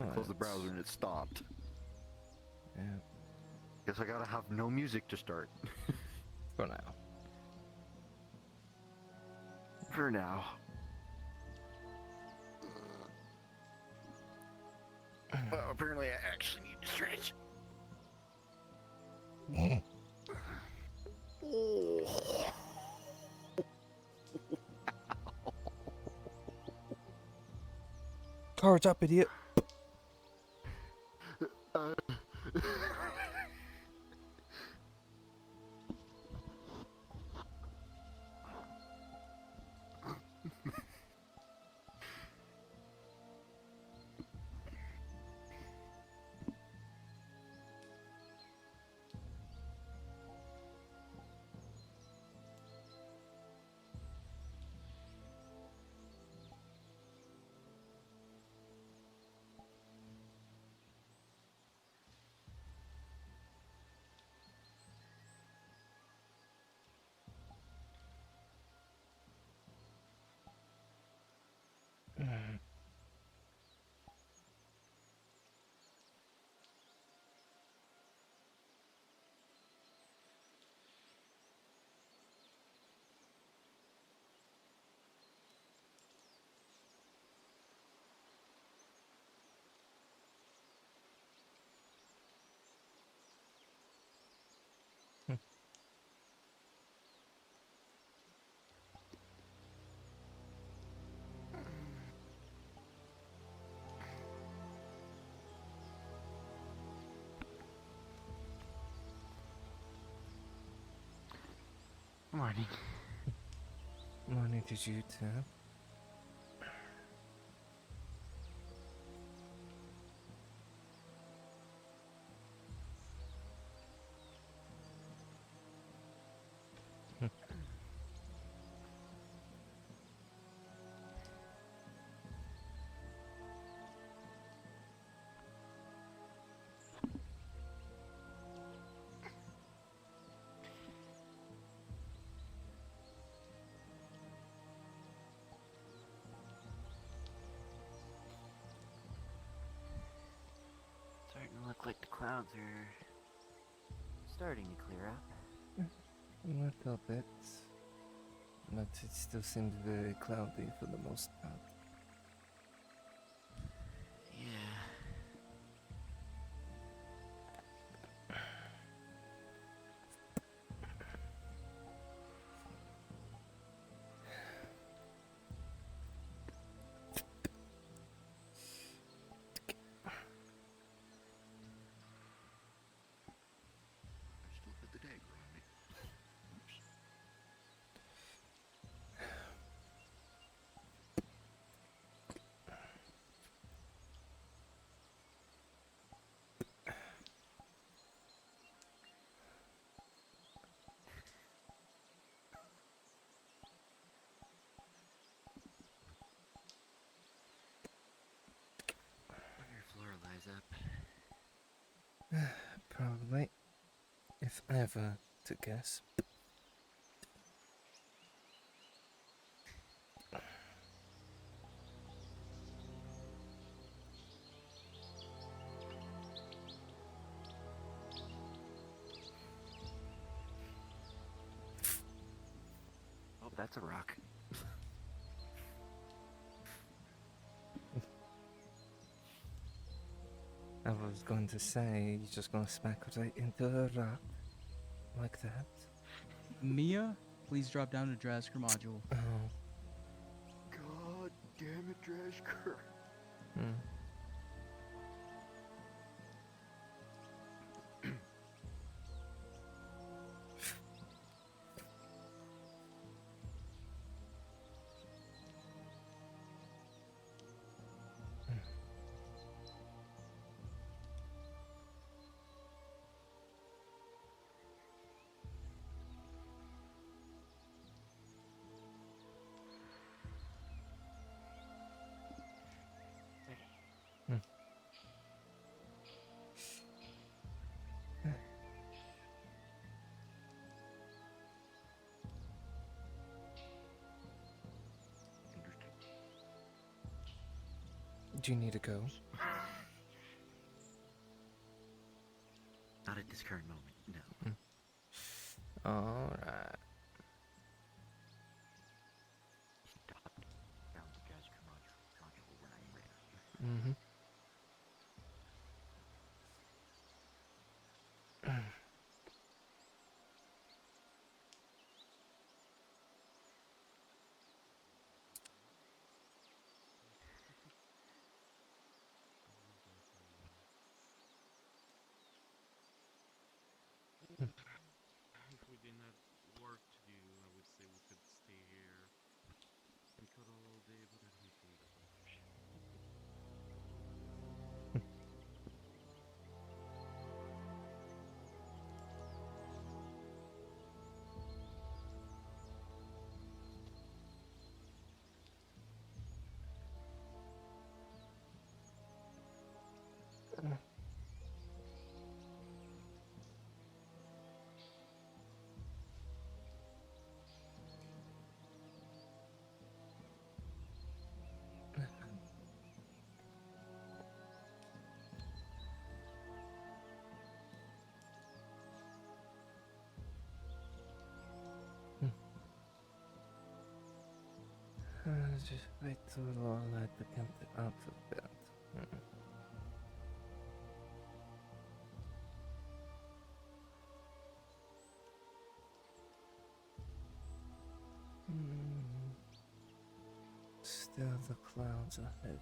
I closed the browser and it stopped. Yeah. Guess I gotta have no music to start. For now. For now. Well, apparently I actually need to stretch. Oh. Cards up, idiot. Uh, Morning. Morning to you too. Starting to look like the clouds are starting to clear up. A little bit. But it still seems very cloudy for the most part. Yeah. I still put the dagger on me. Oops. Wonder if Laura lies up. Probably. If I ever to guess. Oh, that's a rock. I was going to say, you're just gonna smack right into a rock. Like that. Mia, please drop down to Drasker module. Oh. God damn it, Drashker. Hmm. Hmm. Interesting. Do you need to go? Not at this current moment, no. Alright. Stop down the Jazz module when I'm ready. Mm-hmm. If we didn't have work to do, I would say we could stay here and cuddle all day, but I don't think that's an option. Just wait till all I get out of bed. Still, the clouds are heavy.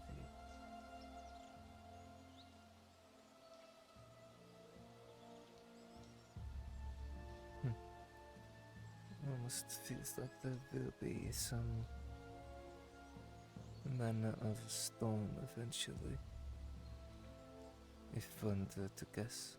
Almost feels like there will be some manner of storm eventually, if one were to guess.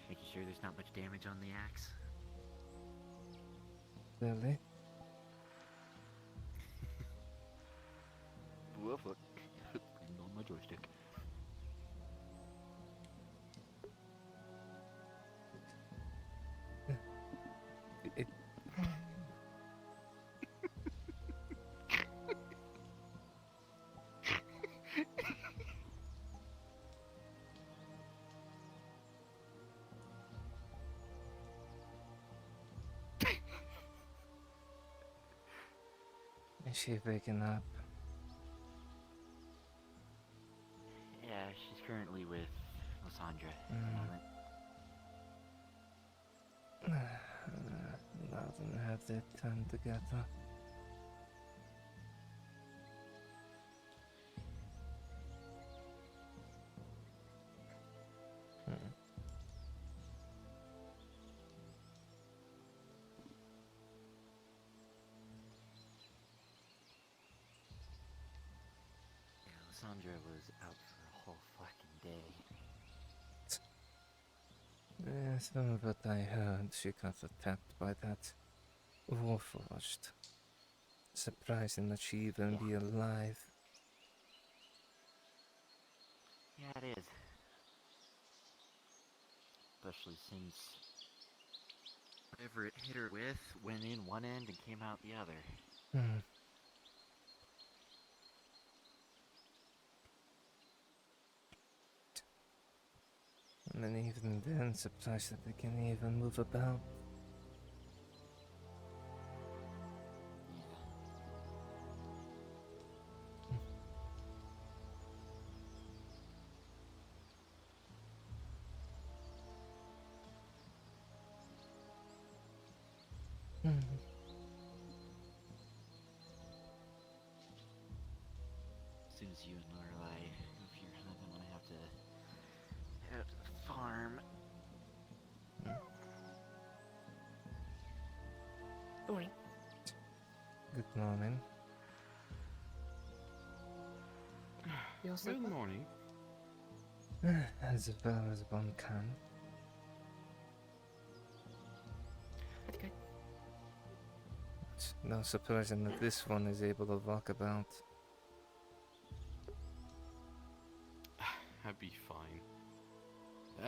Making sure there's not much damage on the axe. Really? Whoa, fuck. On my joystick. It Is she waking up? Yeah, she's currently with Lysandra at the moment. Now them have their time together. Yeah, Lysandra was out for a whole fucking day. Yes, from what I heard, she got attacked by that Warforged. Surprising that she even be alive. Yeah, it is. Especially since whatever it hit her with went in one end and came out the other. And then even then, surprised that they can even move about. As soon as you and Lorelai, if you're not gonna have to head out to the farm. Good morning. Good morning. You all set? Good morning. As well as one can. That's good. It's no surprising that this one is able to walk about. I'd be fine.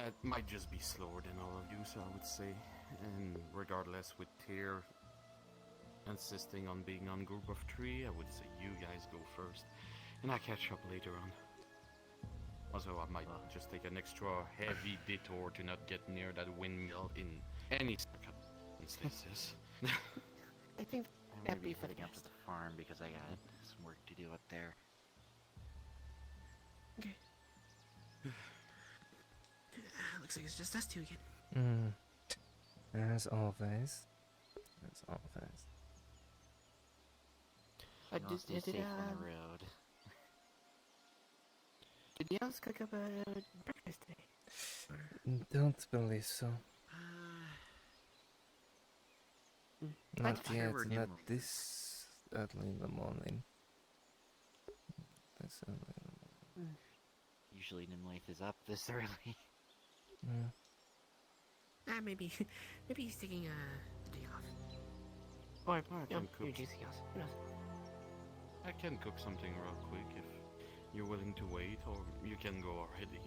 It might just be slower than all of you, so I would say. And regardless, with Tyr insisting on being on group of 3, I would say you guys go first, and I'll catch up later on. Also, I might just take an extra heavy detour to not get near that windmill in any circumstances. I think I'm that'd gonna be be for the heading up to best. the farm because I got some work to do up there. Okay. Looks like it's just us two again. As always. As always. You all stay safe on the road. Did the elves cook up a breakfast today? Don't believe so. Not fine. yet, We're not near- this early in the morning. This early in the morning. Usually Nimlaith is up this early. Maybe he's taking a day off. Or, I can you're cook. juicing else. Who knows? I can cook something real quick if you're willing to wait, or you can go already.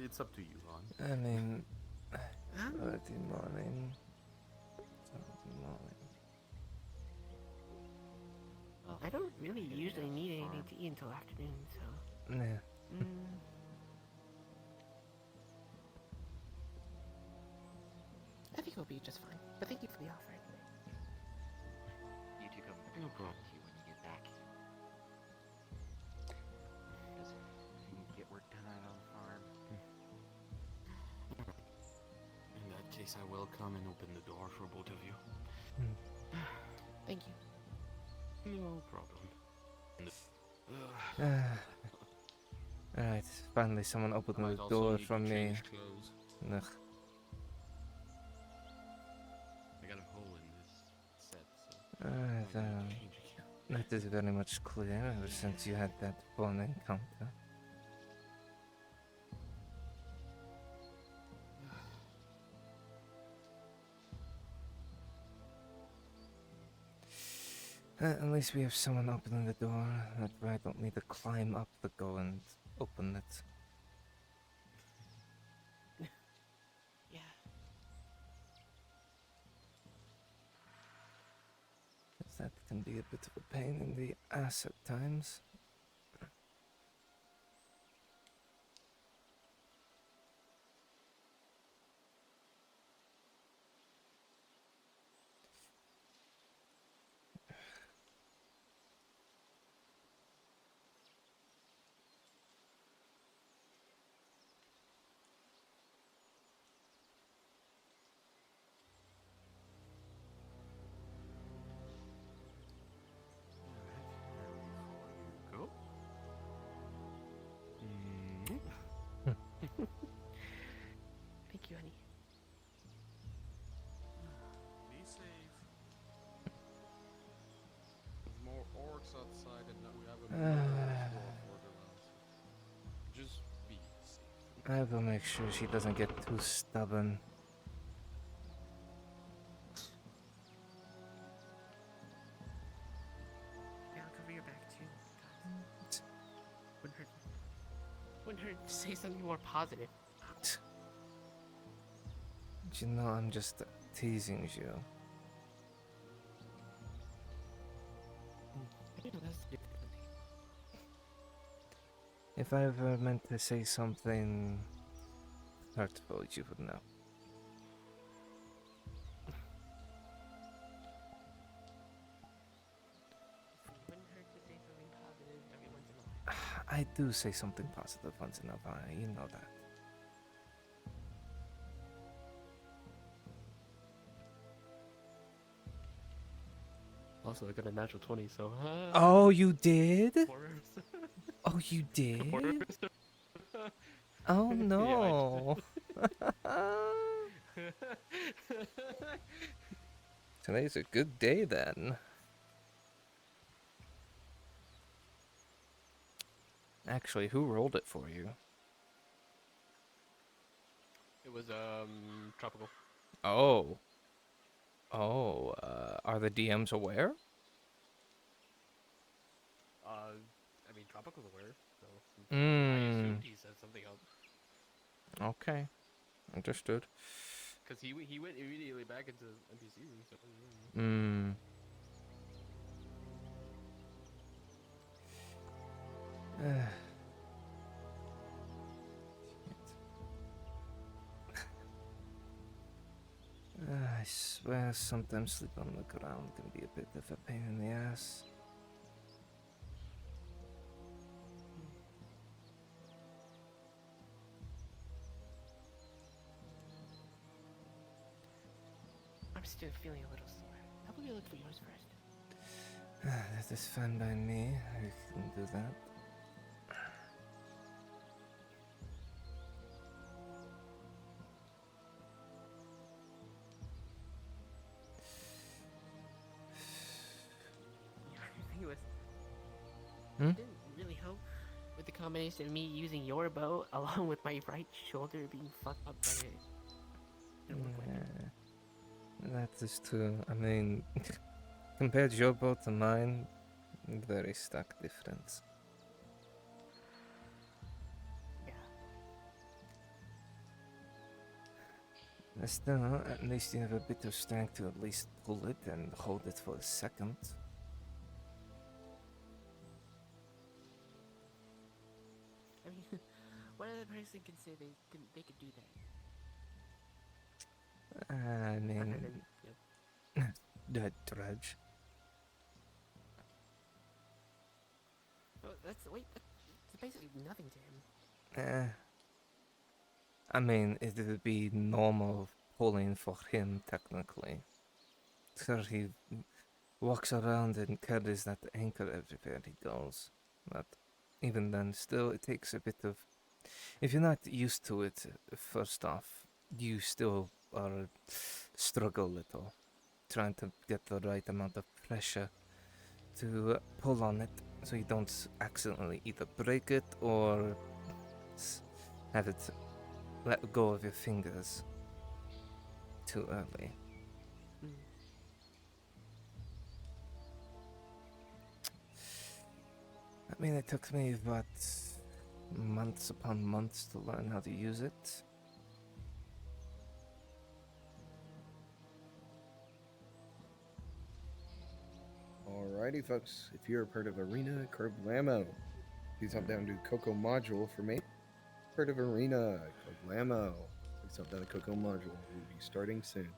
It's up to you, Ron. I mean, Huh? early morning. Early morning. Well, I don't really Gonna usually go to need the anything farm. to eat until afternoon, so. Yeah. I think it'll be just fine. But thank you for the offer anyway. you two come No problem. to you when you get back. Because you need to get work done out on the farm. In that case, I will come and open the door for both of you. Thank you. No problem. Alright, finally someone opened Might the also door need to for me. change clothes. Ugh. I got a hole in this set, so Alright, I might need to change again. that is very much clear ever since you had that phone encounter. At least we have someone opening the door. That way I don't need to climb up to go and open it. Yeah. 'Cause that can be a bit of a pain in the ass at times. Go. Thank you, honey. Be safe. There's more orcs outside, and now we have a borderlands. Just be safe. I will make sure she doesn't get too stubborn. Yeah, I'll cover your back too. God. Wouldn't hurt. Wouldn't hurt to say something more positive. You know, I'm just teasing you. I didn't know that's the difficulty. If I ever meant to say something hurtful, you would know. Wouldn't hurt to say something positive every once in a while. I do say something positive once in a while, you know that. Also, I got a natural 20, so. Oh, you did? Worse. Oh, you did? Worse. Oh Yeah, I no. Today's a good day then. Actually, who rolled it for you? It was, tropical. Oh. Oh, are the DMs aware? I mean, tropical's aware, so. I Mm. assumed he said something else. Okay. Understood. Because he went immediately back into NPCs, so. Mm. I swear sometimes sleep on the ground can be a bit of a pain in the ass. I'm still feeling a little sore. How about we look for yours first? That is fine by me. I can do that. The thing was, Hmm? it didn't really help with the combination of me using your bow along with my right shoulder being fucked up by an orc weapon. That is true. I mean, compared your bow to mine, very stark difference. Yeah. Still, at least you have a bit of strength to at least pull it and hold it for a second. I mean, what other person can say they could do that? I Other mean, than, you know, the drudge. oh, that's basically nothing to him. Eh, I mean, it would be normal pulling for him, technically. So he walks around and carries that anchor everywhere he goes. But even then, still, it takes a bit of. If you're not used to it, first off, you still are struggle a little, trying to get the right amount of pressure to pull on it, so you don't accidentally either break it or have it let go of your fingers too early. Mm. I mean, it took me, what, months upon months to learn how to use it. Alrighty, folks. If you're a part of Arena, Kerblamo. Please hop down to Coco Module for me. Part of Arena, Kerblamo. Please hop down to Coco Module. We'll be starting soon.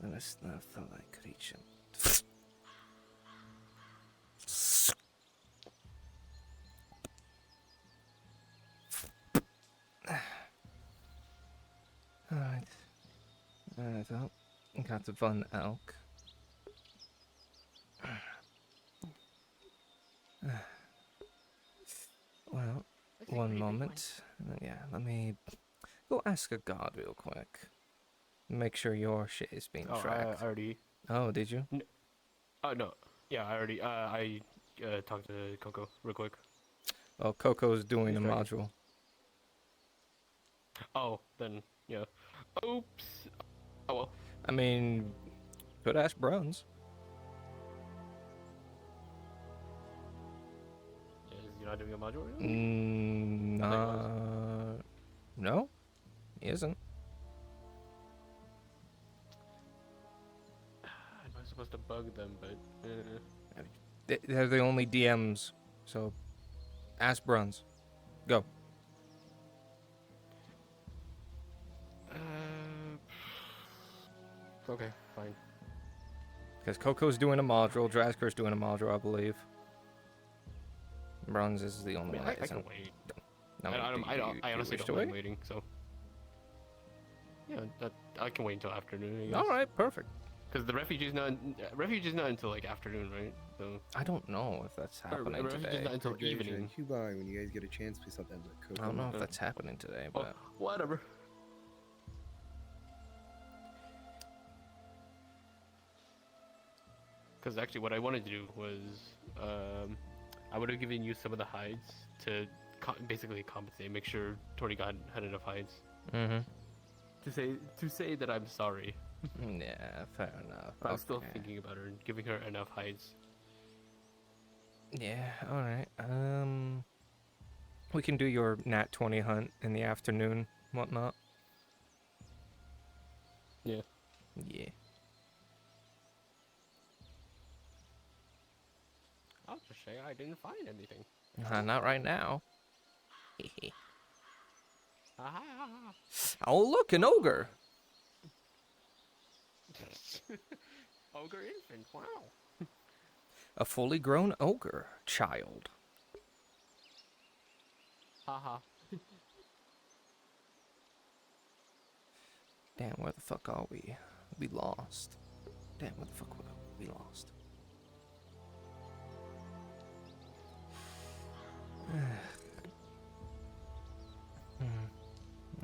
Let us not feel like reaching. Alright. Well, got one elk. Well, Looks like a one pretty big moment. Yeah, let me go ask a god real quick. Make sure your shit is being one. Oh, I tracked. already. Oh, did you? Oh no. Yeah, I already. I talked to Coco real quick. Well, Coco's doing a He's tracking. module. Oh, then yeah. Oops. Oh well. I mean, could ask Bruns. Is he not doing a module? Right now? Mm, I thought he was. No, he isn't. I'm not supposed to bug them, but They're the only DMs, so ask Bruns. Go. okay, fine. Because Coco's doing a module, Drasker's doing a module, I believe. Bruns is the I only mean, one I that can isn't. wait. No, I honestly wish don't to mind wait? waiting, so. Yeah, I can wait until afternoon, I guess. All right, perfect. Because the refugee's not until like afternoon, right? So. I don't know if that's happening refugee's today. not until Gradia, evening. Cubai, when you guys get a chance, please stop down to Coco. I don't know if Uh, that's happening today, Oh, but whatever. Because actually, what I wanted to do was, I would have given you some of the hides to basically compensate, make sure Tori had enough hides to say that I'm sorry. yeah, fair enough. I'm still Okay. thinking about her and giving her enough hides. Yeah, all right. We can do your Nat 20 hunt in the afternoon, whatnot. Yeah. Yeah. I'll just say I didn't find anything. Not right now. Ah. Oh, look, an ogre. Ogre infant, wow. A fully grown ogre child. Haha. Damn, where the fuck are we? We lost. Damn, where the fuck were we lost?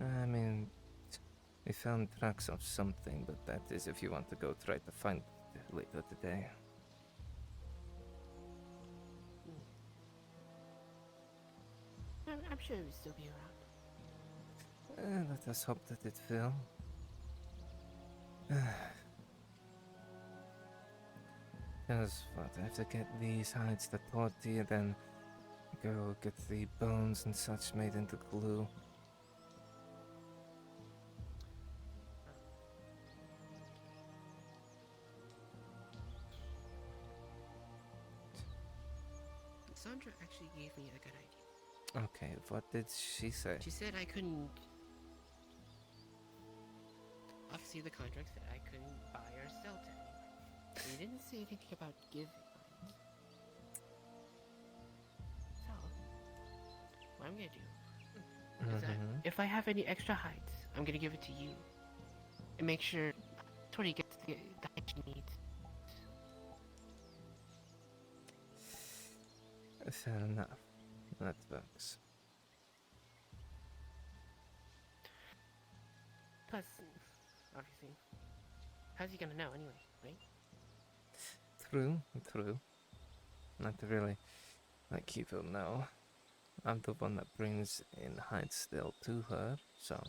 I mean, we found tracks of something, but that is if you want to go try to find it later today. I'm sure it will still be around. Let us hope that it will. Because what, I have to get these hides to Torti and then go get the bones and such made into glue. Sandra actually gave me a good idea. Okay, what did she say? She said I couldn't. Obviously, the contract said I couldn't buy or sell to anyone. And you didn't say anything about giving mines. So, what I'm gonna do is that if I have any extra hides, I'm gonna give it to you. And make sure Tori gets the hide she needs. Fair enough. That works. Plus, obviously, how's he gonna know anyway, right? True. Not really. Like he will know. I'm the one that brings in hide still to her, so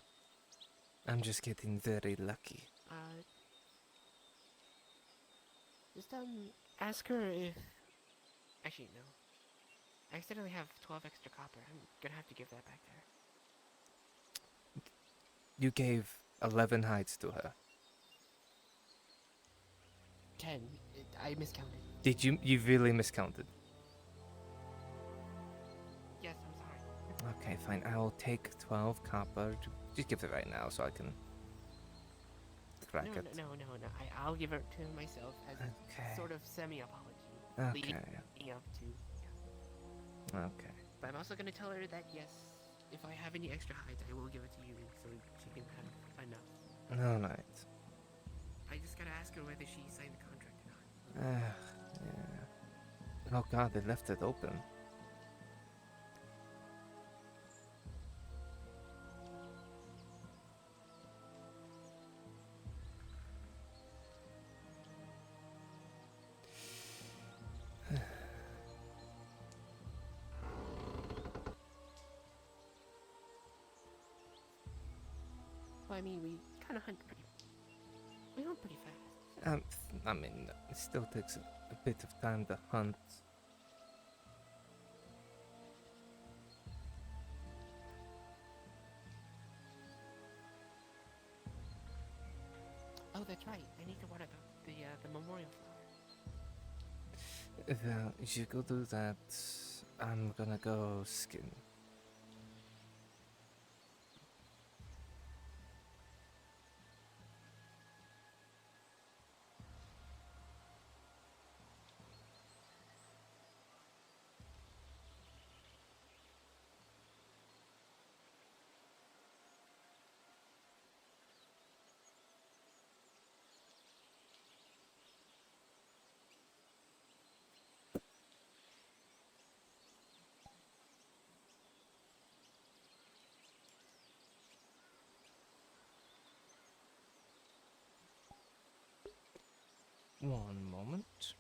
I'm just getting very lucky. Just ask her if. Actually, no. I accidentally have 12 extra copper. I'm gonna have to give that back to her. You gave 11 hides to her. 10. I miscounted. Did you? You really miscounted. Yes, I'm sorry. Okay, fine. I'll take 12 copper. Just give it right now so I can track it. No. I'll give it to myself as Okay. a sort of semi-apology. Okay. Leading up to. Okay. But I'm also gonna tell her that yes, if I have any extra hides, I will give it to you so she can have enough. All right. I just gotta ask her whether she signed the contract or not. Yeah. Oh god, they left it open. Well, I mean, we kind of hunt pretty. We hunt pretty fast. I mean, it still takes a bit of time to hunt. right. I need to water the memorial flower. Well, you go do that. I'm gonna go skin. One moment.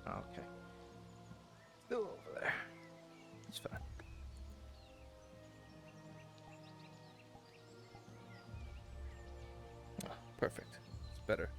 Okay. Still over there. It's fine. Ah, perfect. It's better.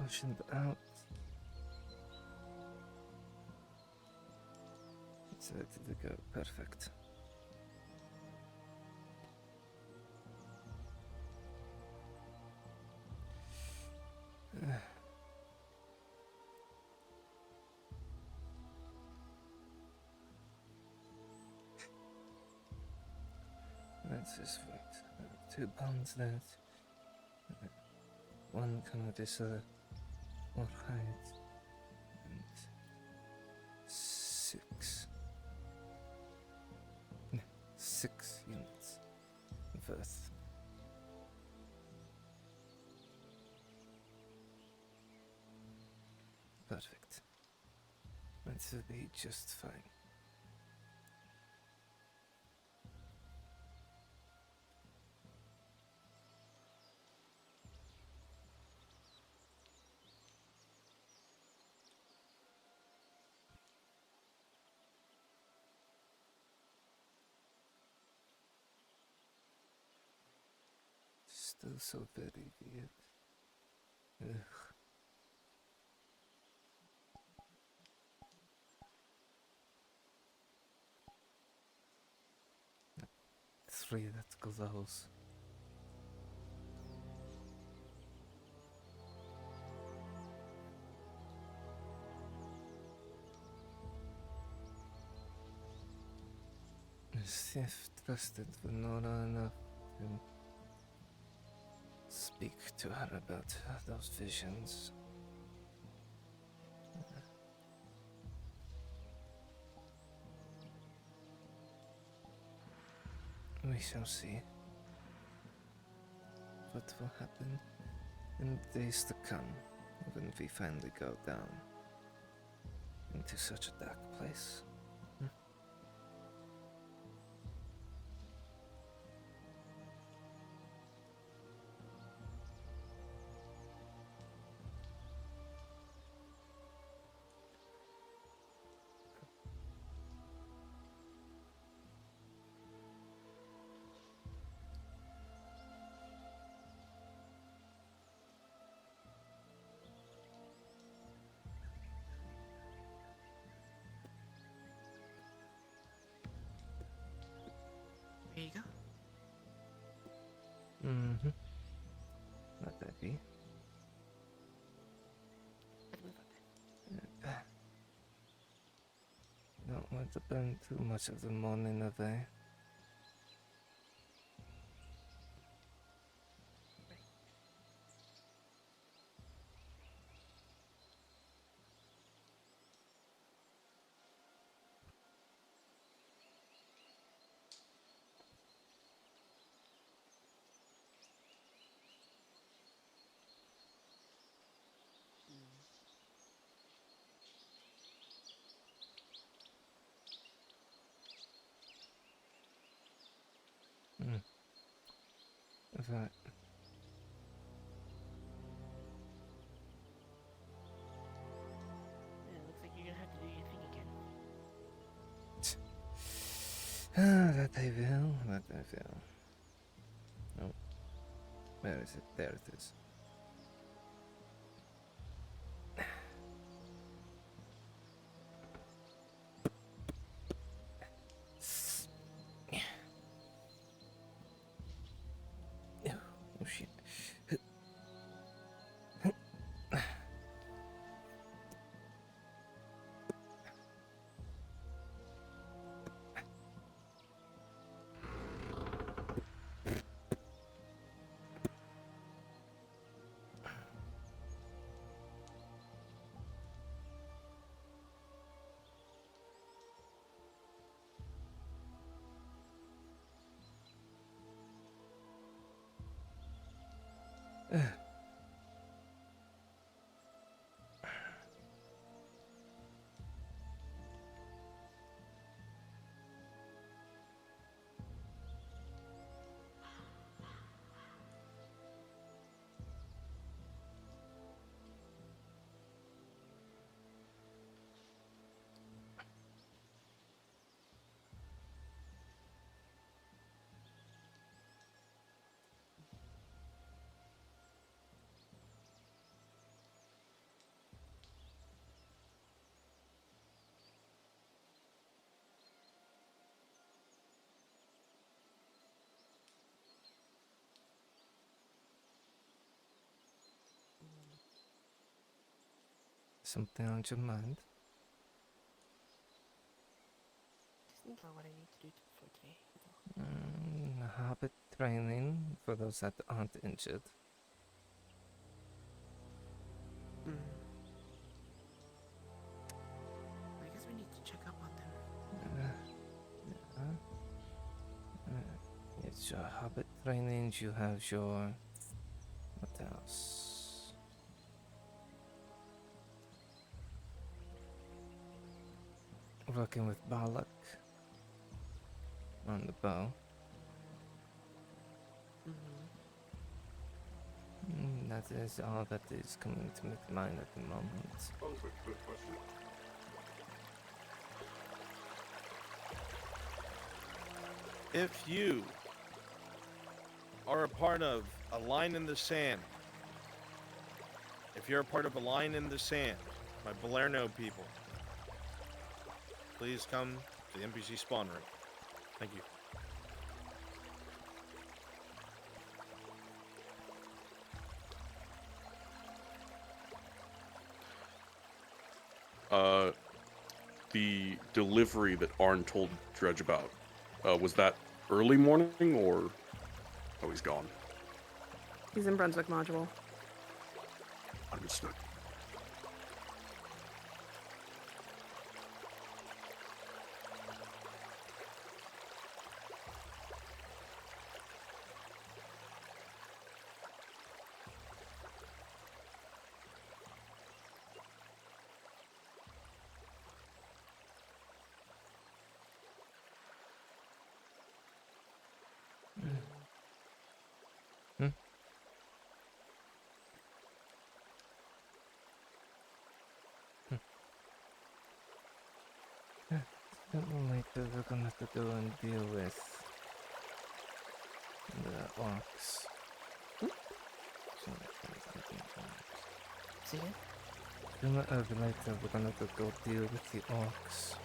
motioned out. It's ready to go. Perfect. That's just right. 2 bones that. One kind of this more height. And 6. 6 units of earth. Perfect. That will be just fine. Still so very weird. Ugh. Three that glows. As if trusted Venora enough to speak to her about those visions. We shall see what will happen in the days to come when we finally go down into such a dark place. There you go. Mm-hmm. Let that be. Let's move on then. Don't want to burn too much of the morning away. Right. Yeah, it looks like you're gonna have to do your thing again. That I will, that I will. Oh, where is it? There it is. Oh shit. Something on your mind? Just think about what I need to do for today. Habit training for those that aren't injured. Mm. I guess we need to check up on them. It's your habit training. You have your. What else? Working with Balak on the bow. That is all that is coming to my mind at the moment. Good question. If you are a part of a line in the sand, if you're a part of a line in the sand, my Balerno people, please come to the NPC spawn room. Thank you. The delivery that Arn told Dredge about, was that early morning or... Oh, he's gone. He's in Brunswick module. Understood. Something like that we're gonna have to go and deal with the orcs. See it? Sooner or later we're gonna have to go deal with the orcs.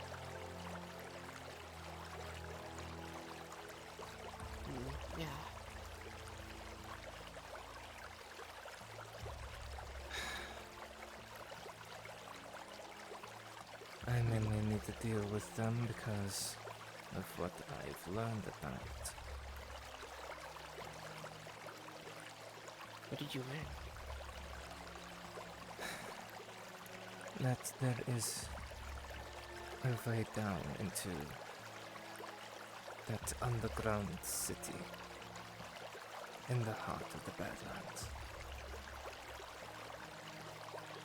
Yeah. I mainly need to deal with them because of what I've learned about. What did you learn? That there is a way down into that underground city in the heart of the Badlands.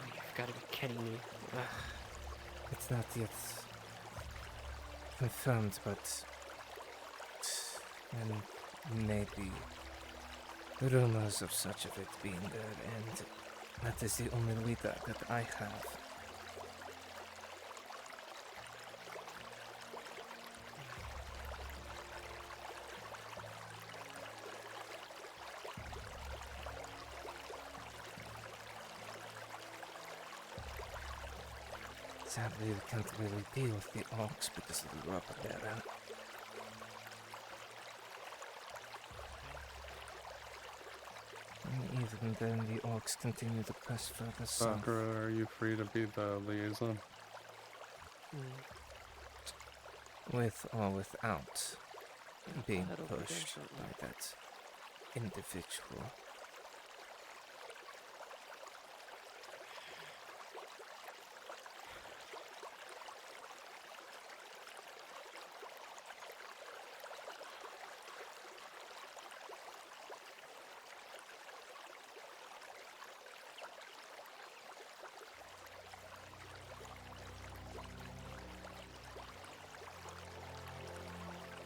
Oh, you've got to be kidding me. Ugh. It's not yet confirmed, but and maybe rumors of such of it being there, and that is the only leader that I have. Sadly, we can't really deal with the orcs because of the rubber baron. And even then, the orcs continue to press further south. Sakura, are you free to be the liaison? With or without being That'll be pushed different, by that individual.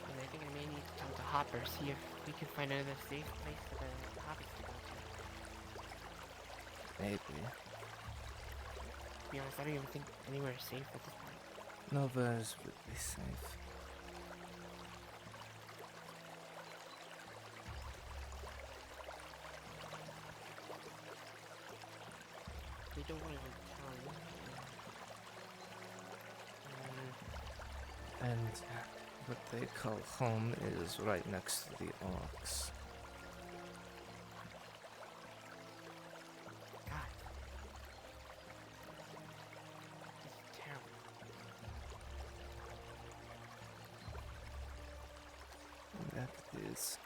And I think I may need to talk to Hopper, see if we can find another safe place for the hobbits to go to. Maybe. To be honest, I don't even think anywhere is safe at this point. Novas would be safe. We don't want to go to town. And what they call home is right next to the orcs. God. That it is.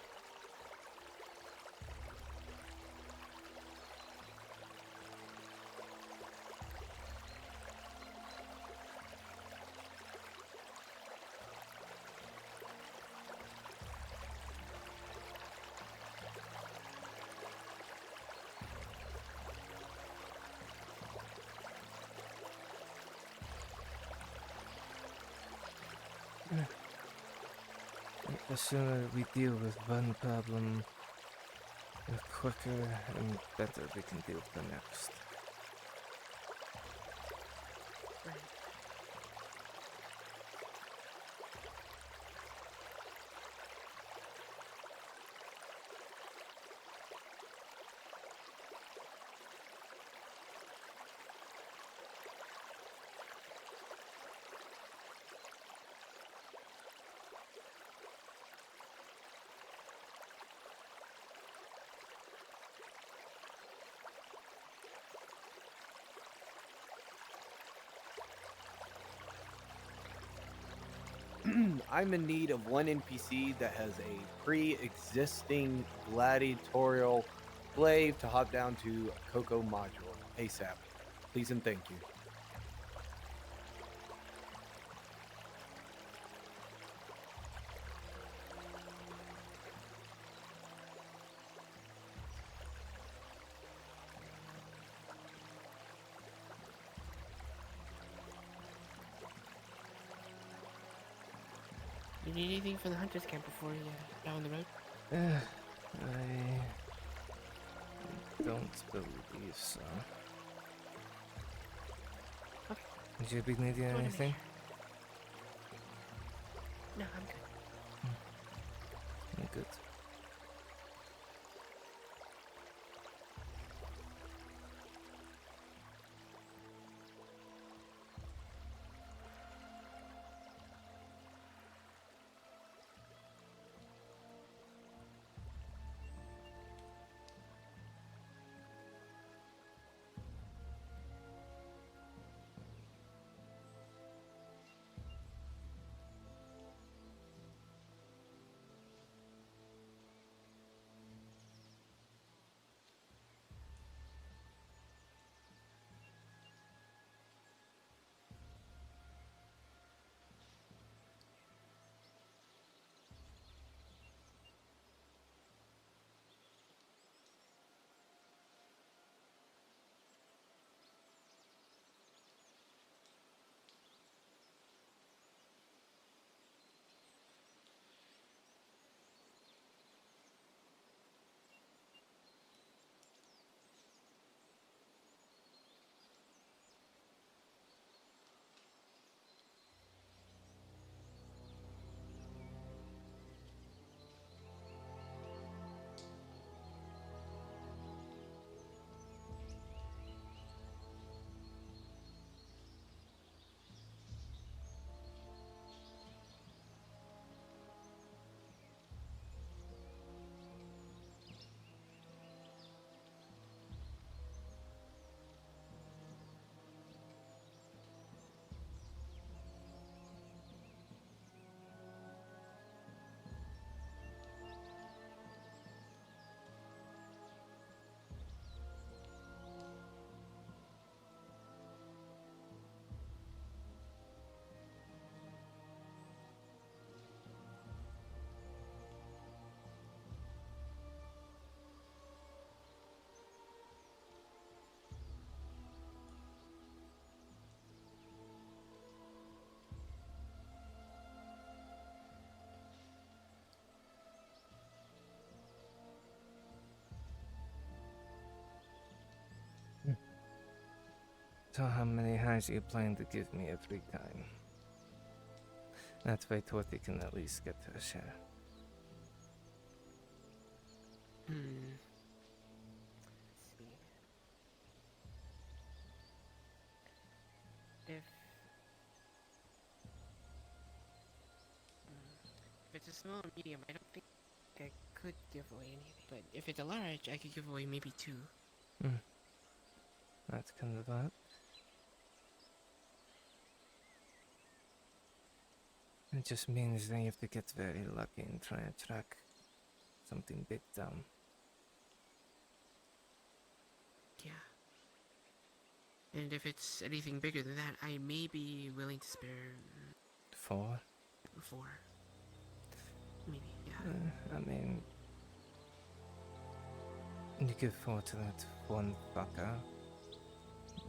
The sooner we deal with one problem, the quicker and better we can deal with the next. Right. I'm in need of one NPC that has a pre-existing gladiatorial glaive to hop down to Coco module ASAP. Please and thank you. You need anything from the hunter's camp before you down the road? I don't believe so. Okay. Would you be needing Wanna make anything? sure. No, I'm good. Good. So how many highs are you planning to give me every time? That way Torty can at least get her share. Let's see. If it's a small or medium, I don't think I could give away anything. But if it's a large, I could give away maybe 2. That's kind of odd. It just means that you have to get very lucky and try and track something big down. Yeah. And if it's anything bigger than that, I may be willing to spare 4? 4. Maybe, yeah. I mean, you give 4 to that one fucker.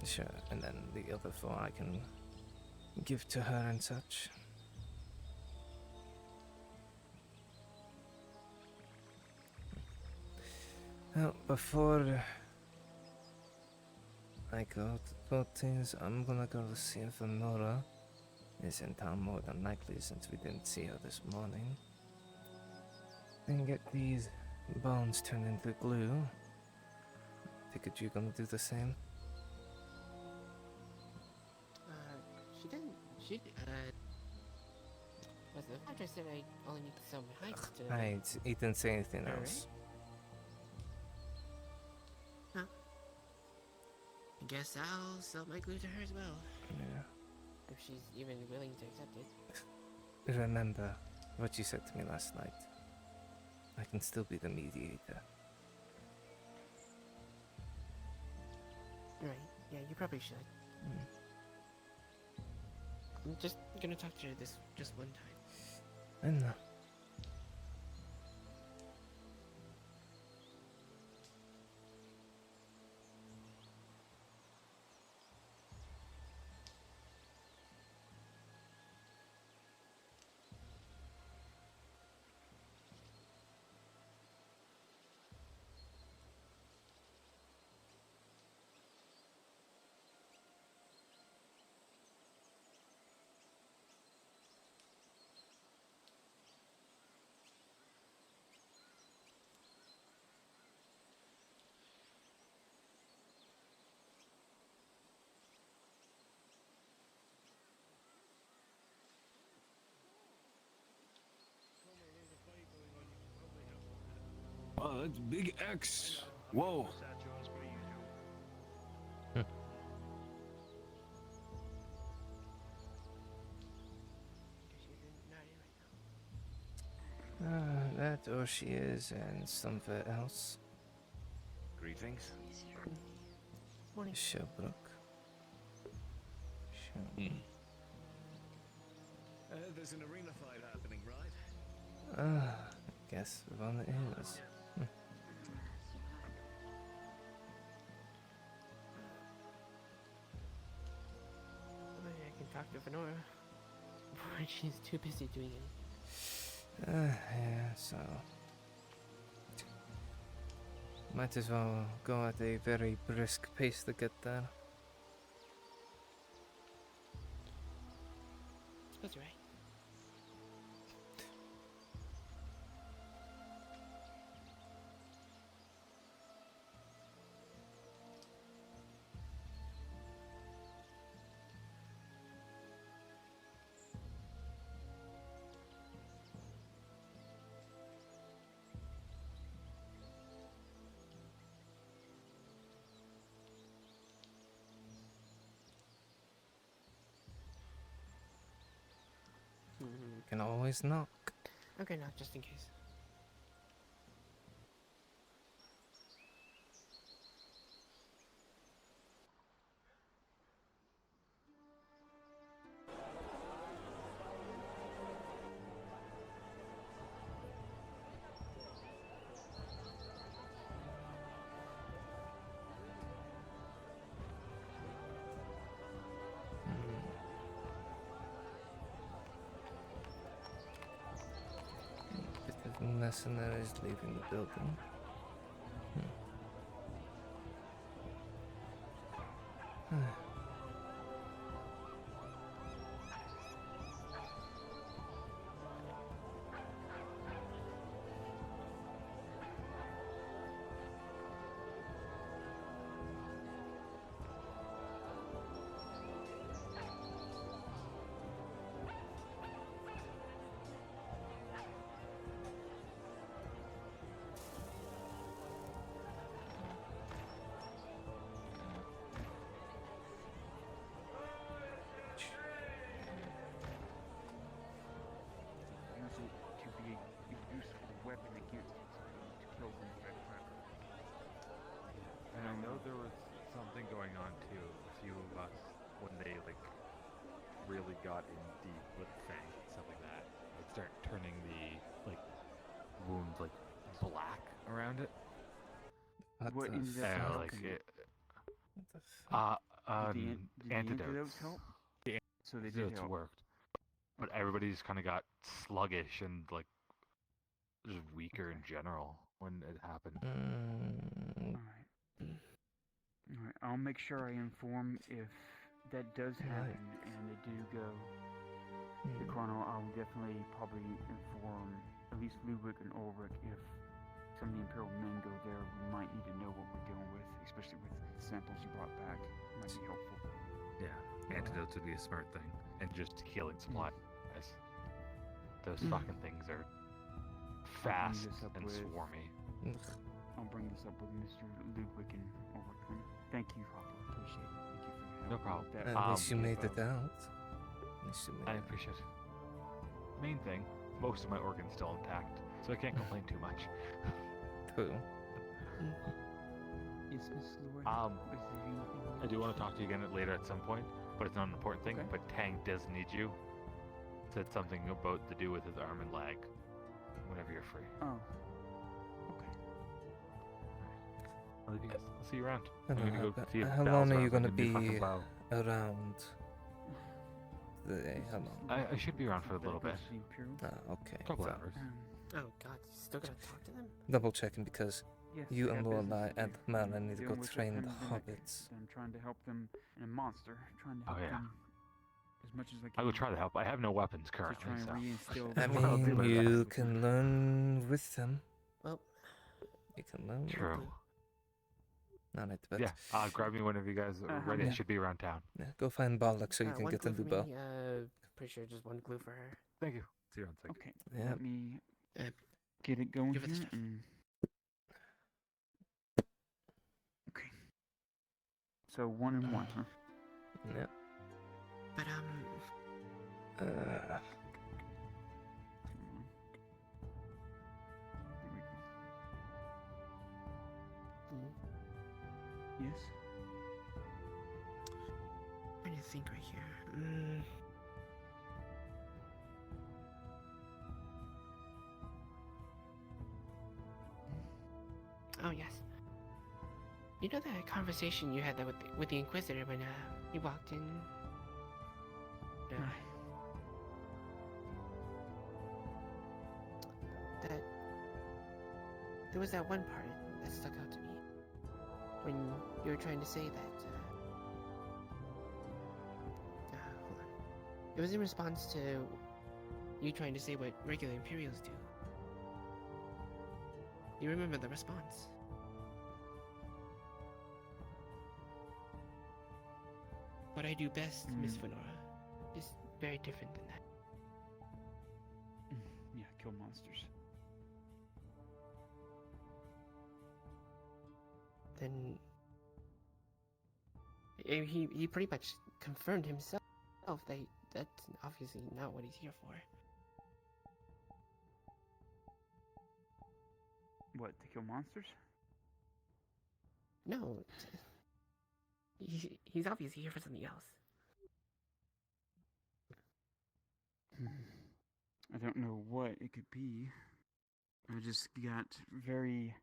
Sure, and then the other 4 I can give to her and such. Well, before I go to things, I'm gonna go see if Nora is in town, more than likely, since we didn't see her this morning. And get these bones turned into glue. Figured you're gonna do the same. She didn't. Was the doctor said I only need some hides to. Right, he didn't say anything Alright. else. Huh. I guess I'll sell my glue to her as well. Yeah. If she's even willing to accept it. Remember what you said to me last night. I can still be the mediator. Right. Yeah, you probably should. I'm just gonna talk to her this just one time. I know. Oh, that's Big X. Whoa. That or she is, and somewhere else. Greetings. Morning. Sherbrooke. There's an arena fight happening, right? I guess one is. I can talk to Venora before she's too busy doing it. Yeah, so. Might as well go at a very brisk pace to get there. I suppose you're right. Can always knock. Okay, now just in case. Bit of mercenaries leaving the building. there was something going on too. A few of us, when they like really got in deep with Fang and stuff like that, would start turning the like wound like black around it. What the ended up fuck? Like it, What the fuck? Did the antidotes help? The So they did antidotes help. worked, but everybody just kind of got sluggish and like just weaker in general when it happened. Alright, I'll make sure I inform if that does happen and they do go to Chrono. I'll definitely probably inform at least Ludwig and Ulrich if some of the Imperial men go there. We might need to know what we're dealing with, especially with the samples you brought back. Might be helpful. Yeah, antidotes would be a smart thing, and just healing supplies. Those fucking things are fast and swarmy. I'll bring this up with Mr. Ludwig and Ulrich. Thank you, Hopper. Appreciate it. Thank you for your help. No problem. That At least you will made give, it out. At least you made I it. appreciate it. Main thing, most of my organs still intact, so I can't complain too much. True. Is Miss Lord? Is there anything I do want to talk to you again later at some point, but it's not an important thing. Okay. But Tang does need you. Said something about to do with his arm and leg. Whenever you're free. Oh. Okay. I'll leave you guys. I'll see you around. I I'm know, gonna go but see if how Val's long are around you with a gonna new fucking be bow. around today? How long? I should be around for a little bit. Okay. Couple so hours. Oh God, you still gotta talk to them? double checking because Yes, you I and got Lorelai business and to do. Merlin need to go Dealing with the train the pandemic. hobbits. I'm trying to help them in a monster. Trying to help Oh, yeah. them as much as I can. I will try to help. I have no weapons To currently, try and so. reinstill I the I'll do my mean, you best. can learn with them. Well, You can learn with True. them. Alright, but Yeah, grab me whenever you guys are ready. I should be around town. yeah, go find Balak so you can one get a glue new for bow. me. Pretty sure just one glue for her. Thank you. See you around sec. Okay. Yeah. Let me get it going give it the here. stuff. Okay. So 1 and 1, huh? Yeah. But Yes. trying to think right here. Oh yes. You know that conversation you had that with the Inquisitor when he walked in? That there was that one part that stuck out to me when you were trying to say that. Hold on. It was in response to you trying to say what regular Imperials do. You remember the response? What I do best, Miss Fenora, is very different than that. Yeah, kill monsters. Then he pretty much confirmed himself that that's obviously not what he's here for. What, to kill monsters? No, he's obviously here for something else. I don't know what it could be. I just got very...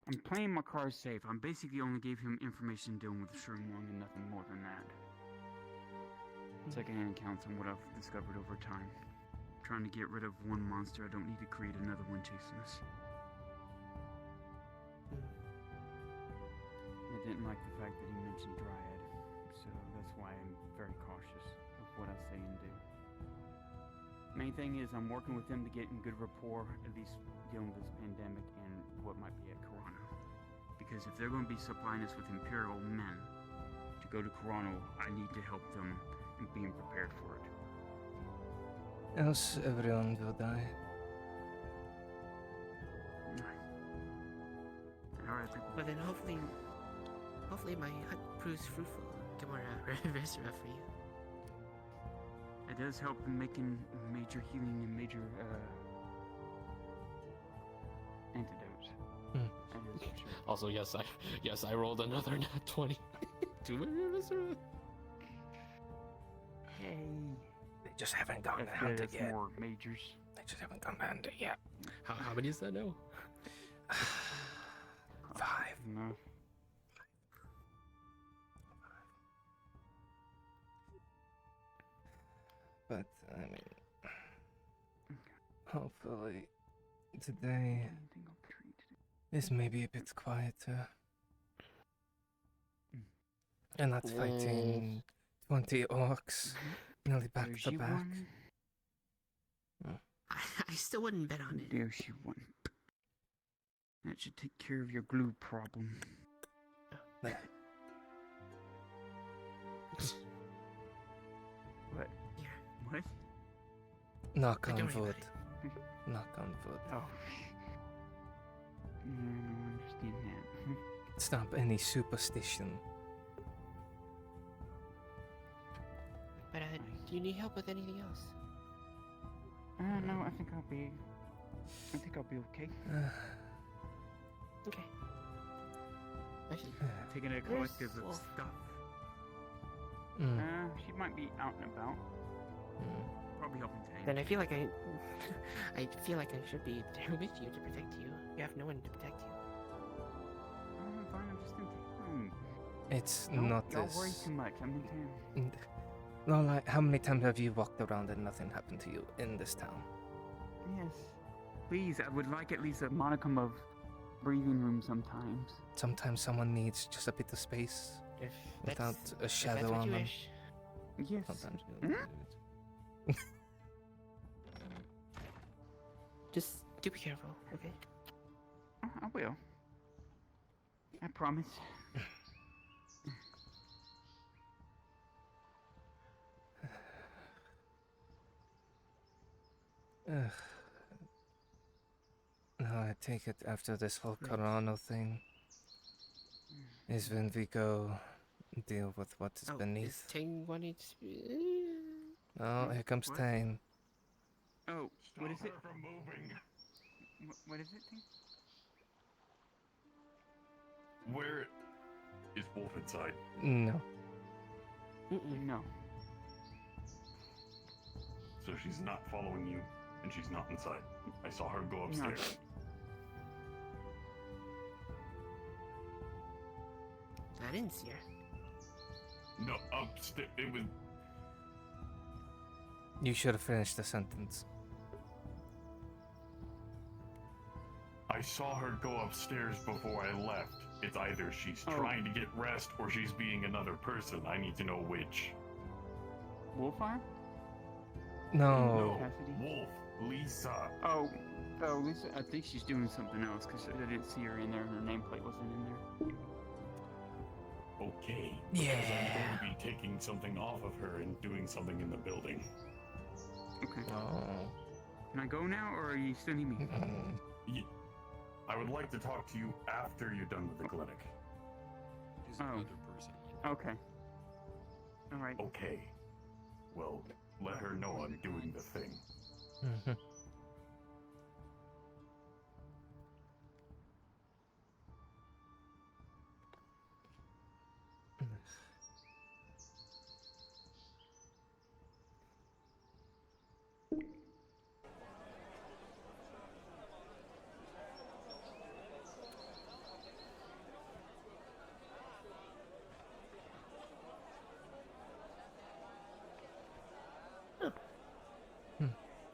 I'm playing my cards safe. I basically only gave him information dealing with Shroom Wong and nothing more than that. Secondhand accounts on what I've discovered over time. Trying to get rid of one monster, I don't need to create another one chasing us. I didn't like the fact that he mentioned Dryad, so that's why I'm very cautious of what I say and do. Main thing is I'm working with them to get in good rapport, at least dealing with this pandemic and what might be at Corano. Because if they're going to be supplying us with Imperial men to go to Corano, I need to help them in being prepared for it. Else everyone will die. Alright, But then hopefully my hunt proves fruitful. Gamora Resurra for you. It does help in making major healing and major antidotes. That is for sure. Also, yes, I rolled another nat 20. Hey. They just haven't gone That's to good. hunt it That's yet. more majors. They just haven't gone to hunt it yet. How many is that now? 5. No. But I mean, hopefully today is maybe a bit quieter. And not fighting 20 orcs nearly back There's to you back. one. I still wouldn't bet on it. There's you one. That should take care of your glue problem. There. What? Yeah. What? Knock Don't on worry about wood. it. Knock on wood. Oh. Yeah, I understand that. Stop any superstition. But do you need help with anything else? No, I think I'll be okay. Okay. Actually, Taking a where's collective of Wolf? stuff. Mm. She might be out and about. Probably helping today. Then I feel like I should be there with you to protect you. You have no one to protect you. I'm fine. I'm just in town. It's Don't not y'all this. worry too much. I'm in town. No, like, how many times have you walked around and nothing happened to you in this town? Yes. Please, I would like at least a modicum of breathing room sometimes. Sometimes someone needs just a bit of space If without that's, a if shadow that's what on you them. wish. Yes. Sometimes you need Just do be careful, okay? I will. I promise. Ugh. No, I take it after this whole Corona thing is when we go deal with what is Is beneath. Ting wanting to... Oh, here comes What? Tane. Oh, what is it? from moving. What is it, thing? Where is Wolf inside? No. No. So she's not following you, and she's not inside. I saw her go upstairs. I didn't see her. No, upstairs. It was. You should have finished the sentence. I saw her go upstairs before I left. It's either she's trying to get rest or she's being another person. I need to know which. Wolfire? No. Wolf. Lisa. Oh, Lisa. I think she's doing something else because I didn't see her in there and her nameplate wasn't in there. Okay. Yeah. I'm going to be taking something off of her and doing something in the building. Okay. Oh. Can I go now, or are you still need me? I would like to talk to you after you're done with the clinic. He's another person. Okay. All right. Okay. Well, let her know I'm doing the thing.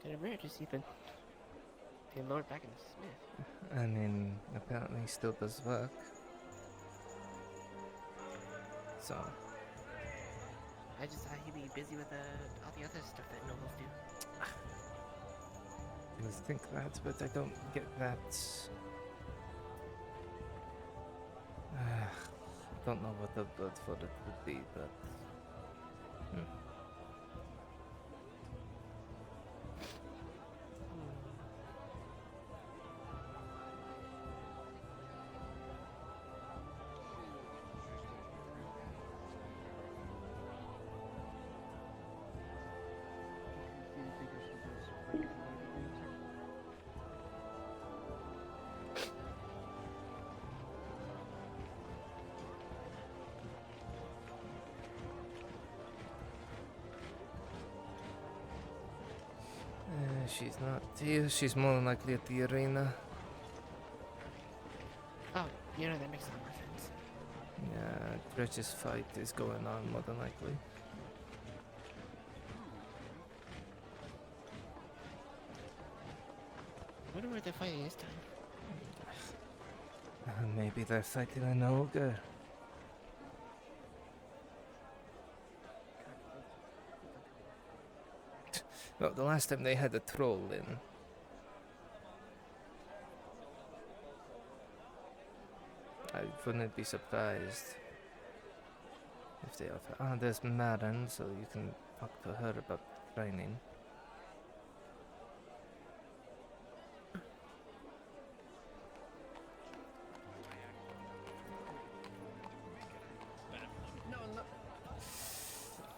Kind of rare to see the Lord back in the Smith. I mean, apparently he still does work. So. I just thought he'd be busy with all the other stuff that nobles do. I think that, but I don't get that. I don't know what the word for it would be, but. She's not here. She's more than likely at the arena. Oh, you know, that makes a lot more sense. Yeah, Dredge's fight is going on more than likely. I wonder where they're fighting this time. Maybe they're fighting an ogre. Well, the last time they had a troll in. I wouldn't be surprised if they offer. Ah, there's Marin, so you can talk to her about training.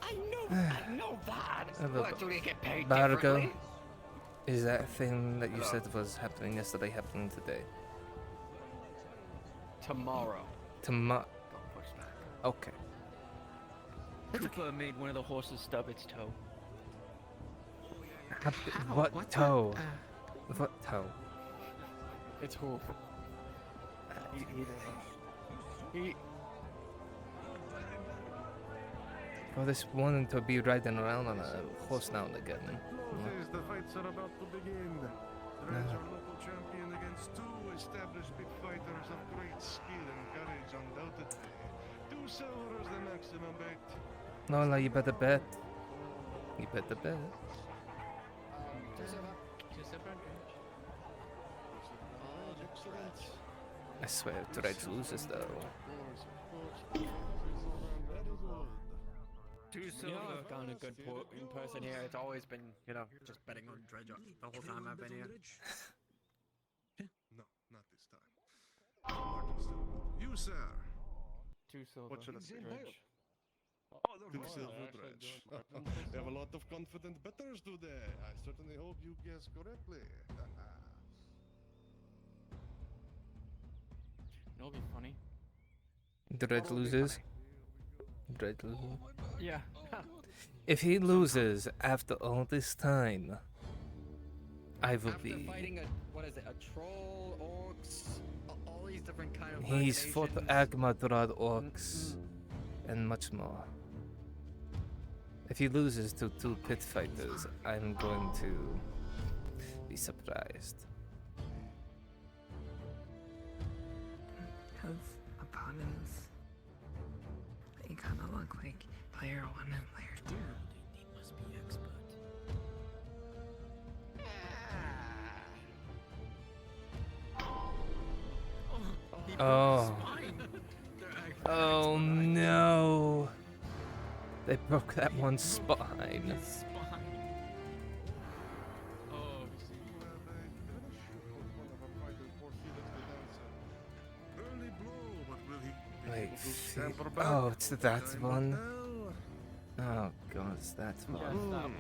I know that. What, do we get paid Bargo, differently? is that thing that you said was happening yesterday happening today? Tomorrow. Tomorrow. Don't push back. Okay. Cooper made one of the horses stub its toe. What What the- toe? What toe? Its hoof. He Well, this wanting to be riding around on a horse now and again. Nautis, the fights are about to begin. Dredge, our local champion, against two established big fighters of great skill and courage, undoubtedly. 2 silver is the maximum bet. No, you better bet. You better bet. I swear, Dredge loses though. You know, I've found a good person here. It's always been, you know, just betting on Dredge the whole time I've been here. No, not this time. You, sir. 2 silver. What should I say? Dredge. 2 silver, Dredge. We have a lot of confident bettors today. I certainly hope you guess correctly. It'll be funny. Dredge loses. Dredge loses. Yeah. If he loses after all this time, I will After be. fighting what is it, a troll, orcs, all these different kind of He's fought combinations. Agmadrod orcs and much more. If he loses to 2 pit fighters, I'm going to be surprised. His opponents, they kind of look like player 1 and player 2. He must be expert. Oh. Oh no. They broke that one's spine. Early blow, but will he be Wait, able to scamper back? oh, it's that Time one. will tell. Oh god, it's that one.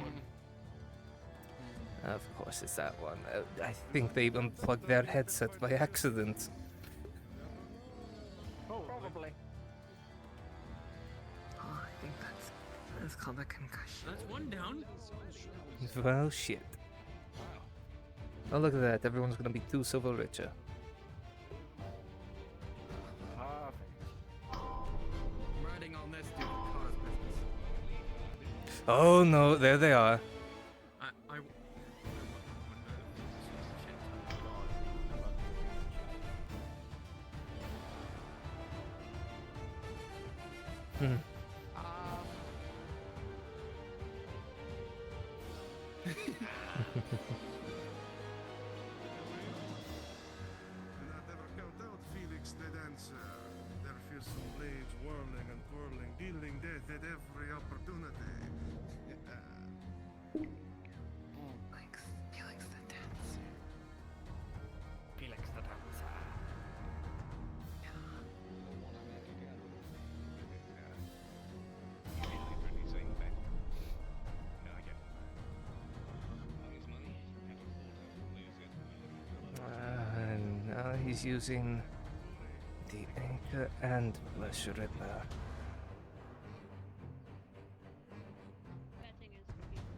Of course, it's that one. I think they unplugged their headset by accident. Probably. Oh, I think that's called a concussion. That's one down. Well, shit. Oh, look at that. Everyone's gonna be 2 silver richer. Perfect. I'm riding on this dude. Cause business. Oh no, there they are. I Hmm. Do not ever count out Felix the Dancer. Their fearsome blades whirling and twirling, dealing death at every opportunity. Felix the Dancer. Felix the Dancer. And now he's using the anchor and Flesh Ripper.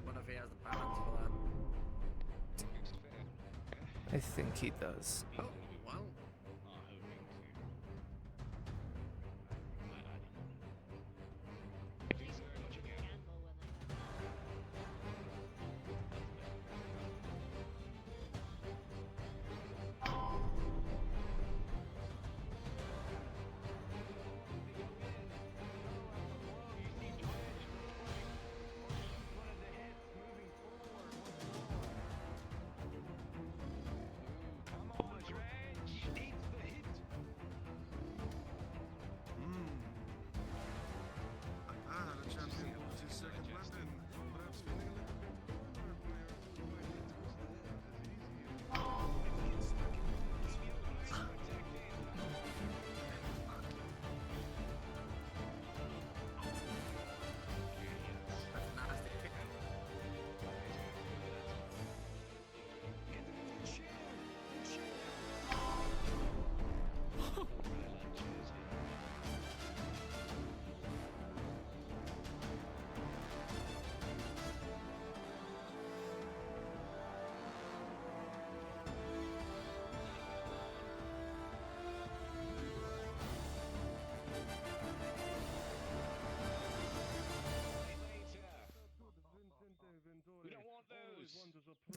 What if he has the balance for that? I think he does. Oh, well. The champion moves his second weapon. Perhaps feeling a little bit bored. Player 2 might need to push the head as easy.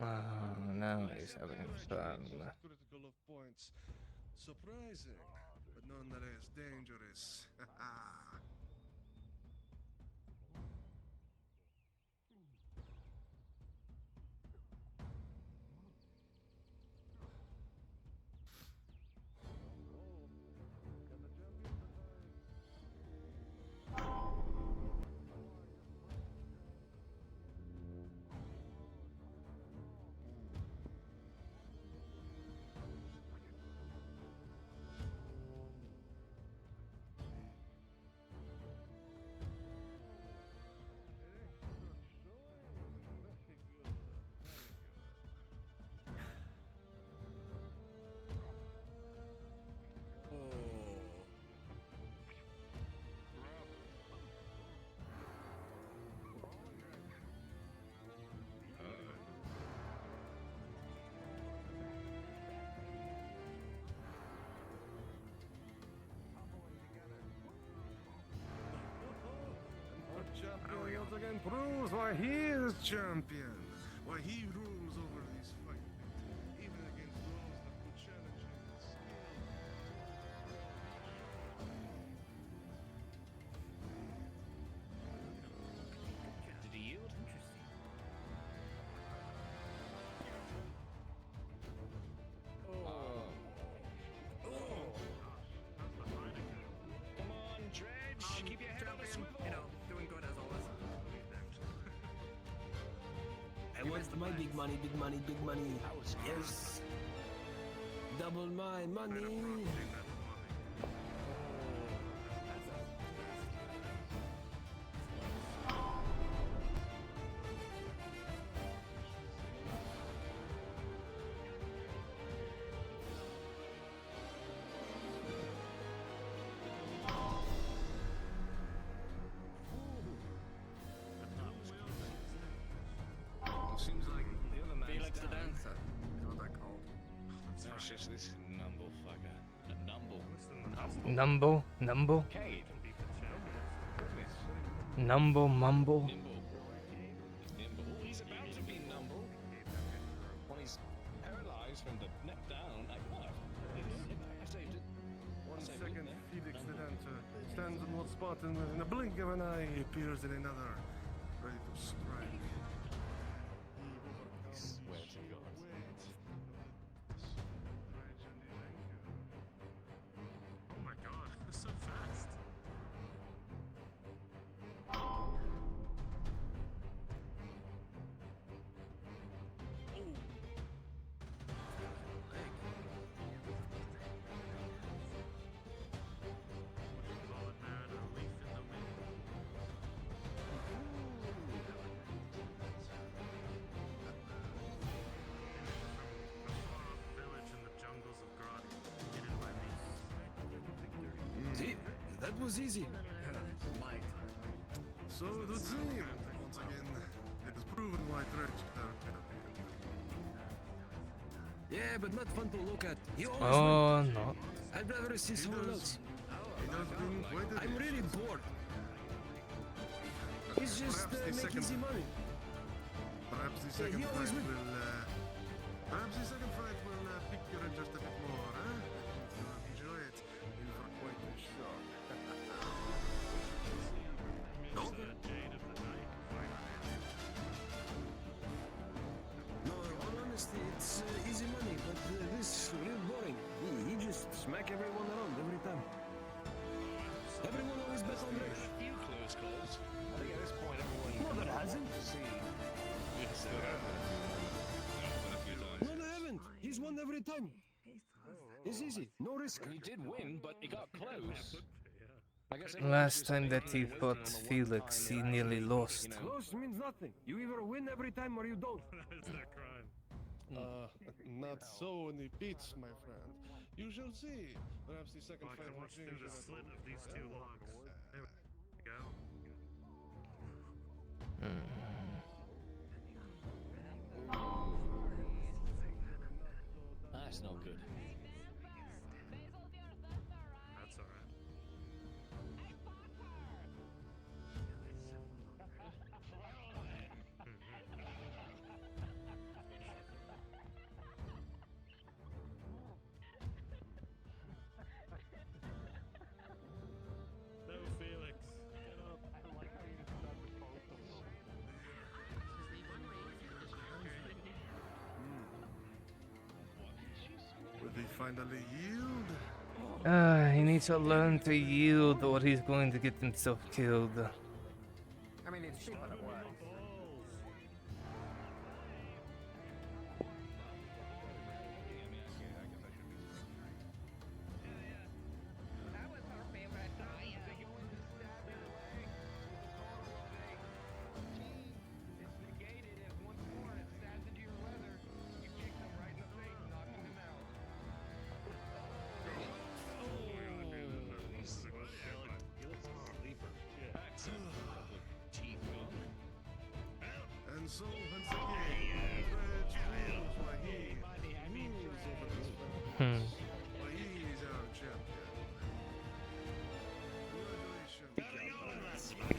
Oh, now he's having fun. Critical of points. Surprising, but nonetheless dangerous. Champion once again proves why he is champion. Why he rules over these fights, even against those that would challenge him in skill. Did he yield? Interesting. Come on, Dredge. Keep your head on the swivel. You know, doing good as always. I want my big money, big money, big money. Yes. Double my money. Seems like the other man's Felix the down. Dancer is what they're called. That's just this numble fucker. Numble. Numble, numble, Cade. numble, mumble. Nimble. Nimble. He's about to be numble. When he's paralyzed from the neck down, like what? I saved it. One second, Felix the Dancer stands in one spot and in a blink of an eye he appears in another, ready to strike. I swear to God. Oh my god, it's so fast. Village in the jungles of Gradia, hidden by me. See, that was easy. Might. So it would seem, once again, it is proven why Dredge is our champion. Yeah, but not fun to look at. He always Oh, wins. no. I'd rather see someone else. I'm really bored. He's just make easy money. Perhaps the Yeah, second he fight always wins. will pique your interest a bit more, huh? You'll enjoy it. You are quite a shock. No, all honesty, it's easy money, but this real boring. He just smack everyone around every time. Everyone always bets on Drake. Few close calls. I think at this point everyone. No, there hasn't. Yes, there have been a few times. No, there haven't. He's won every time. It's easy, no risk. He did win, but it got close. I guess Last time that he fought Felix, he nearly lost. Close means nothing. You either win every time or you don't. Not so in the beats, my friend. You shall see. Perhaps the second fight will change the slit of these two logs. There we go. That's not good. That's alright. No, Felix. Get up. I like how you described the both of them. Will they finally yield? He needs to learn to yield or he's going to get himself killed. I mean, it's cheap when it works. And so, once again, Reg proves why he rules over this film. Why he is our champion. Congratulations.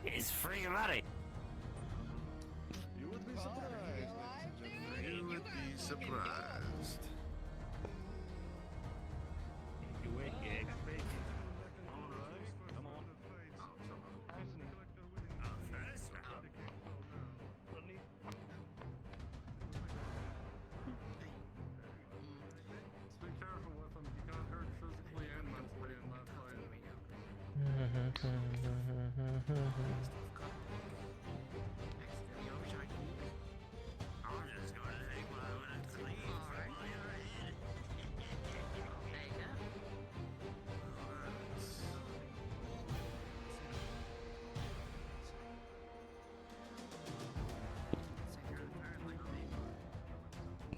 It's free money. You would be surprised, ladies and gentlemen. You would be surprised. You wait, Gig. Be careful with him. He got hurt physically and mentally in that fight.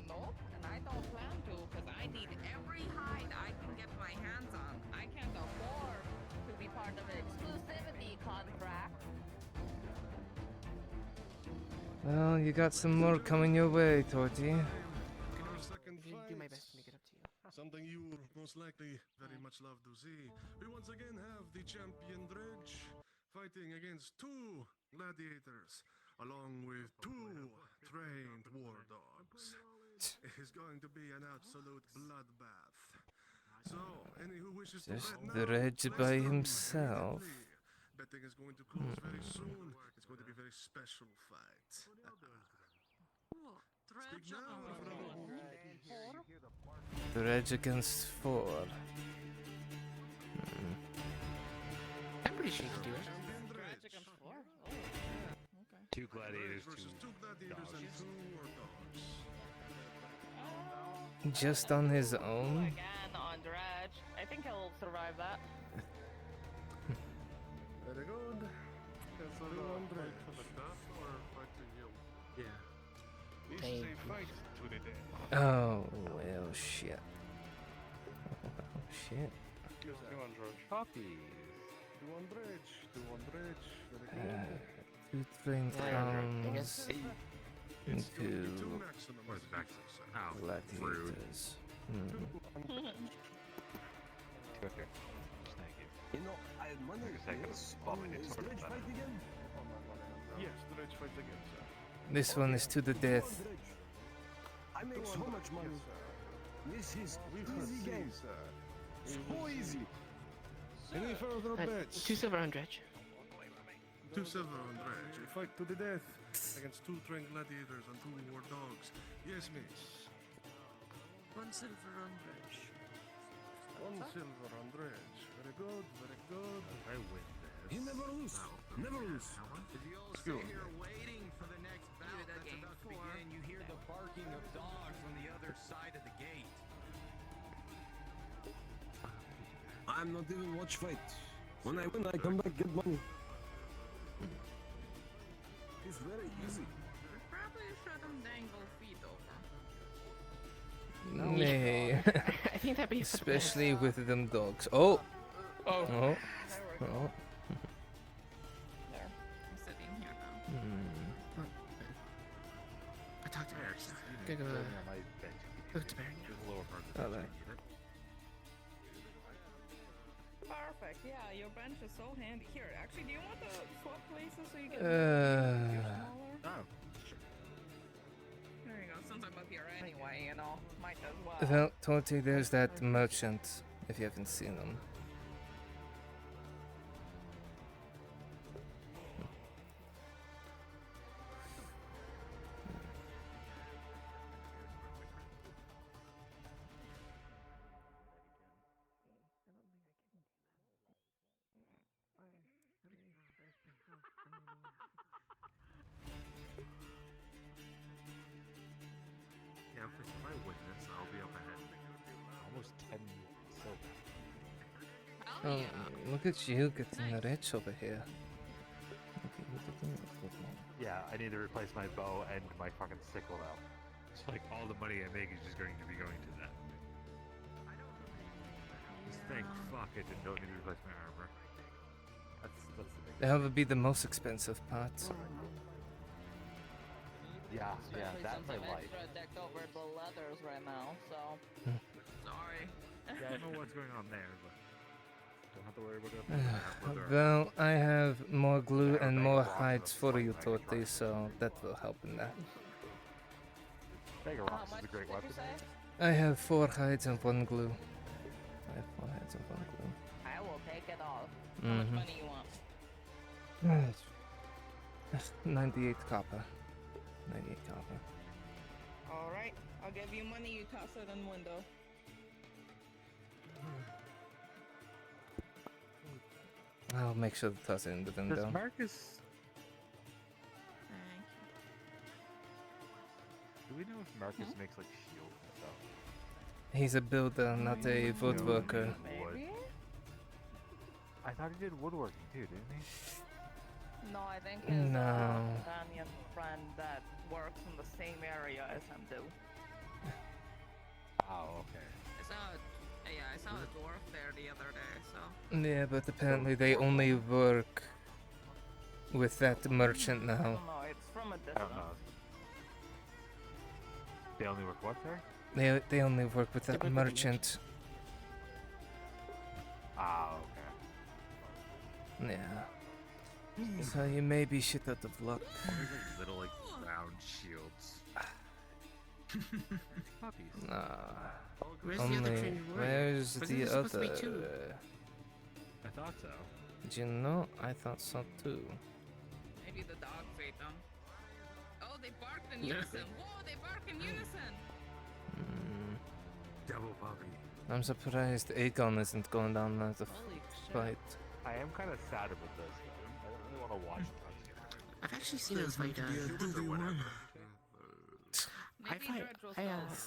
Nope, and I don't plan to, because I need every hide I can get my hands on. I can't afford to be part of an exclusivity contract. Well, you got some more coming your way, Torty. Our second I'm gonna do my fight. best to make it up to you. Something you will most likely very much love to see. We once again have the champion Dredge fighting against two gladiators, along with two trained war dogs. It is going to be an absolute bloodbath. So, any who wishes to Just bet now, the Reg place by them himself. immediately. Betting is going to close very soon. It's going to be a very special fight. Speak now, my friend. The Reg against 4. pretty sure you can do it. Scratch against 4? Oh, okay. 2 gladiators, versus 2 gladiators dogs. and 2 war dogs. Just on his own? Again on Dredge. I think he'll survive that. Very good. Is it a fight to the death or a fight to you? Yeah. This is a fight to the death. Oh, well, shit. Oh, shit. Yes, 200. Puppies. 200. 200. Very good. 2 trained I guess. clowns It's into 22 maximum. Where's as back? it is, sir. Oh, gladiators. Okay. Thank you. You know, I wonder Like a second, yes, ball in is its sort of Dredge better. fight again? Yes, the Dredge fight again, sir. This one is to the death. Dredge. I make so much money. Yes, sir. This is We easy will game. see, sir. So easy. Any further bets? 2 silver on Dredge. 2 silver on Dredge. A fight to the death against 2 trained gladiators and 2 war dogs. Yes, miss. 1 silver on Dredge. 1 silver on Dredge. Very good, very good. I win this. You never lose. Never lose. Excuse me. waiting for the next bout that's about to begin, you hear the barking of dogs from the other side of the gate. I'm not even watch fight. When I win, I come back get money. It's very easy. Probably shouldn't dangle feet over. Nay. I think that'd be Especially with them dogs. Oh! Oh. Oh. There we go. Oh. There. I'm sitting here now. Hmm. I talked to Barry. Go to Barry. Oh, there. Perfect. Yeah, your bench is so handy. Here, actually, do you want to swap places so you get Uh. smaller? Oh. There you go. Since I'm up here anyway, you know, might as well. Well, Toti, there's that merchant, if you haven't seen him. Yeah, because if I win this, I'll be up ahead. Almost 10 silver. Oh, look at you getting rich over here. Look at you getting rich over here. Yeah, I need to replace my bow and my fucking sickle now. It's like all the money I make is just going to be going to that. Just thank fuck I don't need to replace my armor. That's the big That would be the most expensive part. Yeah, Especially that's since my I'm life. extra decked over the leathers right now, so. Sorry. Yeah, I don't know what's going on there, but don't have to worry about it. Well, I have more glue and more hides for you, Toti, so that will help in that. Beggar Rocks is a great weapon. I have 4 hides and 1 glue. I have 4 hides and 1 glue. I will take it all. How much money you want? Right. 98 copper. 98 copper. Alright, I'll give you money, you toss it in window. I'll make sure to toss it in the window. Does Marcus... Thank Do we know if Marcus makes like shields and stuff? He's a builder, not a woodworker. Maybe? I thought he did woodworking too, didn't he? No, I think his No. companion friend that works in the same area as him do. Oh, okay. I saw a dwarf there the other day, so. Yeah, but apparently they only work with that merchant now. No, it's from a I distance. don't know. They only work what there? They only work with that merchant. Ah, okay. Yeah. So you may be shit out of luck. There's like little like round shields. Puppies. Nah. Where's the other trained warrior? Where's Wasn't the there supposed to be other? 2? I thought so. Do you know? I thought so too. Maybe the dogs ate them. Oh, they barked in Yeah. unison. Whoa, they bark in unison. Double puppy. I'm surprised Aegon isn't going down as a Holy shit. fight. I am kind of sad about this. I don't really want to watch it. I've actually seen him fight.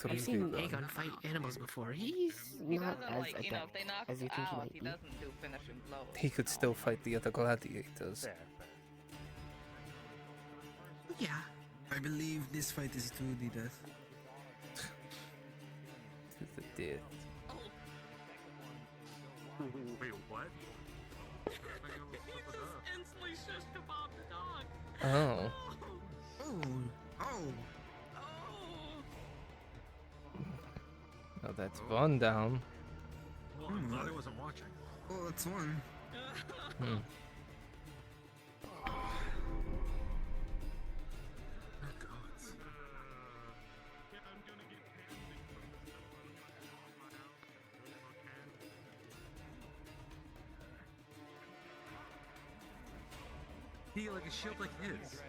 I've seen Aegon fight animals before. He's not as Like, you know, if adept they knock as you think he out, might he be. doesn't do finishing blows. He could still fight the other gladiators. Yeah. I believe this fight is to the death. To the death. Wait, what? Instantly shushed about the dog. Oh. Oh. Oh, that's one down. Well, I'm glad I wasn't watching. Oh, that's one. Hmm. He like a shield like his.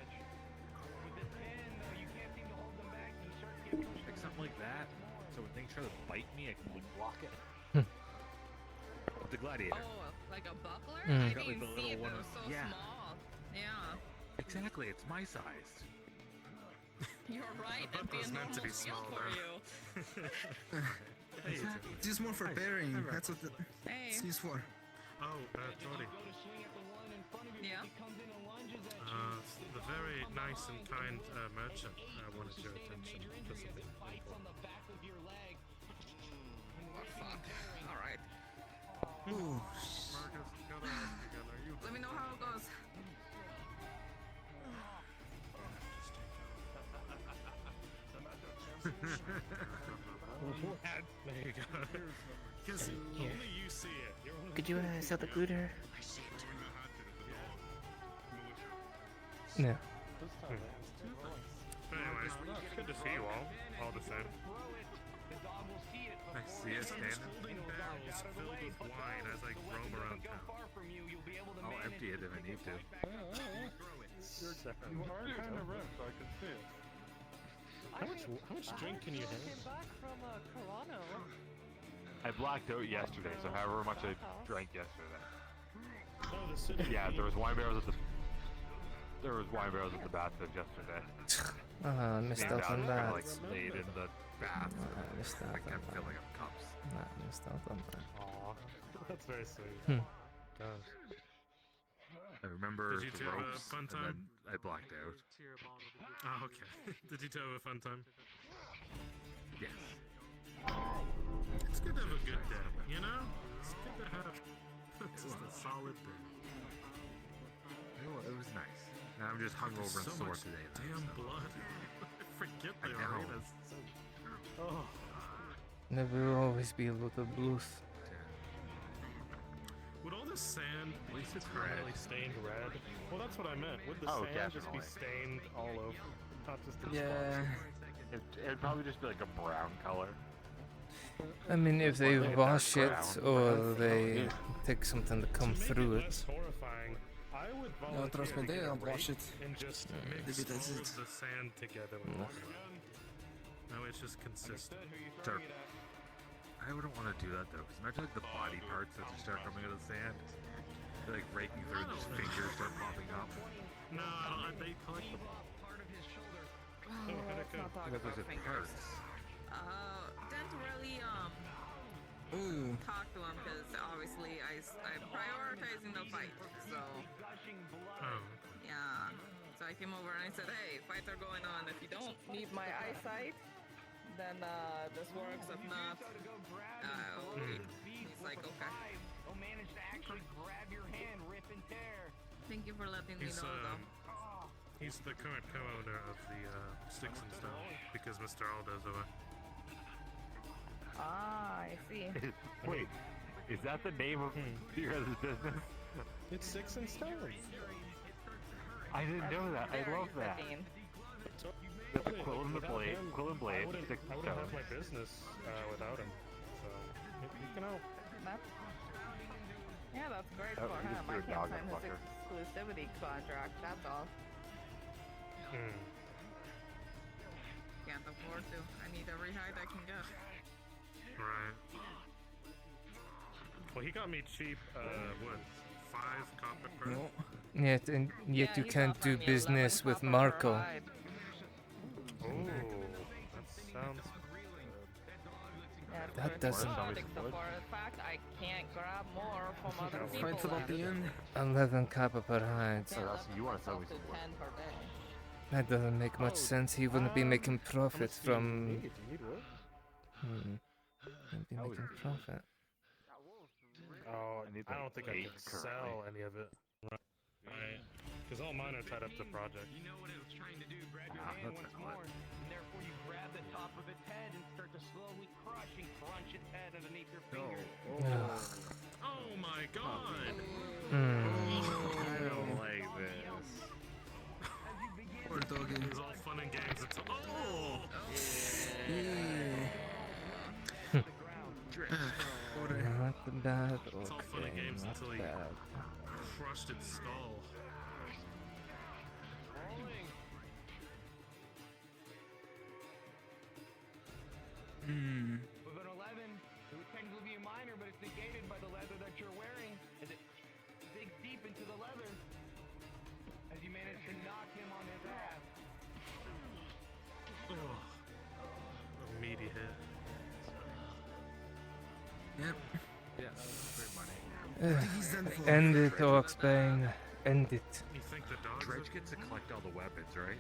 Like something like that. So when things try to bite me, I can like block it. With the gladiator. Oh, like a buckler? Mm. I Got, like, didn't the see little it, one but it of- was so yeah. small. Yeah. Exactly, it's my size. You're right. That'd be a meant to normal be shield small, for though. you. It's used more for pairing. That's what it's used for. Oh, Tori. Yeah. The very nice and kind merchant wanted your attention for something important. Fuck. All right. Ooh. Marcus, gotta ask again, are you... Let me know how it goes. There you go. Because Here. only you see it. You're only Could you sell the glooter? Yeah. Anyways, good to see you all the same. I see it standing. Holding barrels filled with wine as I roam around town. I'll empty it if I need to. You are kind of red, I can see it. How much drink can you handle? I blacked out yesterday, so however much I drank yesterday. Oh, the city. Yeah, there was wine barrels at the bathtub yesterday. I missed Me and out Dad on kinda, that. like laid in the bath. I missed out I on kept that. filling up cups. I missed out on that. Aw, that's very sweet. Hmm. Gosh. I remember Did you the two have a ropes, fun and time? then I blacked out. Oh, okay. Did you two have a fun time? Yes. It's good to have a good day, you know? It's good to have just a solid day. It was nice. And I'm just hungover and So sore much today. though, damn so. blood. I forget the I know. arenas. Oh. There will always be a lot of blues. Would all this sand At least it's permanently red. stained red? Well, that's what I meant. Would the Oh, sand just be definitely. stained all over? Not just in Yeah. It'd probably just be like a brown color. I mean, if they Well, wash it brown. or they take something to come spots? To make through it it. less horrifying, I would volunteer trust me, to they get a don't wash rake it. and just Mm. mix Maybe that's all it. of the sand together with No. water. That way it's just consistent. Start. I wouldn't want to do that though, because imagine like the body parts that just start coming out of the sand. They're like raking through, and just fingers start popping up. No, I don't. They collect them. Oh, how'd it let's go? not talk Because about there's a fingers. parts. Didn't really Ooh. talk to him because obviously I'm prioritizing the fight. So Oh. yeah. So I came over and I said, hey, fights are going on. If you don't need my eyesight, then this works. If not, wait. He's like, okay. Thank you for letting me He's know, though. he's the current co-owner of the Sticks and Stone because Mr. Aldo's away. Ah, I see. Wait, is that the name of your guys' business? It's Sticks and Stone. I didn't know that. I love that. Fitting. That's Quill and the Blade, Quill and Blade, Sticks I and wouldn't Stone. have my business without him. So you can help. Yeah, that's great Oh, for you him. just I threw a can't dog sign on the his fucker. exclusivity contract, that's all. Can't afford to. I need every hide I can get. Right. Well, he got me cheap wood 5 copper per. No. Yet Yeah, you he's can't do offering me 11 business with copper per Marco. hide. Oh, that sounds good. Yeah, That for doesn't- exotic, so for a fact, I can't grab more from other people. Fights about the end. 11 copper per hide. So that's you want to sell me some 10 per day. That doesn't make much sense. He wouldn't be making profit from. Do you need wood? He'd be making profit. Oh, I need I don't like think I 8 can currently. sell any of it. Right. Because all mine are tied up to projects. You know what it was trying to do, grab your Ah, hand that's once not more, and therefore you grab the top of its head and start to slowly crush and crunch its head underneath your fingers. Oh my god! I don't like this. Poor doggy. It was all fun and games until. Oh! Not bad. It's all fun and Okay, games not until he bad. crushed its skull. With an 11, it would technically be a minor, but it's negated by the leather that you're wearing as it digs deep into the leather as you manage to knock him on his ass. Oh, a meaty hit. Yep. Yeah, free money. I think he's done for. End it, Oxbane. End it. You think the dogs? Dredge gets to collect all the weapons, right?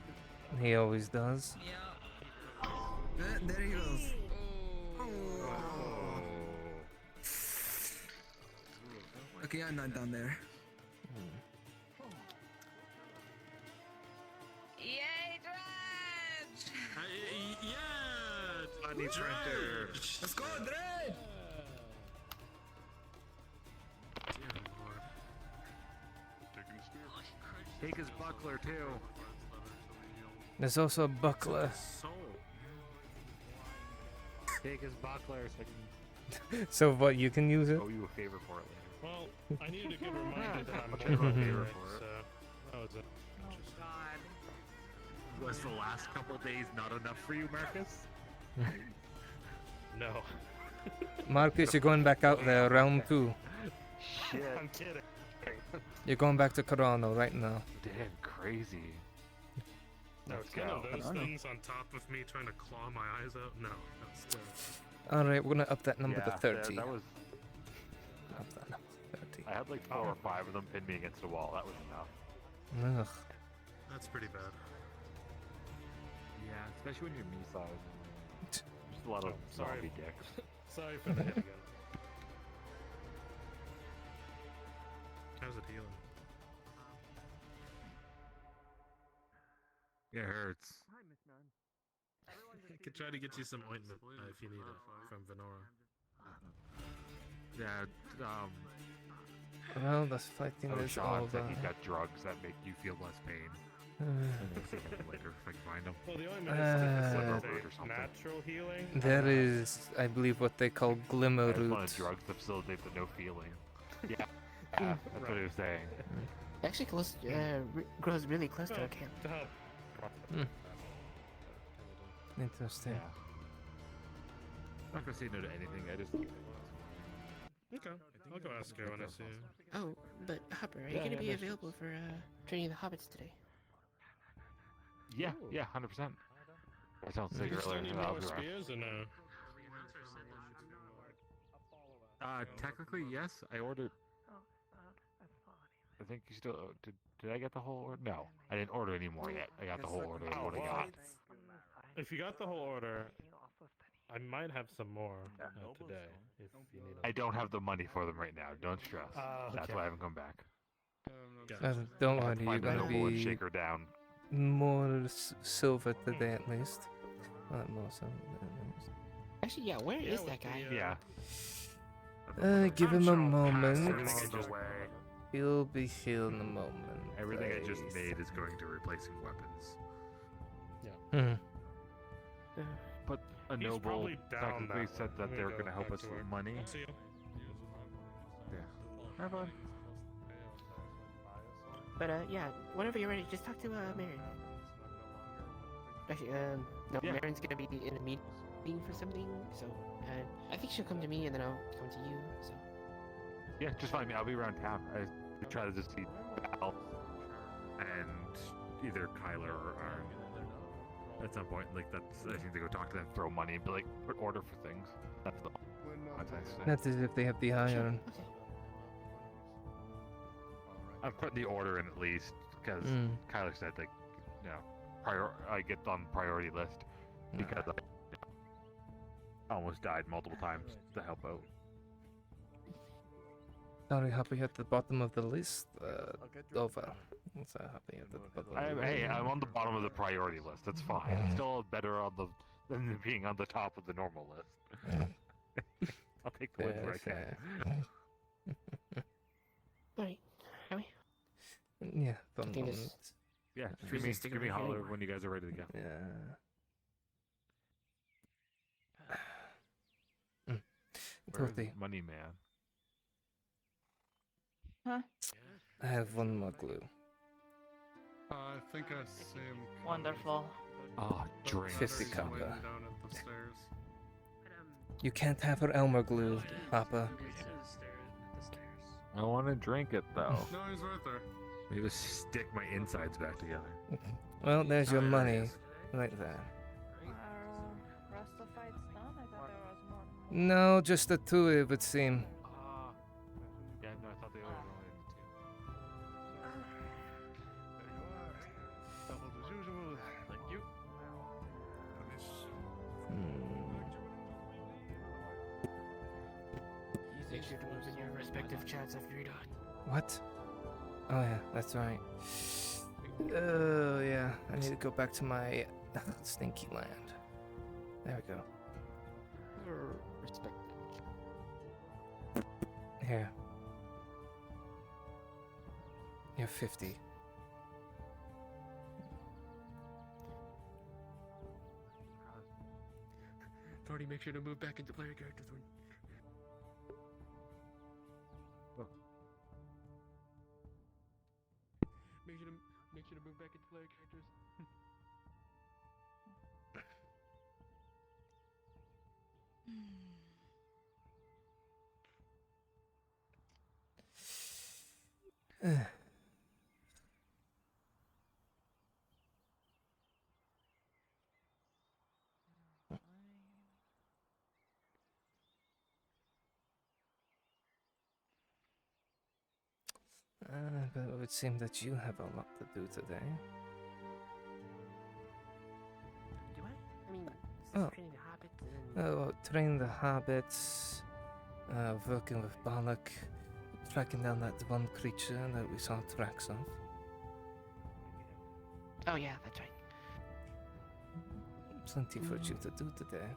He always does. There he goes. Okay, I'm not down there. Yay, Dredge! Yeah! Money printer. Let's go, Dredge! Dear Lord. Take his buckler too. There's also a buckler. Soul. Take his buckler so I can So what? You can use it. owe you a favor for it later. Well, I needed a good reminder that I'm I'll try to more favor right, for it. so that was it. Oh, God. Was the last couple days not enough for you, Marcus? No. Marcus, you're going back out there, round 2. Shit. I'm kidding. You're going back to Corano right now. Damn crazy. No, Let's it's one of go. those things on top of me trying to claw my eyes out. No, that's still. Alright, we're gonna up that number to Yeah, 30. That was. Up that number to 30. I had like 4 or 5 of them pin me against the wall. That was enough. Ugh. That's pretty bad. Yeah, especially when you're me size. Just a lot of sorry. zombie dicks. Sorry for the hit again. How's it healing? It hurts. I could try to get you some ointment if you need it from Venora. Yeah, Well, this fighting oh, is Sean said over. he's got drugs that make you feel less pain. And we'll see him later if I can find him. Well, the ointment is Liver say root or something. natural healing. There is, I believe, what they call glimmer That's one root. of the drugs that facilitate the no feeling. Yeah, that's what he was saying. Actually, grows really close to our camp. To help. Interesting. Yeah. I'm not gonna say no to anything. I just. Okay, I'll go ask her when I see her. Oh, but Hopper, are you Yeah, gonna yeah, be no, available for training the hobbits today? Yeah, yeah, 100%. I sound sick You still earlier. need so I'll more be around. spears or no? Technically, yes. I ordered. I think you still. Did I get the whole order? No, I didn't order any more yet. I got the whole order. Is what I got. If you got the whole order, I might have some more today if you need them. I don't have the money for them right now. Don't stress. That's okay. why I haven't come back. Don't I worry, have to you're find the gonna noble and be shake her down. more silver today at least. More silver at least. Actually, yeah. Where is that guy? Yeah. Give him a moment. Everything I just, He'll be healed in a moment. everything I just please. made is going to replacing weapons. But a He's noble probably down technically that said way. that I'm they gonna were go going to help back us to with work. money. I'll see you. Yeah. Hi, bud. But yeah, whenever you're ready, just talk to Marion. Actually, no, Yeah. Marion's gonna be in a meeting for something, so I think she'll come to me and then I'll come to you. So Yeah, just find me. I'll be around town. We try to just see Val and either Kyler or Aaron. At some point, like that's I think they go talk to them, throw money, and be like, put order for things. That's the context. That is if they have the iron. I'm putting the order in at least because Kyler said like, you know, I get on the priority list because I almost died multiple times to help out. Sorry, happy at the bottom of the list. Over. So happy at the bottom. I'm on the bottom of the priority list. That's fine. I'm still better on the than being on the top of the normal list. I'll take the wins where I can. Alright, are we? Yeah, I think this- Yeah, Freeze give is sticking me a around holler anymore. when you guys are ready to go. Yeah. Where's Dorothy, Money Man? Huh? I have one more glue. I think I see him. Wonderful. Oh, drink. 50 He's copper. waiting down at the stairs. You can't have her Elmer glue, Papa. I want to drink it though. No, he's right there. Maybe just stick my insides back together. Well, there's your money. Like that. Rest of fights done? I thought there was more. No, just the two, it would seem. Yeah, no, I thought they were only Doubled as usual. Thank you. Make sure to move in your respective chats after you're done. What? Oh yeah, that's right. Oh yeah, I need to go back to my stinky land. There we go. Respect. Here. You're 50. Thorny, make sure to move back into player character, Thorny. Make sure to move back into player characters. But it would seem that you have a lot to do today. Do I? I mean, Oh. training the habits and... Oh, train the habits, working with Balak, tracking down that one creature that we saw tracks of. Oh yeah, that's right. Plenty for you to do today.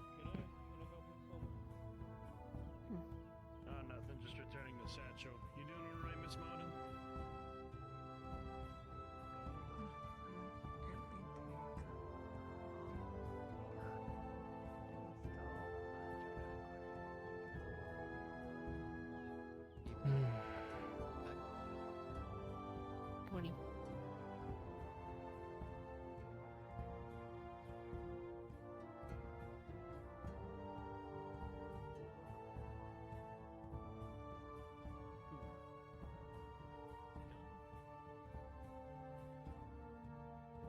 Nothing, just returning the satchel. You doing all right, Miss Martin? Morning.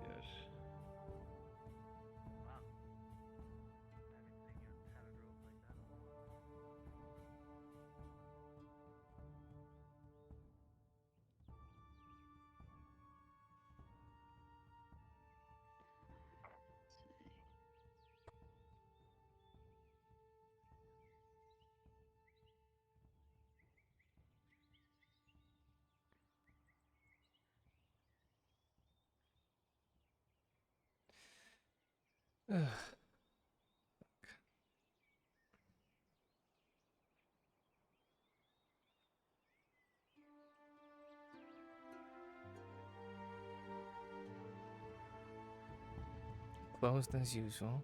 Yes. Ugh. Closed as usual.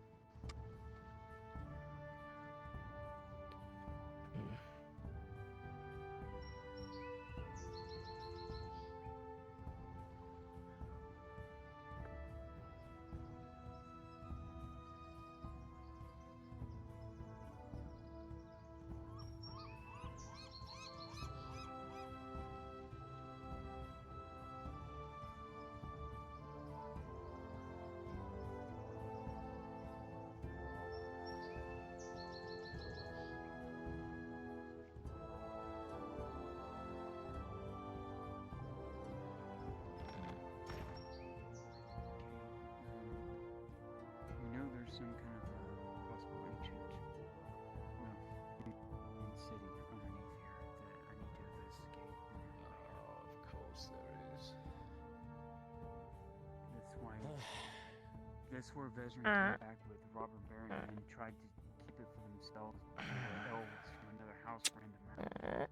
That's where Vezran came back with robber baron and tried to keep it for themselves. The elves from another house ran them out.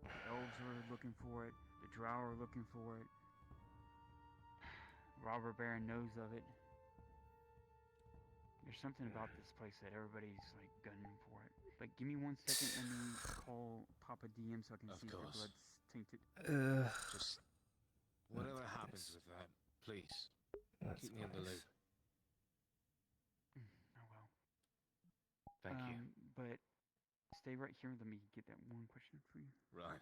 The elves are looking for it. The drow are looking for it. Robber baron knows of it. There's something about this place that everybody's like gunning for it. But give me 1 second. Let me call Papa DM so I can see if your blood's tainted. Just whatever happens with that, please keep me in the loop. Oh well. Thank you. But stay right here. Let me get that one question for you. Right.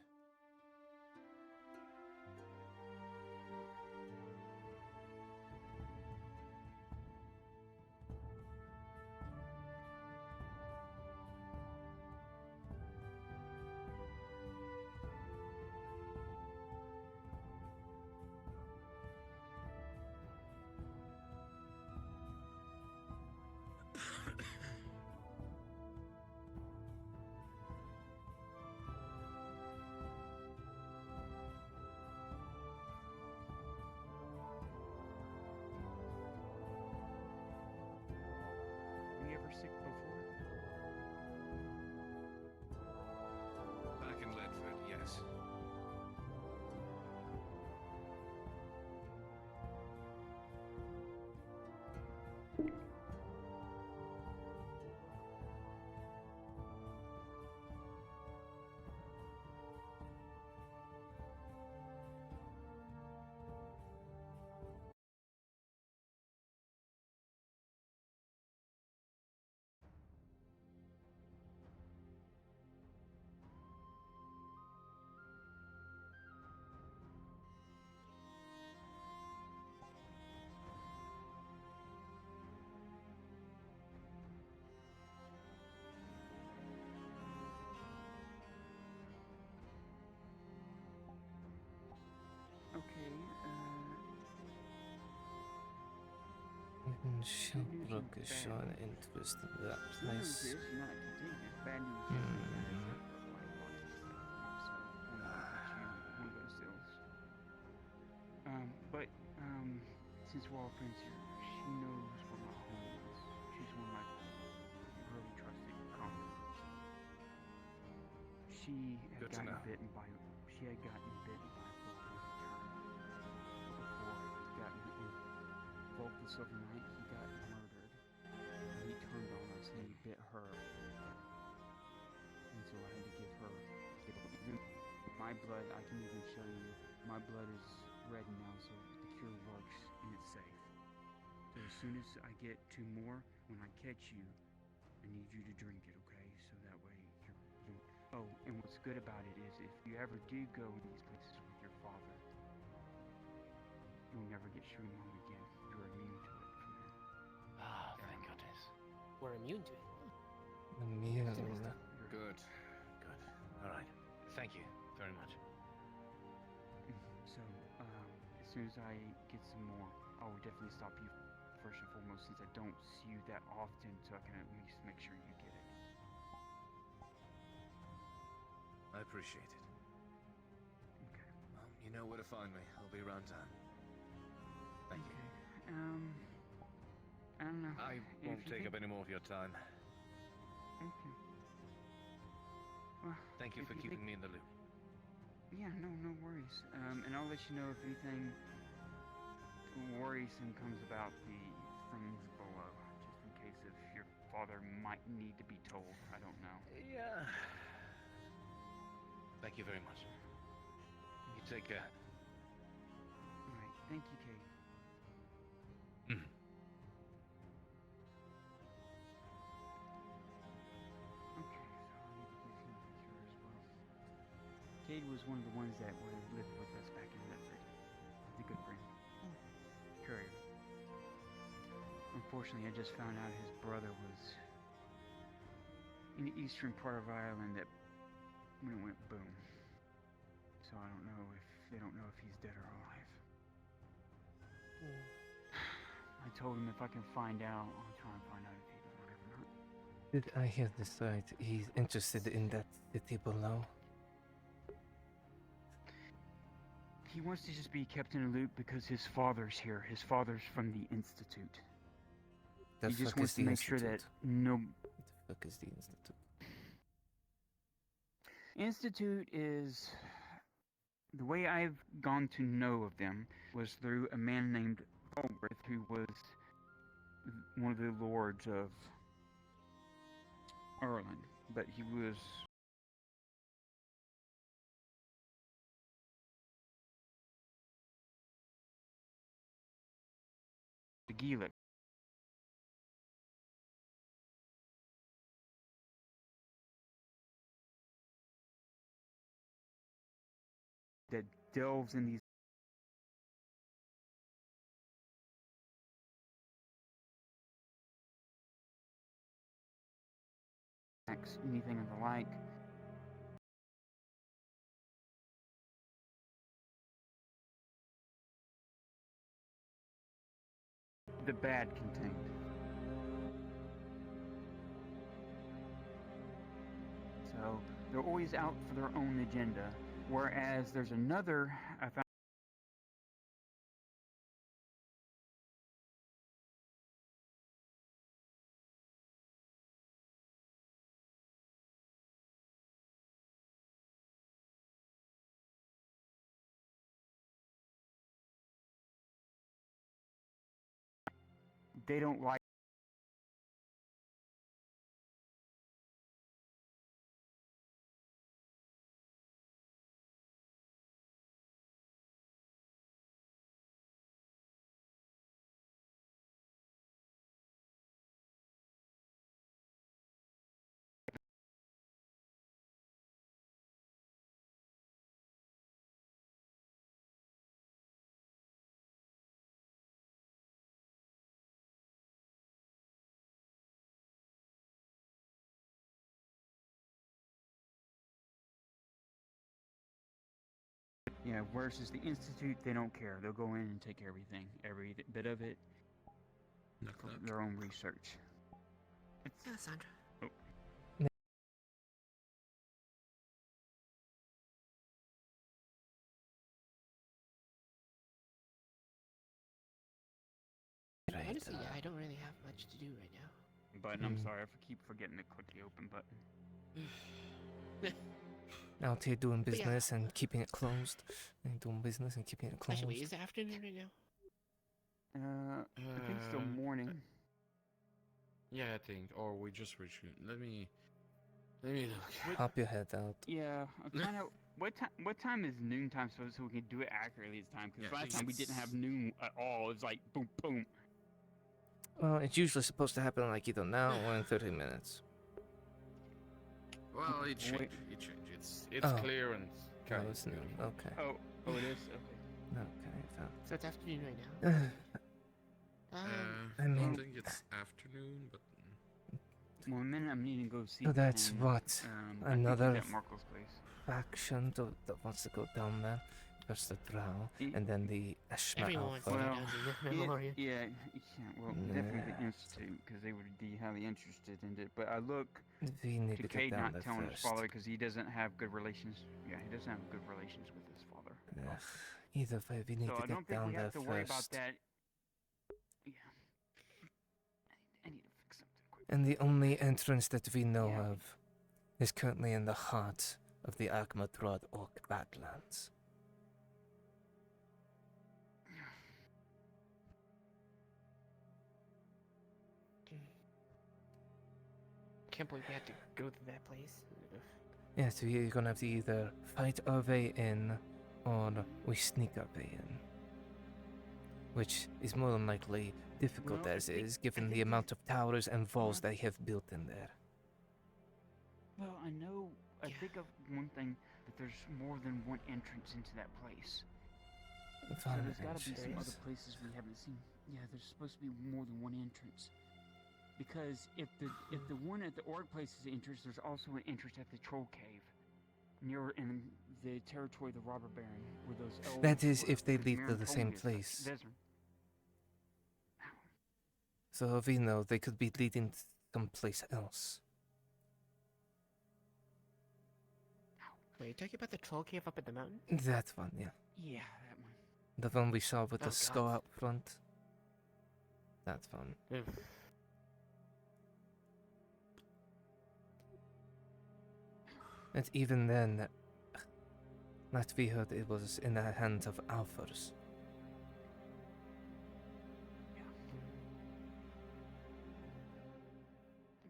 Were you ever sick before? Back in Ledford, yes. Okay, Even Shellbrook is showing interest in that good news place. is you're not contagious. Bad news is that it's like a black box and stuff. So I'm not gonna get you one of those deals. But since we're all friends here, she knows where my home is. She's one of my really trusted confidants. She had Good to gotten know. bitten by a bull this turn before he got Volk the Silver Knight. He got murdered. And he turned on us and he bit her. And so I had to give her. My blood, I can even show you. My blood is red now, so the cure works and it's safe. So as soon as I get 2 more, when I catch you, I need you to drink it, okay? So that way you don't. Oh, and what's good about it is if you ever do go in these places with your father, you'll never get Shroom again. You're immune to it from then. Ah, thank goodness. We're immune to it. Immune. Good. Good. All right. Thank you very much. So, as soon as I get some more, I will definitely stop you first and foremost since I don't see you that often, so I can at least make sure you get it. I appreciate it. Okay. Well, you know where to find me. I'll be around town. Thank you. I don't know. I won't take up any more of your time. Okay. Well, Thank you if for you keeping think- me in the loop. Yeah, no worries. And I'll let you know if anything worrisome comes about the things below, just in case if your father might need to be told. I don't know. Yeah. Thank you very much. You take care. All right. Thank you, Kate. Okay, so I need to give him a cure as well. Cade was one of the ones that lived with us back in Redford. He's a good friend. Courier. Unfortunately, I just found out his brother was in the eastern part of Ireland that when it went boom. So I don't know if they don't know if he's dead or alive. I told him if I can find out, I'll try and find out if he was alive or not. Did I hear this right? He's interested in that city below. He wants to just be kept in a loop because his father's here. His father's from the Institute. The he just fuck wants is to the make sure that Institute? no The fuck is the Institute? Institute is the way I've gone to know of them was through a man named Ulbrith, who was one of the lords of Erland, but he was the Gaelic. That delves in these anything of the like. The bad contained. So they're always out for their own agenda, whereas there's another I found. They don't like yeah, versus the Institute, they don't care. They'll go in and take everything, every bit of it, for their own research. It's Sandra. Oh. Honestly, yeah, I don't really have much to do right now. Button, I'm sorry, I keep forgetting to click the open button. Out here doing But yeah. business and keeping it closed. And doing business and keeping it closed. Actually, wait, is it afternoon right now? I think still morning. Yeah, I think. Or we just reached. Let me look. Pop your head out. Yeah, I'm kind of. What time is noon time so we can do it accurately this time? Because Yeah, I last think time we didn't have noon at all. It's like boom, boom. Well, it's usually supposed to happen like either now or in 30 minutes. Well, it changed. Wait. It changed. It's clear and Oh, kind it's noon. Okay. Oh, it is? Okay. Okay, fine. So it's afternoon right now. I mean, think it's afternoon, but Well, a minute I'm needing to go see. so that's and, what? I think he's Another at Marco's place. faction that wants to go down there. First the Drow, and then the Ashma Everyone wants to Alpha. go down to the Memorial. Well, definitely the Institute, because they would be highly interested in it. But I look We need to to get Cade down not there telling his first. father because he doesn't have good relations. Yeah, he doesn't have good relations with his father. Ugh, either way, we need So to I get don't think down we there have to worry about first. that. Yeah. I need to fix something quick. And the only entrance that we know of is currently in the heart of the Akmatrod Orc Badlands. Can't believe we had to go to that place. Yeah, so you're gonna have to either fight our way in, or we sneak our way in. Which is more than likely difficult Well, as is, given the amount of towers and walls they have built in there. Well, I know. I think of one thing that there's more than one entrance into that place. So Fun there's got to be some other entrance. places we haven't seen. Yeah, there's supposed to be more than one entrance. Because if the one at the org place is the entrance, there's also an entrance at the troll cave, near in the territory of the robber baron, where those elves. That is, were, if they 'cause lead Maren to the told same me it's place. Vezran. So we know they could be leading to someplace else. Wait, you're talking about the troll cave up at the mountain? That one, yeah. Yeah, that one. The one we saw with Oh, the skull God. out front. That one. And even then, last we heard, it was in the hands of Alphas.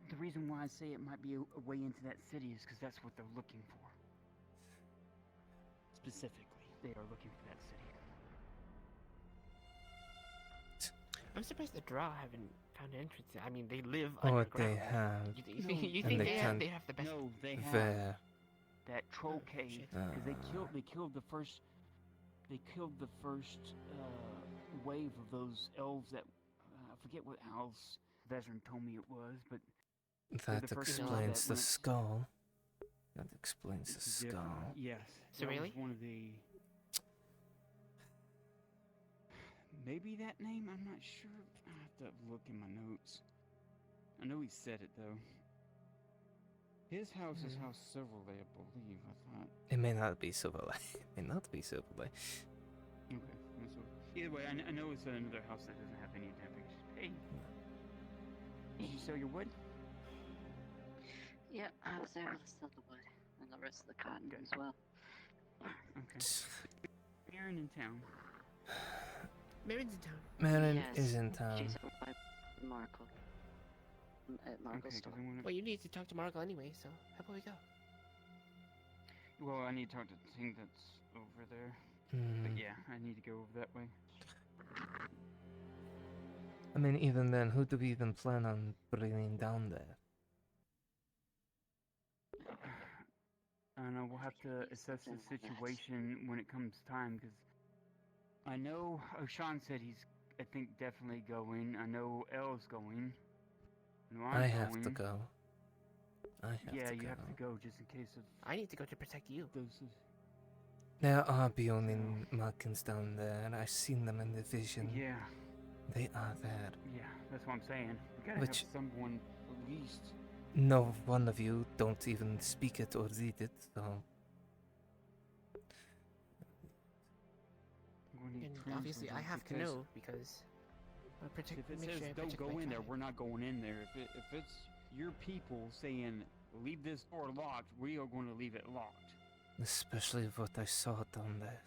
The reason why I say it might be a way into that city is because that's what they're looking for. Specifically, they are looking for that city. I'm surprised the Drow haven't found an entrance. I mean, they live Or underground. they have. You think they have the best? No, they have There. that troll cave because they killed the first wave of those elves that I forget what else Vezran told me it was, but That explains the skull. That explains the skull. Yes. So really? One of the maybe that name. I'm not sure. I have to look in my notes. I know he said it though. His house is House Silverlay, I believe. I thought. It may not be Silverlay. It may not be Silverlay. Okay. Either way, I know it's another house that doesn't have any damage. Hey. Did you sell your wood? Yeah, I was able to sell the wood and the rest of the cotton as well. Okay. Marin in town. Marin's in town. Marin Yes, is in town. She's over by Markle. At Markle's store. Well, you need to talk to Markle anyway, so how about we go? Well, I need to talk to the thing that's over there. But yeah, I need to go over that way. I mean, even then, who do we even plan on bringing down there? I don't know, we'll have to assess the situation when it comes time, because I know Sean said he's, I think, definitely going. I know Elle's going. No, I have to go. You have to go just in case of. I need to go to protect you. There are Bionin markings down there, and I've seen them in the vision. Yeah. They are there. Yeah, that's what I'm saying. We gotta Which- have someone at least. No one of you don't even speak it or read it, so. And obviously, I have to know because I protect. If it make says sure I don't protect go my in there, tribe. we're not going in there. If it's your people saying leave this door locked, we are going to leave it locked. Especially what I saw down there.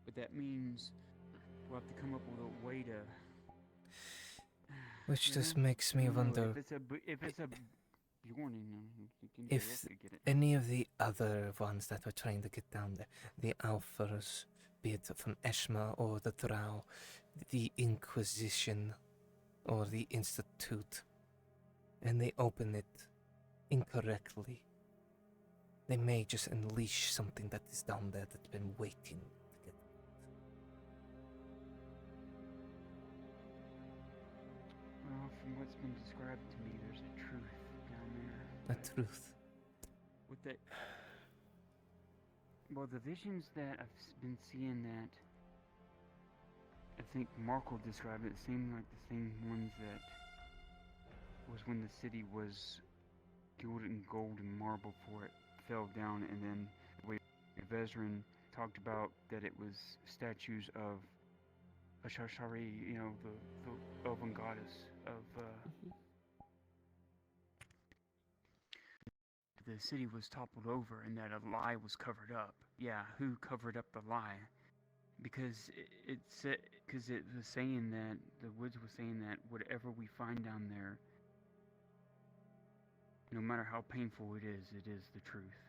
But that means we'll have to come up with a way to. Which you just know? makes me I don't know, wonder if it's a Bjorn, if any of the other ones that were trying to get down there, the Alphas, be it from Eshma or the Drow, the Inquisition or the Institute, and they open it incorrectly, they may just unleash something that is down there that's been waiting to get. Well, from what's been described to me, there's a truth down there. A truth. With the well, the visions that I've been seeing that I think Markle described it seemed like the same ones that was when the city was gilded in gold and marble before it fell down, and then the way Vezran talked about that it was statues of Ashashari, you know, the elven goddess of the city was toppled over and that a lie was covered up. Yeah, who covered up the lie? Because it was saying that the woods was saying that whatever we find down there, no matter how painful it is the truth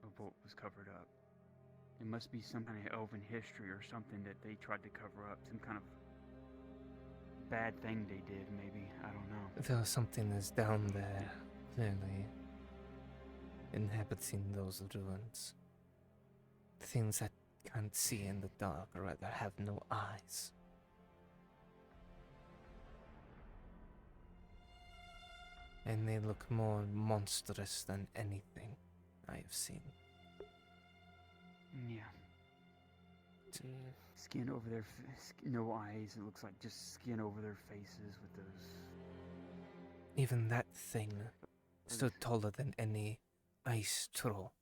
of what was covered up. It must be some kind of elven history or something that they tried to cover up, some kind of bad thing they did, maybe. I don't know. There was something that's down there, clearly, inhabiting those ruins. Things that can't see in the dark, or rather have no eyes. And they look more monstrous than anything I have seen. Yeah. Skin over their no eyes. It looks like just skin over their faces with those. Even that thing stood taller than any ice troll.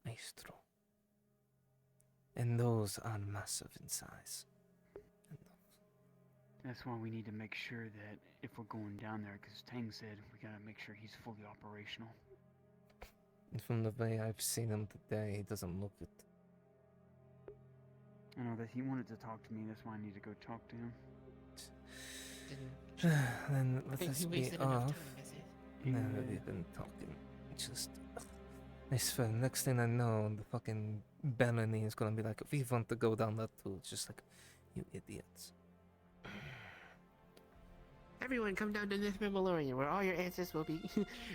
Ice troll. And those are massive in size. That's why we need to make sure that if we're going down there, because Tang said we gotta make sure he's fully operational. From the way I've seen him today, he doesn't look it. I know that he wanted to talk to me. That's why I need to go talk to him. Then let think us he be wasted enough off. time, is it? Now that we've been talking, just I swear, next thing I know, the fucking Bellany is gonna be like, we want to go down that too. It's just like, you idiots. Everyone, come down to this Mandalorian, where all your answers will be,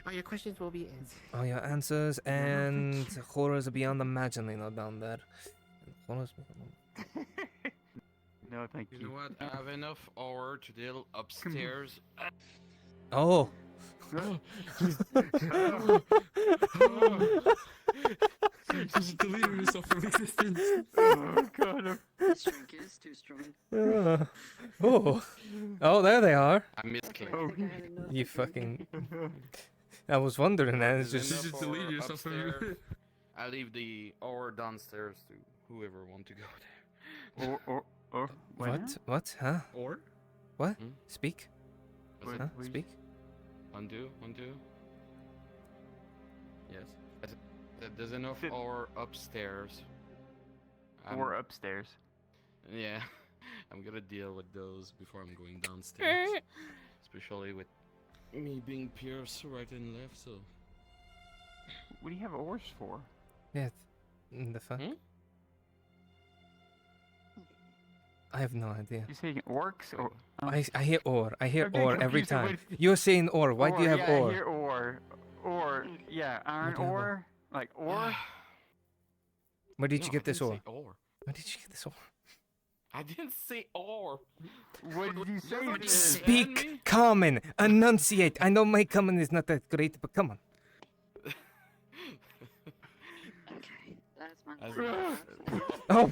all your questions will be answered. All your answers and horrors beyond imagining are down there. And horrors beyond No, thank You know what? I have enough ore to deal upstairs. Oh. You just deleted yourself from existence. Oh god. This drink is too strong. Oh. Oh, there they are. I misclicked. I think I had enough. You fucking. I was wondering that. It's There's just. enough deleted ore yourself from upstairs. I leave the ore downstairs to whoever want to go there. Or What? What? Huh? Or? What? Hmm? Speak? What's Huh? it? Speak? Undo? Yes. I said that there's enough ore upstairs. Or upstairs. Yeah. I'm gonna deal with those before I'm going downstairs. Especially with me being pierced right and left, so. What do you have ores for? Yeah. The fuck? Hmm? I have no idea. You saying orcs or? I hear ore. I hear I'm getting ore every confused of time. what- You're saying ore. Why do you have yeah, ore? I hear ore. Ore. Yeah, iron What do you have ore. Like ore. Where did No, you get I this didn't ore? say ore. Where did you get this ore? I didn't say ore. What did you say? You're it is? Speak common. Enunciate. I know my common is not that great, but come on. Okay, that's my As Oh.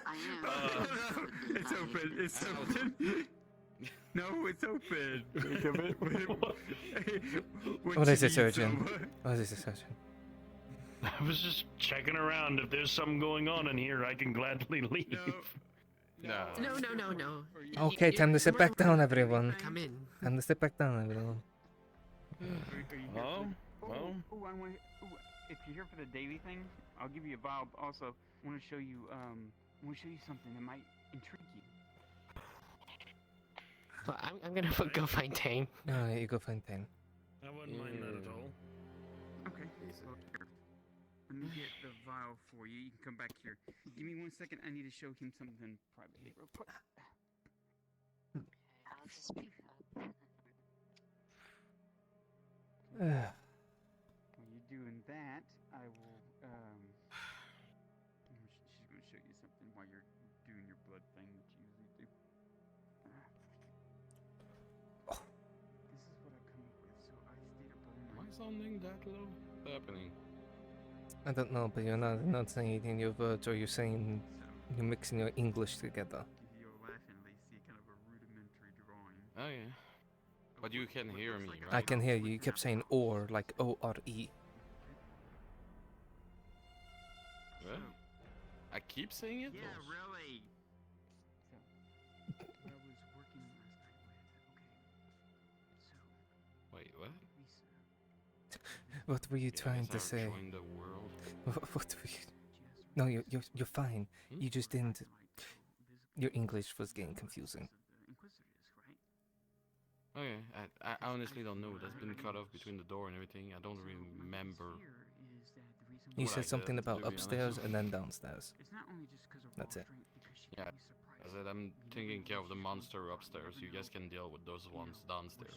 I am. It's open. It's open. No, it's open. What is it, surgeon? What is it, surgeon? I was just checking around. If there's something going on in here, I can gladly leave. No. No. Okay, time to sit back down, everyone. Come in. Time to sit back down, everyone. Well, Ooh, I want. If you're here for the daily thing, I'll give you a vial. But also, I want to show you. I want to show you something that might intrigue you. Well, I'm gonna go find Tang. Alright, you go find Tang. I wouldn't mind that at all. Okay. Well, here. Let me get the vial for you. You can come back here. Give me 1 second. I need to show him something privately, real quick. I'll just speak up. While you're doing that, I will. She's going to show you something while you're doing your blood thing that you usually do. This is what I come up with. So I stayed up all am I night. sounding that low? What's happening? I don't know, but you're not saying it in your words, or you're saying you're mixing your English together. Give you a laugh and they see kind of a rudimentary drawing. Oh yeah. But you can hear me, right? I can hear you. You kept saying or, like O-R-E. What? I keep saying it? Yeah, really. So, what I was working last night with. So, Wait, what? What were you trying to Guys are say? joining the world. What were you? No, you're fine. You just didn't. Your English was getting confusing. Okay, I honestly don't know. That's been cut off between the door and everything. I don't really remember. You what I said something did, about to be upstairs honest. and then downstairs. It's not only just because of That's it. Yeah, I said I'm taking care of the monster upstairs. You guys can deal with those ones downstairs.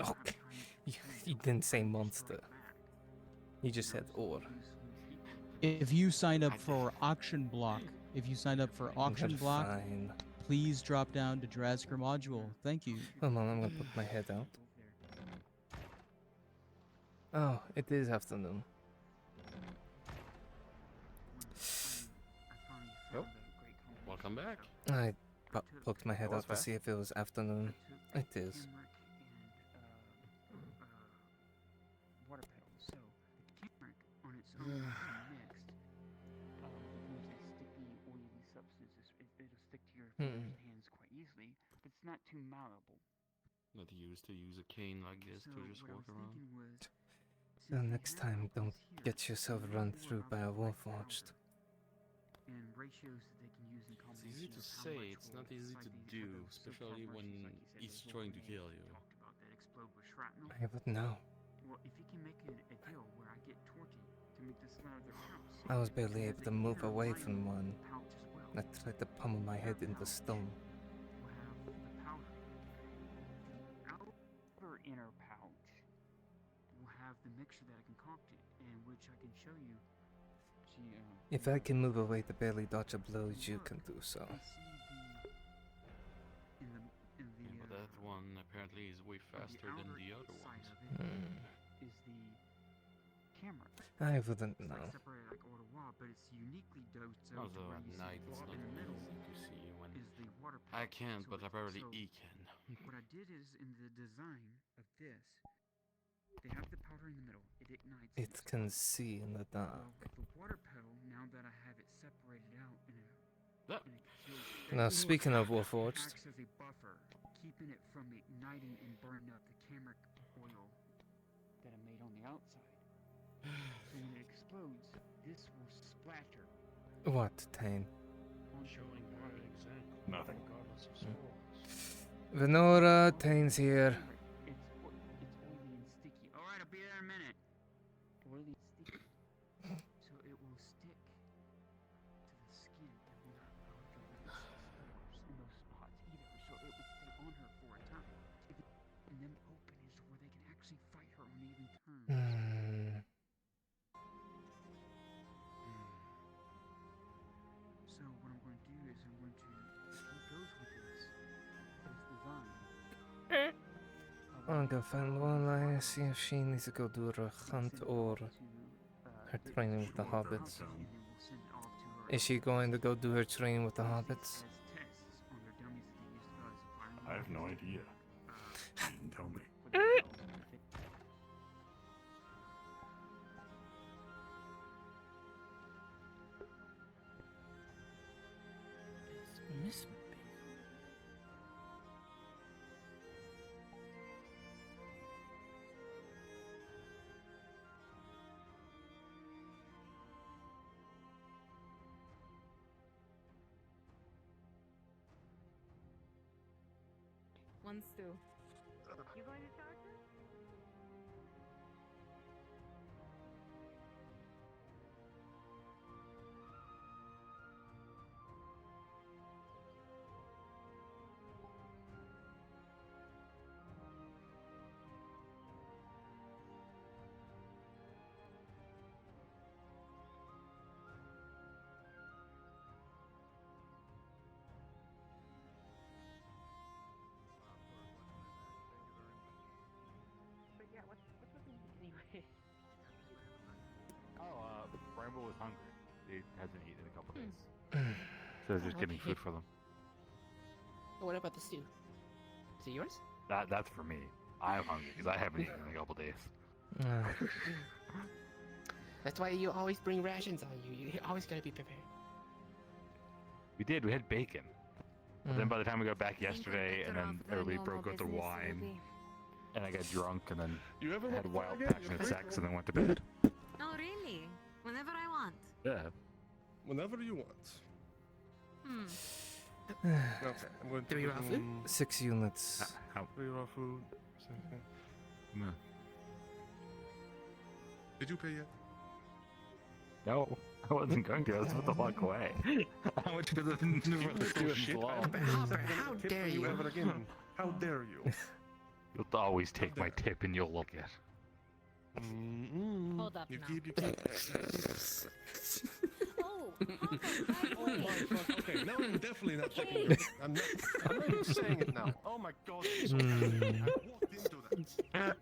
Oh, you didn't say monster. You just said or. If you sign up for auction block, Fine. please drop down to Drasker module. Thank you. Hold on, I'm gonna put my head out. Oh, it is afternoon. Oh, welcome back. I poked my head That out was to fast. see if it was afternoon. It is. Water pedal. So the camera on its own next becomes a sticky, oily substance. It'll stick to your fingers and hands it's not too malleable. Not used to use a cane like this So to just what I walk was around. thinking was, So next time, don't get yourself run through by a warforged. and ratios that they can use in It's combination. easy to of how say, much it's will not easy fight to these do, other especially subpar when versions, like you said, he's those trying to Wolverine kill you. talked about that explode with shrapnel. I would know. Well, if you can make a deal where I get 20 to make this leather pouch, I was barely it has able to an move inner away lining from one. pouch as well. I tried to pummel my head into stone. We'll have the powder. The outer inner pouch will have the mixture that I concocted, and which I can show you. See, If I can move away to barely dodge a blow, you can do so. But that one apparently is way faster than the other ones. Is the camera. I wouldn't It's know. like separated like au revoir, but it's uniquely dosed so Although where at you night see it's the not in the middle easy to see when is the water I pouch. can't, but apparently so he can. what I did is in the design of this, they have the powder in the middle. It ignites. It can see in the dark. The water pedal, now that I have it separated out in a Now, speaking of Warforged, acts as a buffer, keeping it from igniting and burning up the camera oil that I made on the outside. So when it explodes, this will splatter. what, Tane? Showing her example. Nothing. Regardless of scores. Venora, Tane's here. It's oily and sticky. All right, I'll be there in a minute. Oily and sticky, so it will stick to the skin and will not allow it to release spores in those spots either. So it would stay on her for a time. And then open is where they can actually fight her on even terms. So what I'm going to do is I'm going to, if he goes with this design. I'll go find Lorelai, see if she needs to go do her hunt or her training with the hobbits. Is she going to go do her training with the hobbits? I have no idea. She didn't tell me. Miss One stew. You going to charge her? But yeah, what's with the anyway? Oh, Rainbow was hungry. He hasn't eaten in a couple days. So just getting okay. food for them. What about the stew? Is it yours? That's for me. I'm hungry because I haven't eaten in a couple days. That's why you always bring rations on you. You always gotta be prepared. We did. We had bacon. But then by the time we got back yesterday, and then everybody broke out the wine, and I got drunk, and then had wild passionate sex, and then went to bed. Oh, really? Whenever I want. Yeah. Whenever you want. Hmm. Okay, I'm going to 3 raw food? 6 units. 3 raw food. No. Did you pay yet? No, I wasn't going to. I was supposed to walk away. I went to the How dare you? Ever again? How dare you? You'll always take my tip and you'll look at. Hold up You now. keep. Oh, Oh my fuck. Okay, now I'm definitely not taking it. I'm not even saying it now. Oh my god. It's okay. I walked into that.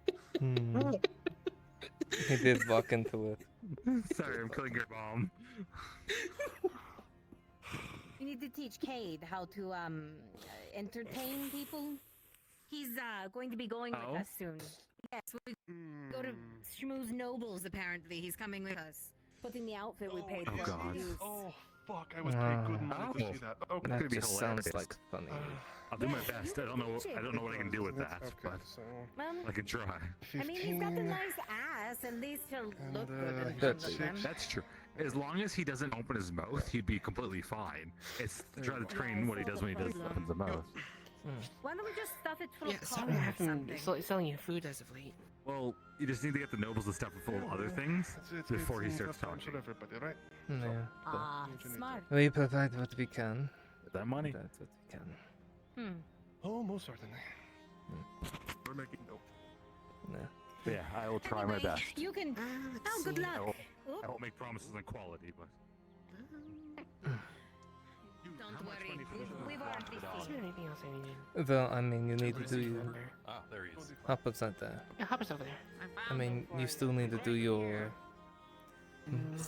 He did walk into it. Sorry, I'm killing your mom. You need to teach Cade how to entertain people. He's going to be going Oh? with us soon. Yes, we go to Schmooze Nobles. Apparently, he's coming with us. Putting the outfit we paid for. Oh fuck! I was paid good money to see that. Okay. That just sounds like funny. I'll do my best. I don't know what I can do with that, but I can try. I mean, he's got the nice ass. At least he'll look good in front of them. That's true. As long as he doesn't open his mouth, he'd be completely fine. It's try to train what he does when he does opens the mouth. Why don't we just stuff it full Yeah, of sorry, I corn or haven't something? selling you food as of late. Well, you just need to get the nobles to stuff it full of other things before he starts talking. Everybody, right? Yeah. Ah, smart. We provide what we can. With that money? That's what we can. Oh, most certainly. We're making dope. Yeah. Yeah, I will try my Anyway, best. You can. Oh, good luck. I won't make promises on quality, but. Don't worry. We've already Is there anything else I needed? Well, I mean, you need to do your. Ah, there he is. Hopper's not there. Yeah, Hopper's over there. I mean, you still need to do your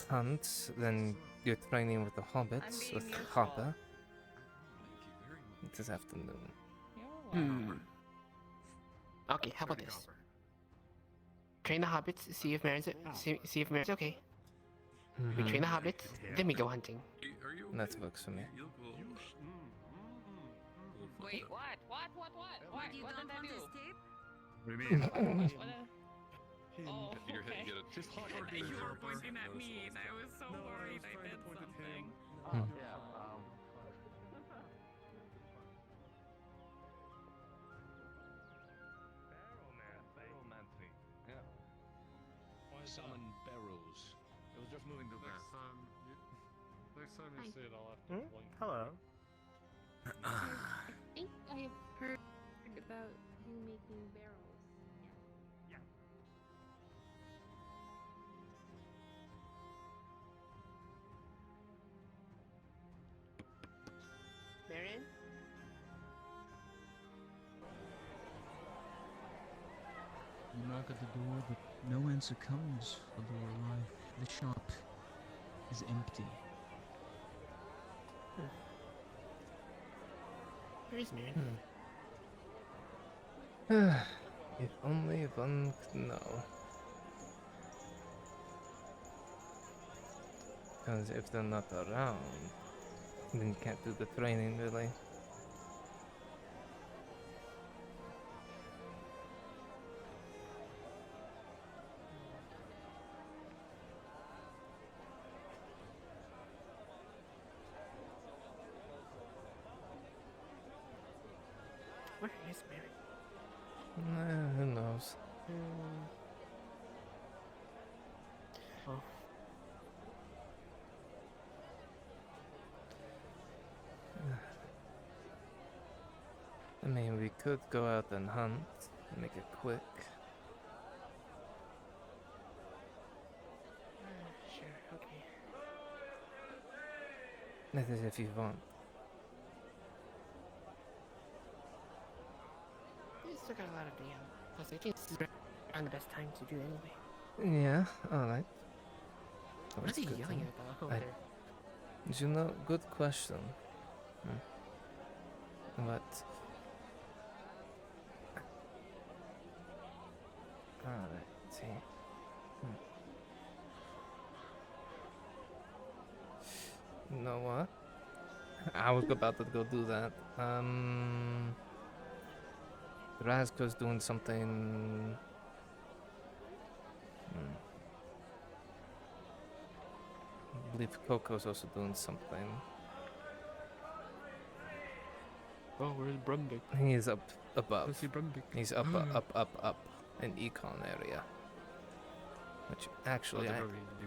hunts, then your training with the hobbits with Hopper this afternoon. Okay, how about this? Train the hobbits, see if Mary's okay. We train the hobbits, then we go hunting. That works for me. Wait, what? What did I do? What do you mean? Oh, okay. Just You were pointing at me, and I was so worried I did something. Baromancy. Yeah. Summon barrows. It was just moving to there. Next time you see it, I'll have to blink. Hello. I think I have heard about you making barrels. Yeah. Marion? You knock at the door, but no answer comes, Allure. The shop is empty. Where is Marion? If only one could know. Because if they're not around, then you can't do the training, really. Where is Marion? Who knows? Oh. I mean, we could go out and hunt, make it quick. Sure, okay. That is if you want. We still got a lot of day out. Plus, I think this is around the best time to do it anyway. Yeah, alright. What is he yelling at over there? You know, good question. But... Alright, see. You know what? I was about to go do that. Razko's doing something... I believe Coco's also doing something. Oh, where's Brumbic? He is up above. Go see Brumbic. He's up in Econ area. Which actually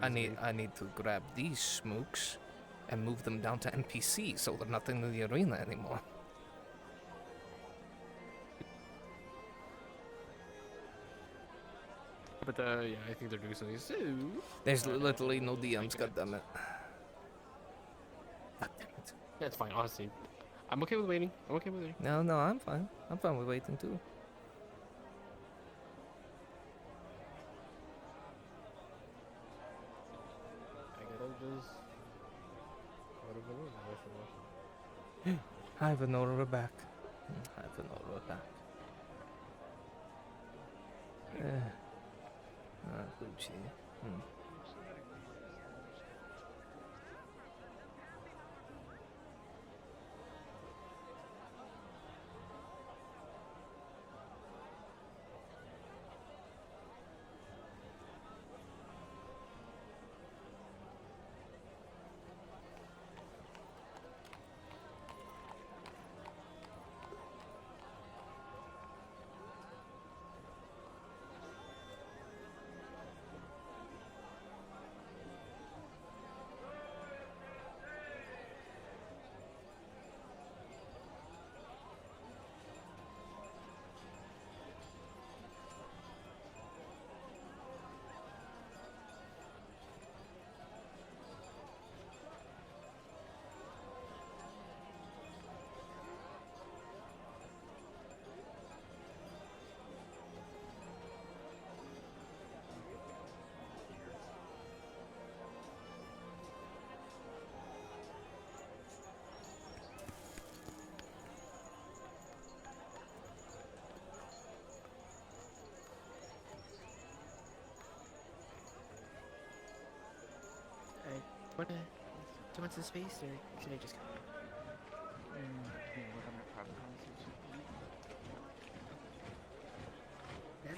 I need to grab these smooks and move them down to NPC so they're not in the arena anymore. But yeah, I think they're doing something soon. There's literally no DMs, goddammit. That's fine, honestly. I'm okay with waiting. I'm okay with waiting. No, I'm fine. I'm fine with waiting too. I gotta just... Hi, Venora, we're back. Hi, Venora, we're back. Gucci. Do you want some space, or should I just go? Yeah, we're having a private conversation. Then?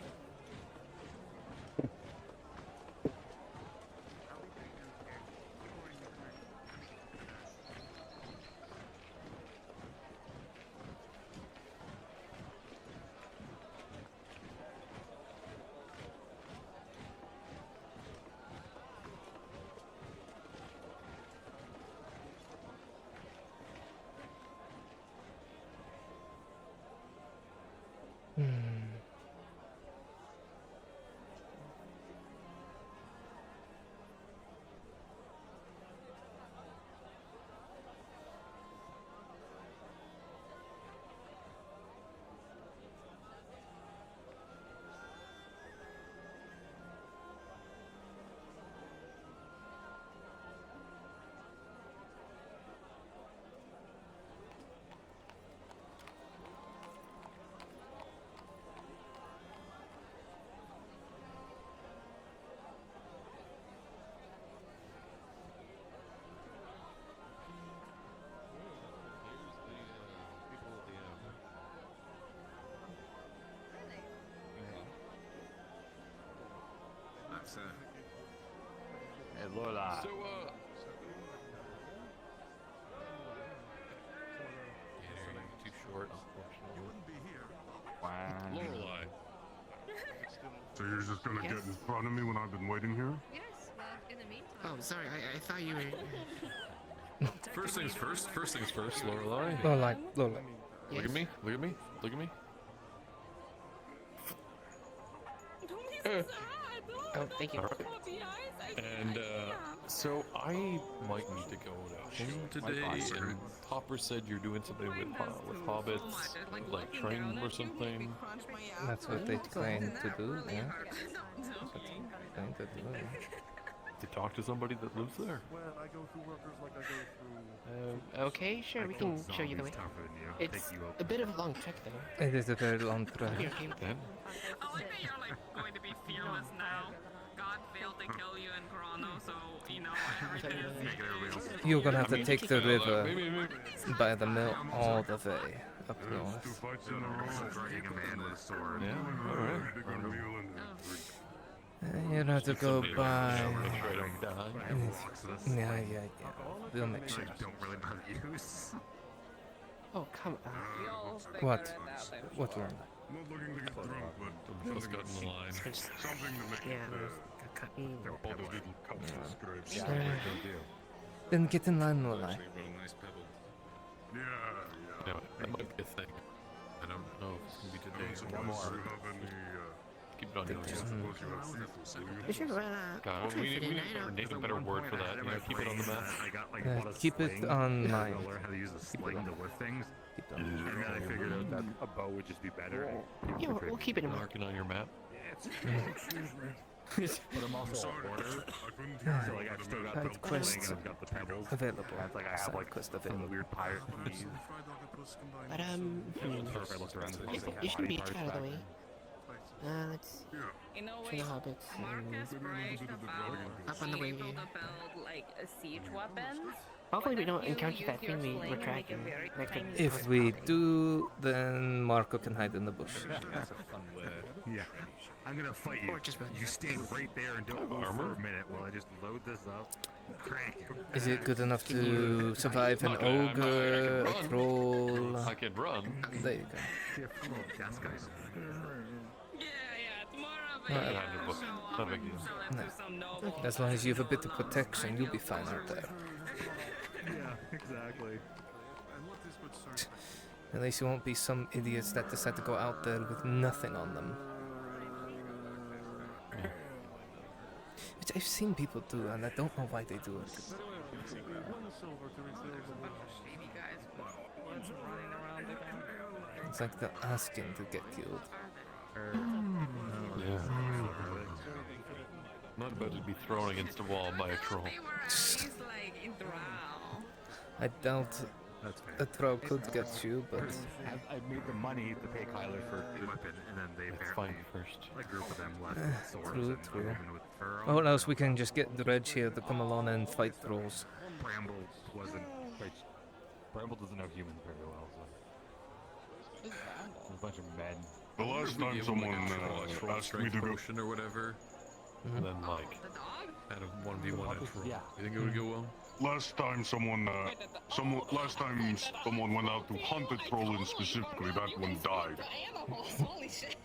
Hey, Lola. So, Too short, unfortunately. Wow. Lorelai. So you're just gonna Yes. get in front of me when I've been waiting here? Yes, well, in the meantime. Oh, sorry. I thought you were. First things first, Lorelai. Lorelai. Look at me, look at me, look at me. Oh, thank you. And so I might need to go home today, and Hopper said you're doing something with hobbits, like train or something. That's what they claim to do, yeah. That's what they claim to do, yeah. To talk to somebody that lives there. Well, I go through workers like I go through. Okay, sure, we can show you the way. It's a bit of a long trek, though. It is a very long trek. You're okay with that? I like that you're like going to be fearless now. God failed to kill you in Chrono, so you know everything is. You're gonna have to take the river by the mill all the way up north. Dragging a man with a sword. Yeah, alright. You have to go by. Make sure I don't die. Yeah. We'll make sure. Don't really know how to use. Oh, come on. What? What one? Not looking to get drunk, but Just got in the line. something to make Yeah, it cut me. all the little cups of scrapes. Yeah, Then get in line, Lorelai. Yeah. No, that might be a thing. I don't know if it's gonna be today or Suppose tomorrow. you have any, Keep it on your list. suppose you have thievers, do you? We should God, we need a better word for that. You know, keep it on the map. I got like Yeah, bought a keep it sling on mine. to learn how to use a Keep it sling on. to lift things. Keep it on. And then I figured out that a bow would just be better. Yeah, we'll keep it in mind. Marking on your map. Excuse me. But I'm also Sorry, a hoarder. I couldn't hear So you like over I've the still got middle. the Side quest sling and I've got the pebbles. available. And it's like I have Side like quest some available. weird pirate keys. But Or if I looked around the You shouldn't be too out of the way. Let's see. You know, For wait, the hobbits. Marcus bragged about Up on the way. being able to build like a siege weapons. Hopefully we But don't if you encounter use that your thing we sling were and make a tracking very next to tiny If we do, then Marco can hide in the bush. That's a fun word. Yeah. I'm gonna fight you. Or just run. You stand right there and don't move for a minute while I just load this up. Crank. Is it good enough to survive an ogre, a troll? I can run. There you go. Different gas guys. Alright. Not a big deal. No. As long as you have a bit of protection, you'll be fine out there. Yeah, exactly. At least you won't be some idiots that decide to go out there with nothing on them. Which I've seen people do, and I don't know why they do it. It's like they're asking to get killed. Yeah. Not about to be thrown against a wall by a troll. I doubt That's fair. A throw could get you, but I made the money to pay Kyler for the weapon, and then they apparently first. a group of them left with swords true, and true. women with fur on. Or else we can just get the Reg here to come along and fight trolls. Bramble wasn't. Wait, Bramble doesn't know humans very well, so. There's a bunch of men. The last time someone asked me to go, potion or whatever, and then like out of 1v1 at troll. Yeah. You think it would go well? last time someone went out to hunt a troll and specifically that one died. Holy shit.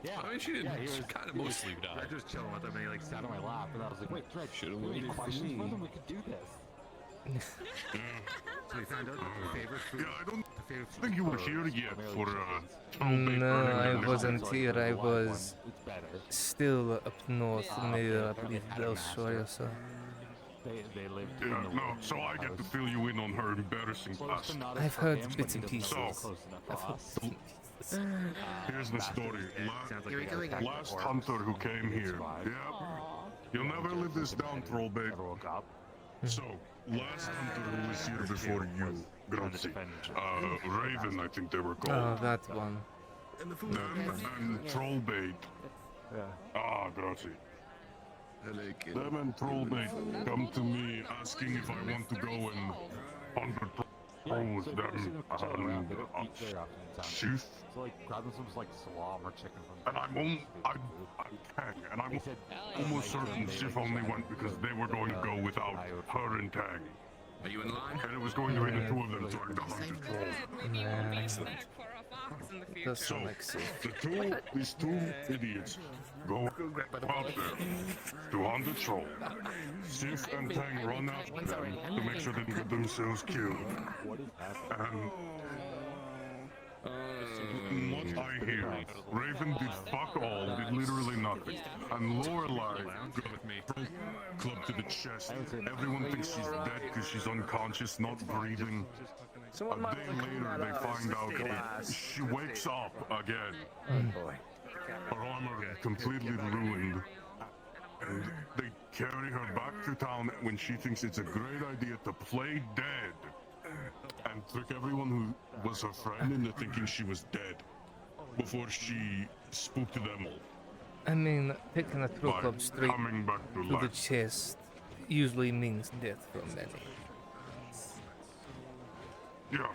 Yeah, I mean, she didn't. he She was kind of mostly I died. was just chilling with him, and he like sat on my lap, and I was like, "Wait, Drake, Should've any waited for questions me. for them? We could do this." So we found out the favorite food. Yeah, I don't think you were here yet for No, I wasn't here. I was still up north near, I believe, Belsoya. They lived Yeah, no, so I get to fill you in on her embarrassing past. I've heard bits and pieces. So, here's the story. Last hunter who came here. Yeah. You'll never live this down, troll babe. So, last hunter who was here before you, Grazie. Raven, I think they were Oh, called. that one. Them and Trollbait. Ah, grazie. Them and Trollbait come to me asking if I want to go and hunt trolls with them and shoot. So like, grab them some like salami or chicken from. And I'm almost certain Sif only went because they were going to go without her and Tang. Are you in line? And it was going to be the two of them trying to hunt a troll. Does So, sound like Sif. these two idiots go out there to hunt a troll. Sif and Tang run after them to make sure they don't get themselves killed. And what I hear, Raven did fuck all, did literally nothing. And Lorelai got club to the chest. Everyone thinks she's dead because she's unconscious, not breathing. A day later, they find out that she wakes up again. Her armor completely ruined. And they carry her back to town when she thinks it's a great idea to play dead. And trick everyone who was her friend into thinking she was dead before she spooked them all. I mean, taking a throw By club straight coming back to to the life. chest usually means death for many. Yeah.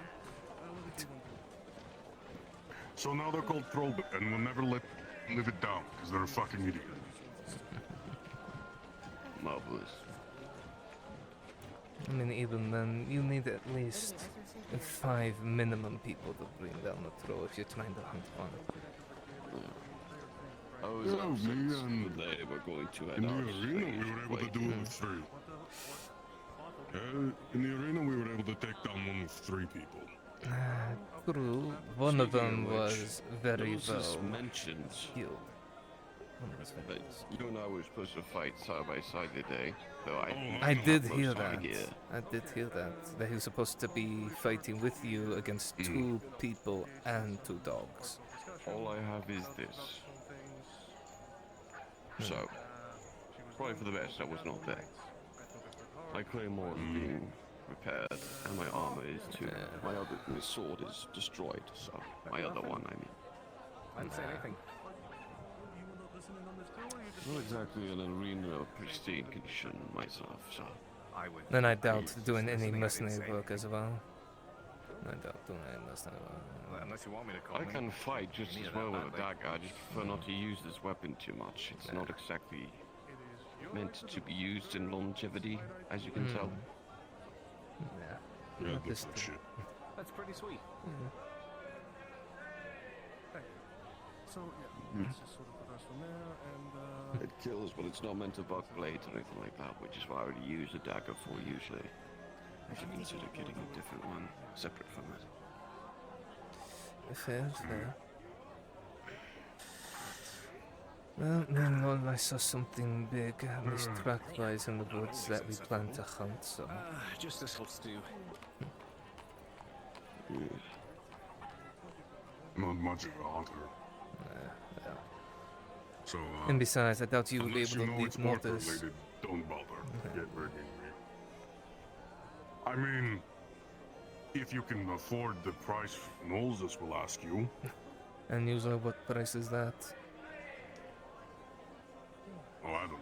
So now they're called Trollbait, and we'll never live it down, because they're a fucking idiot. Marvelous. I mean, even then, you need at least 5 minimum people to bring down a throw if you're trying to hunt one. I was Yeah, me and they were going to head in the out. arena, we were able to do it with 3. In the arena, we were able to take down one with 3 people. True. One of them was very Moses well mentioned, healed. One was very but you and I were supposed to fight side by side today, though I did most hear of the that. gear. I did hear that. That he was supposed to be fighting with you against 2 people and 2 dogs. All I have is this. So, probably for the best I was not there. My claymore is being repaired, and my armor is too. My sword is destroyed, so my other one, I mean. I didn't say anything. Not exactly in an arena of pristine condition myself, so. Then I doubt doing any mercenary work as well. I doubt doing any mercenary work. Unless you want me to call I can fight just as well with a dagger, I just prefer not to use this weapon too much. It's not exactly meant to be used in longevity, as you can tell. Yeah, that's shit. That's pretty sweet. So, yeah, let's just sort of put us from there, and, It kills, but it's not meant to buck blades or anything like that, which is what I would use a dagger for usually. I should consider getting a different one, separate from it. Fair, fair. Well, meanwhile, I saw something big, at least track-wise in the woods that we plan to hunt, so... just this whole stew. Not much of a hunter. So, And besides, I doubt you will be unless able you to know it's beat Nautis. work-related, don't bother. Get ready. I mean, If you can afford the price Moses will ask you. And usually what price is that? Oh, I don't know.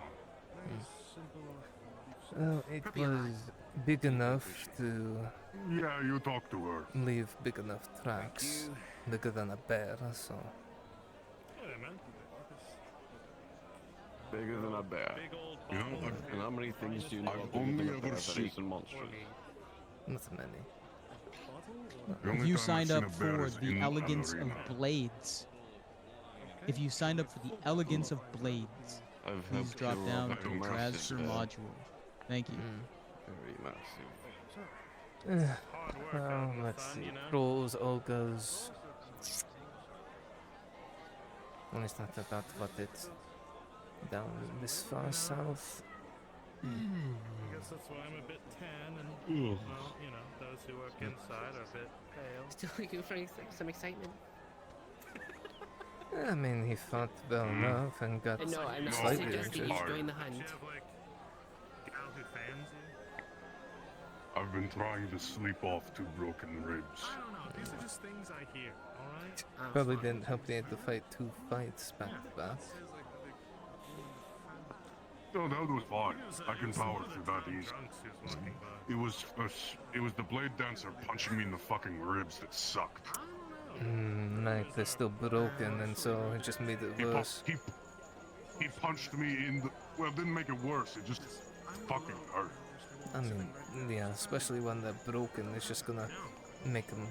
Well, it was big enough to... Yeah, you talk to her. Leave big enough tracks. Bigger than a bear, so... Bigger than a bear. You know, And how many things do you know I've are bigger only than a bear ever that seen... isn't monstrous? Not many. If you signed up for the Elegance of Blades, if you signed up for the Elegance of Blades, I've please helped drop you down rob to a massive Transfer bear. Module. Thank you. Very massive. Well, let's see. Trolls, ogres... Well, it's not about what it's down this far south. I guess that's why I'm a bit tan and, well, you know, those who work inside are a bit pale. Still looking for some excitement. I mean, he fought well enough and got No, I'm not slightly suggesting injured. you join the hunt. Do you have, like, gal who fans you? I've been trying to sleep off 2 broken ribs. I don't know. These are just things I hear, alright? Probably didn't help they had to fight 2 fights back to back. No, that was fine. I can power through that easy. It was the blade dancer punching me in the fucking ribs that sucked. Like they're still broken, and so it just made it worse. He punched me in the... Well, it didn't make it worse. It just fucking hurt. I mean, yeah, especially when they're broken, it's just gonna make them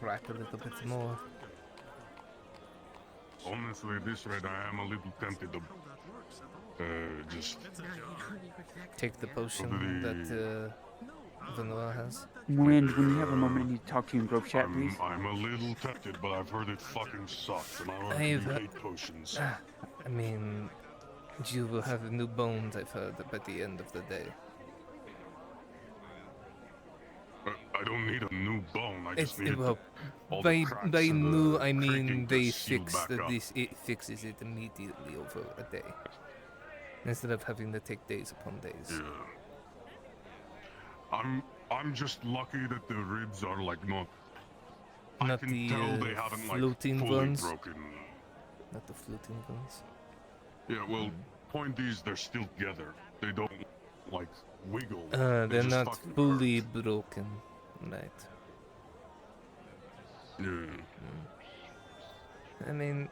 crack a little bit more. Honestly, at this rate, I am a little tempted to... just... Take the potion that Vanilla has. When you have a moment, you talk to you in group chat, please. I'm a little tempted, but I've heard it fucking sucks, and I already hate potions. I mean, you will have new bones, I've heard, by the end of the day. I don't need a new bone. I just need well, all by the cracks by and new, the I mean creaking to they seal fix back up. this. It fixes it immediately over a day, instead of having to take days upon days. Yeah. I'm just lucky that the ribs are like not. I Not can the tell they haven't like floating fully ones? broken. Not the floating ones. Yeah, well, point is they're still together. They don't like wiggle. They're just not fucking fully broken, right? Yeah. I mean,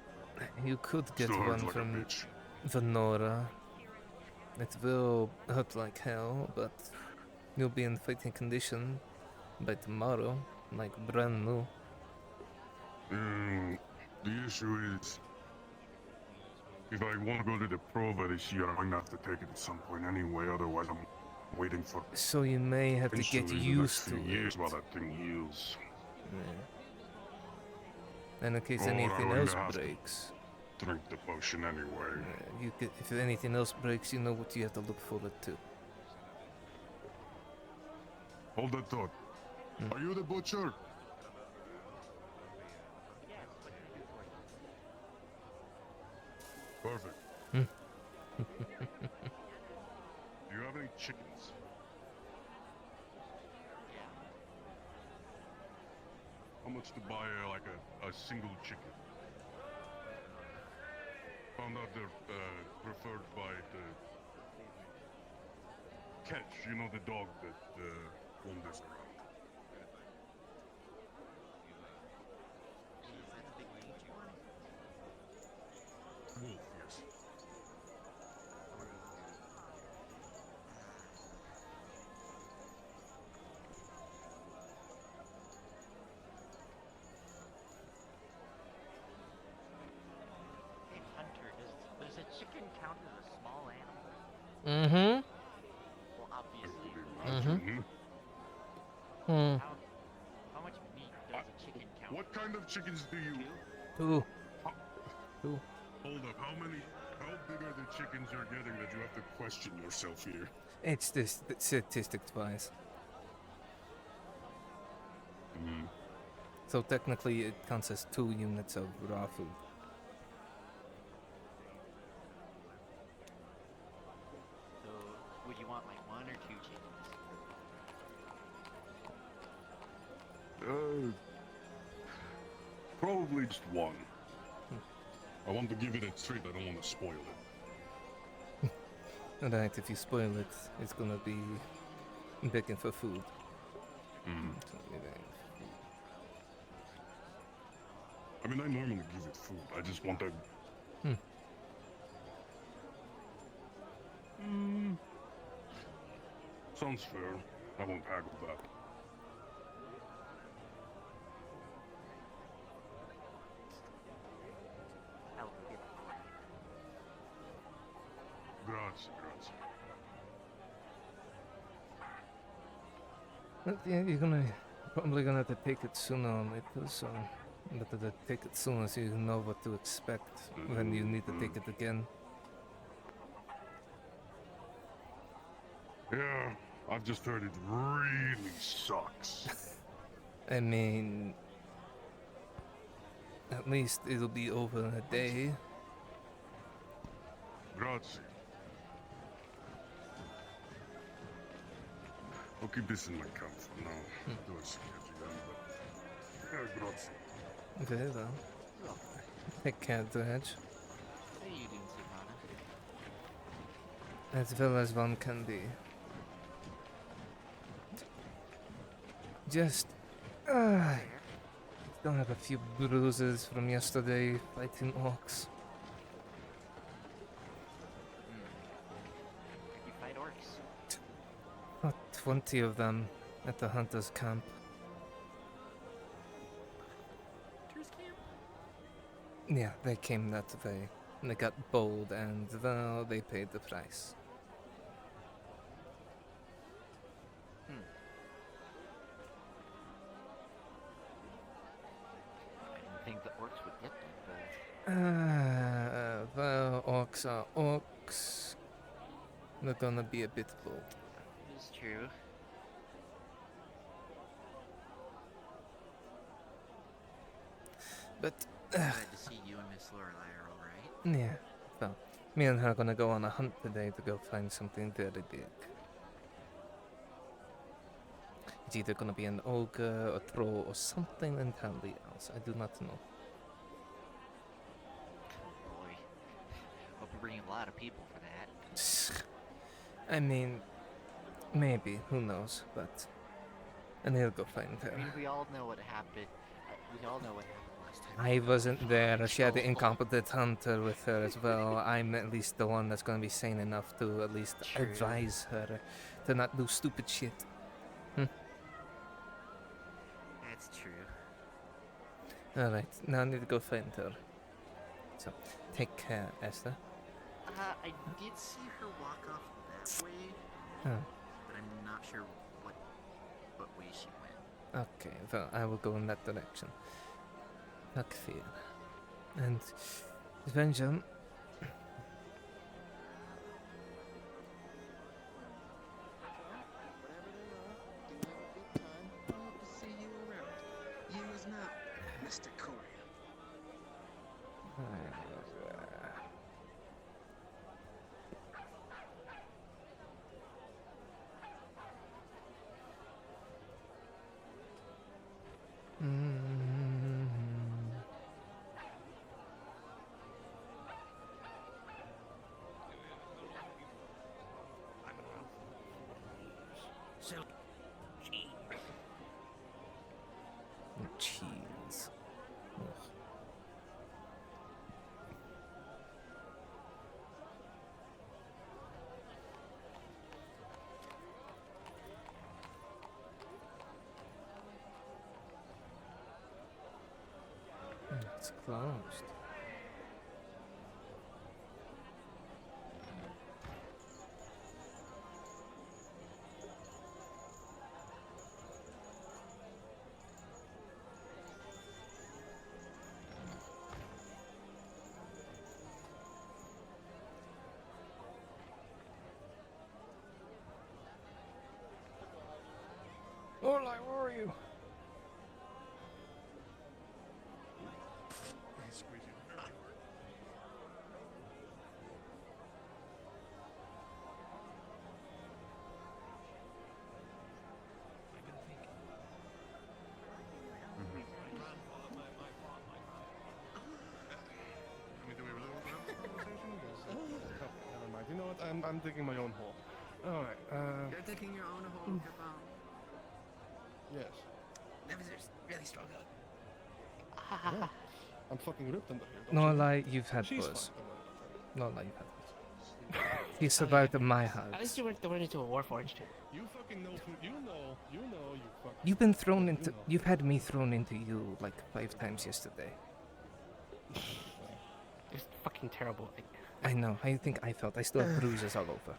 you could get Still one hurts like a from bitch. Venora. It will hurt like hell, but you'll be in fighting condition by tomorrow, like brand new. The issue is, if I want to go to the Prova this year, I'm going to have to take it at some point anyway, otherwise I'm waiting for... So you may have to get potentially the used next to few years it. while that thing heals. Yeah. And in case Or anything I'm going else to have to breaks, drink the potion anyway. you could, if anything else breaks, you know what you have to look forward to. Hold that thought. Are you the butcher? Perfect. Do you have any chickens? How much to buy like a single chicken? Found out they're preferred by the Catch, you know, the dog that wanders around. Wolf, yes. Hunter, does a chicken count as a small animal? Mm-hmm. Well, obviously. How much meat does a chicken count? What kind of chickens do you... Two. Two. Hold up, how big are the chickens you're getting that you have to question yourself here? It's this statistics-wise. So technically it counts as 2 units of raw food. So, would you want like 1 or 2 chickens? Probably just one. I want to give it a treat, I don't want to spoil it. Alright, if you spoil it, it's gonna be begging for food. I mean, I normally give it food, I just want to... Sounds fair. I won't haggle that. Grazie, grazie. But yeah, probably gonna have to take it sooner or later, so better to take it sooner so you know what to expect when you need to take it again. Yeah, I've just heard it really sucks. I mean, at least it'll be over in a day. Grazie. I'll keep this in my account for now. Do it again, but... Yeah, grazie. Very well. Take care, Dredge. How are you doing, Savannah? As well as one can be. Just... don't have a few bruises from yesterday fighting orcs. You fight orcs? About 20 of them at the hunter's camp. Yeah, they came that way. They got bold and, well, they paid the price. I didn't think the orcs would get that bad. Well, orcs are orcs. They're gonna be a bit bold. It's true. But, Glad to see you and Miss Lorelei are alright. yeah, well, me and her are gonna go on a hunt today to go find something very big. It's either gonna be an ogre, a troll, or something entirely else. I do not know. Oh boy. Hope you're bringing a lot of people for that. I mean, maybe, who knows, but... And he'll go find her. I mean, we all know what happened. We all know what happened last time. I wasn't there. She had the incompetent hunter with her as well. I'm at least the one that's gonna be sane enough to at least advise her to not do stupid shit. That's true. Alright, now I need to go find her. So, take care, Esther. I did see her walk off that way, Oh. but I'm not sure what way she went. Okay, well, I will go in that direction. Fuck fear. And Svenja, Mr. Coria. cheese. Ugh. It's closed. Lorelai, where are you? I'm digging my own hole. All right. You're taking your own hole, Gabon. Yes. That was really strong out. Yeah. I'm fucking ripped under here. No lie, you've had She's worse. fine. No lie, you've had worse. He survived in my At least house. you weren't thrown into a warforged. You fucking know who. You fucking. You've been thrown into. You've had me thrown into you like 5 times yesterday. It's fucking terrible. I know. How you think I felt? I still have bruises all over.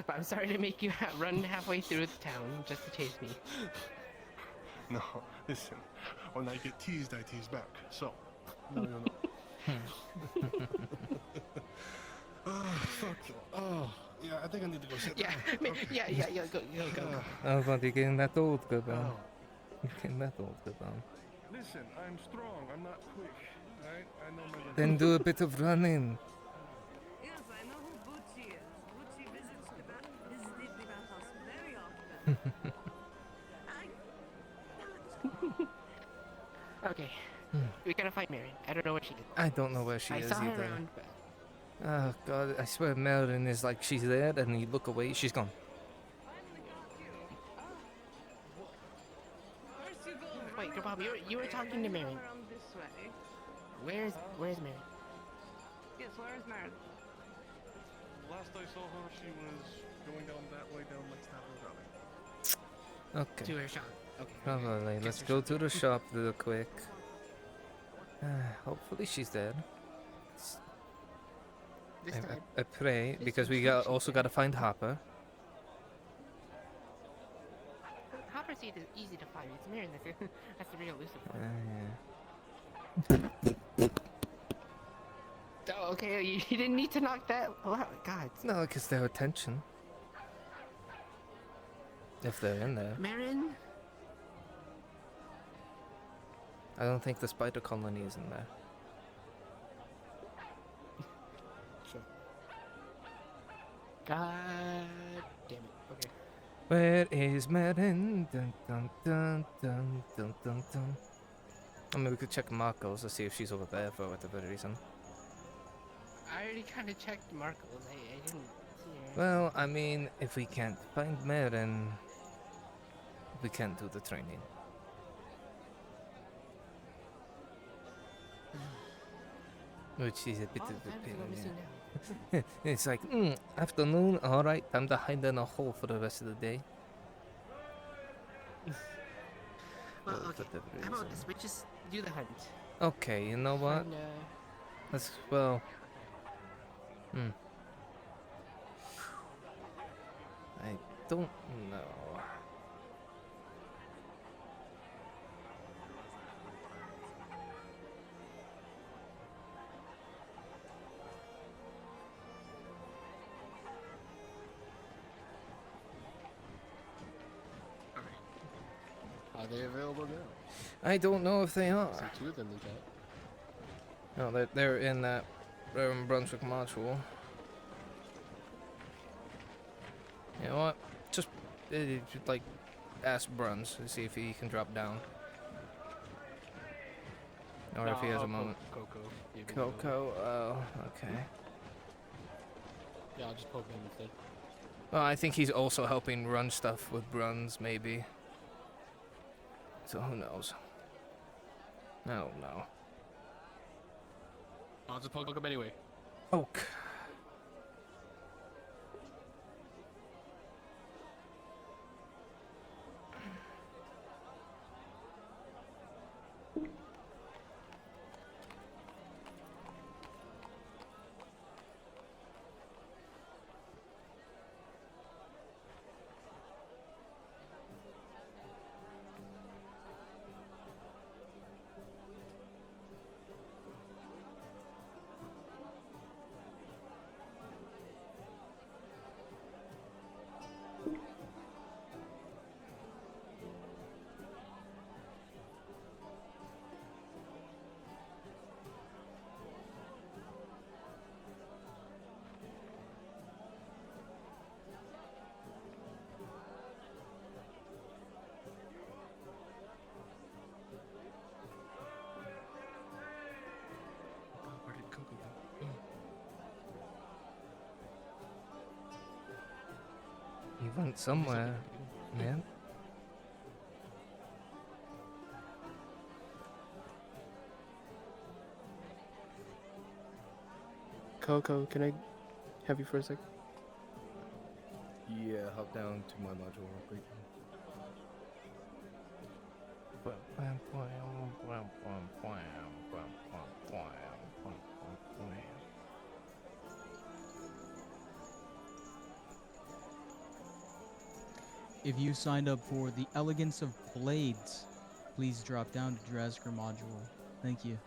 But I'm sorry to make you run halfway through the town just to chase me. No, listen. When I get teased, I tease back. So, no, you know. Oh, fuck. Oh, yeah. I think I need to go sit down. Yeah. Go. Oh, but you're getting that old, Gabon. You're getting that old, Gabon. Listen, I'm strong. I'm not quick. Right? I know my. Then do a bit of running. Yes, I know who Bucci is. Bucci visits the bathhouse very often. Okay. We gotta find Marion. I don't know where she is. I don't know where she is I saw her either. around, but Oh god, I swear Marilyn is like she's there and you look away, she's gone. wait, Bob, you were talking to Marion. Around this way. Where's Marion? Yes, where is Marion? Last I saw her, she was going down that way, down like Stafford Valley. Okay. To her shop. Okay. Probably. Let's go to the shop real quick. Hopefully she's dead. This time. I pray, This because time we she's also gotta find Hopper. Hopper's easy to find. It's Marion that's the real elusive one. Oh, okay, you didn't need to knock that out. God. No, because their attention. If they're in there. Marion? I don't think the spider colony is in there. Sure. God damn it. Okay. Where is Marin? Dun dun dun dun dun dun dun. I mean, we could check Marco's to see if she's over there for whatever reason. I already kind of checked Marco's. I didn't see her. Well, I mean, if we can't find Marin, we can't do the training. Which is a bit of a pain. Yeah. It's like, afternoon, alright, time to hide in a hole for the rest of the day. Well, for okay. whatever How about reason. this? We just do the hunt. Okay, you know what? Find, Let's, well... I don't know. Are they available now? I don't know if they are. See two of them they got. No, they're in that Brunswick module. You know what? Just like ask Bruns to see if he can drop down, or if he has a moment. Coco. Oh, okay. Yeah, I'll just poke him instead. Well, I think he's also helping run stuff with Bruns, maybe. So who knows? I don't know. I'll just poke him anyway. Oak. Went somewhere, man. Coco, can I have you for a sec? Yeah, hop down to my module real quick. If you signed up for the Elegance of Blades, please drop down to Drasker module. Thank you.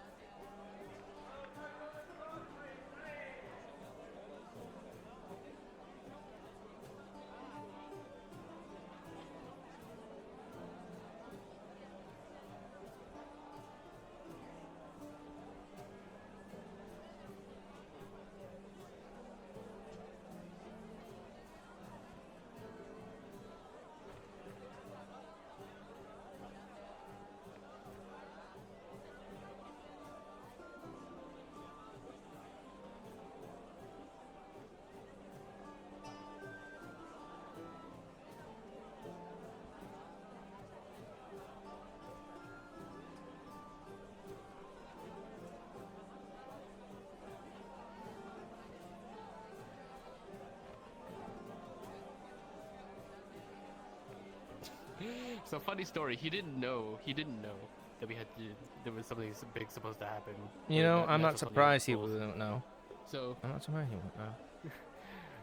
So funny story. He didn't know that we had to. There was something big supposed to happen. You know, I'm not surprised he wouldn't know. So I'm not surprised he wouldn't know.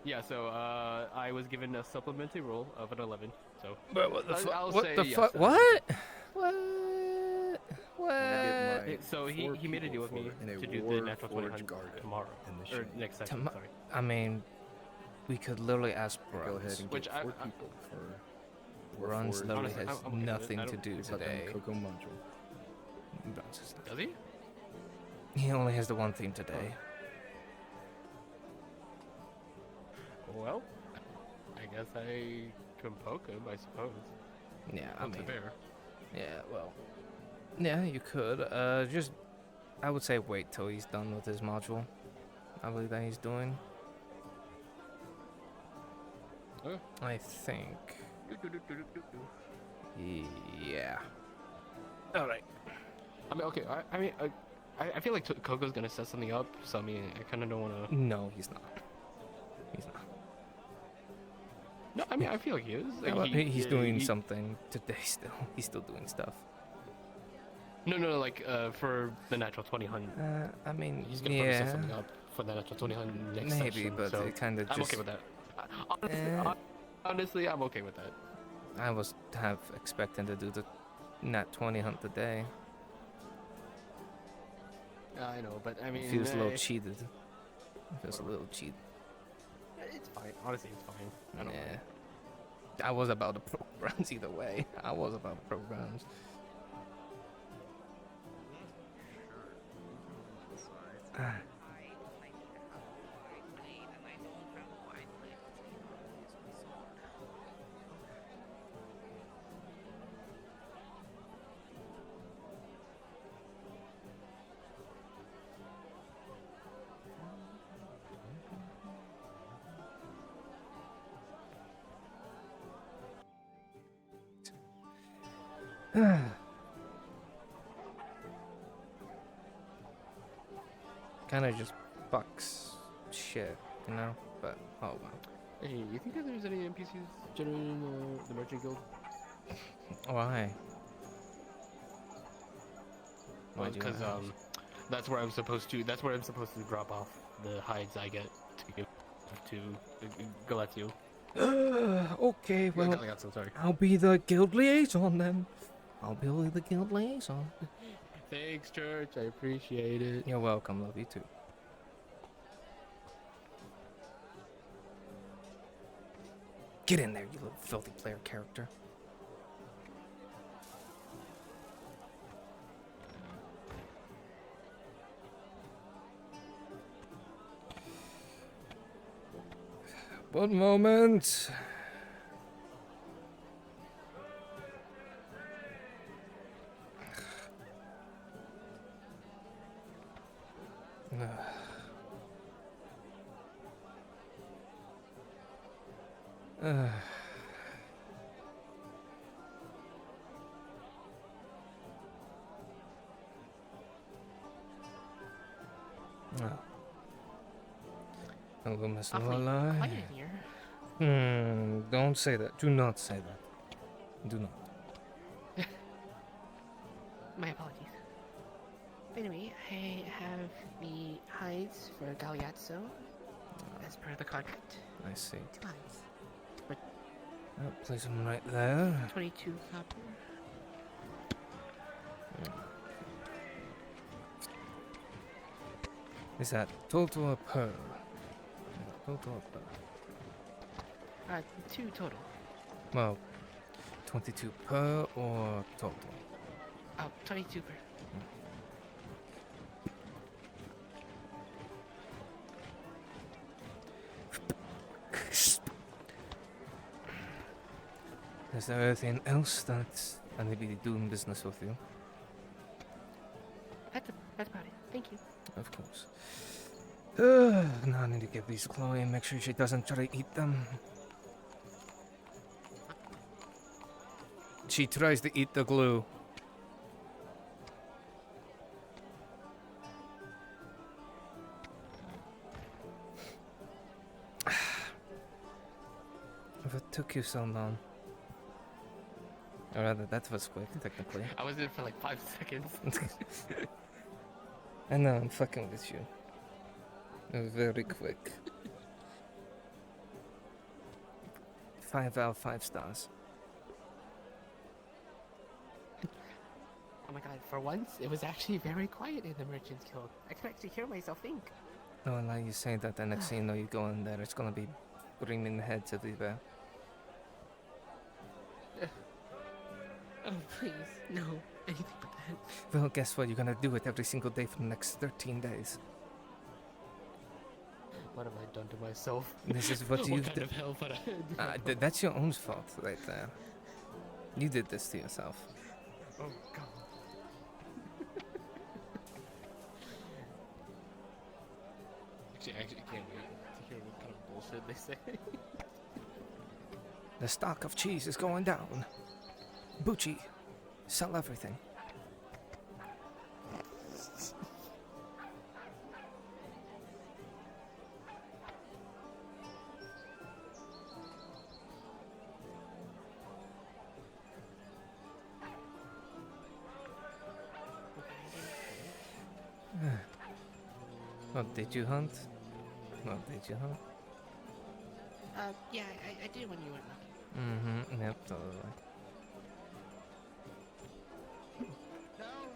yeah. So I was given a supplementary roll of an 11. So. But what the fuck? I'll What say the yes, fuck? I What? did. What? What? So he made a deal with me to do the natural 20 tomorrow or next session. Sorry. I mean, we could literally ask Bruns. Go ahead and Which get 4 people for. Bruns literally Honestly, has I'm okay with it. nothing I to don't- do It's like today. on Coco module. Bruns is- Does he? He only has the one thing today. Well, I guess I can poke him, I suppose. Yeah, I What's mean, fair. yeah, well, yeah, you could. Just, I would say wait till he's done with his module. I believe that he's doing. Okay. I think. Yeah. All right. I mean, okay. I feel like Coco's gonna set something up, so I mean, I kind of don't want to. No, he's not. He's not. No, I mean, I feel like he is. Like, Well, he's doing he- something today still. He's still doing stuff. No, like for the natural 20 hunt. I mean, He's gonna probably set yeah. something up for the natural 20 hunt next Maybe, session, but so it kind of I'm just. okay with that. Honestly, I'm okay with that. I was expecting to do the nat 20 hunt today. I know, but I mean, It feels a little cheated. It feels a little cheated. It's fine. Honestly, it's fine. I don't Yeah. I was about the programs either way. I was about the programs. Kind of just fucks shit, you know? But, oh well. Hey, you think that there's any NPCs generated in the Merchant Guild? Why? Well, Why'd you because ask? that's where I'm supposed to. That's where I'm supposed to drop off the hides I get to give to Galatio. Okay, well, Galeazzo, sorry. I'll be the guild liaison then. I'll be the guild liaison. Thanks, Church. I appreciate it. You're welcome. Love you too. Get in there, you little filthy player character. One moment. Oh. Hello, Miss Awfully Lorelai. quiet here. Don't say that. Do not say that. Do not. My apologies. Anyway, I have the hides for Galeazzo, as per the contract. I see. 2 hides. But Oh, place them right there. 22 copper. Is that total or per? Total or per? 2 total. Well, 22 per or total? Oh, 22 per. Is there anything else that I may be doing business with you? That's about it. Thank you. Of course. Now I need to give these to Chloe and make sure she doesn't try to eat them. She tries to eat the glue. If it took you so long. Or rather, that was quick, technically. I was in for like 5 seconds. I know, I'm fucking with you. It was very quick. 5 out of 5 stars. Oh my god, for once, it was actually very quiet in the Merchant's Guild. I could actually hear myself think. No, and like you say that, the next thing you know, you go in there, it's gonna be screaming heads everywhere. Oh, please, no, anything but that. Well, guess what? You're gonna do it every single day for the next 13 days. What have I done to myself? This is what you've kind done. of hell have I That's your own fault right there. You did this to yourself. Oh, God. Actually, I can't wait to hear what kind of bullshit they say. The stock of cheese is going down. Bucci, sell everything. What did you hunt? What did you hunt? Yeah, I did when you went lucky. Mm-hmm, yep, totally.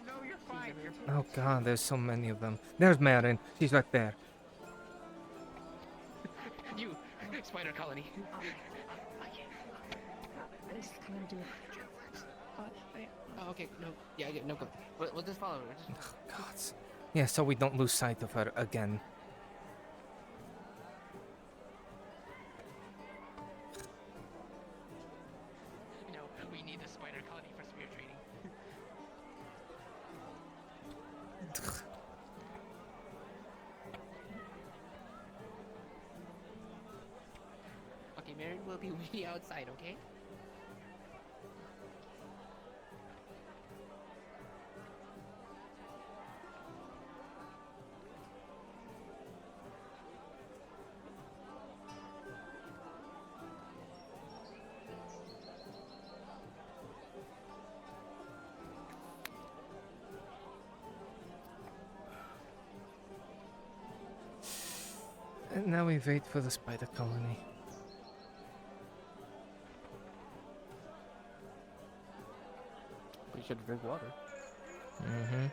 No, you're fine. You're fine. Oh god, there's so many of them. There's Marin. She's right there. You, spider colony. I just want to do it. Oh, okay, no, yeah, no, go. We'll just follow her. Oh god. Yeah, so we don't lose sight of her again. No, we need the spider colony for spear training. Okay, Marin will be way outside, okay? And now we wait for the spider colony. We should drink water. Mm-hmm.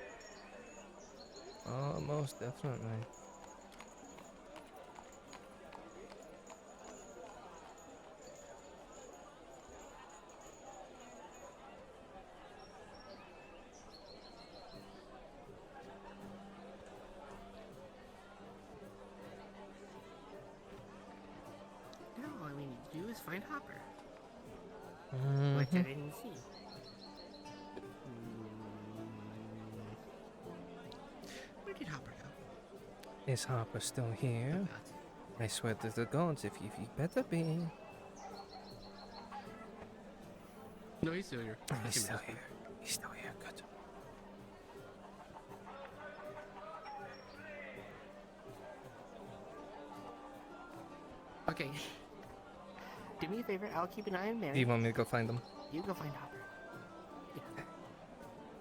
Oh, most definitely. No, all we need to do is find Hopper. Mm-hmm. Which I didn't see. Where did Hopper go? Is Harper still here? I swear to the gods, if you better be. No, he's still here. He's still here. He's still here. Good. Okay. Do me a favor. I'll keep an eye on Mary. Do you want me to go find them? You go find Hopper.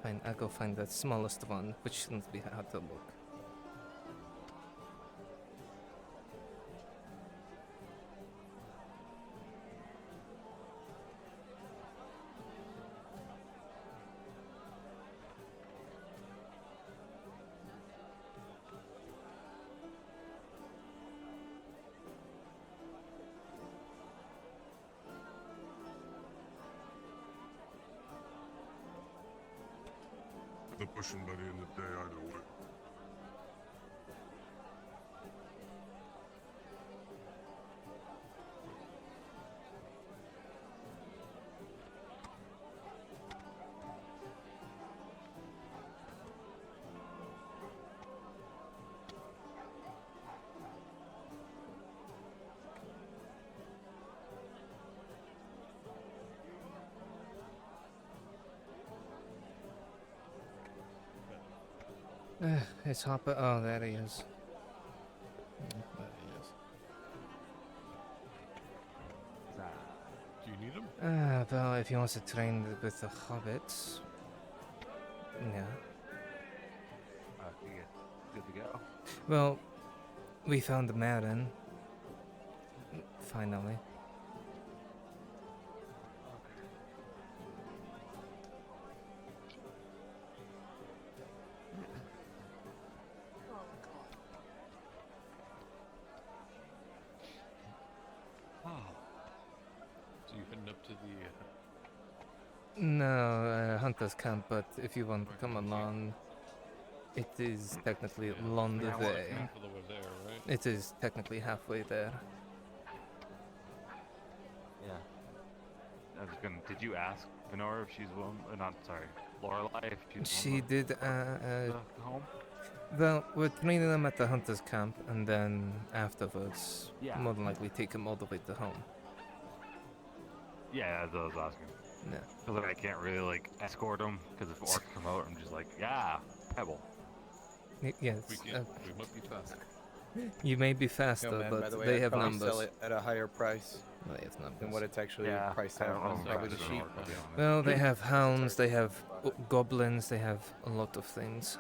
Fine, I'll go find the smallest one, which shouldn't be hard to look. The pushing by the end of the day either way. It's Hopper. Oh, there he is. Do you need him? Well, if he wants to train with the hobbits. Yeah. Good to go. Well, we found the Marin. Finally. So you heading up to the? No, Hunter's Camp, but if you want to come along, it is technically along the way. Half of the way there, right? It is technically halfway there. Yeah. I was gonna. Did you ask Venora if she's willing? Not sorry, Lorelai if she's She willing did. to home. Well, we're training them at the Hunter's Camp, and then afterwards, Yeah. more than likely take them all the way to home. Yeah, that's what I was asking. Yeah. Cause like, I can't really like escort them because if orcs come out, I'm just like, yeah, Pebble. Yes. We might be faster. You may be faster, Yo, man, but by the way, they I'd have probably numbers. sell it at a higher price They have numbers. than what it's actually Yeah, priced I out don't on. know Probably if the it's sheep. I'll be honest. Well, they have hounds, they have goblins, they have a lot of things.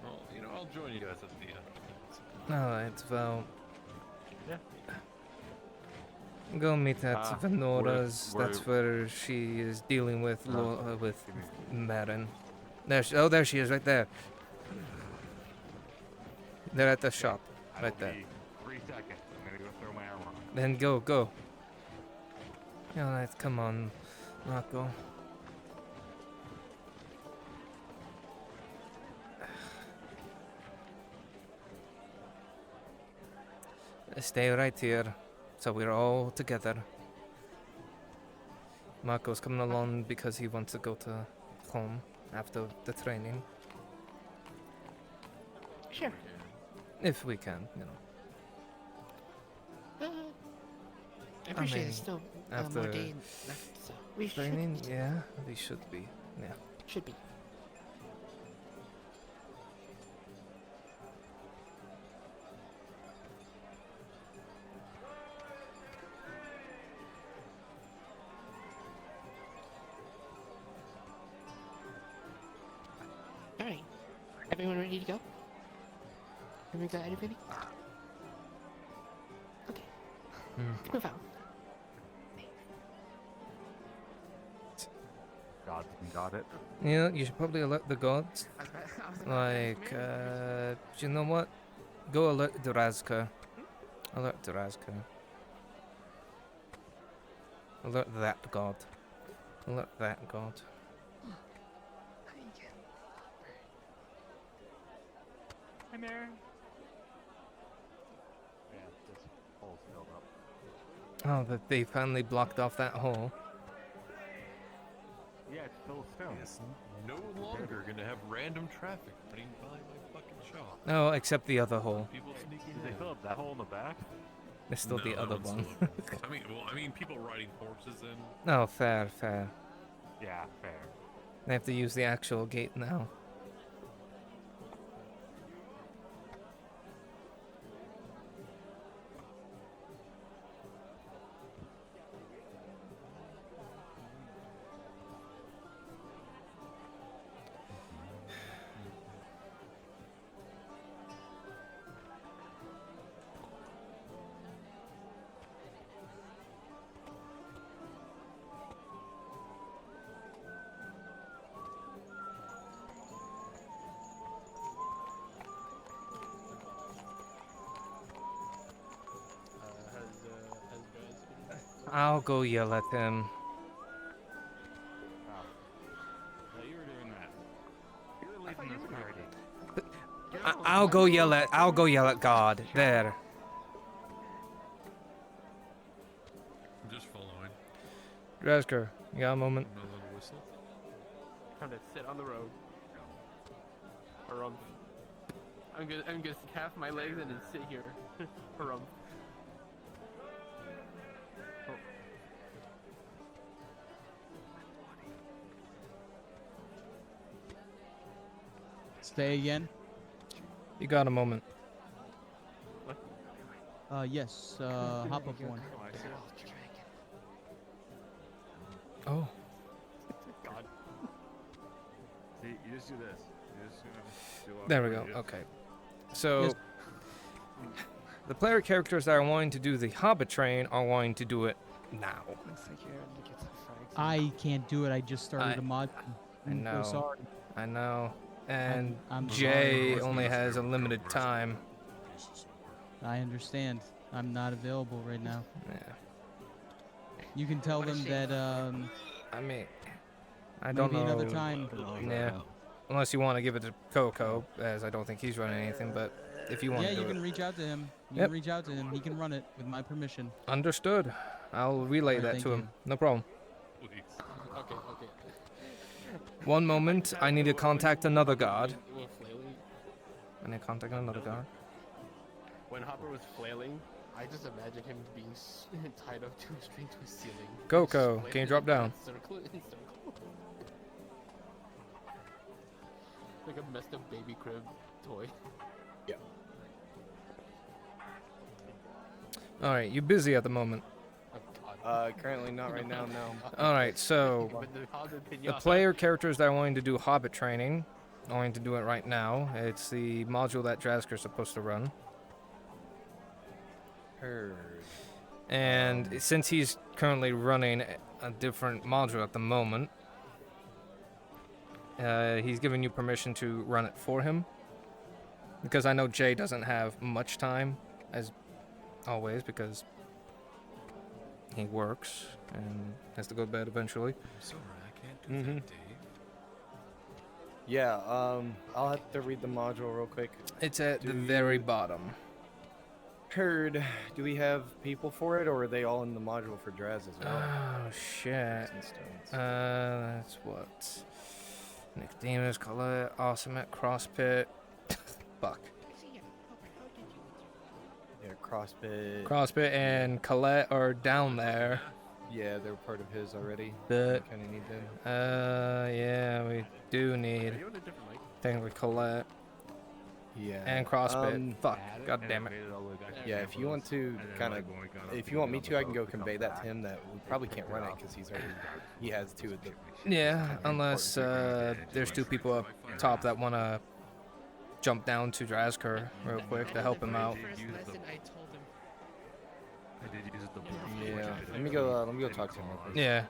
Well, you know, I'll join you guys at the. Alright, well. Yeah. Go meet at Venora's. where- That's where she is dealing with No. with Marin. There there she is, right there. They're at the shop, right there. 3 seconds. I'm gonna go throw my armor on. Then go. Alright, come on, Marco. Stay right here, so we're all together. Marco's coming along because he wants to go to home after the training. Sure. If we can, you know. I appreciate mean, it's still after more day left, so we training, should. yeah, we should be. Yeah. Should be. Alright. Everyone ready to go? Everyone got everything? Okay. Move out. Gods got it. Yeah, you should probably alert the gods. Like, do you know what? Go alert Durazka. Alert Durazka. Alert that god. Alert that god. Hi, Mary. Yeah, this hole's filled up. Oh, that they finally blocked off that hole. Yeah, it's full of stone. It's no longer gonna have random traffic running by my fucking shop. Oh, except the other hole. People sneaking Did they in. fill up that hole in the back? There's still the No, other it's one. still- I mean, people riding horses in. Oh, fair. Yeah, fair. They have to use the actual gate now. I'll go yell at him. You were doing that. You were leading this party. I'll go yell at God. There. I'm just following. Drazker, you got a moment? My little whistle. Time to sit on the road. Harumph. I'm gonna calf my legs and then sit here. Harumph. Stay again. You got a moment. Yes. Hop up one. Oh. God. See, you just do this. You just do There we go. Okay. So, the player characters that are wanting to do the Hobbit train are wanting to do it now. I can't do it. I just started a mod. I know. I'm so sorry. I know. And I'm Jay sorry. only has a limited time. I understand. I'm not available right now. Yeah. You can tell them that. I mean, I don't know. Maybe another time. Yeah. Unless you want to give it to Coco, as I don't think he's running anything. But if you want Yeah, to do you it. can reach out to him. You Yep. can reach out to him. He can run it with my permission. Understood. I'll relay Alright, that thank to him. you. No problem. Okay. One moment. I need to contact another god. Well, flailing. I need to contact another god. When Hopper was flailing, I just imagined him being tied up to a string to a ceiling. Coco, Just can you drop down? Circle in circle. Like a messed up baby crib toy. Yeah. Alright, you busy at the moment? Currently not right now, no. Alright, so the player characters that are wanting to do Hobbit training are wanting to do it right now. It's the module that Drazker's supposed to run. Heard. And since he's currently running a different module at the moment, he's giving you permission to run it for him. Because I know Jay doesn't have much time, as always, because he works and has to go to bed eventually. Sorry, I can't do that, Dave. Yeah, I'll have to read the module real quick. It's at the very bottom. Heard. Do we have people for it, or are they all in the module for Draz as well? Oh, shit. That's what? Nicodemus, Colette, Awesome, Crosspit. Fuck. Yeah, Crosspit. Crosspit and Colette are down there. Yeah, they're part of his already. But kind of need them. yeah, we do need technically Colette. Yeah. And Crosspit. Fuck. God damn it. Yeah, if you want to kind of, if you want me to, I can go convey that to him. That we probably can't run it because he has two of the. Yeah, unless there's two people up top that want to jump down to Drazker real quick to help him out. I did use the Yeah, let me go talk to him real quick. Yeah.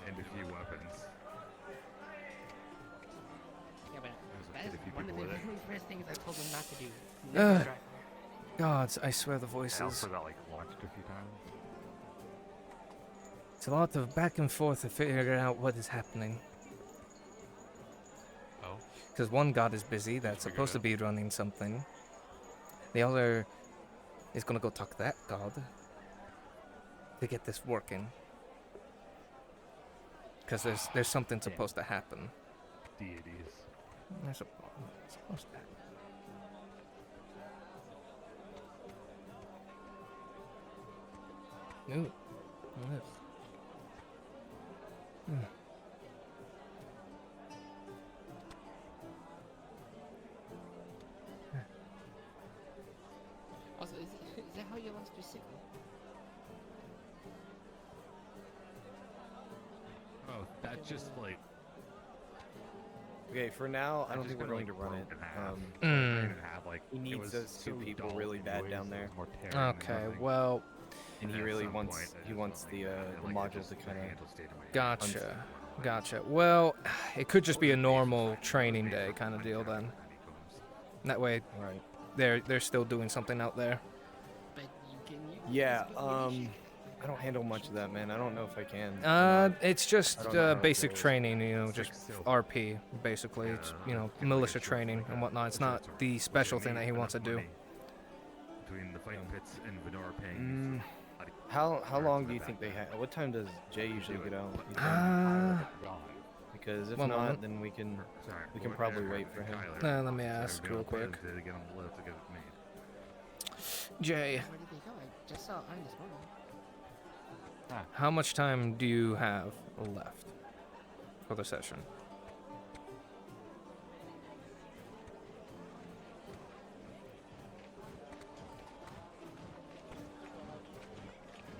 And a few weapons. Yeah, but There's that's a few one of the people with it. very first things I told him not to do. Never drive. Gods, I swear the I voices. also got like launched a few times. It's a lot of back and forth to figure out what is happening. Oh. Because one god is busy, that's supposed to be running something. The other is gonna go talk to that god to get this working. Because there's something supposed to happen. Deities. There's supposed to happen. Ooh. What is? Also, is that how you lost your signal? Oh, that's just like. Okay, for now, I don't just think we're kinda, going to like, run it. broke in half. Mm. Broken in half, like, He it needs was those two so people dull really and bad noisy, down there. it was more tearing than Okay, anything. well, And he at really some wants point, I he just wants felt the like, module just to the kind handle of. stayed in my head. gotcha. Gotcha. Well, it could just be a normal training day kind of deal then. That way, right. they're still doing something out there. But you can use Yeah. I don't handle much of that, man. I don't know if I can. It's just I don't know how it basic goes. training, you know, just RP, basically. It's, you know, militia training and whatnot. It's not the special thing that he wants to do. Between the fighting pits and Vidar paying. How long do you think they have? What time does Jay usually get out? you think? Because if one not, moment. then we can probably wait for him. Let me ask real quick. Jay, Where did they go? I just saw Iron this morning. how much time do you have left for the session?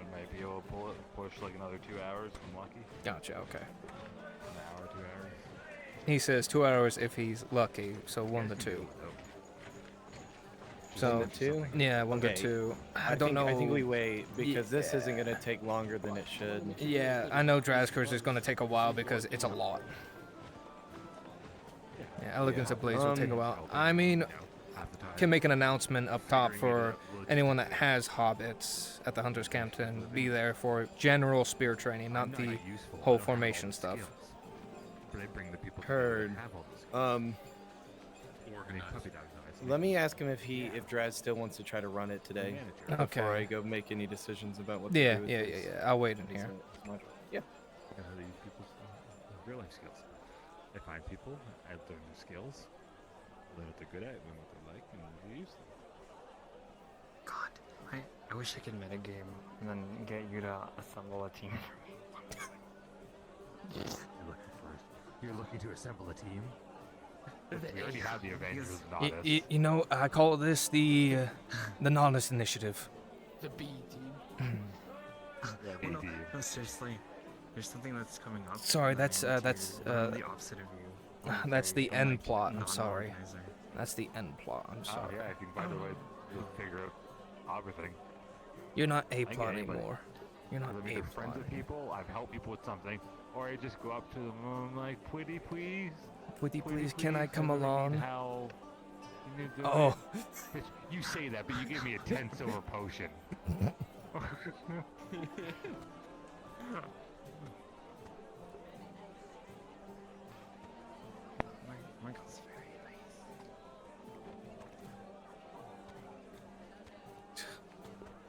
I might be able to push like another 2 hours if I'm lucky. Gotcha, okay. An hour, 2 hours. He says 2 hours if he's lucky, so 1 to 2. So 1 to 2? Yeah, 1 to Okay. 2. I don't know. I think we wait because this isn't gonna take longer than it should. Yeah, I know Drazkers is going to take a while because it's a lot. Yeah, Elegance of Blades will take a while. I mean, can make an announcement up top for anyone that has hobbits at the Hunter's Camp to be there for general spear training, not the whole formation stuff. Heard. Let me ask him if Draz still wants to try to run it today. Before Okay. I go make any decisions about what to Yeah, do with yeah, this. yeah. I'll wait in here. Yeah. Because of these people's real life skills. They find people, add their new skills, learn what they're good at, learn what they like, and we use them. God, I wish I could metagame and then get you to assemble a team for me. You're looking to assemble a team? We already have the Avengers and Nautis. You know, I call this the Nautis Initiative. The B team. No, seriously. There's something that's coming up. Sorry, and I that's want the the opposite of you. that's the I'm end like plot. I'm sorry. non-organizer. That's the end plot. I'm Oh sorry. yeah, I can find a way to figure out everything. You're not A I get plot it, but anymore. You're not I'm A either friends plot. with people, I've helped people with something, or I just go up to them and I'm like, pretty please. Pretty please, can I come along? How? You need to do Oh. it." Bitch, you say that, but you gave me a 10 silver potion. Michael's very nice.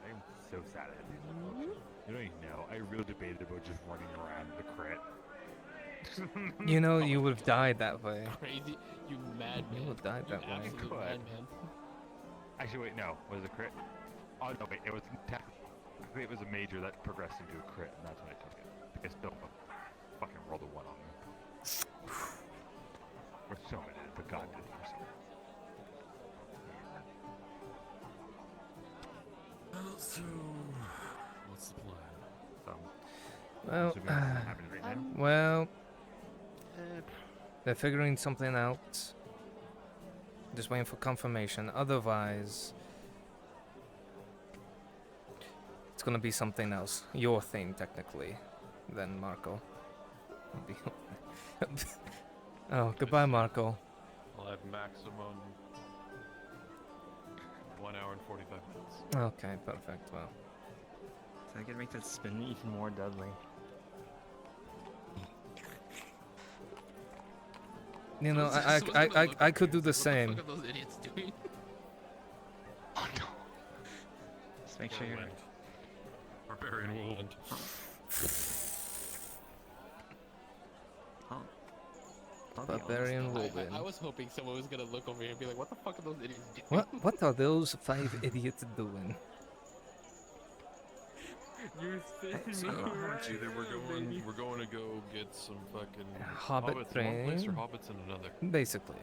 I'm so sad I had these potions. You don't even know. I really debated about just running around the crit. You know, you would have died that way. Crazy, you madman. You would have died that way. Absolute madman. Actually, wait, no. Was it a crit? Oh, no, wait. It was technically it was a major that progressed into a crit, and that's when I took it. I still fucking rolled a 1 on me. Or so it is, but God did it for some. So, what's the plan? Well, So we don't have it right now? well, they're figuring something out. Just waiting for confirmation. Otherwise, it's gonna be something else. Your thing, technically, then Marco. Oh, goodbye, Marco. I'll have maximum 1 hour and 45 minutes. Okay, perfect. Well, So I could make that spin even more deadly. you know, I could do the same. What the fuck are those idiots doing? Oh no. Just make sure you're... Barbarian Whirlwind. Barbarian Whirlwind. I was hoping someone was gonna look over here and be like, what the fuck are those idiots doing? What are those 5 idiots doing? You're spinning So, me right either baby. we're going to go get some fucking Hobbit hobbits in one place or training. hobbits in another. Basically.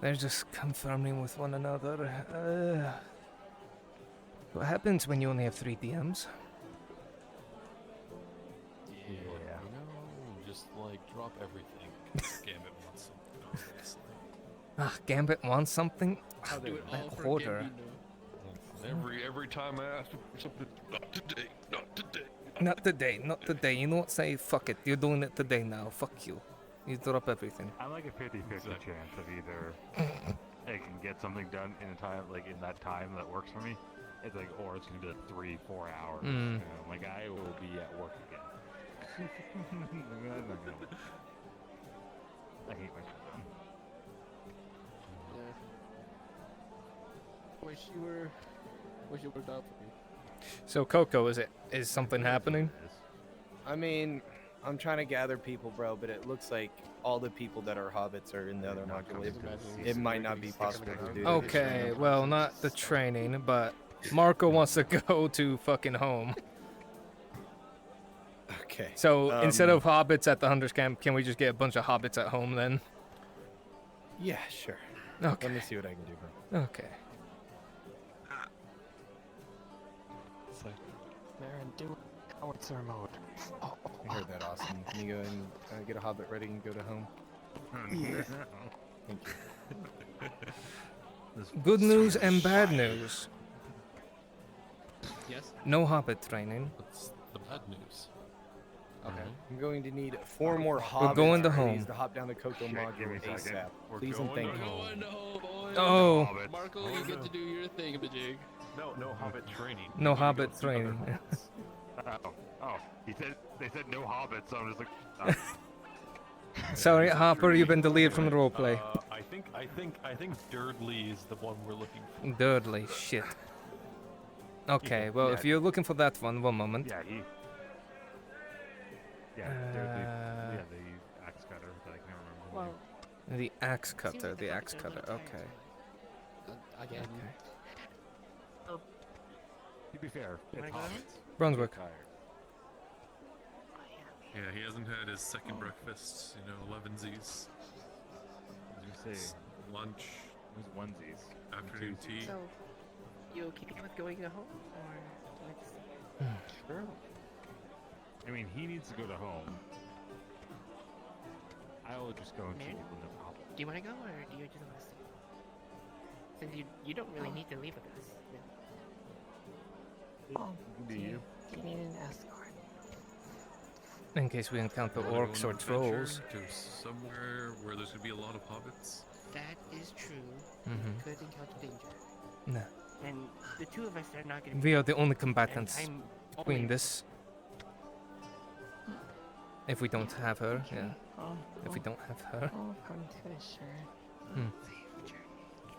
They're just confirming with one another. What happens when you only have 3 DMs? Yeah. You know, just like drop everything. 'Cause Gambit wants something, obviously. Ah, Gambit wants something? I'll do it That all for hoarder. Every time I ask for something, not today, not today. Not today, not today. You know what? Say, fuck it. You're doing it today now. Fuck you. You drop everything. I'm like a 50-50 chance of either I can get something done in a time, like in that time that works for me, It's like, or it's gonna be like 3-4 hours. Mm. You know, like I will be at work again. I'm not gonna. I hate my job. Yeah. Wish you worked out for me. So Coco, is something happening? I mean, I'm trying to gather people, bro, but it looks like all the people that are hobbits are in the other module. It might not be possible to do. Okay, well, not the training, but Marco wants to go to fucking home. Okay. So instead of hobbits at the Hunters camp, can we just get a bunch of hobbits at home then? Yeah, sure. Okay. Let me see what I can do, bro. Okay. It's like, Marin, do howitzer mode. Oh, I heard that, Austin. Can you go and get a hobbit ready and go to home? Yeah. Thank you. Good news and bad news. Yes? No hobbit training. That's the bad news. Okay. I'm going to need 4 more hobbits. We're going to please, home. to hop down the Coco module ASAP. Please and thank you. Oh. Marco, you get to do your thing, Majig. No hobbit training. No hobbit training. Oh, they said no hobbits, so I'm just like. Sorry, Hopper, you've been deleted from the roleplay. I think Durdley is the one we're looking for. Dudley, shit. Okay, well, yeah. if you're looking for that one moment. Yeah, the axe cutter, but I can't remember. Well, The axe cutter, like the the axe hobbits are a cutter, little okay. Again. To be fair, it's hobbits. Brunswick. Yeah, he hasn't had his second breakfast, 11sies. As you say, Lunch. It was onesies. Afternoon tea. So, you okay with going to home, or let's? Sure. I mean, he needs to go to home. I'll just go and see Marin? people, no problem. Do you want to go, or do you just want to stay? Since you don't really need to leave with us. Oh, Do you? do you need an escort? In case we encounter Wanna go orcs on or an trolls. adventure to somewhere where there's gonna be a lot of hobbits. That is true. Mhm. We could encounter danger. No. And the two of us are not going to We are the only combatants I'm between only- this. If we don't have her, yeah. Oh, If we don't have her. Oh, come to a shirt. Hmm.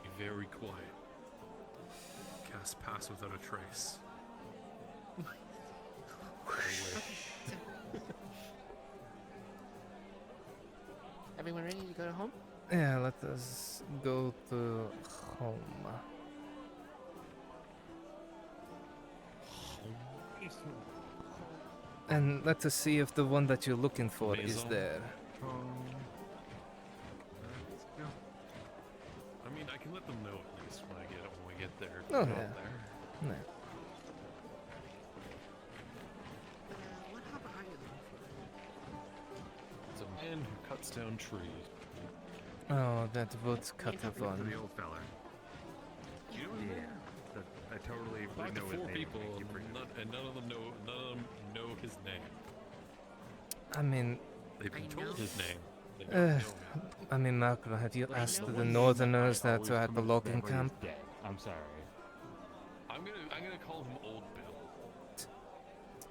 Be very quiet. Cast pass without a trace. Everyone ready to go to home? Yeah, let us go to home. And let us see if the one that you're looking for is Maison. there. Let's go. I mean, I can let them know at least when we get there. Oh, Get yeah. out there. No. What hobbit are you looking It's a man who cuts down trees. Oh, that woodcutter The one. old fella. You know his Yeah. name? I totally Talked to know his 4 name. people, Keep bringing it and none of them know his name. I mean, They've been told his name. They don't uh, know him. I mean, Marco, have you asked The the one northerners thing I that are at the always logging remember is camp? dead. I'm sorry. I'm gonna call him Old Bill.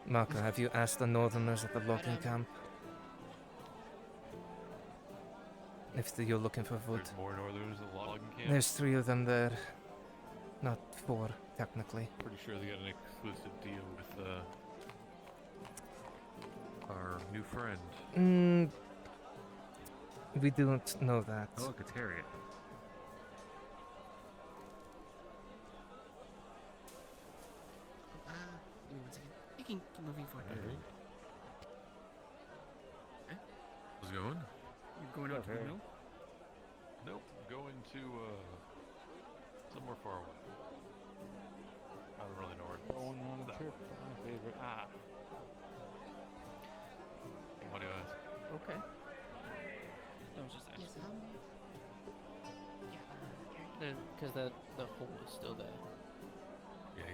Marco, have you asked the northerners at the logging camp? If you're looking for wood. There's more northerners at the logging camp. There's 3 of them there. Not 4, technically. Pretty sure they got an exclusive deal with our new friend. We don't know that. Oh, look, it's Harriet. Give me 1 second. You can keep moving forward. How's it going? You're going out to the mill? Nope, going to somewhere far away. I don't really know where it is. Going on a That trip. way. My favorite. Ah. What do you ask? Okay. I was just asking. Yes, yeah. Because the hole is still there. Yeah.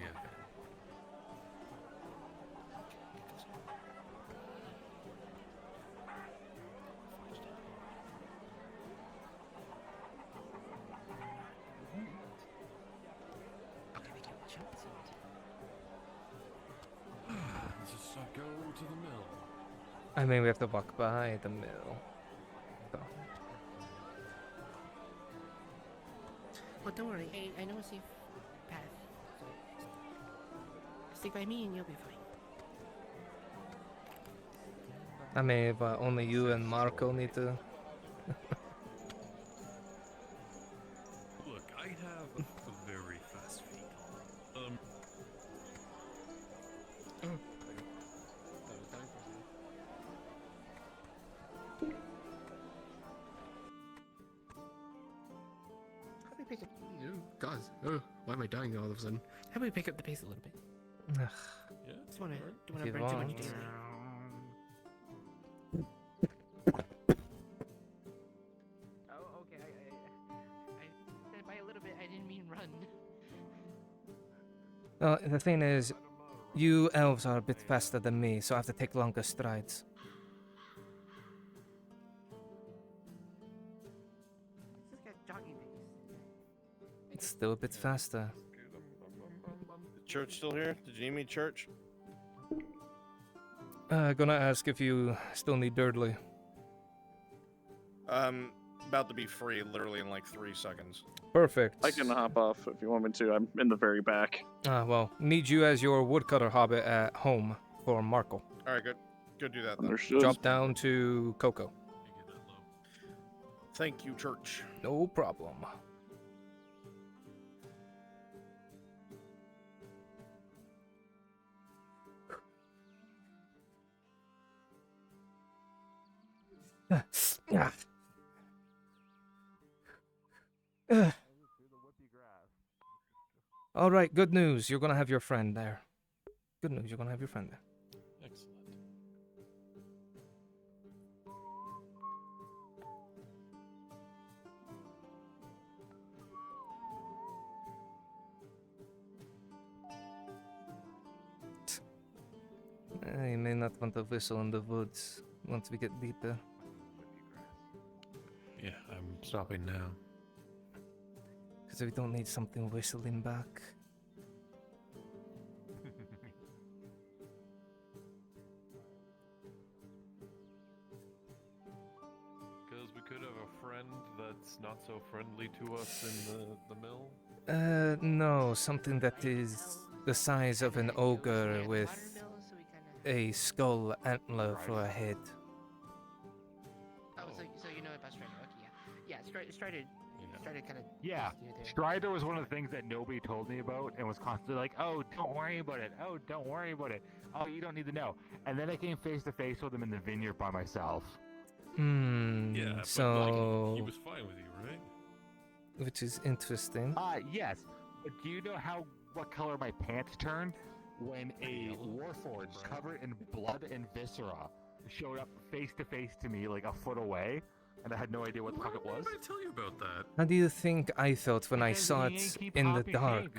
Okay, we can watch out. to the mill. I mean, we have to walk by the mill. So. Well, don't worry. I know a safe path. So stick by me and you'll be fine. I mean, if only you and Marco need to. Look, I have a very fast feet. How do we pick up? God, why am I dying all of a sudden? How do we pick up the pace a little bit? Ugh. Yeah. Just wanna, don't If wanna you burn too much want. daily. Oh, okay. I said by a little bit. I didn't mean run. Well, the thing is, you elves are a bit faster than me, so I have to take longer strides. Just got jogging pace. It's still a bit faster. Is Church still here? Did you need me, Church? Gonna ask if you still need Durdley. About to be free literally in like 3 seconds. Perfect. I can hop off if you want me to. I'm in the very back. Well, need you as your woodcutter hobbit at home for Marco. Alright, good. Go do that then. Understood. Drop down to Coco. Thank you, Church. No problem. All right, good news. You're gonna have your friend there. Good news. You're gonna have your friend there. Excellent. You may not want to whistle in the woods once we get deeper. Yeah, I'm stopping now. Because we don't need something whistling back. Because we could have a friend that's not so friendly to us in the mill. No, something that is the size of an ogre with a skull antler for a head. Oh, so you know about Strider? Okay, yeah. Yeah, Strider kind of. Yeah, Strider was one of the things that nobody told me about and was constantly like, oh, don't worry about it. Oh, don't worry about it. Oh, you don't need to know. And then I came face to face with him in the vineyard by myself. Yeah, but so... like, he was fine with you, right? Which is interesting. Yes. But do you know what color my pants turned when a warforged covered in blood and viscera showed up face to face to me like a foot away, and I had no idea what the fuck it was? Why did I tell you about that? How do you think I felt when I saw it in the dark?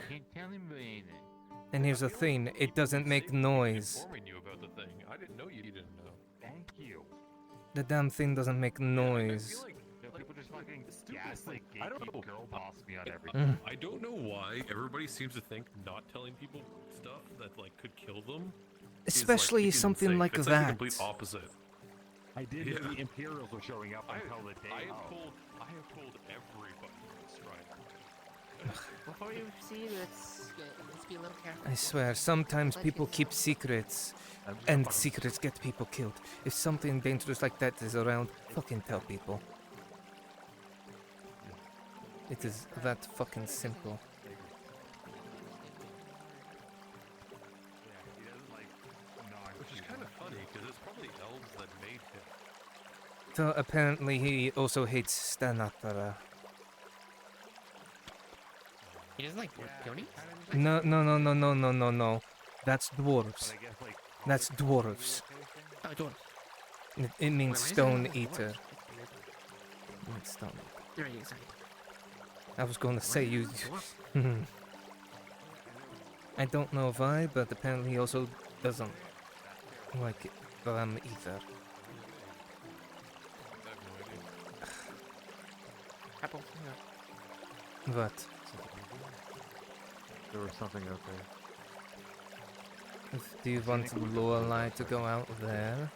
And here's the thing, it doesn't make noise. Informing you about the thing. I didn't know you didn't know. Thank you. The damn thing doesn't make noise. People just fucking gaslight, I don't know. girl boss me on everything. I don't know why everybody seems to think not telling people stuff that like could kill them. Especially something safe. like it's that. Like the complete opposite. I did know the Imperials were showing up until the day. I have told everybody about Strider. Before you see, let's be a little careful. I swear, sometimes people keep secrets, and secrets get people killed. If something dangerous like that is around, fucking tell people. It is that fucking simple. Which is kind of funny because it's probably elves that made him. So apparently he also hates Stanatara. He doesn't like ponies? No. That's dwarves. That's dwarves. Oh, dwarves. It means Wait, stone eater. It's stone. Right, sorry. I was going to say you. I don't know why, but apparently he also doesn't like them either. Apple. What? There was something out Do you want Lorelai to go out there?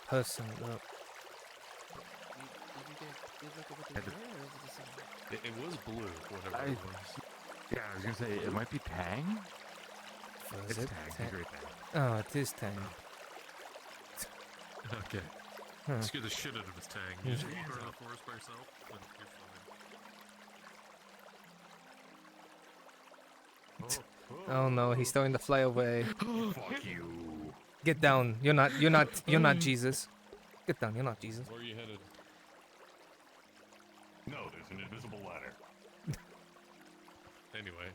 Person. Look. It was blue, whatever it was. Yeah, I was gonna say it might be Tang. Was It's it Tang. Tang? It's great Tang. Oh, it is Tang. Okay. Huh. Scare the shit out of his tang. You just wander in the forest by yourself, and you're fine. Oh no, he's starting to fly away. Fuck you. Get down. You're not Jesus. Get down. You're not Jesus. Where are you headed? No, there's an invisible ladder. Anyway,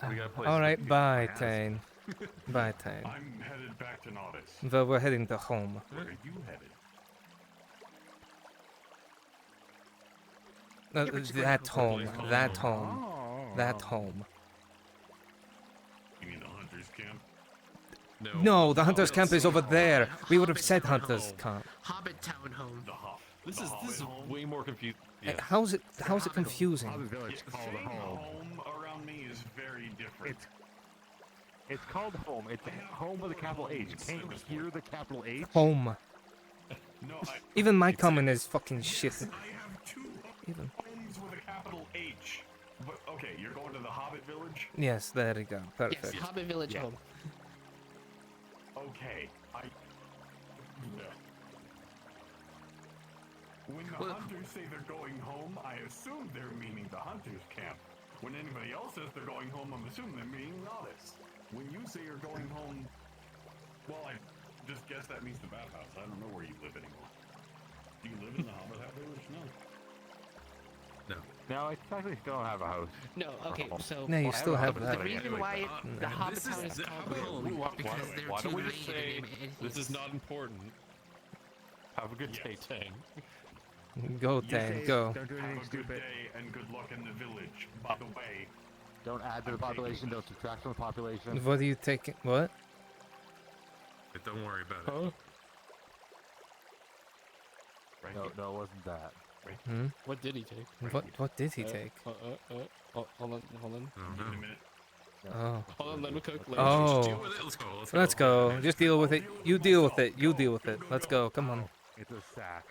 we gotta play. All right, bye, Tane. Bye, Tane. I'm headed back to Nautis. Well, we're heading to home. Where are you headed? That home. That home. That home. You mean the hunter's camp? No, the hunter's camp is over there. We would have said hunter's camp. Hobbit Town Home. This is way more confusing. Hey, how's it confusing? Hobbit Village called Saying home. home around me is very different. It's called home. It's home with a capital H. Can't you hear the capital H? Home. No, Even my comment is fucking shit. I have two homes with a capital H. But okay, you're going to the Hobbit Village? Yes, there we go. Perfect. Yes, Hobbit Village home. Okay, When the hunters say they're going home, I assume they're meaning the hunter's camp. When anybody else says they're going home, I'm assuming they're meaning Nautis. When you say you're going home, well, I just guess that means the bathhouse. I don't know where you live anymore. Do you live in the Hobbit Village? No. No, I technically still have a house. No, okay, so No, you still have the that. reason why the Hobbit Town is called home because they're Why too don't we vague just to say name anything. this is not important? Have a good day, Tang. Go, Tang, go. Don't do anything Have a stupid. good day and good luck in the village. By the way, Don't add to the population. Don't subtract from the population. What are you taking? What? Don't worry about it. No, it wasn't that. Hmm? What did he take? What did he take? Hold on. Oh. Hold on, let me cook. Oh. Deal with it. Let's go. Let's go. Just deal with it. You deal with it. You deal with it. Let's go. Come on. It's a sack.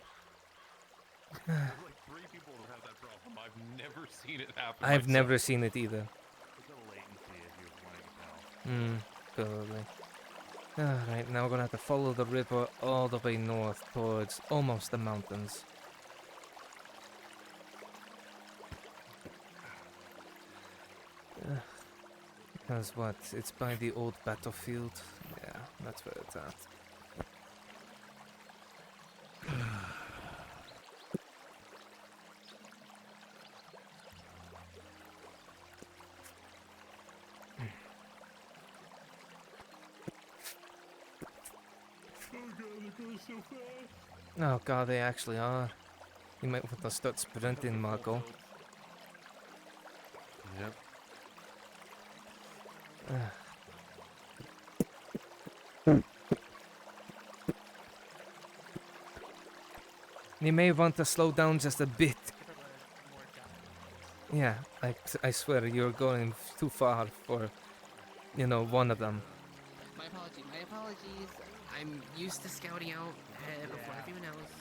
There's like 3 people who have that problem. I've never seen it happen. I've myself. never seen it either. It's a latency, as you wanted to tell. Probably. Alright, now we're gonna have to follow the river all the way north towards almost the mountains. Because what? It's by the old battlefield? Yeah, that's where it's at. Oh god, they actually are. You might want to start sprinting, Marco. Yep. You may want to slow down just a bit. Yeah, I swear you're going too far for, you know, one of them. My apologies. I'm used to scouting out before everyone else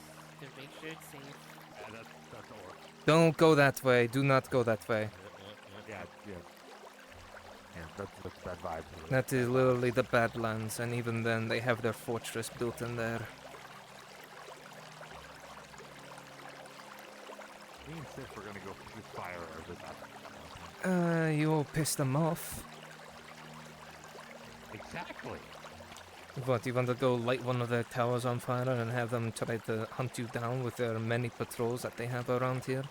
to make sure it's safe. Yeah, that's all. Don't go that way. Do not go that way. Yeah, that's bad vibes. That is literally the Badlands, and even then they have their fortress built in there. Me and Sif are gonna go shoot fire arrows at that. You all pissed them off. Exactly. What, you want to go light one of their towers on fire and have them try to hunt you down with their many patrols that they have around here?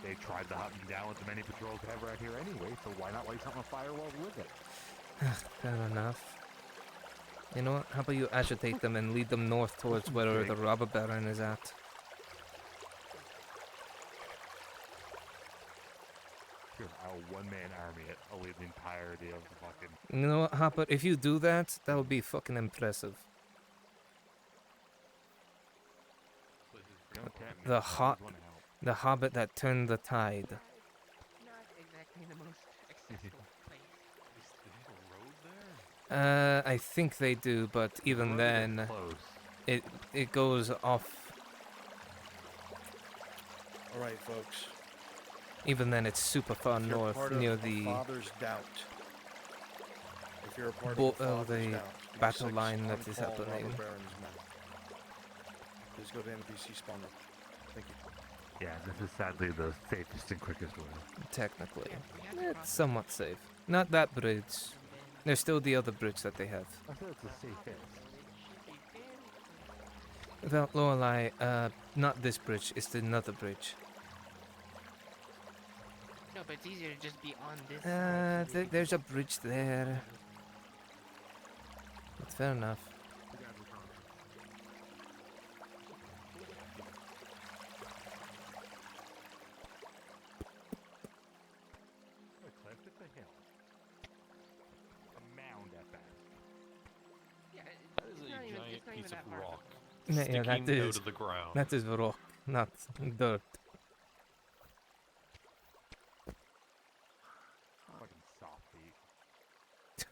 They tried to hunt me down with the many patrols they have right here anyway, so why not light something on fire while we live it? Fair enough. You know what? How about you agitate them and lead them north towards where the robber baron is at? Sure, I'll one-man army it. I'll lead the entirety of the fucking... You know what, Hopper? If you do that, that would be fucking impressive. Don't tempt me. The I just wanna help. the hobbit that turned the tide. Not exactly the most accessible place. They have a road there? I think they do, but even road is then, close. it goes off. All right, folks. Even then, it's super far If you're north, part near of the Father's Doubt. If you're a part Bo- of the Father's the Doubt, you battle 6 line that is on-call happening. robber barons men. Please go to NPC spawn room. Thank you. Yeah, this is sadly the safest and quickest way. Technically, it's somewhat safe. Not that bridge. There's still the other bridge that they have. I said it's the safest. Without Lorelei, not this bridge. It's another bridge. No, but it's easier to just be on this. There's a bridge there. But fair enough. A cliff, it's a hill. A mound at best. Yeah, That is it's not a even, giant it's not piece even that of hard. rock Yeah, sticking that out is. of the ground. That is rock, not dirt. Fucking soft feet.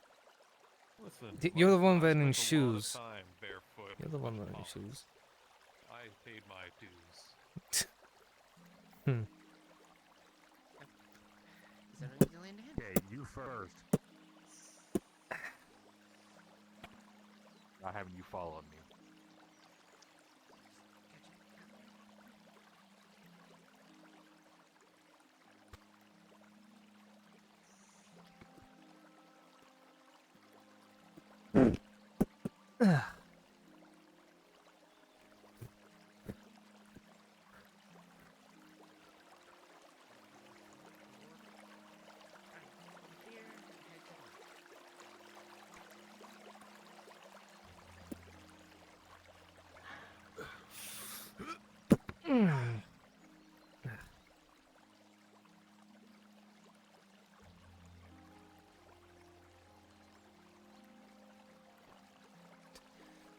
Listen, You're the one I wearing spent a lot of shoes. time barefoot You're the one wearing ponds. shoes. I paid my dues. Hmm. Is that an easy land to hit? Okay, you first. Not having you follow me.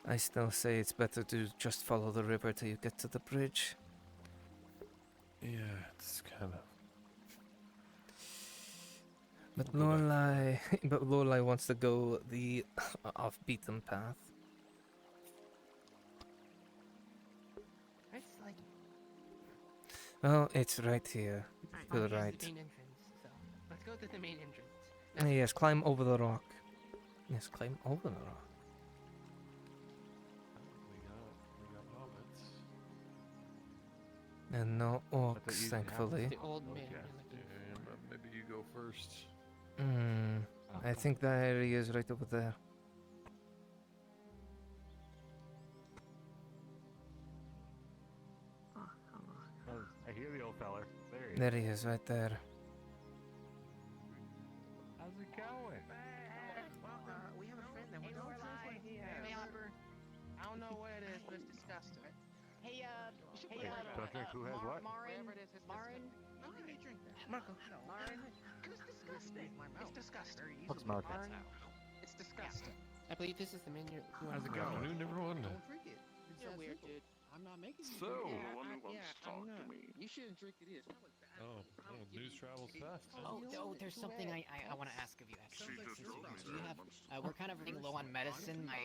I still say it's better to just follow the river till you get to the bridge. Yeah, it's kind of. But Lorelei wants to go the off-beaten path. It's like. Well, it's right here. To the Here's right. the main entrance, so let's go to the main entrance. Yes, climb over the rock. Yes, climb over the rock. We got hobbits. And no I thought orcs, you thankfully. The old man. Yeah, but maybe you go first. I think that area is right over there. Oh, I hear the old feller. There he is. There he is, right there. How's it going? We have a friend that wants to lie. Hey, Hopper. I don't know what it is, but it's disgusting. Hey, Don't drink who has what? Marin. No, you drink that. Marco, no. Marin. It's disgusting. It's disgusting. What's Marco? It's disgusting. I believe this is the menu. How's it going? Afternoon, everyone. Don't drink it. You're weird, dude. I'm not making it. So, You shouldn't drink it. It's Oh, news travels fast. Oh, there's something I want to ask of you actually. Do you have? We're kind of running low on medicine. My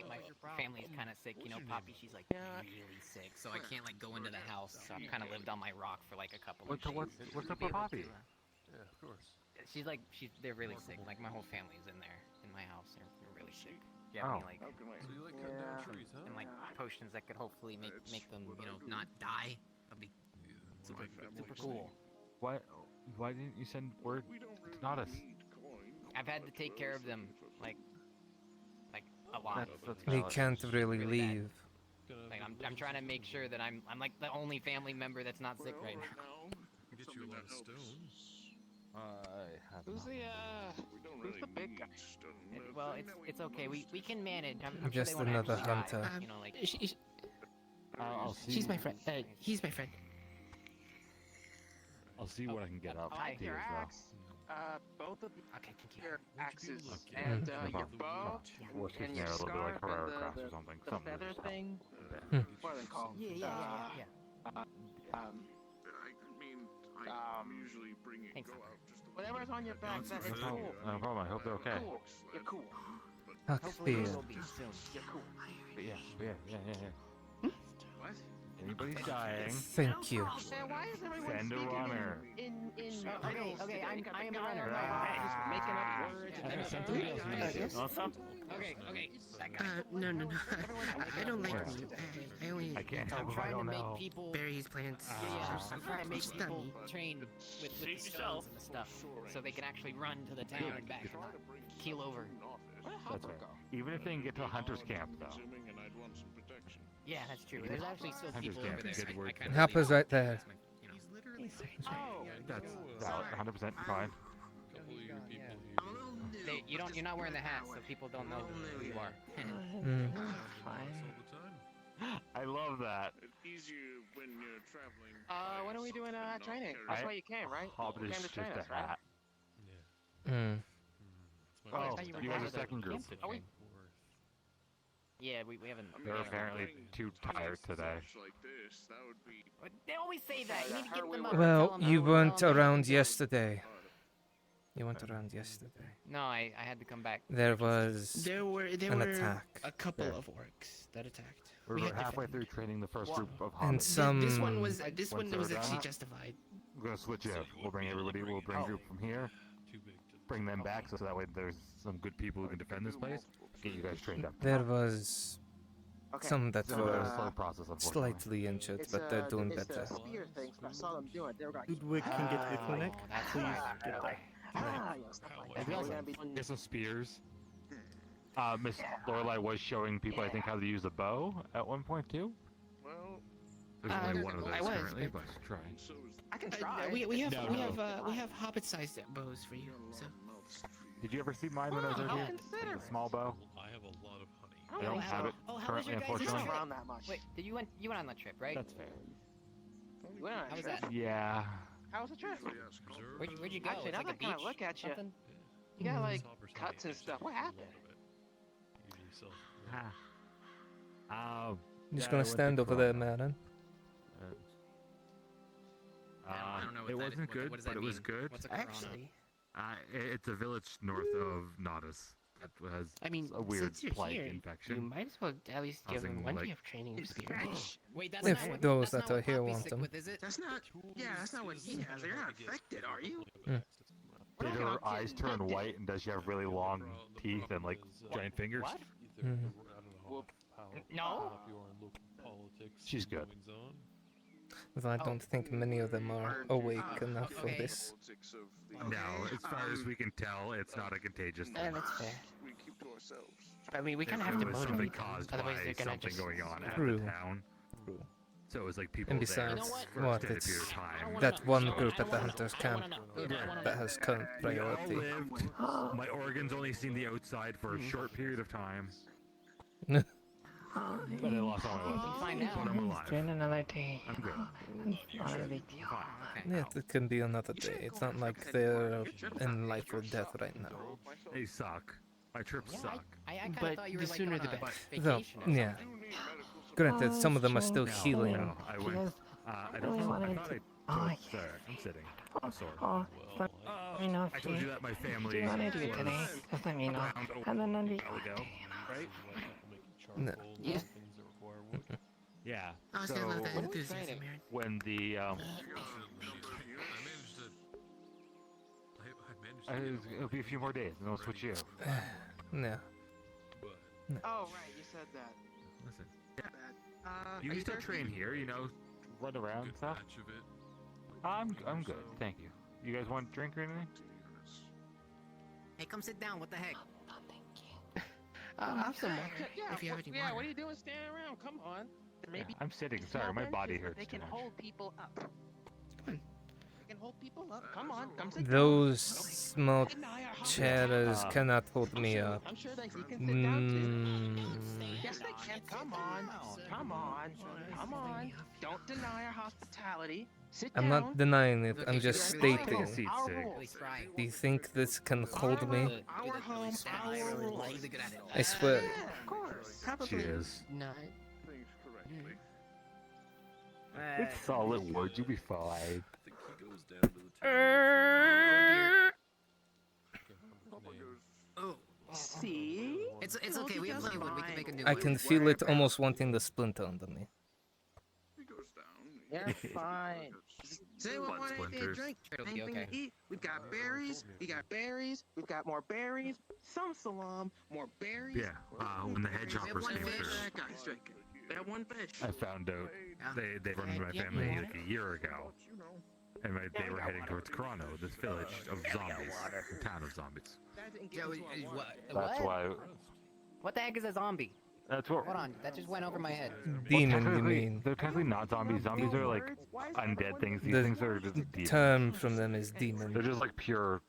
family's kind of sick. You know, Poppy, she's like really sick, so I can't like go into the house. So I've kind of lived on my rock for like a couple of days. What's up with Poppy? Yeah, of course. They're really sick. Like my whole family's in there in my house. They're really sick. Do you Oh. have any like So you like cutting down trees, huh? and like potions that could hopefully make them not die? That'd be super cool. Why didn't you send word to Nautis? I've had to take care of them like a lot. He can't really leave. Like I'm trying to make sure that I'm like the only family member that's not sick right now. Get you a lot of stones. Who's the big guy? Well, it's okay. We can manage. I'm Just sure they won't another actually die, hunter. you know, like I'll see. She's my friend. He's my friend. I'll see what I can get up hi. to. Your So. axe. Both of okay, thank you. your axes Okay. and No your problem. bow Worst case and your scenario, a little bit like scarf Herrera and crafts or something. the Something feather just thing. Hmm. What are they called? Yeah. I mean, I usually bring it, go out just a Whatever's on your back, that is cool. No problem. I hope they're okay. Cool. You're cool. Huck Hopefully Beer. you will be soon. You're cool. Yeah. What? Anybody's dying. Thank you. Man, why is everyone Send a speaking runner. Okay, I am the runner. Just making up words. Awesome. Okay. No. I don't like me. I only. I can't I'm help if I trying to don't make know. people. Berries, plants. I'm trying to make Just people dummy. train with the stones and stuff, so they can actually run to the town and back and not keel over. That's right. Even if they can get to a hunter's camp, though. Yeah, that's true. There's actually still Hunter's people camp over is there. a good word. Hopper's right there. That's valid. 100% fine. You're not wearing the hat, so people don't know who you are. I love that. It's easier when you're traveling. When are we doing training? That's why you came, right? Hobbit You is came just to train a us, right? hat. Oh, Oh, you guys are second group. Are we? Yeah, we haven't. They're apparently too tired today. They always say that. You need to get them up. Well, you weren't around yesterday. You weren't around yesterday. No, I had to come back. There was There were an attack. a couple Yeah. of orcs that attacked. We We were had to halfway defend. through training the first group of And hobbits. some. This one was Once actually they're done, justified. We're gonna switch it up. We'll bring everybody. We'll bring a group from here. Bring them back so that way there's some good people who can defend this place. Get you guys trained up. There was some that It's a very slow were process, unfortunately. slightly injured, but they're doing better. Spear things. I saw them doing it. They were like. Ludwig can get to the clinic. Please get there. Get some spears. Miss Lorelai was showing people, I think, how to use a bow at one point too. Well, There's only one of those I was, currently, but- but try. I can try. We have No, we no. have we have hobbit-sized bows for you. So Did you ever see mine when I was Well, over I'll here? consider The it. small bow. I have a lot of honey. I don't have it how was currently, your guys' unfortunately. trip? around that much. Wait, you went on the trip, right? That's fair. You went on a How was trip? that? Yeah. How was the trip? Where'd you go? Actually, It's now like a that I kind of beach, look at you, something? you got like cuts and stuff. What happened? I'm Just gonna stand over there, man. I don't know what It that- wasn't what- good, what does but that it was mean? good. What's a corona? actually, It's a village north of Nautis that has I mean, a weird since you're plague here, infection. you might as well at least give Something them one like- day of training experience. Wait, that's If not what, those that's that not are what here Poppy's want sick them. with, is it? That's not. Yeah, that's not what he has. You're not affected, are you? Did her eyes turn white, and does she have really long teeth and like giant fingers? What? No. She's good. Though I don't think many of them are awake enough for Okay. this. No, as far as we can tell, it's not a contagious thing. That's fair. We keep to ourselves. I mean, we kind of It have to was something motivate them, caused otherwise by they're gonna something just. going on at True. the town. So it was like people And there besides, for a what, extended it's period of time. that one group at the hunter's camp that has current We all priority. lived. My organs only seen the outside for a short period of time. But I lost all my weapons. Find out. But I'm alive. Doing another day. I'm good. Not a big deal. Yeah, it can be another day. It's not like they're in life or death right now. They suck. My trips suck. I kind of But thought you the were like sooner on the a better. Though, vacation or yeah. something. Granted, some of them are still No, healing. no, I went. I don't know. I thought I told Sarah. I'm sitting. I'm sorry. Let me know I if told you you that my family do you want to do it was today. Just let me know. around a And then I'll be. while ago, right? No. Yeah. Yeah. Oh, So so I love that enthusiasm, Aaron. when the it'll be a few more days, and I'll switch you. No. Oh right, you said that. Listen. Bad. You are can still thirsty? train here, you know, run around and stuff. I'm good, thank you. You guys want a drink or anything? Hey, come sit down. What the heck? Have some water Yeah, if you have any yeah, water. what are you doing standing around? Come on. Maybe I'm sitting. small Sorry, my body benches, hurts They too can much. hold people up. They can hold people up. Come on, come sit Those down. small Deny our chairs hospitality. cannot hold me up. I'm sure they can sit down too. Mm, Yes, they can. Come on. Come on. Come on. Don't deny our hospitality. Sit I'm down. not denying it, I'm just Take a stating. seat, Our Sig. rules. Do you think this can hold me? Our home, our rules. I swear. Yeah, of course. Probably Cheers. not. It's solid words. You'll be fine. Oh. See? It's okay. We have plenty of wood. We can make a new I one. can feel it almost wanting to splinter under me. You're fine. Say what Blood want anything to splinters. drink, It'll be anything okay. to eat. We've got berries. We got berries. We've got more berries. Some salam. More berries. Yeah, when the hedgehoppers came through, That guy's drinking. That one fish. I found out they run into my family like a year ago, and they were heading towards Corano, this village of zombies, a town of zombies. What? That's why. What the heck is a zombie? That's what. Hold on, that just went over my head. Demon, you technically- mean? They're technically not zombies. Zombies are like undead things. These things are just The demons. term from them is demon. They're just like pure.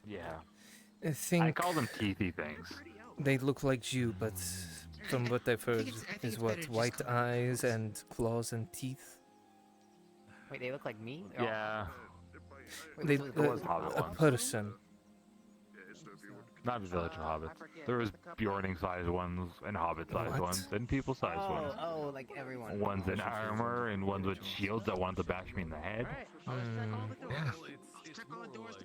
Yeah. I think I call them teethy things. they look like you, but from what I've heard, is what white eyes and claws and teeth. Wait, they look like me? Yeah. They, There was hobbit a ones. person. Not village of hobbits. There was Bjorning-sized ones and hobbit-sized What? ones and people-sized ones. Oh, like everyone. Ones in armor and ones with shields that wanted to bash me in the head. Check all the doors.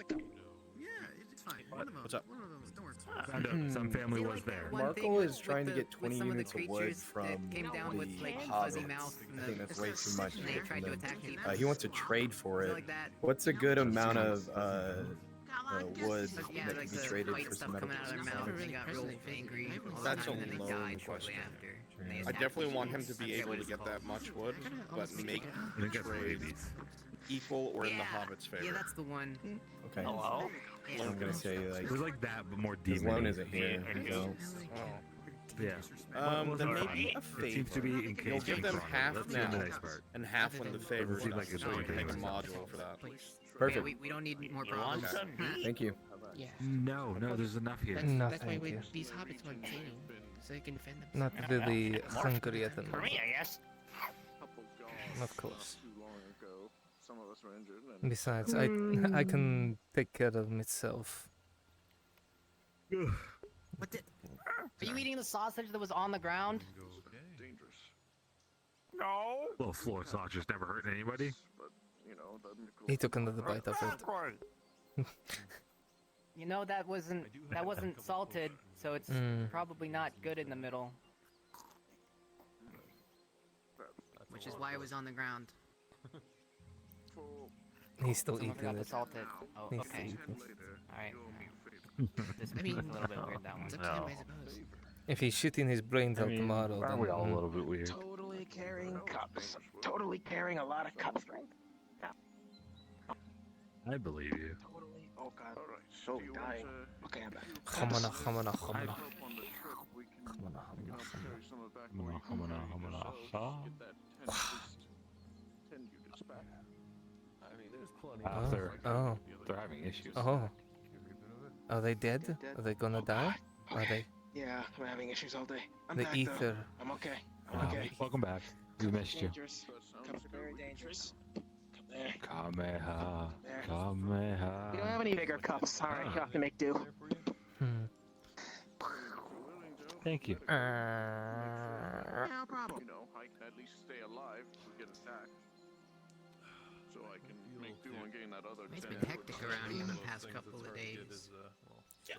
Yeah, it's fine. What's up? One of those doors. Found out some family was there. Marco is trying to get 20 some of the units of wood creatures from that came down with, like, the fuzzy hobbits. mouth and I think the- that's way too much. and they from tried to them. attack people. He wants to trade for it. Like that. What's a good amount of wood Yeah, that like can be the traded white for stuff some metal coming out of their pieces? mouth, and they got real angry all the That's time, a and then they loan died shortly question. after. And they I attacked definitely the want him to humans. be I forget able what to it's get called. that much wood, but make I think that's trade rabies. equal or in the Yeah, Hobbit's favor. Yeah, that's the one. Okay. Hello? Yeah. I'm gonna say like It was like that, but more his demon. loan isn't here. So. Yeah. Then Well, maybe a it seems to be favor. in You'll case give of them Corona. half That's now the nice part. and half when the favor Doesn't seem like is it's so you doing can make a anything. module for that. Perfect. Yeah, we don't need more problems. Thank you. Yeah. No, there's enough here. No, That's why thank we, you. these hobbits want training, so they can defend themselves. Not really hungry at the moment. I guess. Of course. Too long ago. Some of us were injured. And Besides, I can take care of myself. What did? Are you eating the sausage that was on the ground? dangerous. No. Well, floor sausage never hurt anybody. But, you know, He took another bite of it. You know that wasn't salted, so it's Mm. probably not good in the middle. Which is why it was on the ground. He's still Someone forgot eating to it. salt it. Oh, He's okay. still eating. Alright. This I mean, is a little bit weird, that one. It's up to him, I suppose. If he's shitting his brains out tomorrow, Aren't then we all a little bit weird? Totally carrying cups. Totally carrying a lot of cups, right? I believe you. Totally. Oh god. So dying. Okay, I'm back. Hamana, hamana, hamana. up on the trip, we can, Hamana, you know, hamana, carry some of it back Hamana, where you come hamana, from, hamana, yourselves, ha. get that 10, at least 10 units back. I mean, there's plenty. They're having issues. Oh. Are they dead? Are they gonna die? Are they? Yeah, I'm having issues all day. I'm The back, ether. though. I'm okay. I'm okay. Welcome back. We missed you. Dangerous. Cups are very dangerous. Come there. Kameha. There. Kameha. We don't have any bigger cups. Sorry, you have to make do. Thank you. No problem. You know, I can at least stay alive if we get attacked. So I can make do and gain that other It's 10 been hectic around here the past couple of days.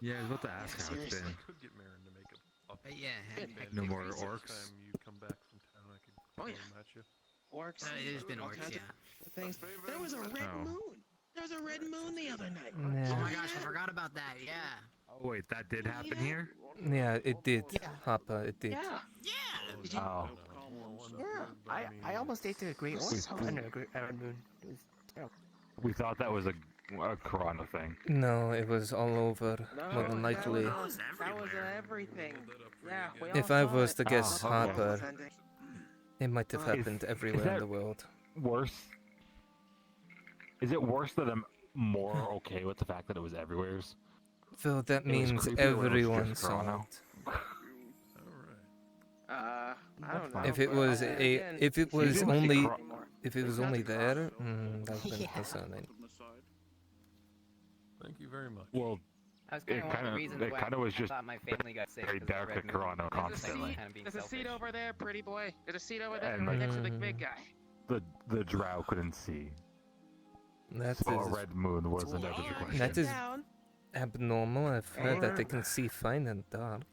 Yeah, I was about to ask how it's been. Could get Marin to make a But yeah, hectic. No more Next orcs. time you come back from town, I can Oh, yeah. throw them at you. Orcs. It has been all orcs, kinds of yeah. Things. There was a red Oh. moon. There was a red moon the other night. Oh my gosh, I forgot about that, yeah. Oh wait, that did happen here? Yeah, it did. Hopper, it did. Yeah. Did you? Oh. Yeah. I almost ate a great one. I know, a great red moon. It was terrible. We thought that was a Corona thing. No, it was all over. More than likely. That was everything. Yeah. We all If I saw was it. to guess Oh, Hopper, Sending. it might have happened everywhere in that- the world. Worse? Is it worse that I'm more okay with the fact that it was everywhere? So that It was means creepier when it was everyone just saw Corona. it. I don't know. If it but was again, if it You was didn't see only, Cro- if it was only there, that's been concerning. Thank you very much. Well, I was kind of one of the reasons why was I just thought my family got sick. very 'cause of the dark red at moon. Toronto I was like, constantly. kind of being There's a seat selfish. over there, pretty boy. There's a seat over there, And right next to the big guy. The drow couldn't see. That So a is- red moon wasn't out of the question. That is abnormal. I've heard that they can see fine and dark.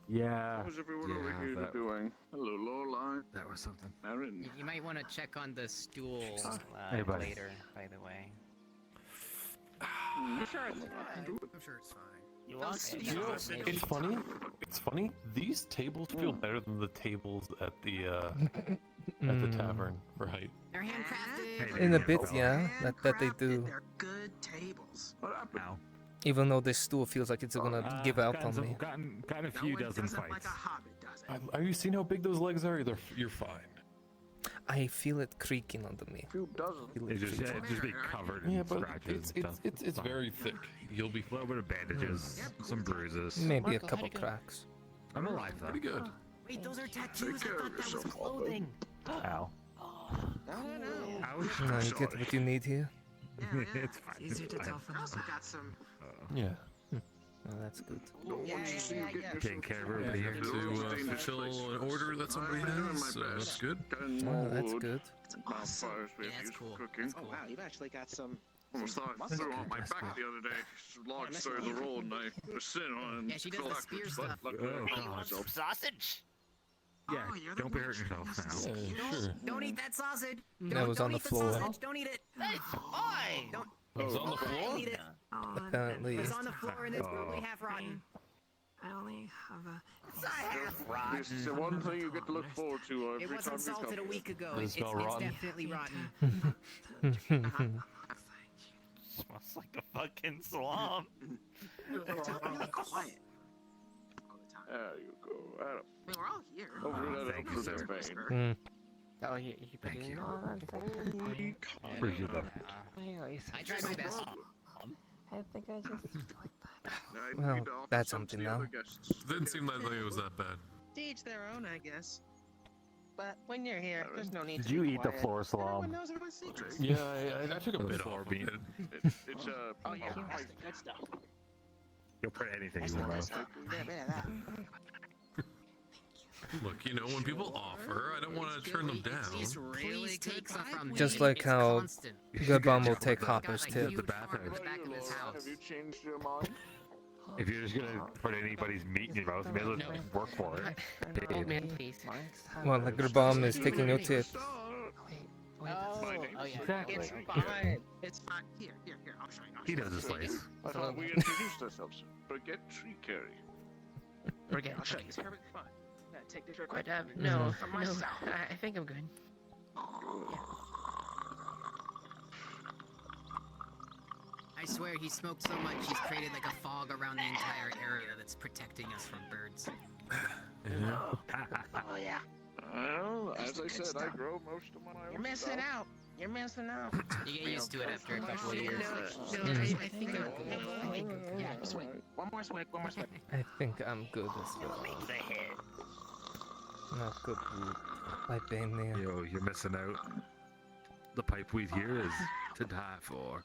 Yeah. How's everyone over yeah, here that- doing? Hello, Lola. That was something. Aaron. You might want to check on the stool Hey, buddy. later, by the way. I'm sure it's fine. I'm sure it's fine. You know, it's funny. It's funny. These tables feel better than the tables at the tavern, right? They're handcrafted. In a bit, yeah, that they do. They're good tables. What happened? Even though this stool feels like it's gonna give out on me. Gotten a few dozen fights. Are you seeing how big those legs are? You're fine. I feel it creaking under me. Few dozen. It just be covered in Yeah, but scratches. it's very thick. You'll be a little bit of bandages, some bruises. Maybe a couple cracks. I'm alive though. Pretty good. Wait, those are tattoos. I thought that was clothing. Ow. No, you get what you need here. It's fine. Easier It's to fine. tell from also got some. Yeah. Oh, that's good. Taking care of everybody here. To fulfill an order that somebody has, so that's good. Oh, that's good. Bonfires we have used for cooking. Oh wow, you've actually got some. Almost thought I threw on my back the other day. Logged started the road and I was sitting on it. Yeah, she does the spear stuff. Luckily, I Oh, caught God. myself. Sausage. Yeah, Oh, you're don't the be hurting yourself now. Yeah, sure. Don't eat that sausage. That was on the eat floor. sausage. Don't eat it. Oi! Don't. It's on the Don't floor? eat it. Apparently. It's on the floor and it's probably half rotten. I only have a. It's not half rotten. This is the one thing you get to look forward to every It time wasn't you salted a come. week ago. Does it It's smell rotten? definitely rotten. Smells like a fucking slum. It's really quiet. There you go. Adam. I mean, we're all here. Over that thank you, sir. Mm. Oh, you put it in all that thing. Appreciate that. I tried my best. I think I just like that. I Well, need to offer that's some to something the now. other guests. Didn't seem like it was that bad. To each their own, I guess. But when you're here, there's no need Did to you be eat the quiet. floor Everyone salami? knows everyone's secrets. Yeah, I took a bit Floor off. bean. It's Oh yeah, that's the good stuff. You'll put anything That's in the your good mouth. stuff. Get rid of that. Look, you know, when people offer, I don't want to turn them down. Please take some from me. Just like It's how constant. Goodbomb will take Got, Hopper's like, tip. huge farm in the back of his house. Have you changed your mind? If you're just gonna put anybody's meat in your mouth, maybe let's work for it. Old man, please. Well, like Goodbomb is taking your tip. Oh, yeah. Exactly. It's fine. It's fine. Here, I'll show you. He does his place. I thought we introduced ourselves. Forget tree carry. Forget. I'll show you. It's perfectly fine. Yeah, take this real quick. no, For myself. I think I'm good. I swear he smoked so much he's created like a fog around the entire area that's protecting us from birds. Oh yeah. Well, as I said, I grow most of my own You're missing stuff. out. You're missing out. You get used to it after a couple of No, years. I think I'm good. I think I'm good. Yeah, swig. One more swig. I think I'm good as well. Not good. Like being there. Yo, you're missing out. The pipe weed here is to die for.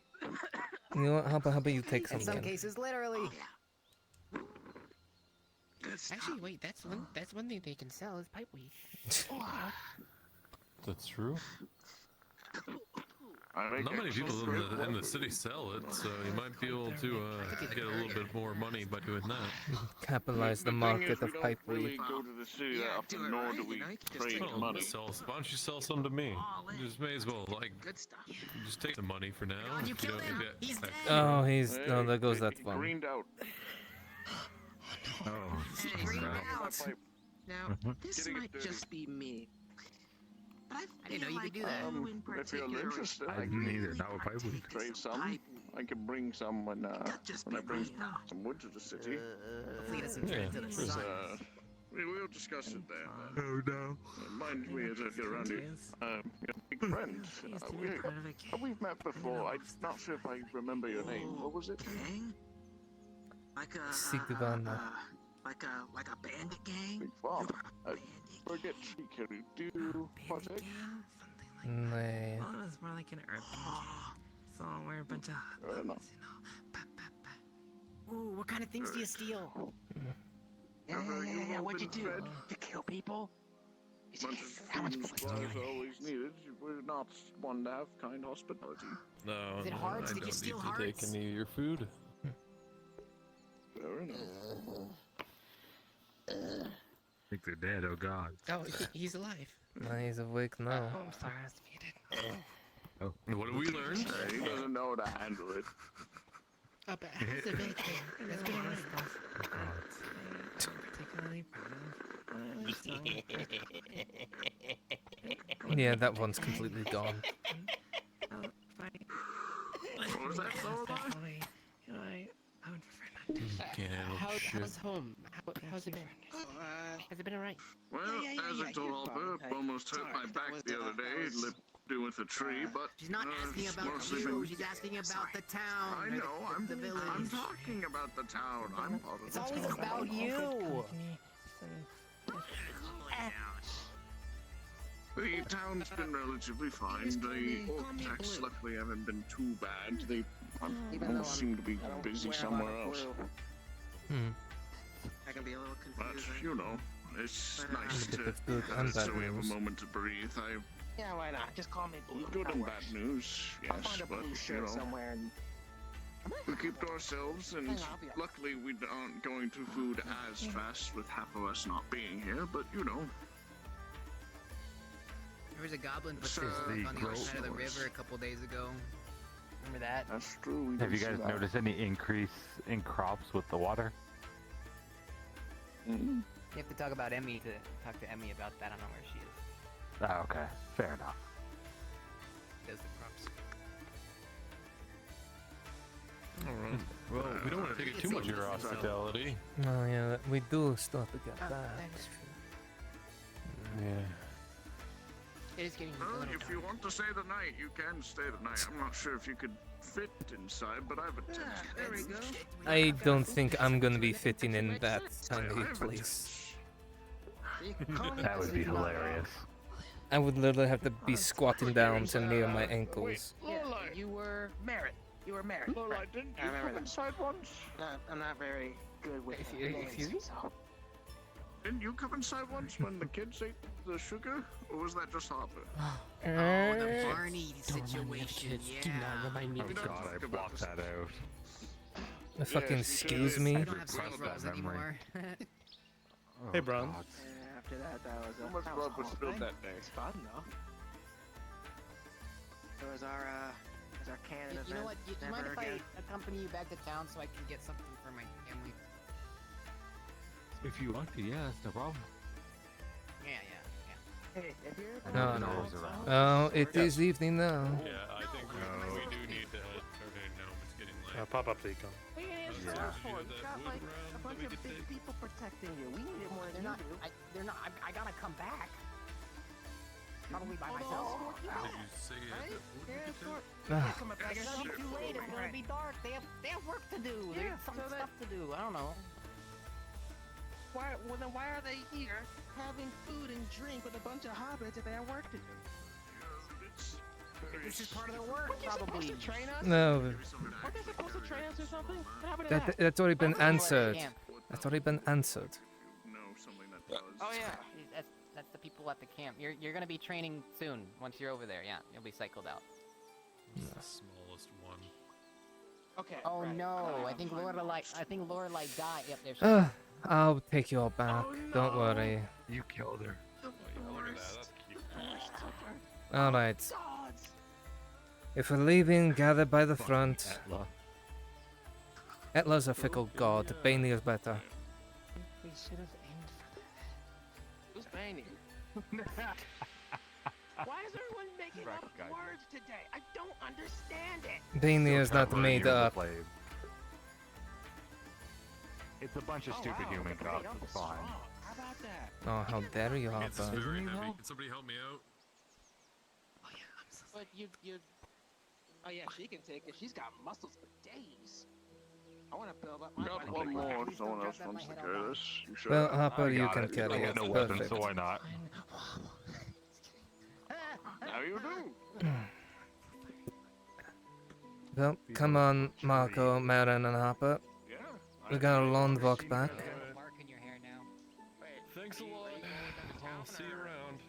You know what? How about you take some In some again? cases, literally. Actually, wait. That's one thing they can sell is pipe weed. That's true. I make Not many people excellent in the city sell it, so you might be able to get a little bit more money by doing that. Capitalize the market of pipe We weed. don't really go to the city that often, nor do we trade Well, money. why don't you sell some to me? You just may as well, like, Good stuff. just take the money for now. You killed him. He's dead. Oh, he's no. There goes that He one. greened out. Oh, Now, this might just be me. But I didn't know you could do that. you in If you're particular interested, I didn't either. Not with pipe weed. trade some. I can bring some when I bring some wood to the city. Hopefully, he doesn't turn into the There's, sun. we'll discuss it there. Oh no. Mind me as I get around here. You're a big friend. We've met before. I'm not sure if I remember your name. What was it? Like a Sigvana. like a bandit gang. Big farm. Forget tree carry. Do you partake? Nah. Well, it was more like an urban gang. So we're a bunch of Fair enough. What kind of things do you steal? Yeah, what'd you do? To kill people? Much as food supply is always needed, we're not one to have kind hospitality. No, Is it no, hearts? I Did you don't steal need to hearts? take any of your food. Fair enough. I think they're dead, oh god. Oh, he's alive. No, he's awake now. Oh, I'm sorry, I was muted. Oh, what have we learned? He doesn't know how to handle it. Oh, but how's the vet? That's been alright. Yeah, that one's completely gone. What was that so about? How's home? How's it been? Has it been alright? Well, as I told Hopper, almost hurt my back the other day, doing with a tree, but She's not asking about mostly you. been- She's asking about the town. I or know, the village. I'm talking about the town. I'm part of It's the always town. about you. The town's been relatively fine. The orc attacks luckily haven't been too bad. They almost seem to be busy somewhere else. I can be a little But, confusing. you know, it's nice bit to of good and so bad we have a news. moment to breathe. Yeah, why not? Just call me Blue. Good That and works. bad news, I'll yes, find a but, blue you shirt know, somewhere and we keep to ourselves, and Hang on, I'll be up. luckily we aren't going through food as fast with half of us not being here, but, you know. There was a goblin So, patrol on the other gross side of the noise. river a couple days ago. Remember that? That's true. We Have did you see guys that. noticed any increase in crops with the water? Mm-hmm. You have to talk about Emmy to talk to Emmy about that. I don't know where she is. Oh, okay. Fair enough. Does the crops? Alright. Well, we don't want to take it too much of your hospitality. Oh yeah, we do start to get Oh, that. that is true. Yeah. It is getting a Well, little if you want to stay the night, you can stay the night. I'm not sure if you could fit inside, but I have a tent. There we go. I don't think I'm gonna be fitting in that tiny place. That would be hilarious. I would literally have to be squatting down to near my ankles. Yeah, you were Merritt. You were Merritt. Lorelai, didn't you come inside once? No, I'm not very good with names, so. Didn't you come inside once when the kids ate the sugar? Or was that just Harper? Oh, the Barney situation. Do not remind me Oh of god, I blocked that out. Fucking excuse me. I don't have sales rolls anymore. Hey, Bron. After that, that was How much that blood was awful spilled thing. that day? It's fun though. It was our canon event. You know what? You mind Never if I again. accompany you back to town so I can get something for my family? If you want to, yeah, that's no problem. Yeah. Hey, if you're No, no. Oh, it is evening now. Yeah, I think we do need to head. Okay, no, it's getting late. Pop up so you come. You got like a bunch of big people protecting you. We need it more than They're not. you do. They're not. I gotta come back. Probably by myself. Did you say Right? Yeah, sure. Ah. Come up back. It's gonna be too late. It's gonna be dark. They have work to do. They have some stuff to do. I don't know. Well, then why are they here having food and drink with a bunch of hobbits if they have work to do? This is part of their work, Weren't you supposed probably. to train us? No, Weren't they supposed to train us or something? What happened to that? that's already been answered. Camp. That's already been answered. No, something that does. Oh yeah. That's the people at the camp. You're gonna be training soon. Once you're over there, yeah, you'll be cycled out. It's the smallest one. Okay. Oh right. no! I think Lorelai died. Yep, there she is. I'll take you all back. Don't worry. You killed her. Oh, yeah, look at that. That's cute. Alright. Gods. If we're leaving, gather by the front. Etla. Etla's a fickle god. Bainey is better. We should have aimed for that. Who's banging? Why is everyone making up words today? I don't understand it. Bainey is not made up. It's a bunch of Oh, stupid wow, human the great cops. uncle It's fine. strong. How about that? Oh, how dare you, It's Harper. very heavy. Can somebody help me out? But you. Oh yeah, she can take it. She's got muscles for days. I want to build up my Got body. one more if someone else wants to carry this. You sure? Well, Harper, I you got can it. carry I it. got no weapon, Perfect. so why not? Now you do. Well, come on, Marco, Marin, and Harper. Yeah, We got a long walk back. Bark in your hair now. Thanks a lot. I'll see you around.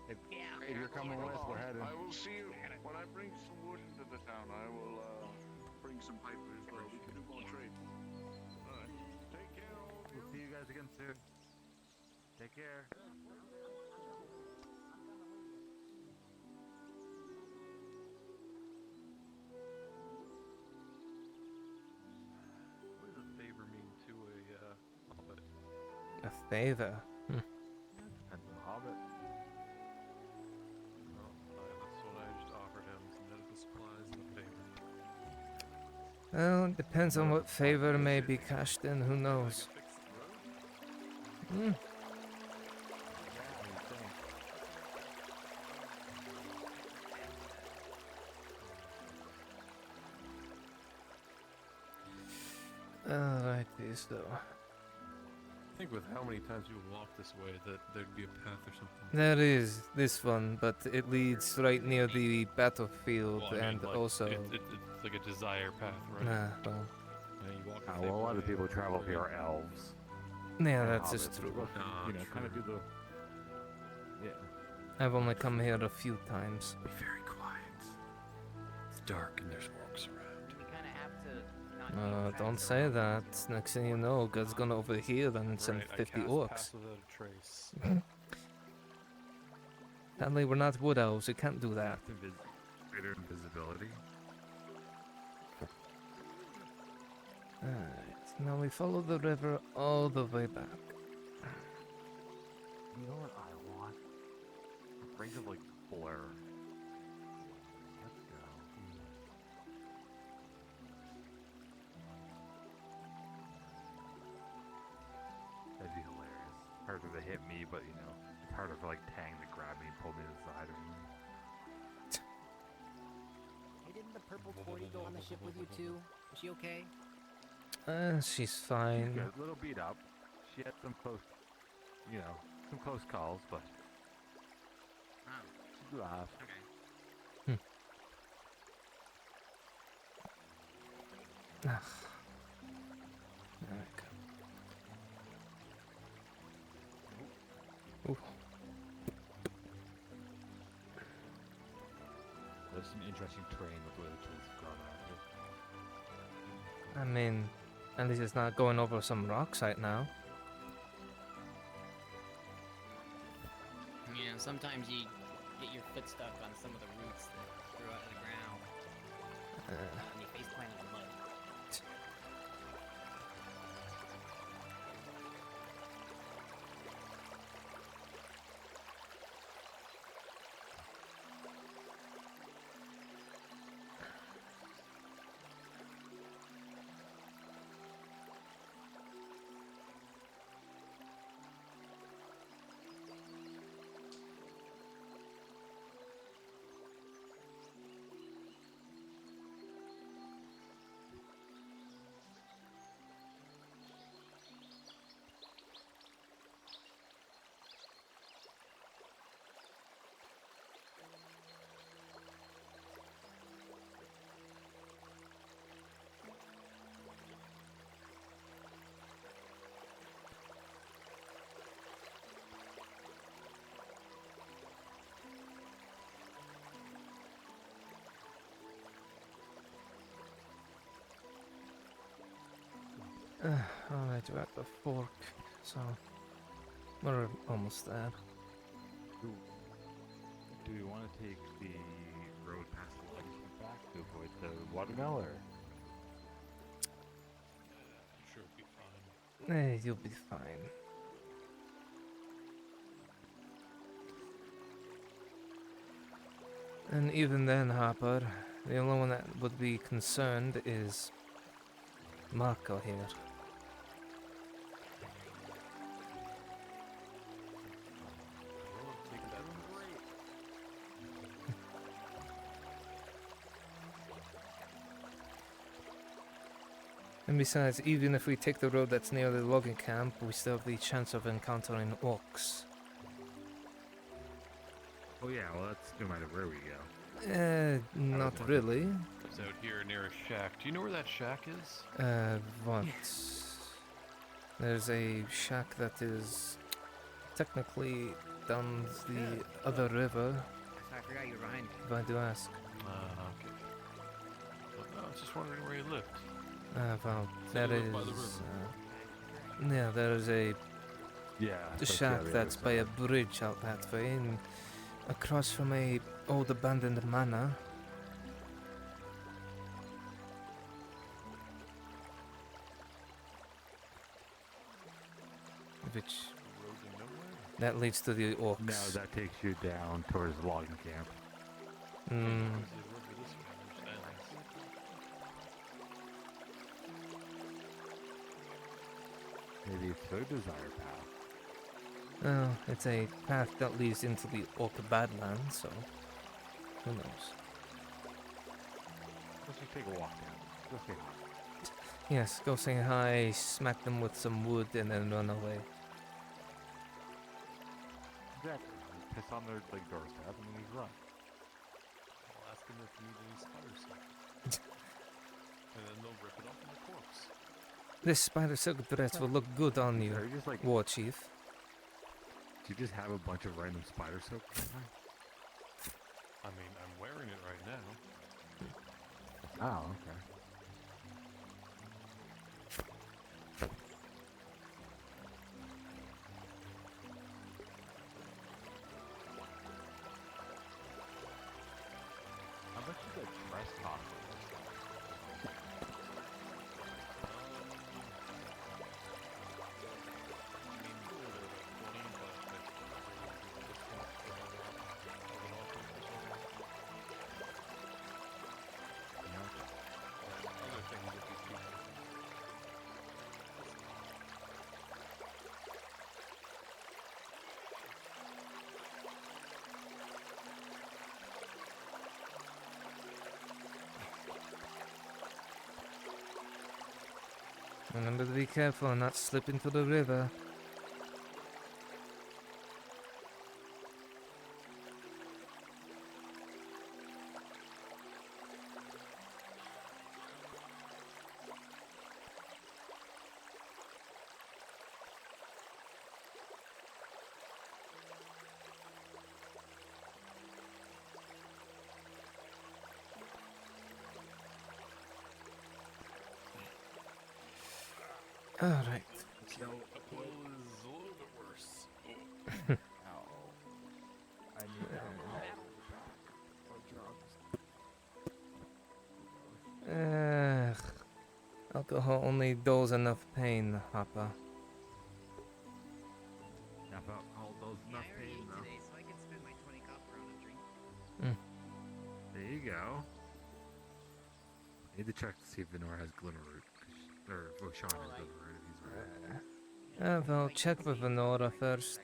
If you're coming with, we're heading. I will see you when I bring some wood into the town. I will bring some paper as well. We can do more trade. Alright. Take care, all of you. We'll see you guys again soon. Take care. What does a favor mean to a hobbit? A favor. Depends on the hobbit. Well, that's what I just offered him, some medical supplies and a favor. Well, it depends on what favor may be cashed in. Who knows? Hmm. Alrighty, so. I think with how many times we walk this way that there'd be a path or something. There is this one, but it leads right near the battlefield, Well, I mean, and like, also. it's like a desire path, right? Nah, well. Yeah, you walk the Well, same a lot of way the people who travel every here day. are elves. Yeah, and that's just hobbits. true. We'll, you know, kind of do the. Yeah. I've only come here a few times. Be very quiet. It's dark and there's orcs around. You kind of have to not keep Don't tracks say around. that. Next thing you know, God's gonna overhear and send Right, I 50 cast orcs. Pass without a trace. Sadly, we're not wood elves. We can't do that. Greater invisibility. Alright, now we follow the river all the way back. You know what I want? A ring of like blur. Let's go. That'd be hilarious. Harder to hit me, but you know, it's harder for like Tang to grab me and pull me to the side or something. Hey, didn't the purple Cordy go on the ship with you too? Is she okay? She's fine. She's good. A little beat up. She had some close, you know, some close calls, but she'd laugh. Okay. Ugh. There we go. Ooh. There's some interesting terrain with the way the trees have grown around it. I mean, at least it's not going over some rock site now. Yeah, sometimes you get your foot stuck on some of the roots that grow out of the ground. And you face plant in the mud. Alright, we're at the fork, so we're almost there. Do you want to take the road past the legacy back to avoid the watermill, or? I'm sure it'll be fine. You'll be fine. And even then, Harper, the only one that would be concerned is Marco here. And besides, even if we take the road that's near the logging camp, we still have the chance of encountering orcs. Oh yeah, well that's no matter where we go. Not really. It's out here near a shack. Do you know where that shack is? What? There's a shack that is technically down the other river, I forgot you were behind me. if I do ask. Okay. Well, I was just wondering where you lived. Well, So that you is... live by the river. yeah, there is a Yeah. shack that's by a bridge out that way, and across from a old abandoned manor. Which... that leads to the orcs. No, that takes you down towards the logging camp. Maybe it's their desire path. Oh, it's a path that leads into the orc badlands, so who knows? Let's just take a walk down. Go say hi. Yes, go say hi, smack them with some wood, and then run away. Exactly. Piss on their doorstep and then we run. I'll ask them if you need any spider silk. And then they'll rip it off my corpse. This spider silk dress will look good on you, Just like, war chief. do you just have a bunch of random spider silk? I mean, I'm wearing it right now. Oh, okay. How much is that dress cost? Remember to be careful and not slip into the river. Alright. So, Apollo is a little bit worse. I need Alcohol only dulls enough pain, Hopper. Enough alcohol does enough pain, though. Today, so I can spend my 20 copper on a drink. There you go. I need to check to see if Venor has Glimmerroot. Or Voshan has Glimmerroot if he's right. Well, check with Venora first.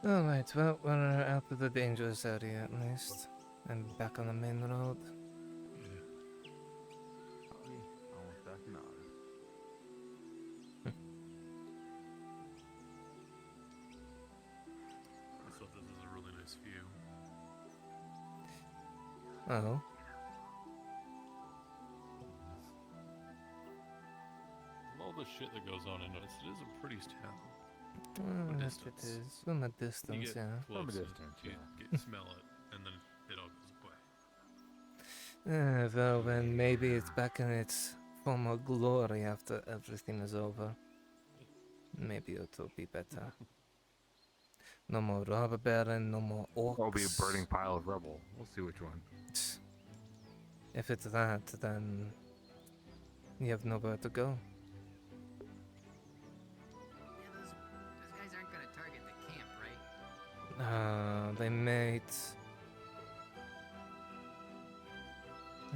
Alright, well, we're out of the dangerous area at least. And back on the main road. Almost definitely. So this is a really nice view. Oh. Well, the shit that goes on in Nautis, it is a pretty town. Yes, it is. From a You distance, get yeah. close and you smell it, and then it all goes away. Well, then maybe it's back in its former glory after everything is over. Maybe it'll be better. No more robber baron, no more orcs. There'll be a burning pile of rubble. We'll see which one. If it's that, then you have nowhere to go. Yeah, those guys aren't gonna target the camp, right? They might.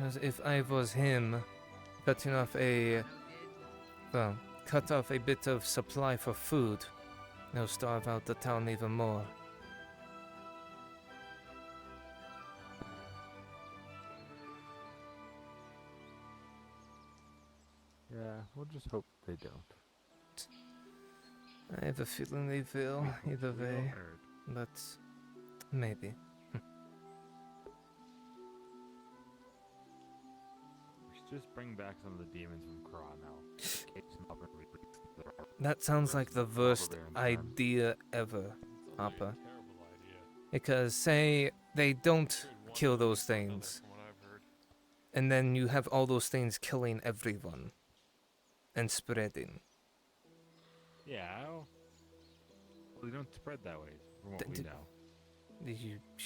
As if I was him, cutting off cut off a bit of supply for food, they'll starve out the town even more. Yeah, we'll just hope they don't. I have a feeling they will, either way, but maybe. We should just bring back some of the demons from Kra now. That sounds like the worst idea ever, Appa. Because say they don't kill those things, and then you have all those things killing everyone and spreading. Yeah. Well, they don't spread that way, from what we know.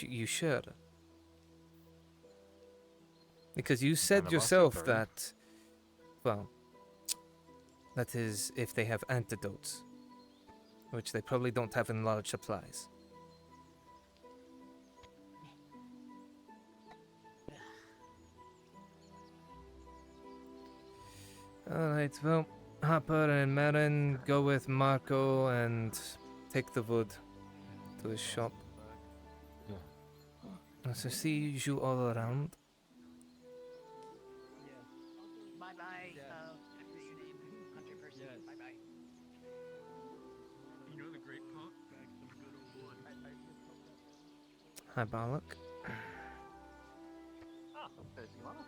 You sure? Because you said None of us yourself are. that, well, that is if they have antidotes, which they probably don't have in large supplies. Alright, well, Hopper and Marin go with Marco and take the wood to his shop. Yeah. So see you all around. Bye bye. After your name, country person. Bye bye. You know the great pot? Hi, Balak. Ah, there's Ilana.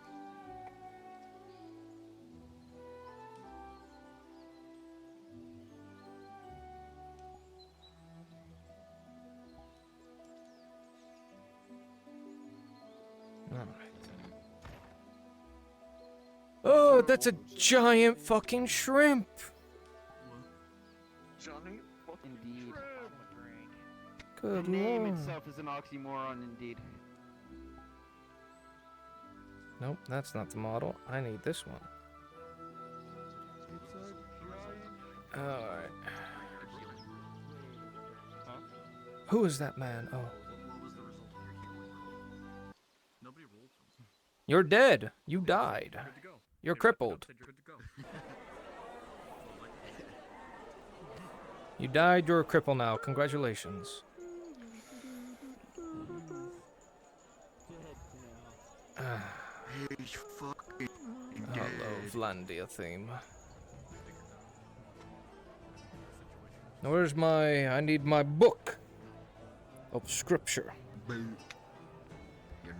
Oh, that's a giant fucking shrimp! Johnny, Indeed. Good The name lord. itself is an oxymoron, indeed. Nope, that's not the model. I need this one. Alright. Who is that man? Oh. You're dead. You died. You're crippled. You died, you're a cripple now. Congratulations. Hello, Vlandia theme. Now where's my... I need my book of scripture. You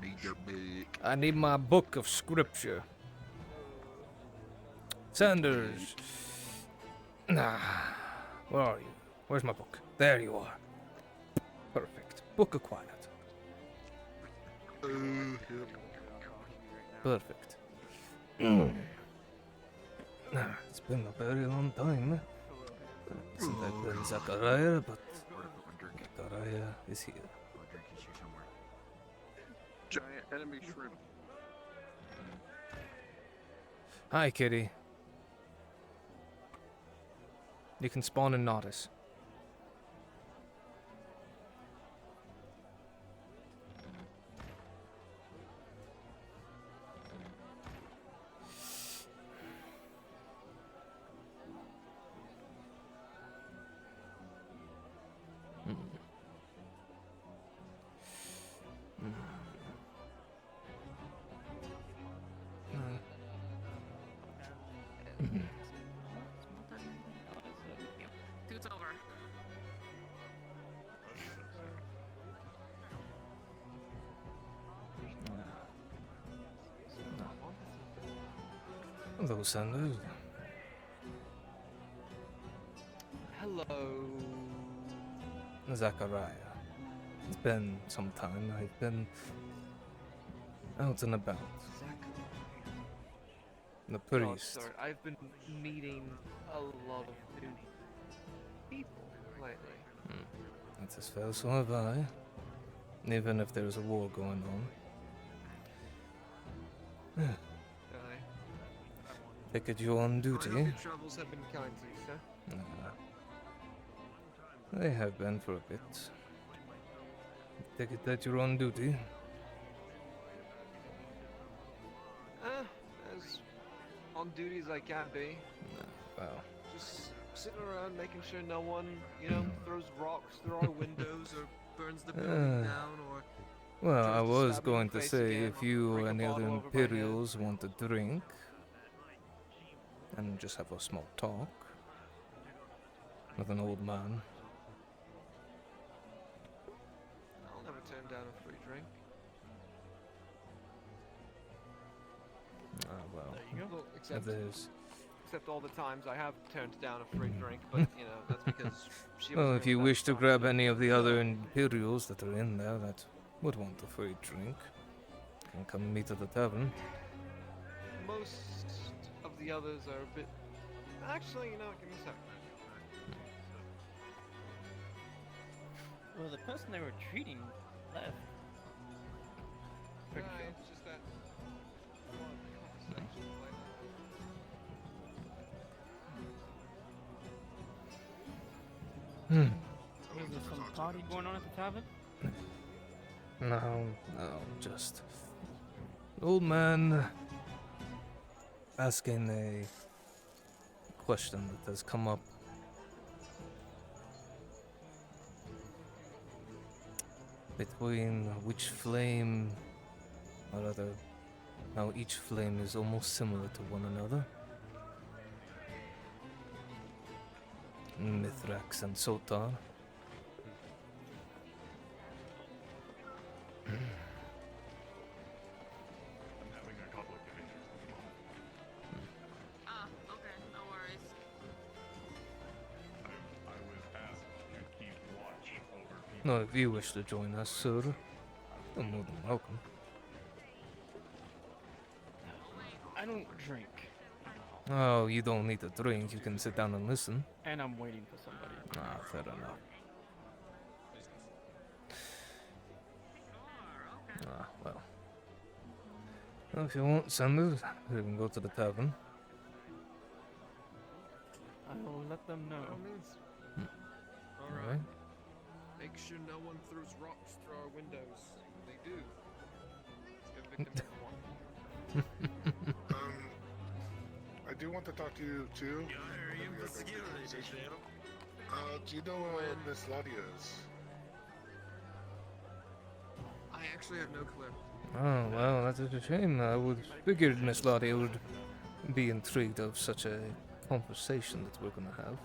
need your book. I need my book of scripture. Sanders. Nah. Where are you? Where's my book? There you are. Perfect. Book acquired. Perfect. It's been a very long time since I've been Zachariah, but Zachariah is here. giant enemy shrimp. Hi, kitty. You can spawn in Nautis. Dude's over. Hello, Sanders. Hello. Zachariah. It's been some time. I've been out and about. The priest. Sorry, I've been meeting a lot of new people lately. That's as fair, so have I. Even if there's a war going on. Take it you're on I duty. hope your travels have been kind to you, sir. They have been for a bit. Take it that you're on duty. As on duty as I can be. Well. Just sitting around making sure no one, throws rocks through our windows or burns the building down or... Well, tries I to was stab me in going the to face say, again if or you break a and the other bottle over my head. Imperials want a drink, and just have a small talk with an old man. I'll never turn down a free drink. Well, There you go. Look, if there's... except all the times I have turned down a free drink, but, that's because she Well, was if you wish to grab any of the other Imperials that are in there that would want a free drink, can come meet at the tavern. Most of the others are a bit... Actually, give me a second. Well, the person they were treating left. It's just that... Was there some party going on at the tavern? No, just... Old man asking a question that has come up. Between which flame, or rather, how each flame is almost similar to one another. Mithrax and Sotar. Ah, okay, no worries. No, if you wish to join us, sir, you're more than welcome. I don't drink. Oh, you don't need a drink, you can sit down and listen. And I'm waiting for somebody. Ah, fair enough. Ah, well. Well, if you want sanders, we can go to the tavern. I will let them know. Alright. Make sure no one throws rocks through our windows. If they do, let's get victim number one. I do want to talk to you too. Do you know where Miss Ladia is? I actually have no clue. Oh, well, that is a shame. I would figured Miss Lottie would be intrigued of such a conversation that we're gonna have.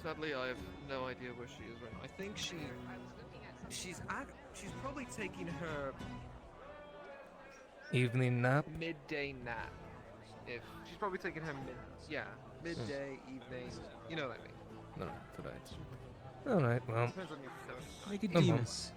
Sadly, I have no idea where she is right now. I think she's probably taking her Evening nap? midday nap. If she's probably taking her midday, evening. You know what I mean. Alright, well. Depends on your perception. Make it no problem. Demas.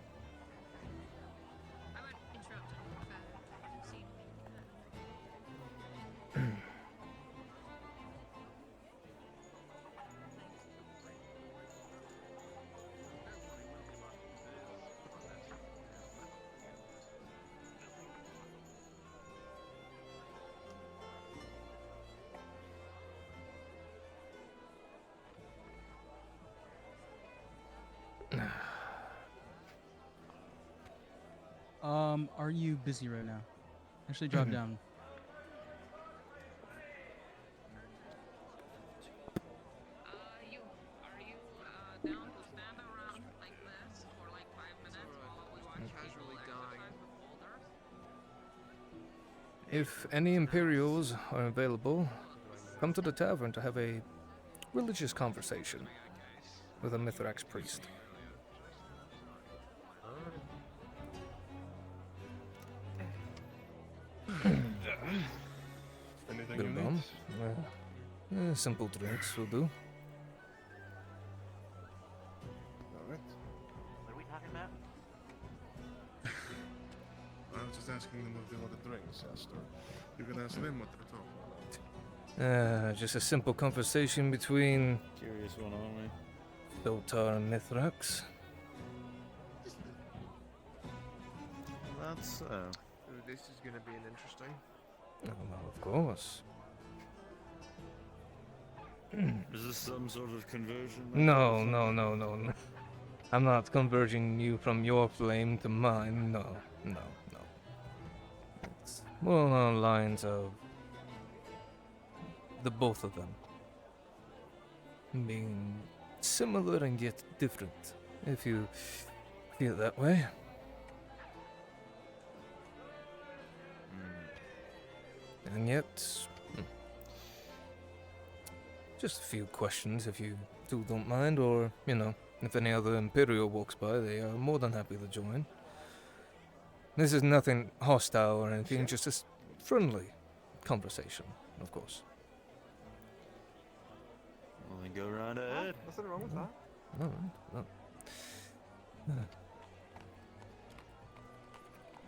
Are you busy right now? Actually, drop down. If any Imperials are available, come to the tavern to have a religious conversation with a Mithrax priest. Anything Anything Good you bomb. need? Simple drinks will do. Alright. What are we talking about? I was just asking them if they wanted drinks, Esther. You can ask them what they're talking about. Just a simple conversation between Curious one, aren't we? Filtar and Mithrax. That's so. Ooh, this is gonna be an interesting. Oh, well, of course. Is this some sort of conversion? No, no, no, no, no. I'm not converging you from your flame to mine. No, no, no. It's more along the lines of the both of them being similar and yet different, if you feel that way. And yet, just a few questions if you two don't mind, or, you know, if any other Imperial walks by, they are more than happy to join. This is nothing hostile or anything, just a friendly conversation, of course. Well, then go right ahead. Nothing wrong with that. No, no.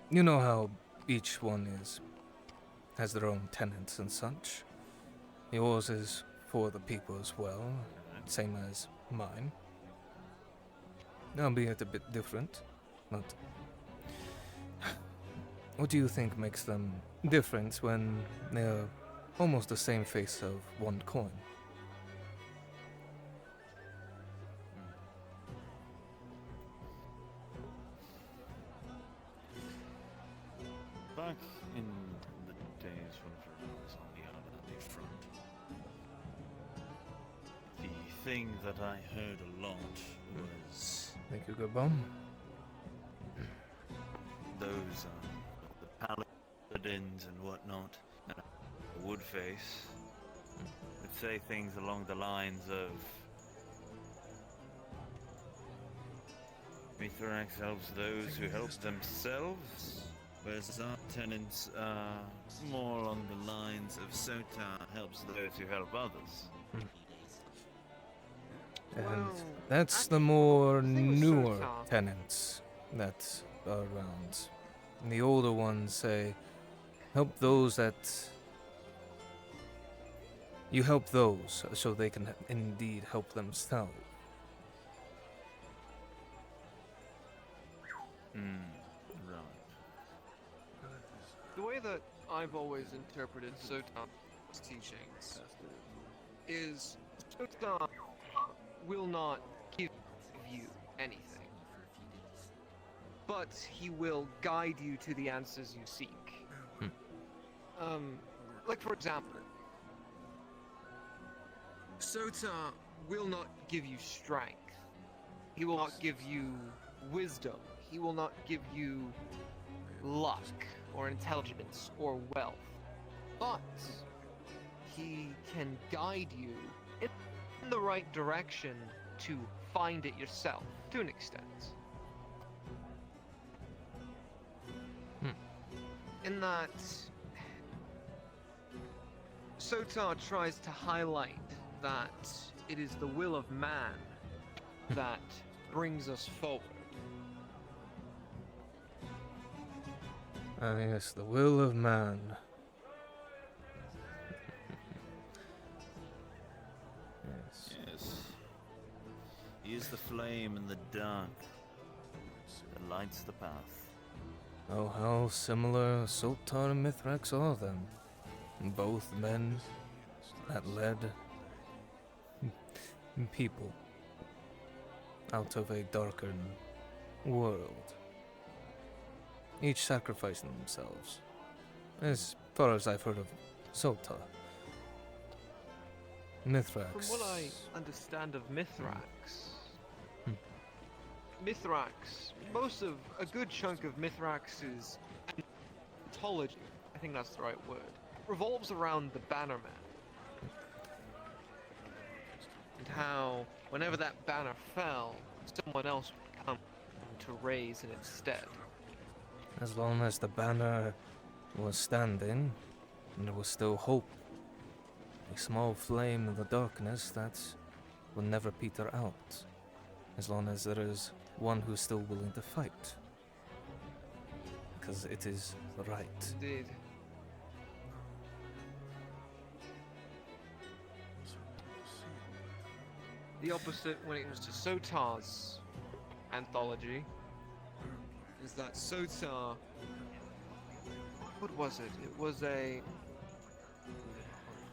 You know how each one has their own tenets and such. Yours is for the people as well, same as mine. Albeit a bit different, but what do you think makes them different when they're almost the same face of one coin? Back in the days when I was on the Alabama front, the thing that I heard a lot was Thank you, good bomb. those the paladins and whatnot, Woodface would say things along the lines of Mithrax helps those who help themselves, whereas our tenants are more along the lines of Sotar helps those who help others. And that's the more newer tenants that are around. And the older ones say, help those that... You help those so they can indeed help themselves. Right. The way that I've always interpreted Sotar's teachings is Sotar will not give you anything, but he will guide you to the answers you seek. Like for example, Sotar will not give you strength. He will not give you wisdom. He will not give you luck or intelligence or wealth. But he can guide you in the right direction to find it yourself, to an extent. In that, Sotar tries to highlight that it is the will of man that brings us forward. Yes, the will of man. Yes. He is the flame in the dark that lights the path. Oh, how similar Sultan and Mithrax are then. Both men that led people out of a darkened world. Each sacrificing themselves, as far as I've heard of Sultan. Mithrax. From what I understand of Mithrax, a good chunk of Mithrax's ontology, I think that's the right word, revolves around the Bannerman. And how, whenever that banner fell, someone else would come to raise in its stead. As long as the banner was standing, and there was still hope a small flame in the darkness that will never peter out, as long as there is one who's still willing to fight. Because it is right. Indeed. The opposite when it comes to Sotar's anthology is that Sotar. What was it? It was a.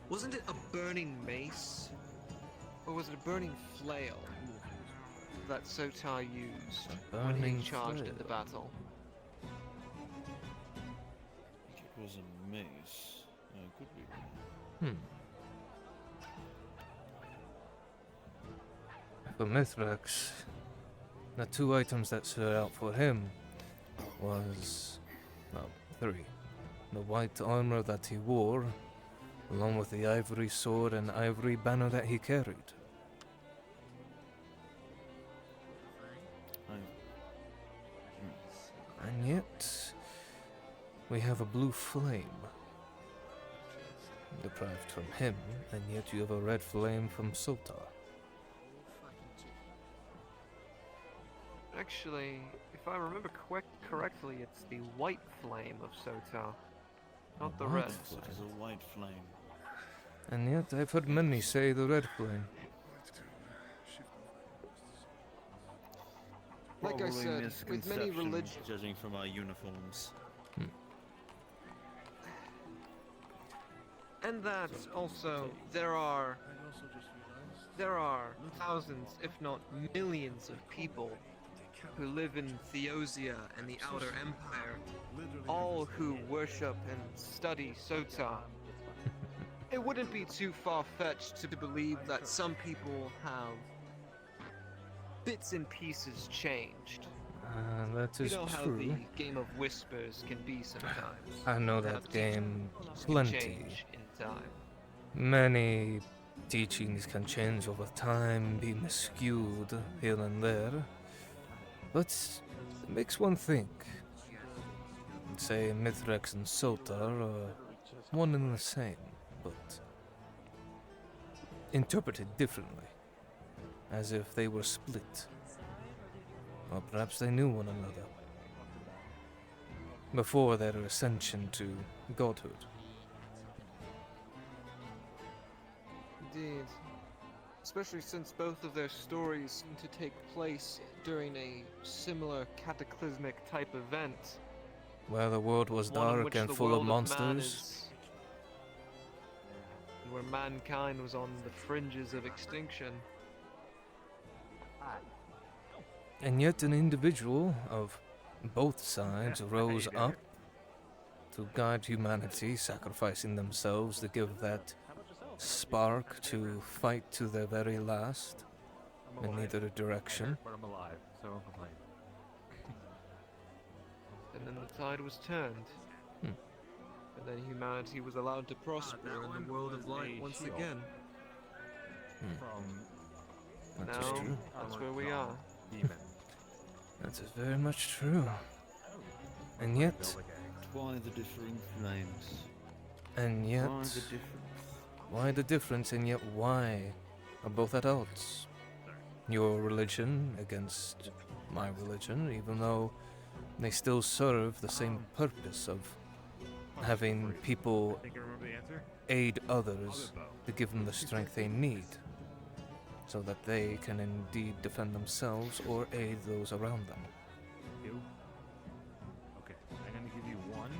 Wasn't it a burning mace? Or was it a burning flail that Sotar used when he burning charged flail. at the battle? It was a mace. Could be. For Mithrax, the two items that stood out for him was, well, three. The white armor that he wore, along with the ivory sword and ivory banner that he carried. And yet, we have a blue flame. Deprived from him, and yet you have a red flame from Sotar. Actually, if I remember correctly, it's the white flame of Sotar, not the red. It is a white flame. And yet I've heard many say the red flame. Like I Probably said, with many misconception, religions, judging from our uniforms. and that also there are thousands, if not millions, of people who live in Theosia and the Outer Empire, all who worship and study Sotar. It wouldn't be too far-fetched to believe that some people have bits and pieces changed. That is you know how true. the game of whispers can be sometimes. I know How that game teachings can plenty. change in time. Many teachings can change over time, be miscued here and there. But it makes one think. Say Mithrax and Sotar are one and the same, but interpreted differently, as if they were split. Or perhaps they knew one another before their ascension to godhood. Indeed. Especially since both of their stories seem to take place during a similar cataclysmic type event. Where the world was One in dark which and the full of world man monsters. is- where mankind was on the fringes of extinction. And yet an individual of both sides rose up to guide humanity, sacrificing themselves to give that spark to fight to their very last in either direction. But I'm alive, so don't complain. And then the tide was turned. And then humanity was allowed to prosper in the world of light once again. That Now, is true. that's where we are. That is very much true. And yet, Why the differing flames? and yet, Why the difference? why the difference and yet why are both at odds? Your religion against my religion, even though they still serve the same purpose of having people Think I remember the answer? aid others to give them the strength they need, so that they can indeed defend themselves or aid those around them. You? Okay, I'm gonna give you one.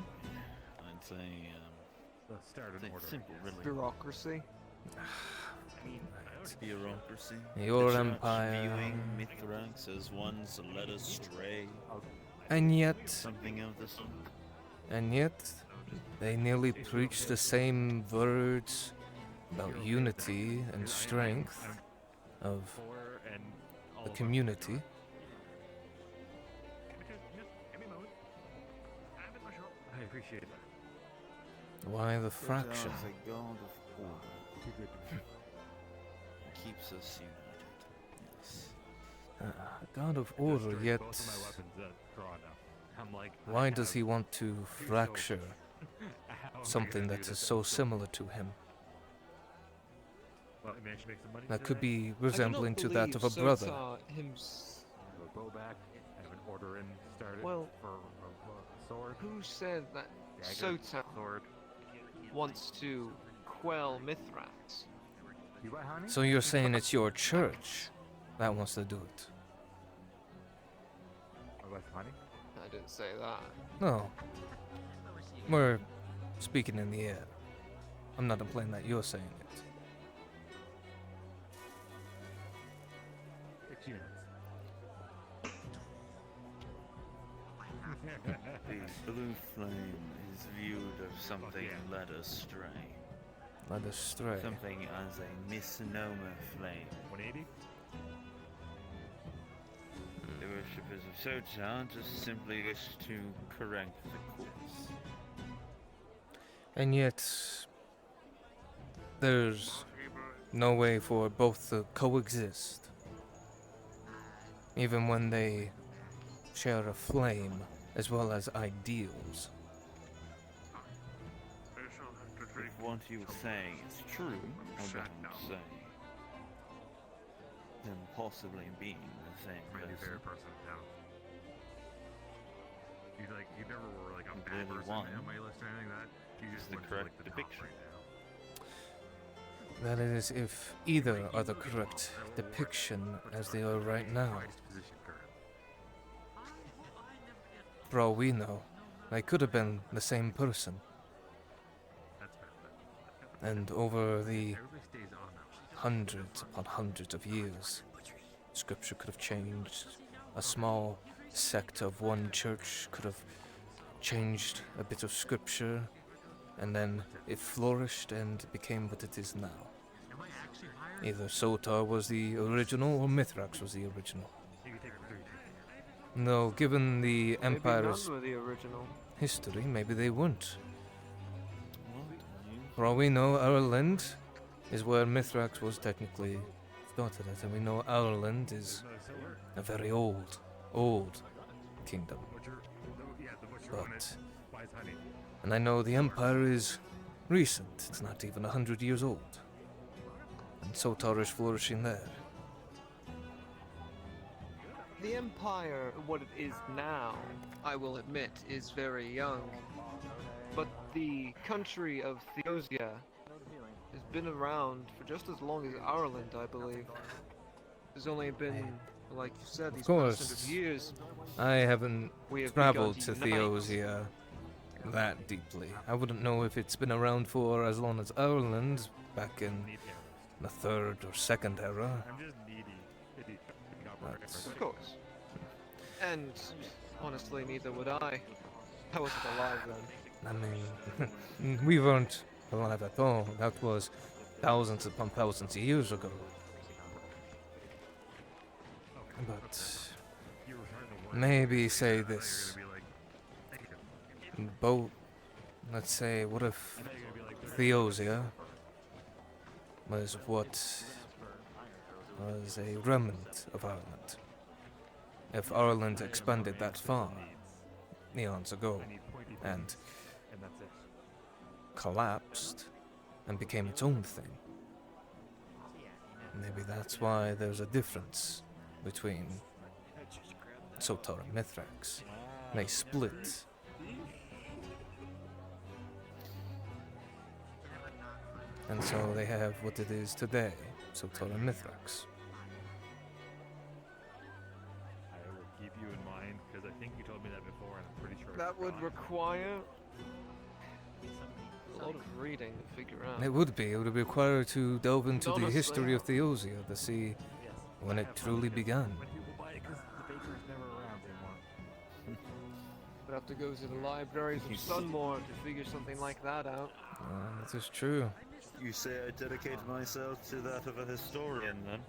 I'd say, Let's start in order. simple, really. Bureaucracy. Bureaucracy. Your The church empire. Viewing Mithrax as one's led astray. And yet, Something of the sort. and yet, they nearly preach the same words about unity and strength of the community. I appreciate that. Why the Sotar fraction? is a god of order. Keeps us united. Yes. A god of order, yet Both of my weapons drawn now. I'm like, why does he want to fracture How am I something gonna that do is this? so similar to him? Let me actually make some money. that could today. be resembling to that of a brother. Go back, have an order in started Well, for a sword. Who said that Dagger, Sota sword. wants to quell Mithrax? You buy honey? So you're saying it's your church that wants to do it? I buy some honey? I didn't say that. No. We're speaking in the air. I'm not implying that you're saying it. The blue flame is viewed as something led astray. Led astray. Something as a misnomer flame. 180? The worshippers of Sota just simply wish to correct the course. And yet, there's no way for both to coexist. Even when they share a flame as well as ideals. If what you're saying is true, I don't say, then possibly being the same Really person. fair person, no. You never were like a bad Clearly person one on my list or anything like that. You is just the went to, correct like, the top depiction. right now. That is, if either are the correct depiction as they are right now. For all we know, they could have been the same person. And over the hundreds upon hundreds of years, scripture could have changed. A small sect of one church could have changed a bit of scripture, and then it flourished and became what it is now. Either Sotar was the original or Mithrax was the original. No, given the Maybe Empire's none were the original. history, maybe they weren't. For all we know, Ireland is where Mithrax was technically started at, and we know Ireland is a very old kingdom. But, and I know the Empire is recent, it's not even 100 years old. And Sotar is flourishing there. The Empire, what it is now, I will admit, is very young. But the country of Theosia has been around for just as long as Ireland, I believe. There's only been, like you said, these Of past 100 course, years. I haven't we have traveled begun to to unite. Theosia that deeply. I wouldn't know if it's been around for as long as Ireland, back in the 3rd or 2nd era. I'm just needy. That's- Of course. And honestly, neither would I. I wasn't alive then. I mean, we weren't alive at all. That was thousands upon thousands of years ago. But maybe say this. Both, let's say, what if Theosia was what was a remnant of Ireland? If Ireland expanded that far, eons ago, and collapsed and became its own thing, maybe that's why there's a difference between Sotar and Mithrax. They split. And so they have what it is today, Sotar and Mithrax. I will keep you in mind because I think you told me that before, and I'm pretty sure. That would require a lot of reading to figure out. It would require to delve into the Honestly. history of Theosia to see when it truly began. When people buy it, because the baker's never around anymore. Would have to go to the libraries of Sunmore to figure something like that out. That is true. You say I dedicate myself to that of a historian, then?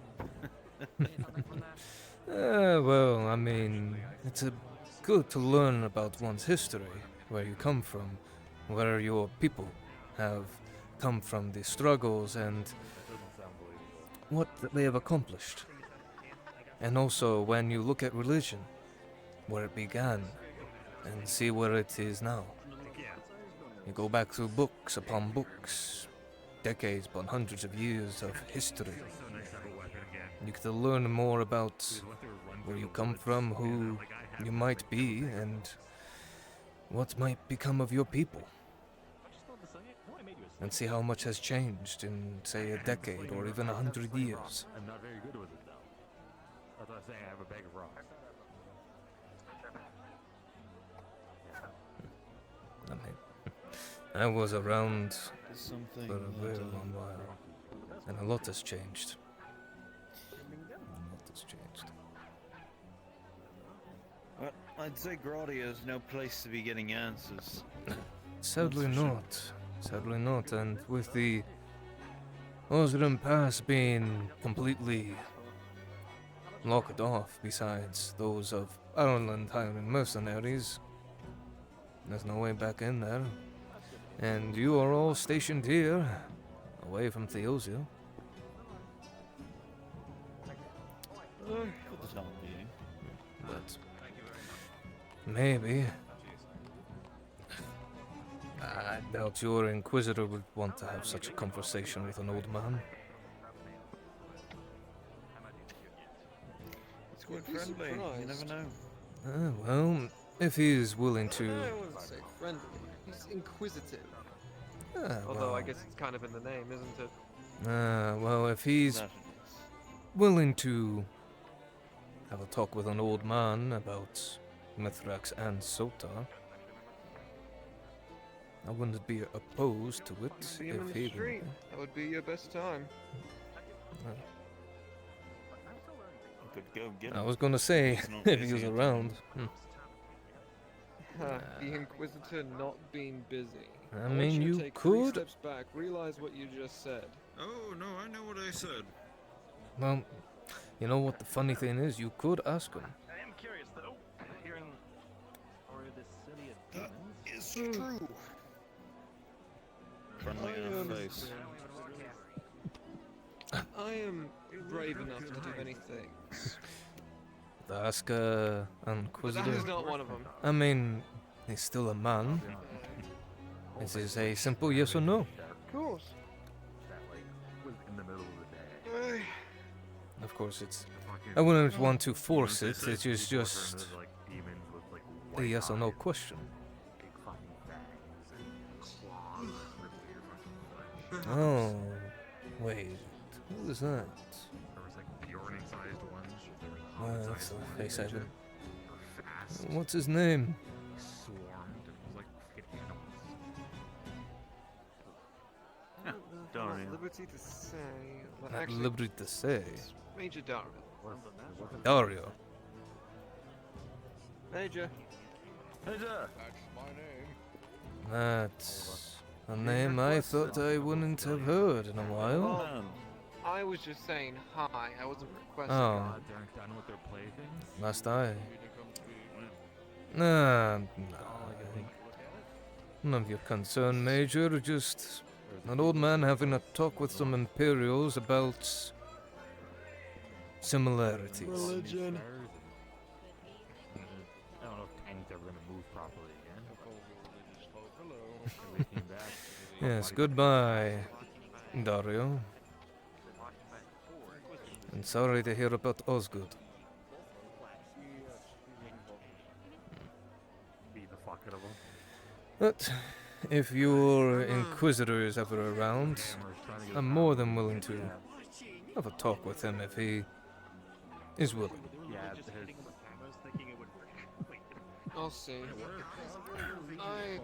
Well, I mean, it's good to learn about one's history, where you come from, where your people have come from, the struggles and what they have accomplished. And also, when you look at religion, where it began, and see where it is now. You go back through books upon books, decades but hundreds of years of history. You get to learn more about where you come from, who you might be, and what might become of your people. And see how much has changed in, say, a decade or even 100 years. I'm not very good with it, though. That's what I'm saying. I have a bag of rocks. I mean, I was around Something for a very long while, and a lot has changed. A lot has changed. Well, I'd say Gradia is no place to be getting answers. Sadly not. Sadly not, and with the Auzera Pass being completely locked off besides those of Ireland hiring mercenaries, there's no way back in there. And you are all stationed here, away from Theosia. For the time being. But maybe. I doubt your Inquisitor would want to have such a conversation with an old man. It's quite friendly, you never know. Well, if he's willing to... I wouldn't say friendly. He's inquisitive. Although I guess it's kind of in the name, isn't it? Well, if he's willing to have a talk with an old man about Mithrax and Sota, I wouldn't be opposed to it See him in if the he street. That would be your best time. Could go get I him. was gonna say, He's not if he busy was at the around. The Inquisitor not being busy. I want mean, you to you take 3 could... steps back, realize what you just said. Oh, no, I know what I said. Well, you know what the funny thing is? You could ask him. I am curious, though. Hearing story of this city of demons. It's true. Friendly in the face. I am brave enough to do many things. Ask Inquisitor. That is not one of them. I mean, he's still a man. This is a simple yes or no. Of course. That, like, was in the middle of the day. Of course, it's... I wouldn't want to force it, it is just a yes or no question. Oh, wait, what is that? There was like Bjorn-sized ones. Well, that's a face item. What's his name? Swarmed. It was like fucking animals. Dario. Liberty to say. Well, Not actually, liberty to say. Major Dario. Dario. Major. Major. That's my name. That's a name I thought I wouldn't have heard in a while. Oh, I was just saying hi. I wasn't requesting. Oh. They're done with their playthings. Must I? Nah, none of your concern, Major. Just an old man having a talk with some Imperials about similarities. Religion. I don't know if Tiny's ever gonna move properly again. Yes, goodbye, Dario. And sorry to hear about Osgood. Beat the fuck out of him. But if your Inquisitor is ever around, I'm more than willing to have a talk with him if he is willing. Yeah, I'll see. I.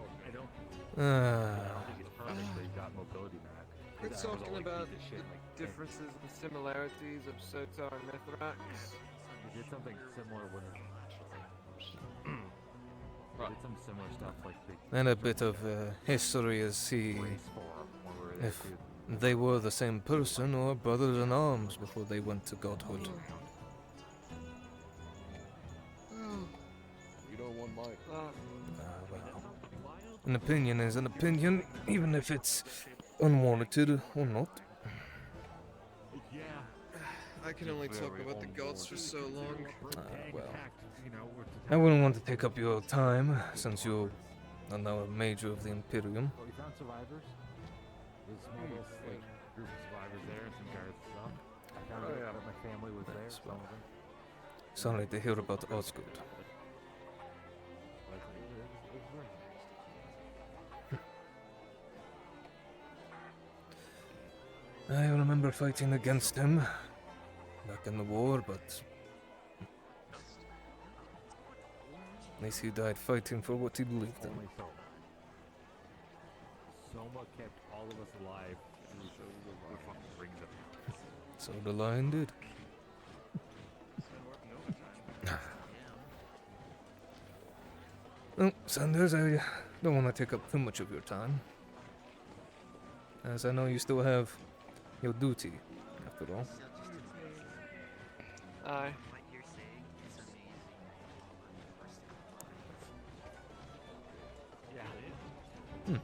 We're talking about the differences and similarities of Sotar and Mithrax. We did something similar when we did some similar stuff like the And a bit of history as see if they were the same person or brothers in arms before they went to godhood. You don't want my... Well, an opinion is an opinion, even if it's unwarranted or not. I can only talk about the gods for so long. Well, I wouldn't want to take up your time, since you are now a major of the Imperium. We found survivors. There's a small little like group of survivors there and some guards and stuff. I found out that my family was there. That's Some of them. Sorry to hear about Osgood. But it was very nice. I remember fighting against him back in the war, but at least he died fighting for what he believed in. Only so. Soma kept all of us alive through the fucking rings of him. So the lion did. Well, Sanders, I don't want to take up too much of your time, as I know you still have your duty, after all. Aye. What you're saying is amazing. Yeah.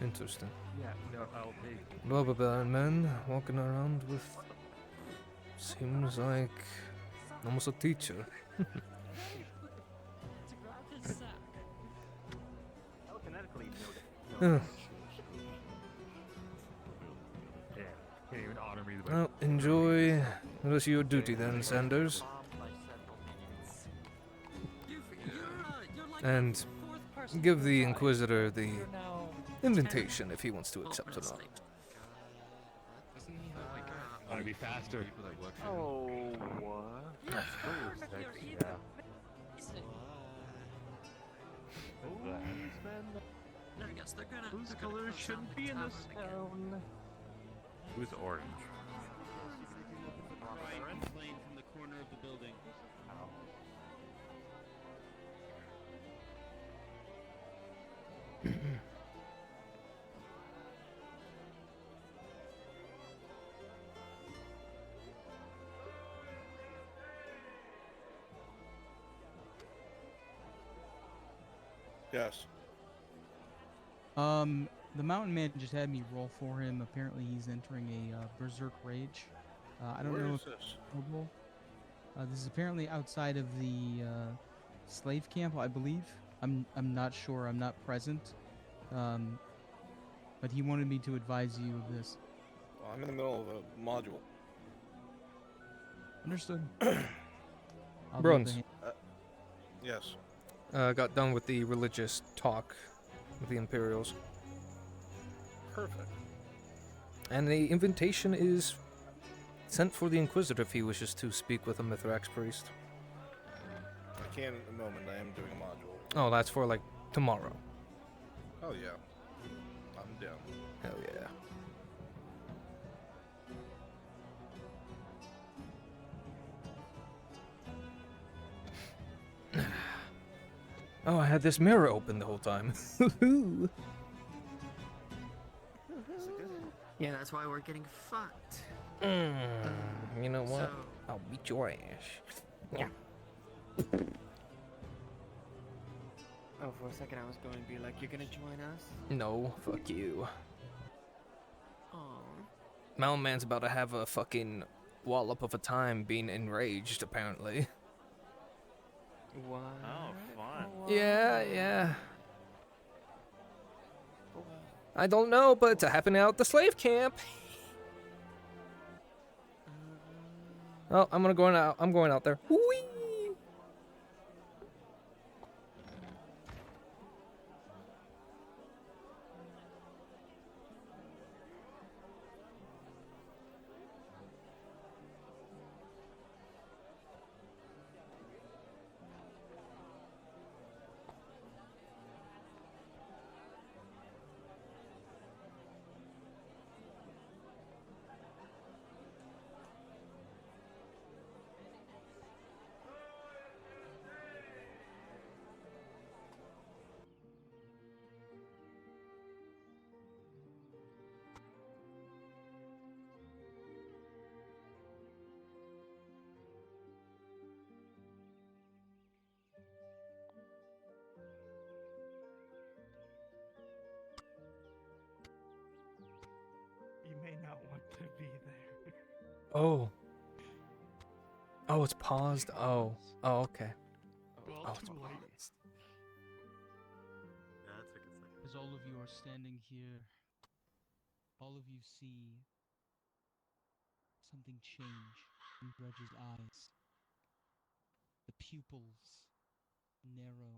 Interesting. Yeah, no, I'll take. Rubber-band man walking around with seems like almost a teacher. Yeah, can't even honor me the way. Well, enjoy the rest of your duty then, Sanders. And give the Inquisitor the invitation if he wants to accept or not. Want to be faster? Oh, what? Yeah. I guess they're gonna. Whose color should be in this town? Who's orange? Right, lane from the corner of the building. Yes. The mountain man just had me roll for him. Apparently, he's entering a berserk rage. I don't Where know is if this? notable. This is apparently outside of the slave camp, I believe. I'm not sure. I'm not present. But he wanted me to advise you of this. Well, I'm in the middle of a module. Understood. Bronze. Yes. Got done with the religious talk with the Imperials. Perfect. And the invitation is sent for the Inquisitor if he wishes to speak with a Mithrax priest. I can at the moment. I am doing a module. Oh, that's for like tomorrow. Oh yeah. I'm down. Hell yeah. Oh, I had this mirror open the whole time. Yeah, that's why we're getting fucked. You know what? So- I'll beat your ass. Yeah. Oh, for a second I was going to be like, you're gonna join us? No, fuck you. Aw. Mountain Man's about to have a fucking wallop of a time being enraged, apparently. What? Oh, fun. Yeah. I don't know, but it's happening out at the slave camp. Oh, I'm going out there. Whee! You may not want to be there. Oh. Oh, it's paused? Oh, okay. Oh, it's too late. paused. As all of you are standing here all of you see something change in Dredge's eyes. The pupils narrow.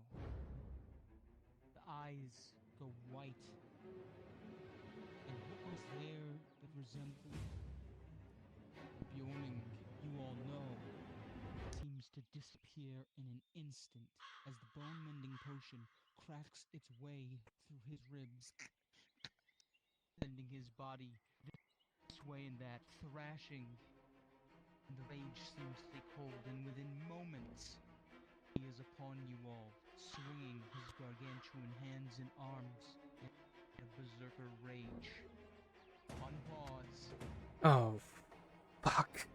The eyes go white. And what was there that resembled the Bjorning you all know seems to disappear in an instant as the bone-mending potion cracks its way through his ribs, sending his body this way and that, thrashing. And the rage seems to take hold, and within moments, he is upon you all, swinging his gargantuan hands and arms in a berserker rage. On pause. Oh, fuck.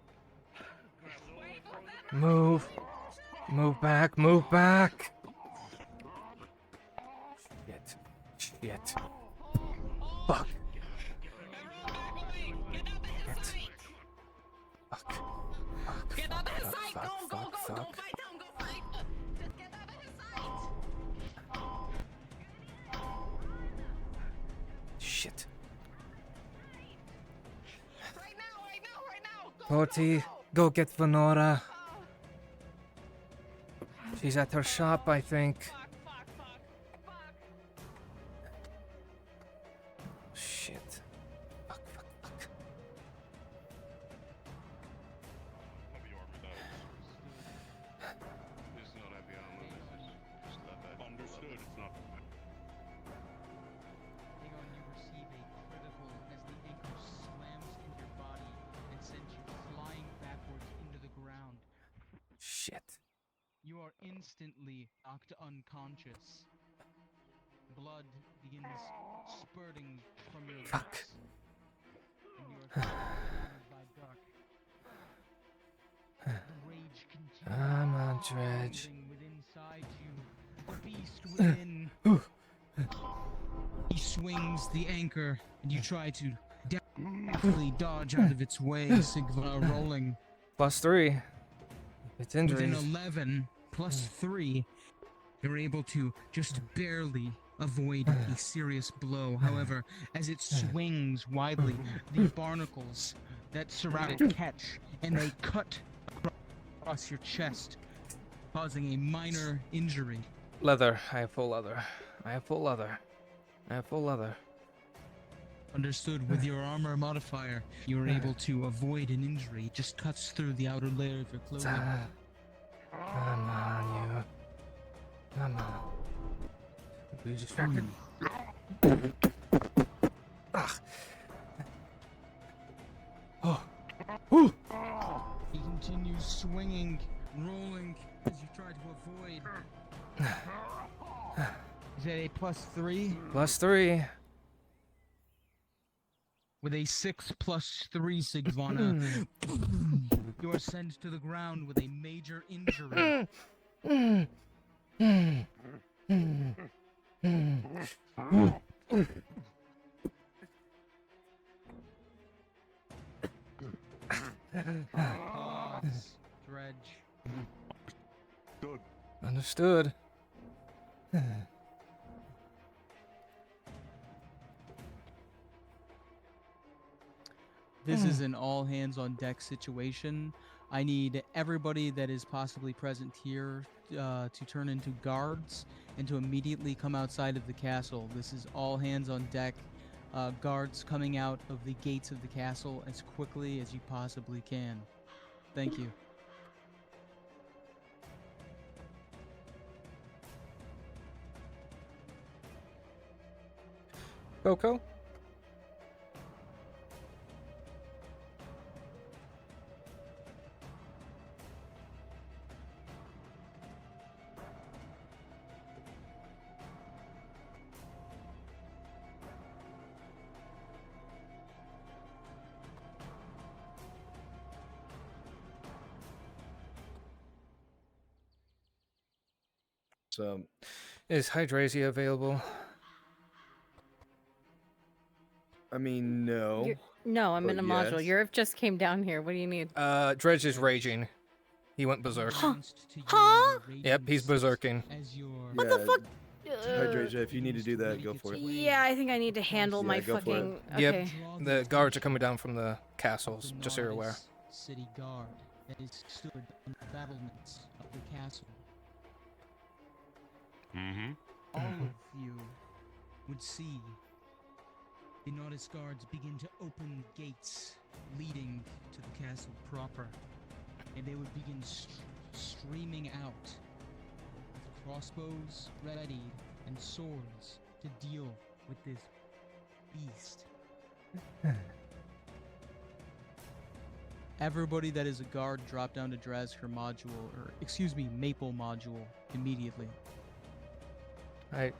Move. Move back, move back. Shit. Shit. Fuck. Shit. Fuck. Fuck. Get out of his sight! Fuck. Go, Fuck. go, Fuck. go fight him! Go fight! Just get out of his sight! Shit. Right now! Go, Porty, go get Venora. She's at her shop, I think. Shit. Fuck, fuck, fuck. It's not heavy armor, this is just leather. Understood, it's not. Hang on, you receive a critical as the anchor slams into your body and sends you flying backwards into the ground. Shit. You are instantly knocked unconscious. Blood begins spurting from your Fuck. lips. And you are surrounded by dark. The rage continues. Come on, Dredge. Within inside you, the beast within. He swings the anchor, and you try to deftly dodge out of its way, Sigva rolling. +3. It's Within injuries. 11 plus 3, you're able to just barely avoid a serious blow. However, as it swings widely, the barnacles that surround it catch, and they cut across your chest, causing a minor injury. Leather. I have full leather. I have full leather. I have full leather. Understood. With your armor modifier, you are able to avoid an injury. It just cuts through the outer layer of your clothing. Come on, you. Come on. We just fucking. Ah. Oh. Ooh. He continues swinging, rolling as you try to avoid. Is that a +3? +3. With a 6 + 3, Sigvana, you are sent to the ground with a major injury. Pause. Dredge. Good. Understood. This is an all hands on deck situation. I need everybody that is possibly present here to turn into guards and to immediately come outside of the castle. This is all hands on deck. Guards coming out of the gates of the castle as quickly as you possibly can. Thank you. Coco? So, is Hydrasia available? I mean, no. No, I'm in a but module. yes. Europe just came down here. What do you need? Dredge is raging. He went berserk. Huh? Yep, he's berserking. What the fuck? Hydrasia, if you need to do that, go for it. Yeah, I think I need to handle my go for it. fucking. Okay. Yep, the guards are coming down from the castles, just so you're aware. City guard that is stood on the battlements of the castle. Mm-hmm. All of you would see the Nautis guards begin to open gates leading to the castle proper, and they would begin streaming out with crossbows readied and swords to deal with this beast. Everybody that is a guard drop down to Drazker module, or excuse me, Maple module immediately. Alright.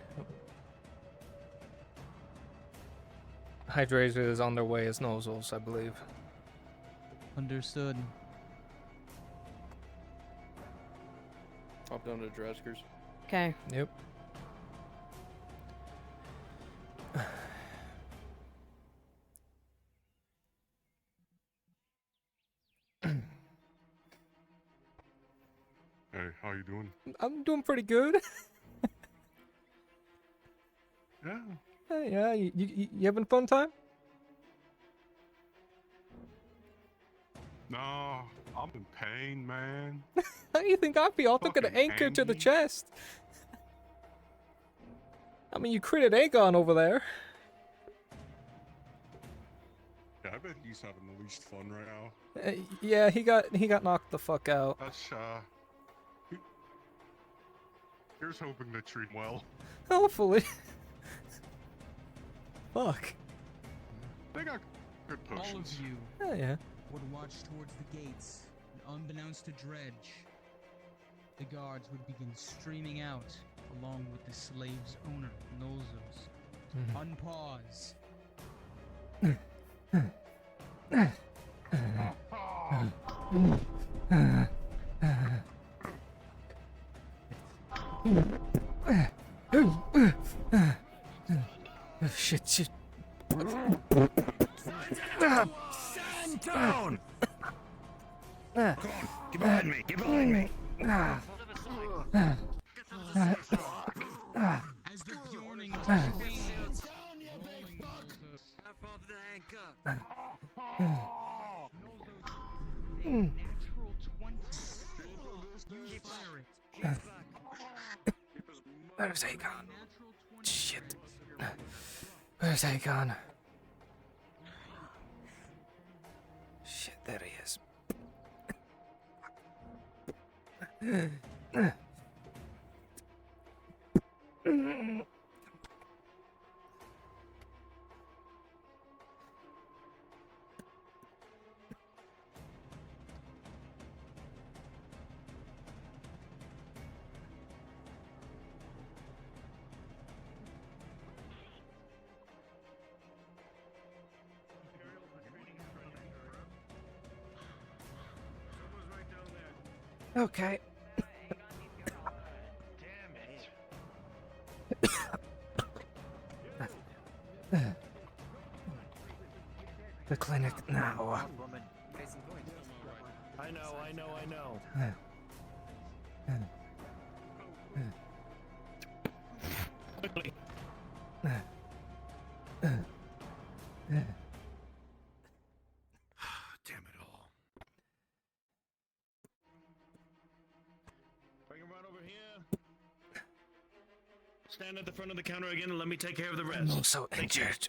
Hydrasia is on their way as nozzles, I believe. Understood. Hop down to Draskers. Okay. Yep. Hey, how you doing? I'm doing pretty good. Yeah. Yeah, you having a fun time? No, I'm in pain, man. How do you think I feel? I took an anchor to the angry. chest. I mean, you critted Aegon over there. Yeah, I bet he's having the least fun right now. Yeah, he got knocked the fuck out. That's here's hoping to treat him well. Hopefully. Fuck. They got good All of potions. you Oh, yeah. would march towards the gates, and unbeknownst to Dredge, the guards would begin streaming out along with the slave's owner, Nozos. Unpause. Shit, shit. Stand down! Come on, get behind me, get behind me! As the yawning natural 20. You fire it. Where's Aegon? Shit. Where's Aegon? Shit, there he is. Okay. The clinic now. I know. Quickly. Damn it all. Bring him right over here. Stand at the front of the counter again and let me take care of the rest. I'm also injured.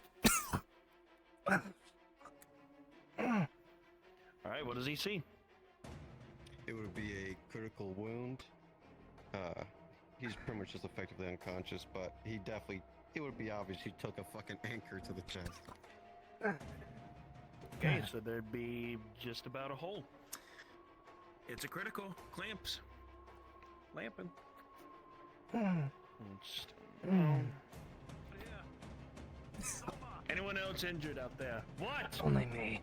Alright, what does he see? It would be a critical wound. He's pretty much just effectively unconscious, but it would be obvious he took a fucking anchor to the chest. Okay, so there'd be just about a hole. It's a critical. Clamps. Clamping. Anyone else injured out there? What? Only me.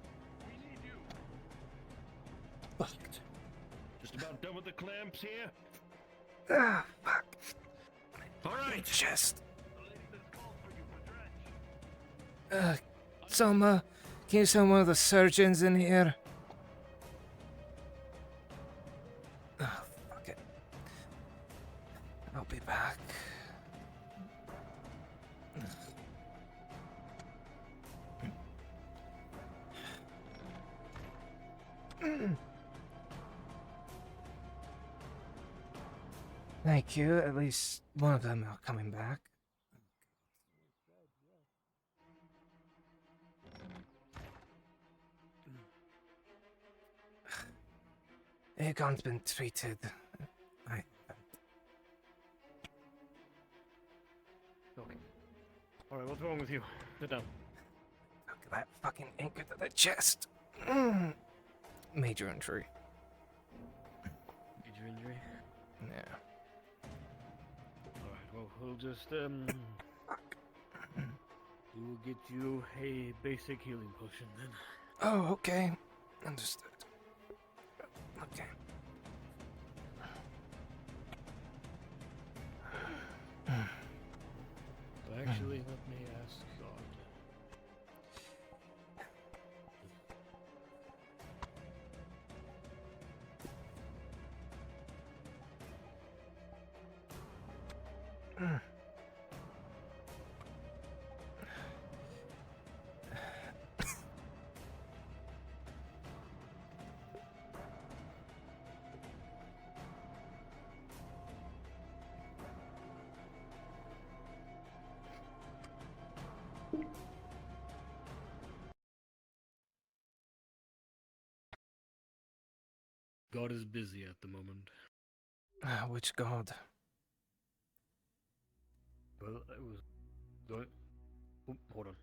Fucked. Just about done with the clamps here? Ah, fuck. Alright. Chest. Selma, can you send one of the surgeons in here? Oh, fuck it. I'll be back. Thank you. At least one of them are coming back. Aegon's been treated. Okay. Alright, what's wrong with you? Sit down. Look at that fucking anchor to the chest. Major injury. Major injury? Yeah. Alright, well, we'll just, we will get you a basic healing potion then. Oh, okay. Understood. Okay. Actually, let me ask God. God is busy at the moment. Which god? Well, I was going. Oh, hold on.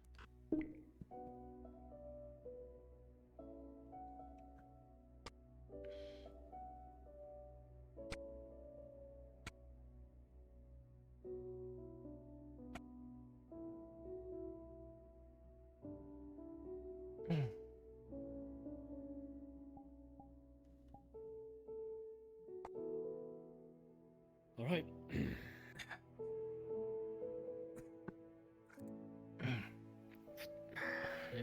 All right. Yeah.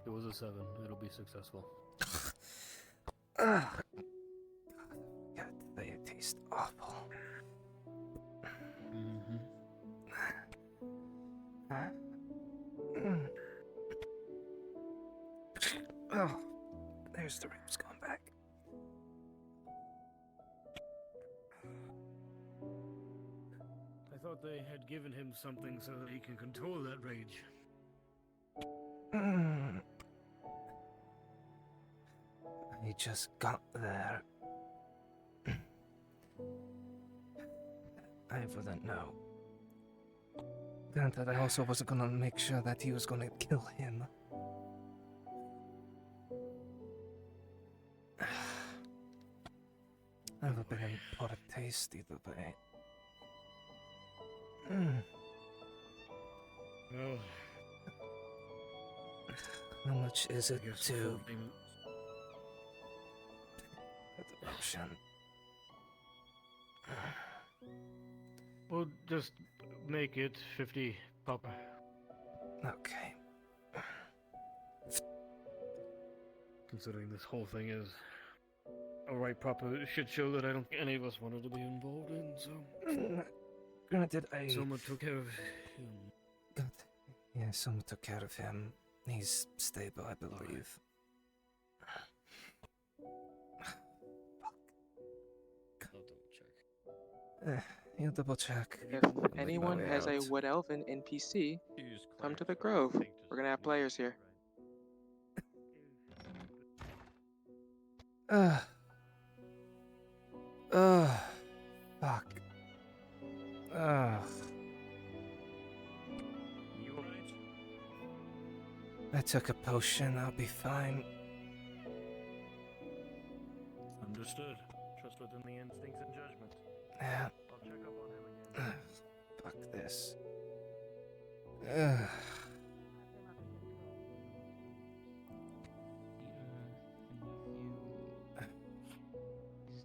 It was a 7. It'll be successful. God, they taste awful. Oh, there's the ribs going back. I thought they had given him something so that he can control that rage. He just got there. I wouldn't know. Granted, I also wasn't gonna make sure that he was gonna kill him. Never been in poor taste either way. Well, how much is it guess to the full thing- the potion? We'll just make it 50 copper. Okay. Considering this whole thing is a right proper shit show that I don't think any of us wanted to be involved in, so. Granted, Someone took care of him. Yeah, someone took care of him. He's stable, I believe. I'll double check. You double check. If anyone has a Wood Elven NPC, come to the Grove. We're gonna have players here. Fuck. You alright? I took a potion, I'll be fine. Understood. Trust within the instincts and judgment. Yeah. I'll check up on him again. Fuck this.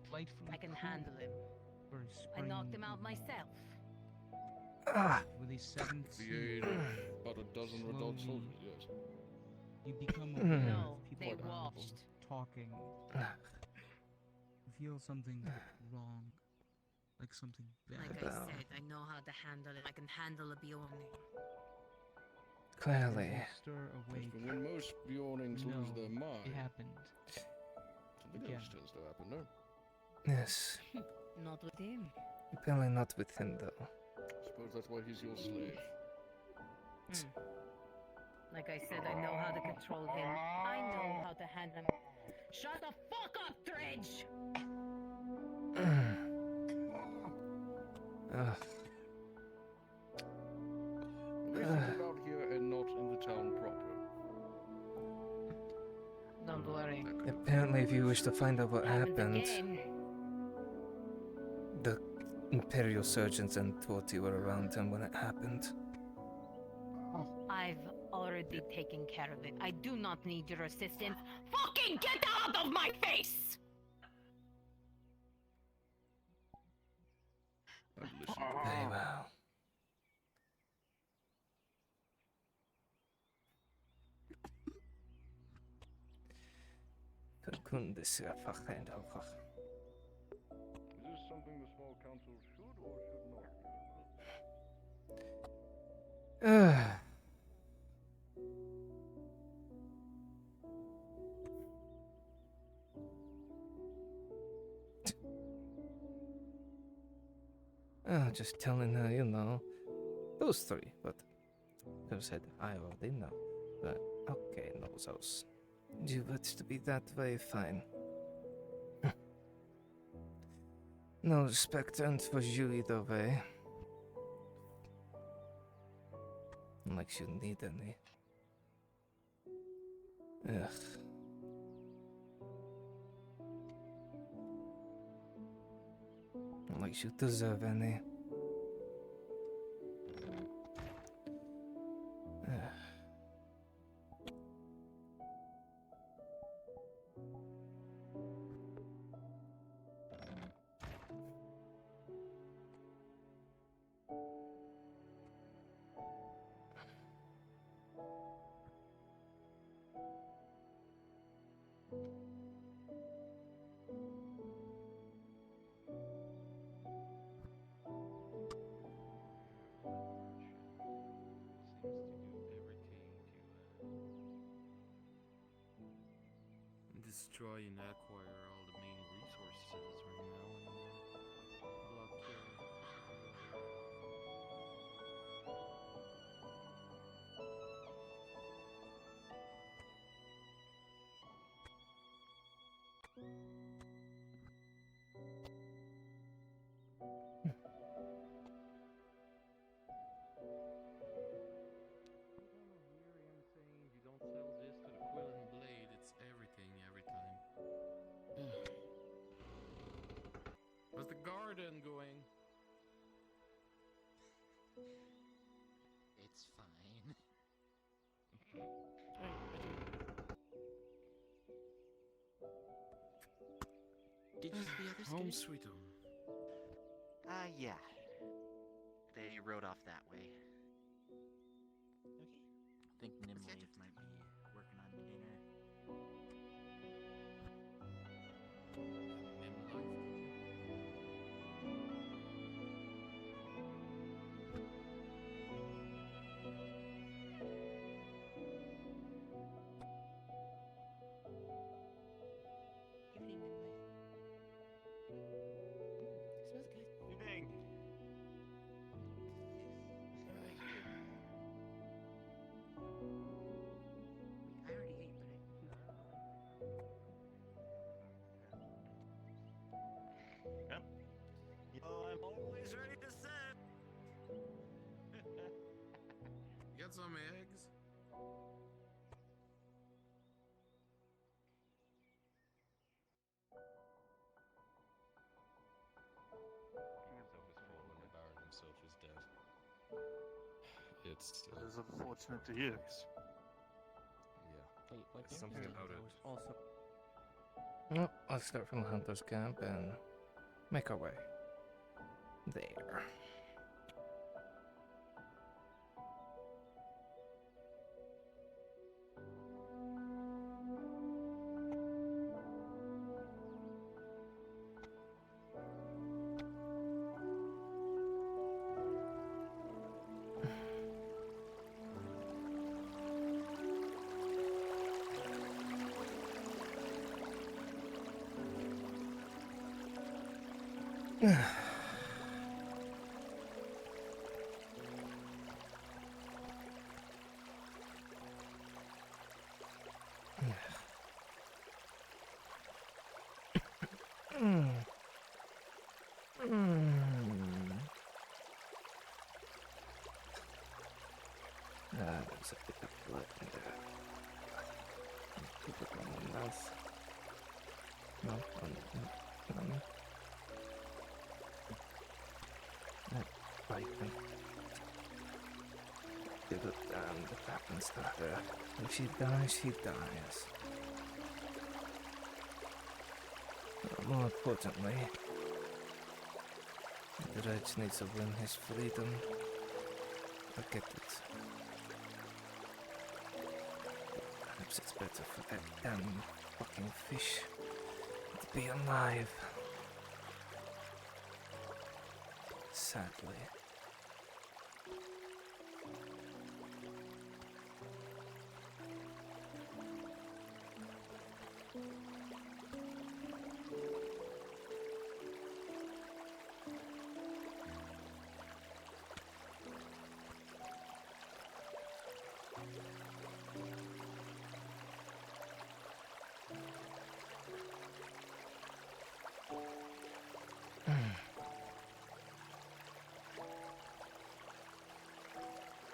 Delightfully I can handle him. for a I spring knocked him out myself. with a 7th sea. About a dozen Rhadod Slowly, soldiers, yes. You become aware No, of people they around watched. talking. You feel something wrong, like something bad. Like I said, I know how to handle it. I can handle a Bjorning. Clearly. Stir awake. But when most Bjornings lose their No, mind, it happened. something else tends to happen, no? Yes. Not with him. Apparently not with him, though. I suppose that's why he's your slave. Like I said, I know how to control him. I know how to handle him. Shut the fuck up, Dredge! They live out here and not in the town proper. Don't worry. Apparently, if you wish to find out what happened, the Imperial surgeons and Torti were around him when it happened. I've already taken care of it. I do not need your assistance. Fucking get out of my face! Very well. Kunde sig förhända. Is this something the small council should or should not be involved? Just telling her, you know, those three, but could have said, I already know, but okay, knows those. You wish to be that way, fine. No respect earned for you either way. Like you need any. Ugh. Like you deserve any. Destroy and acquire all the main resources right now and block you don't sell this to the Quill and Blade, it's everything every time. How's the garden going? It's fine. Did you see the others Home get it? sweet home. Yeah. They rode off that way. Okay. I think Nimwave might be working on dinner. Smells good. Evening. I already ate, Yep. I'm always ready to set. You got some eggs? Himself is full and the Baron himself is dead. It's It is unfortunate to hear. yeah. Wait, what? There's something about it. Also, Well, let's start from the hunter's camp and make our way there. There's a bit of blood in there. Keep it on the mouth. No, biting. Give it down, what happens to her? If she dies, she dies. More importantly, the Reg needs to win his freedom. Forget it. Perhaps it's better for that damn fucking fish to be alive. Sadly.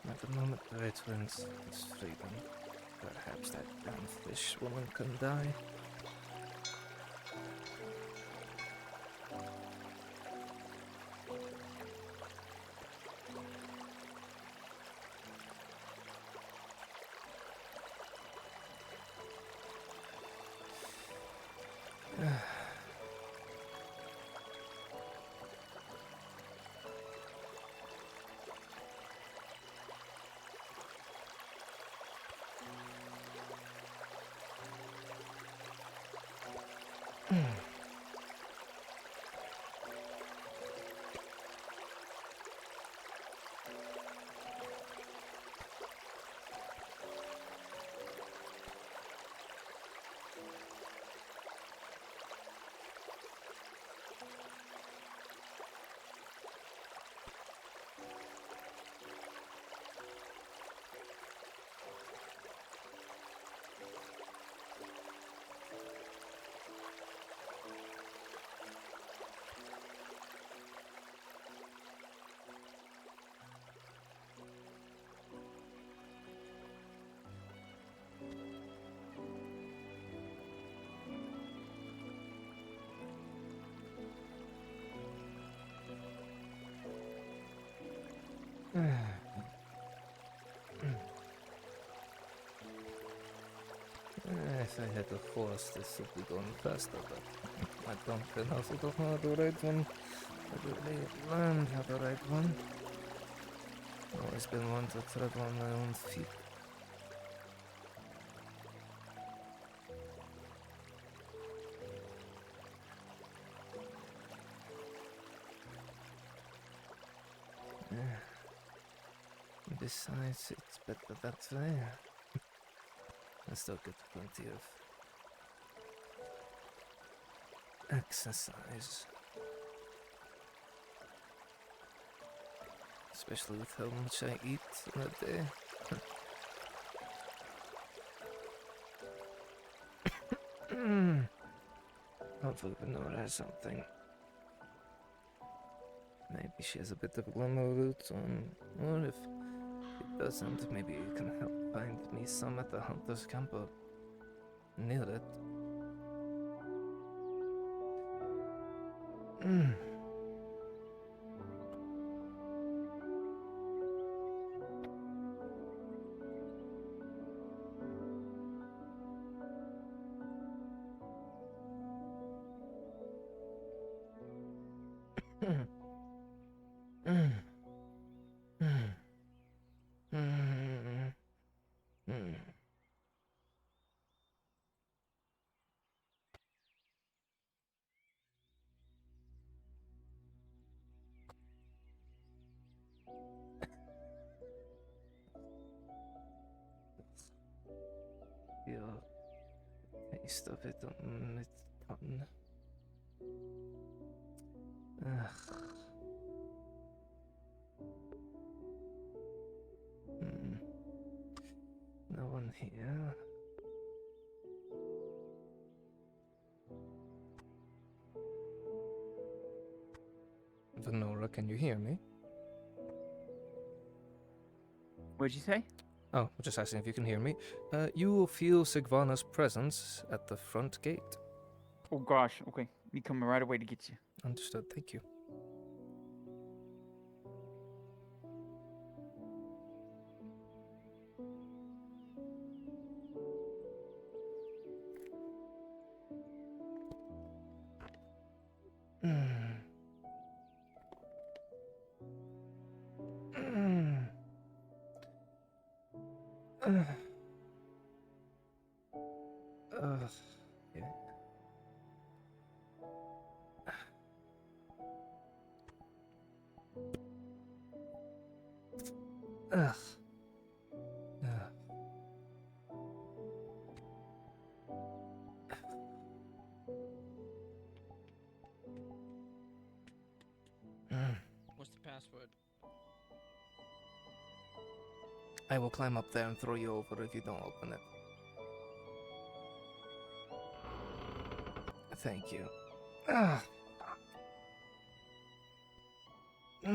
At the moment the Red wins his freedom, perhaps that damn fish woman can die. If I had a horse, this would be going faster, but I don't also don't know the right one. I really learned how the right one. Always been one to tread on my own feet. Besides, it's better that way. I still get plenty of exercise. Especially with how much I eat in a day. Hopefully Venora has something. Maybe she has a bit of glimmer root on, or if it doesn't, maybe you can help find me some at the hunter's camp or near it. Feel the taste of it on its tongue. Ugh. No one here. Venora, can you hear me? What'd you say? Oh, just asking if you can hear me. You will feel Sigvana's presence at the front gate. Oh gosh, okay. Me coming right away to get you. Understood, thank you. Yeah. Ugh. What's the password? I will climb up there and throw you over if you don't open it. Thank you. Ah. Probably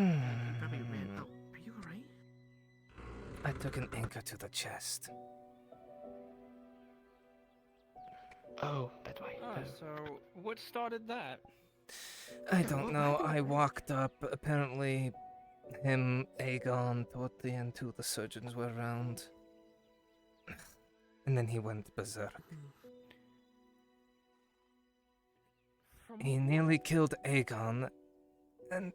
ran out. Are you alright? I took an anchor to the chest. Oh, that's why. So what started that? I don't know. I walked up. Apparently, him, Aegon, toward the end, two of the surgeons were around. And then he went berserk. He nearly killed Aegon, and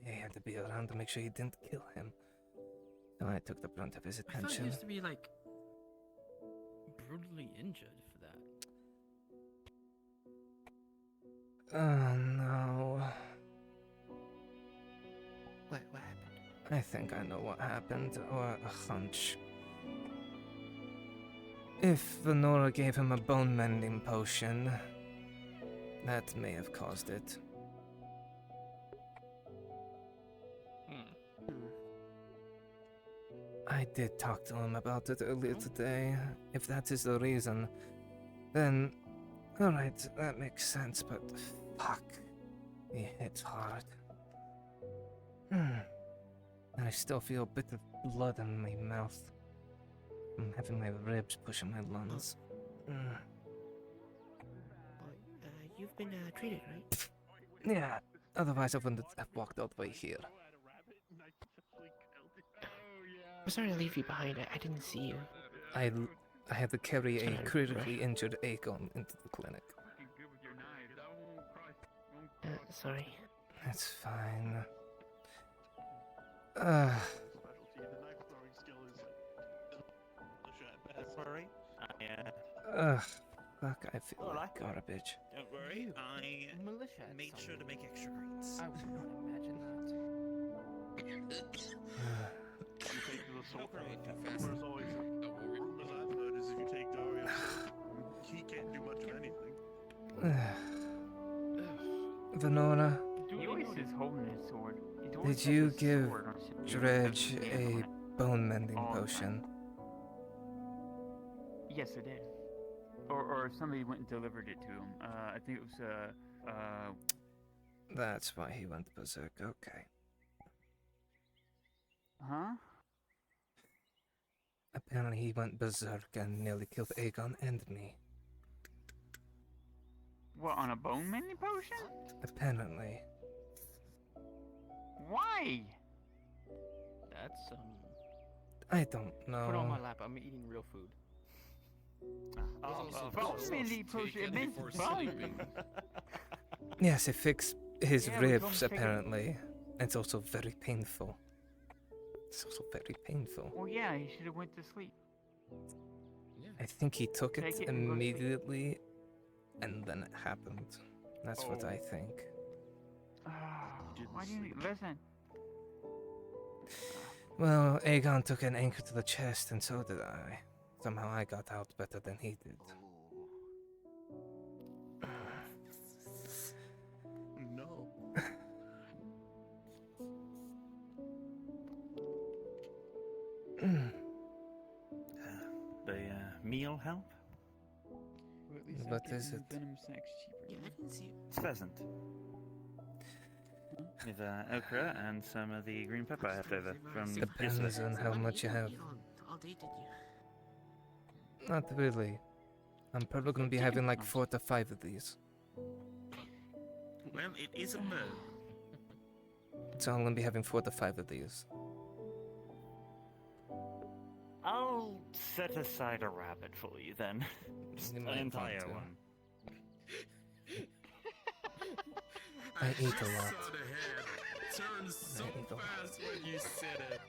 he had to be around to make sure he didn't kill him. So I took the brunt of his I thought he attention. used to be like brutally injured for that. Oh no. What happened? I think I know what happened, or a hunch. If Venora gave him a bone mending potion, that may have caused it. I did talk to him about it earlier today. If that is the reason, then alright, that makes sense, but fuck. He hits hard. I still feel a bit of blood in my mouth. I'm having my ribs pushing my lungs. You've been treated, right? Yeah, otherwise I wouldn't have walked all the way here. I'm sorry to leave you behind. I didn't see you. I had to carry a Sorry, critically injured Aegon into the clinic. Sorry. That's fine. Sorry. Fuck, I feel like garbage. Don't worry, I made sure to make extra greens. I would not imagine that. You take the assault there's always rumors I've heard is if you take Darius, he can't do much of anything. Venora, He always is holding his sword. He's always did got you this give sword on his- Dredge Yeah, a on it. bone mending All the potion? Yes, I did. Or somebody went and delivered it to him. I think it was That's why he went berserk, okay. huh? Apparently he went berserk and nearly killed Aegon and me. What, on a bone mending potion? Apparently. Why? That's I don't know. Put it on my lap. I'm eating real food. Bone mending potion. It makes bone. Yes, it fixed his Yeah, we told him ribs, to take it. apparently. It's also very painful. It's also very painful. Well, yeah, he should have went to sleep. I think he took it Take it and go to sleep. immediately, and then it happened. That's what I think. Why didn't you listen? Well, Aegon took an anchor to the chest, and so did I. Somehow I got out better than he did. No. The meal help? Or at least What after is eating it? venom sacs cheaper. Yeah, I didn't see. It's pheasant. With okra and some of the green pepper I have over from Depends yesterday. on how much you have. All day, did you? Not really. I'm probably gonna be having like 4 to 5 of these. Well, it is a bird. So I'm gonna be having 4 to 5 of these. I'll set aside a rabbit for you then. Just You an might want entire to. one. I eat a lot. Saw the head turn so eat a lot. fast when you said it.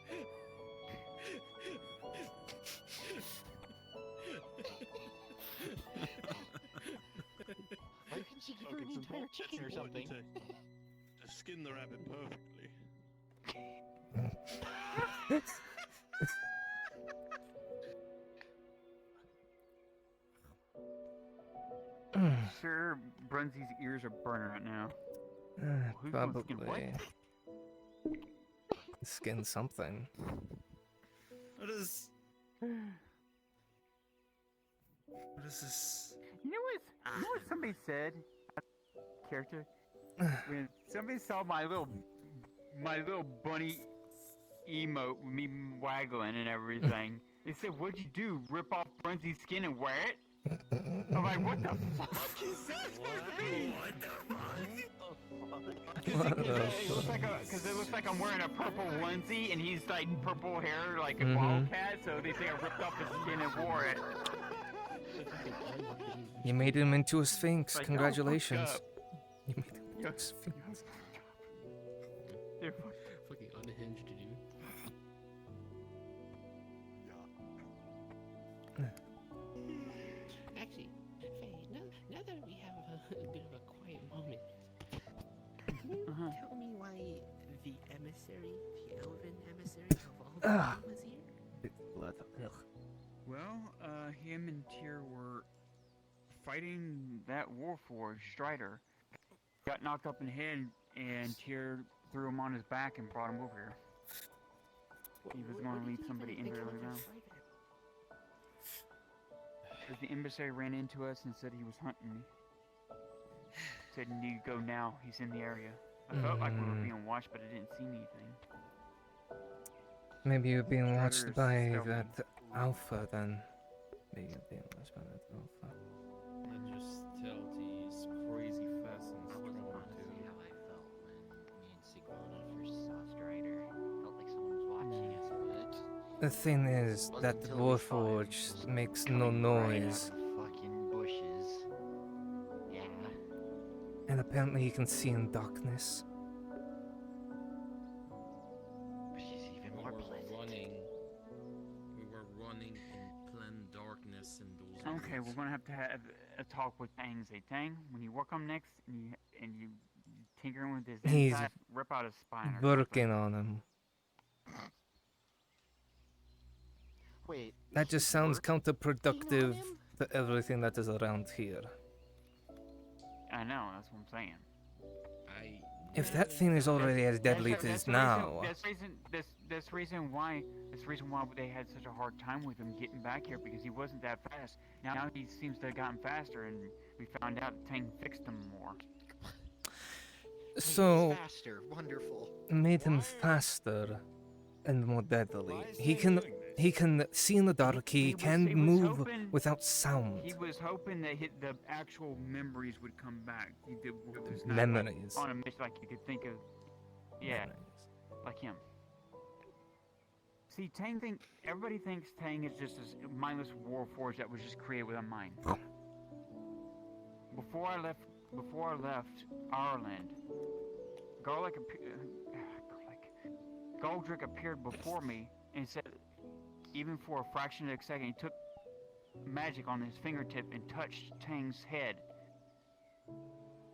Why couldn't she give her an entire chicken or something? To skin the rabbit perfectly. Sure, Brunzy's ears are burning right now. Who's gonna skin what? Probably. Skin something. What is this? You know what somebody said? Character? When somebody saw my little bunny emote with me waggling and everything, they said, "What'd you do? Rip off Brunzy's skin and wear it?" I'm like, "What the fuck is that supposed to be?" Because it looks like I'm wearing a purple onesie and he's like purple hair like a wildcat, so they think I ripped off his skin and wore it. You made him into a sphinx. Like, oh, Congratulations. fuck up. You made him into a sphinx. They're fucking unhinged, dude. Actually, Faye, now that we have a bit of a quiet moment, can you tell me why the emissary, the elven emissary of all the was here? Blood. Well, him and Tyr were fighting that Warforged Strider. Got knocked up in the head, and Tyr threw him on his back and brought him over here. He was going to lead somebody into the ground. Because the emissary ran into us and said he was hunting me. Said, "You go now, he's in the area." I felt like we were being watched, but I didn't see anything. Maybe you're being watched Strider is by stealthy. that alpha then. Maybe you're being watched by that alpha. And your stealthy is crazy fast and strong too. How I felt when me and Sigmana first saw Strider. Felt like someone was watching us, but The thing is wasn't that until we fought, Warforged makes no coming right out noise, of the fucking bushes. Yeah. and apparently he can see in darkness. But she's even more pleasant. We were running in plain darkness and those. Okay, we're gonna have to have a talk with Tang. Say, Tang, when you work on next and you tinkering with his He's inside, rip out his spine. Or working on him. Wait. That just sounds counterproductive to everything that is around here. I know, that's what I'm saying. If that thing is already as deadly as it is now, That's reason why they had such a hard time with him getting back here, because he wasn't that fast. Now he seems to have gotten faster, and we found out Tang fixed him more. so Faster. Wonderful. made him faster and more deadly. He can see in the dark. He can move without sound. He was hoping that the actual memories would come back. It was not Memories. Like on a mission, like you could think of, yeah, like him. See, everybody thinks Tang is just this mindless warforged that was just created with a mind. Before I left Ireland, Galdrick appeared before me and said, even for a fraction of a second, he took magic on his fingertip and touched Tang's head.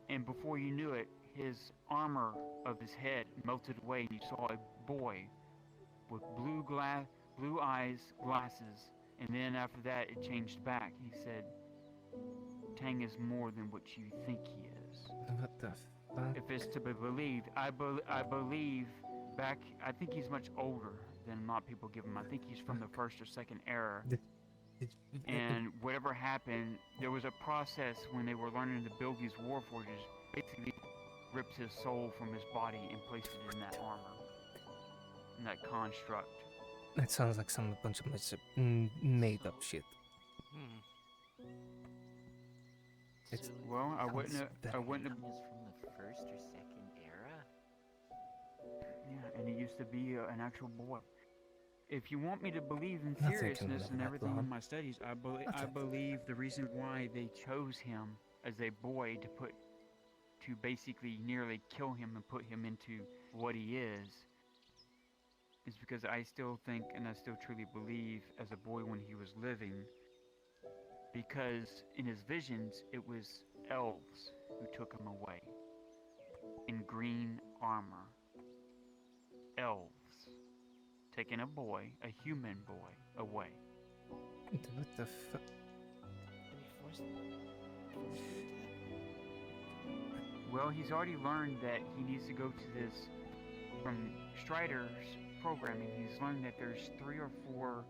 And before you knew it, his armor of his head melted away, and you saw a boy with blue eyes, glasses, and then after that, it changed back. He said, Tang is more than what you think he is. What the fuck? If it's to be believed, I believe back, I think he's much older than a lot of people give him. I think he's from the first or second era. And whatever happened, there was a process when they were learning to build these warforges. Basically, ripped his soul from his body and placed it in that armor, in that construct. That sounds like some bunch of made up shit. It's Well, I wouldn't have. Is from the first or second era? Yeah, and he used to be an actual boy. If you want me to believe in Nothing can seriousness live and that everything in long. my studies, I believe the reason why they chose him as a boy to basically nearly kill him and put him into what he is because I still think and I still truly believe as a boy when he was living, because in his visions it was elves who took him away in green armor. Elves taking a boy, a human boy, away. What the fuck? Well, he's already learned that he needs to go to this, from Strider's programming, he's learned that there's 3 or 4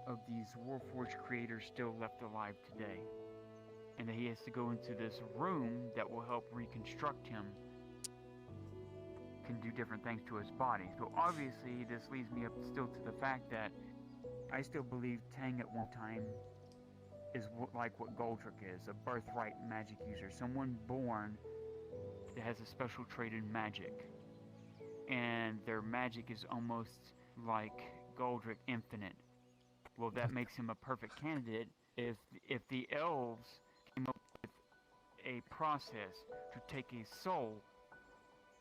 of these Warforged creators still left alive today. And that he has to go into this room that will help reconstruct him, can do different things to his body. So obviously this leads me up still to the fact that I still believe Tang at one time is like what Goldrick is, a birthright magic user, someone born that has a special trait in magic, and their magic is almost like Goldrick infinite. Well, that makes him a perfect candidate if the elves came up with a process to take a soul,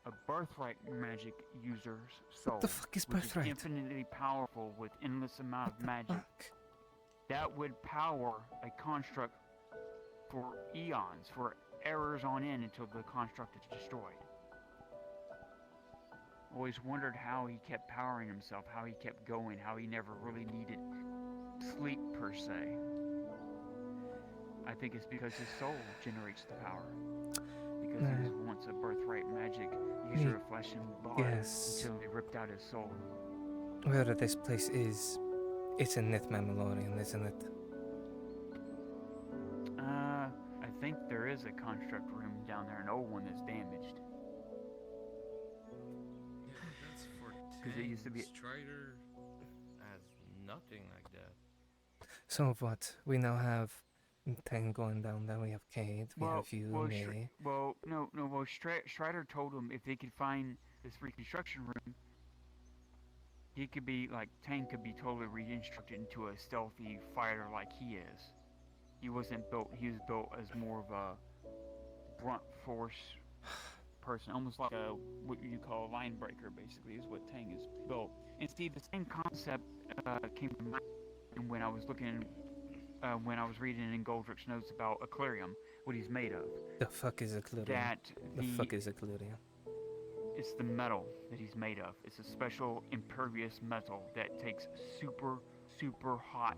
a birthright magic user's soul, What the fuck is which birthright? is infinitely powerful with endless amount of magic. That would power a construct for eons, for eras on end until the construct is destroyed. Always wondered how he kept powering himself, how he kept going, how he never really needed sleep per se. I think it's because his soul generates the power. Because he was once a birthright magic user of flesh and blood until they ripped out his soul. Wherever this place is, it's in Nith Mammalorian, isn't it? I think there is a construct room down there, an old one that's damaged. That's for Because it used to be. Strider has nothing like that. So what? We now have Tang going down there, we have Kate, we have you, me. Strider told him if they could find this reconstruction room, he could be like, Tang could be totally reconstructed into a stealthy fighter like he is. He wasn't built, he was built as more of a blunt force person, almost like what you call a line breaker, basically, is what Tang is built. And Steve, the same concept came to mind when I was looking, when I was reading in Goldrick's notes about Eclirium, what he's made of. The fuck is Eclirium? The fuck is Eclirium? It's the metal that he's made of. It's a special impervious metal that takes super, super hot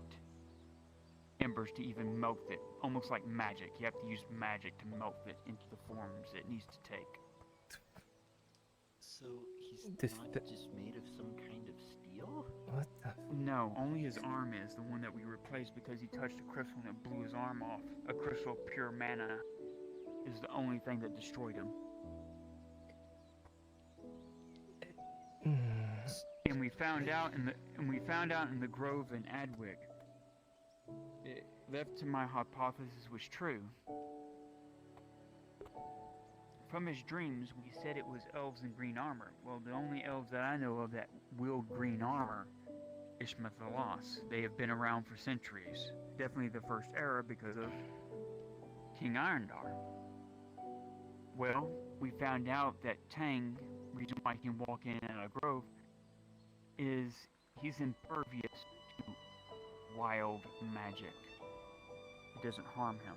embers to even melt it. Almost like magic. You have to use magic to melt it into the forms it needs to take. So he's not just made of some kind of steel? What the? No, only his arm is the one that we replaced because he touched a crystal and it blew his arm off. A crystal of pure mana is the only thing that destroyed him. And we found out in the grove in Adwig. It left to my hypothesis was true. From his dreams, we said it was elves in green armor. Well, the only elves that I know of that wield green armor is Ishmathalas. They have been around for centuries. Definitely the first era because of King Irondar. Well, we found out that Tang, reason why he can walk in a grove, is he's impervious to wild magic. It doesn't harm him.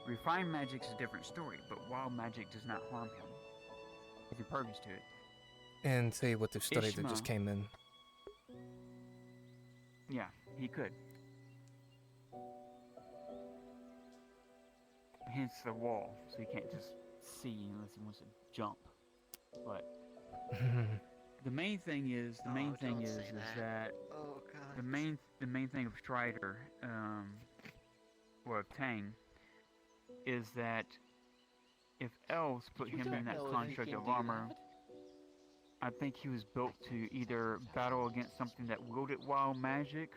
Refined magic's a different story, but wild magic does not harm him. He's impervious to it. And say what the study that just came in. Yeah, he could. Hence the wall, so he can't just see unless he wants to jump. But the main thing is that Oh god. the main thing of Strider, or of Tang, is that if elves put him in that construct of armor, I think he was built to either battle against something that wielded wild magic,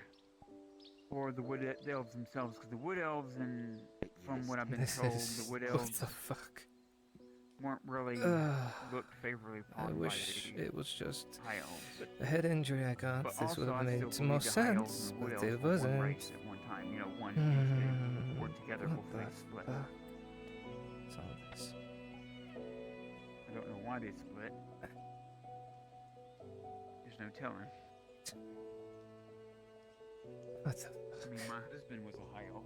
or the wood elves themselves. Because the wood elves, and from what I've been told, the wood elves What the fuck? weren't really looked favorably upon I by wish the it was just high elves. the head injury I got. But This would also, have I made still more believe the high elves sense, and the wood but it elves were one wasn't. race at one time. You know, one instinct, or together What before they the split. fuck? What's all this? I don't know why they split. There's no telling. What the I mean, my husband was a high elf.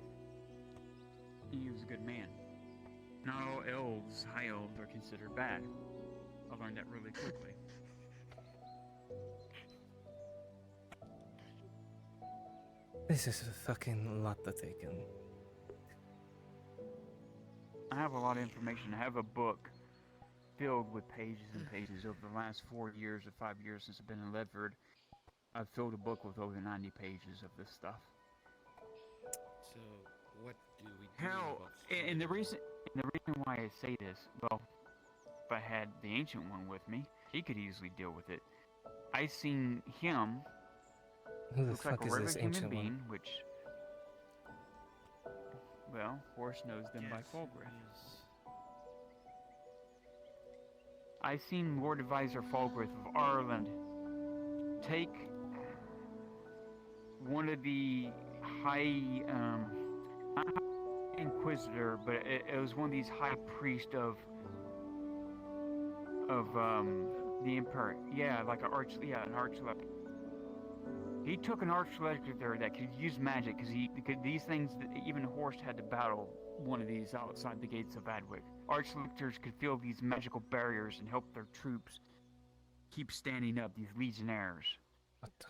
He was a good man. Not all elves, high elves, are considered bad. I learned that really quickly. This is a fucking lot to take in. I have a lot of information. I have a book filled with pages and pages. Over the last 4 years or 5 years since I've been in Ledford, I've filled a book with over 90 pages of this stuff. So, what do we do Hell, about and the reason why I say this, well, if I had the Ancient One with me, he could easily deal with it. I seen him. Who the looks like fuck a is regular this human Ancient being, One? which, well, Horse knows them by Falgrith. I seen Lord Advisor Falgrith of Ireland take one of the high, not high Inquisitor, but it was one of these high priest of the Empire. Yeah, like an archlector. He took an archlector that could use magic, because these things, even Horst had to battle one of these outside the gates of Adwick. Archlectors could feel these magical barriers and help their troops keep standing up, these legionnaires. What the?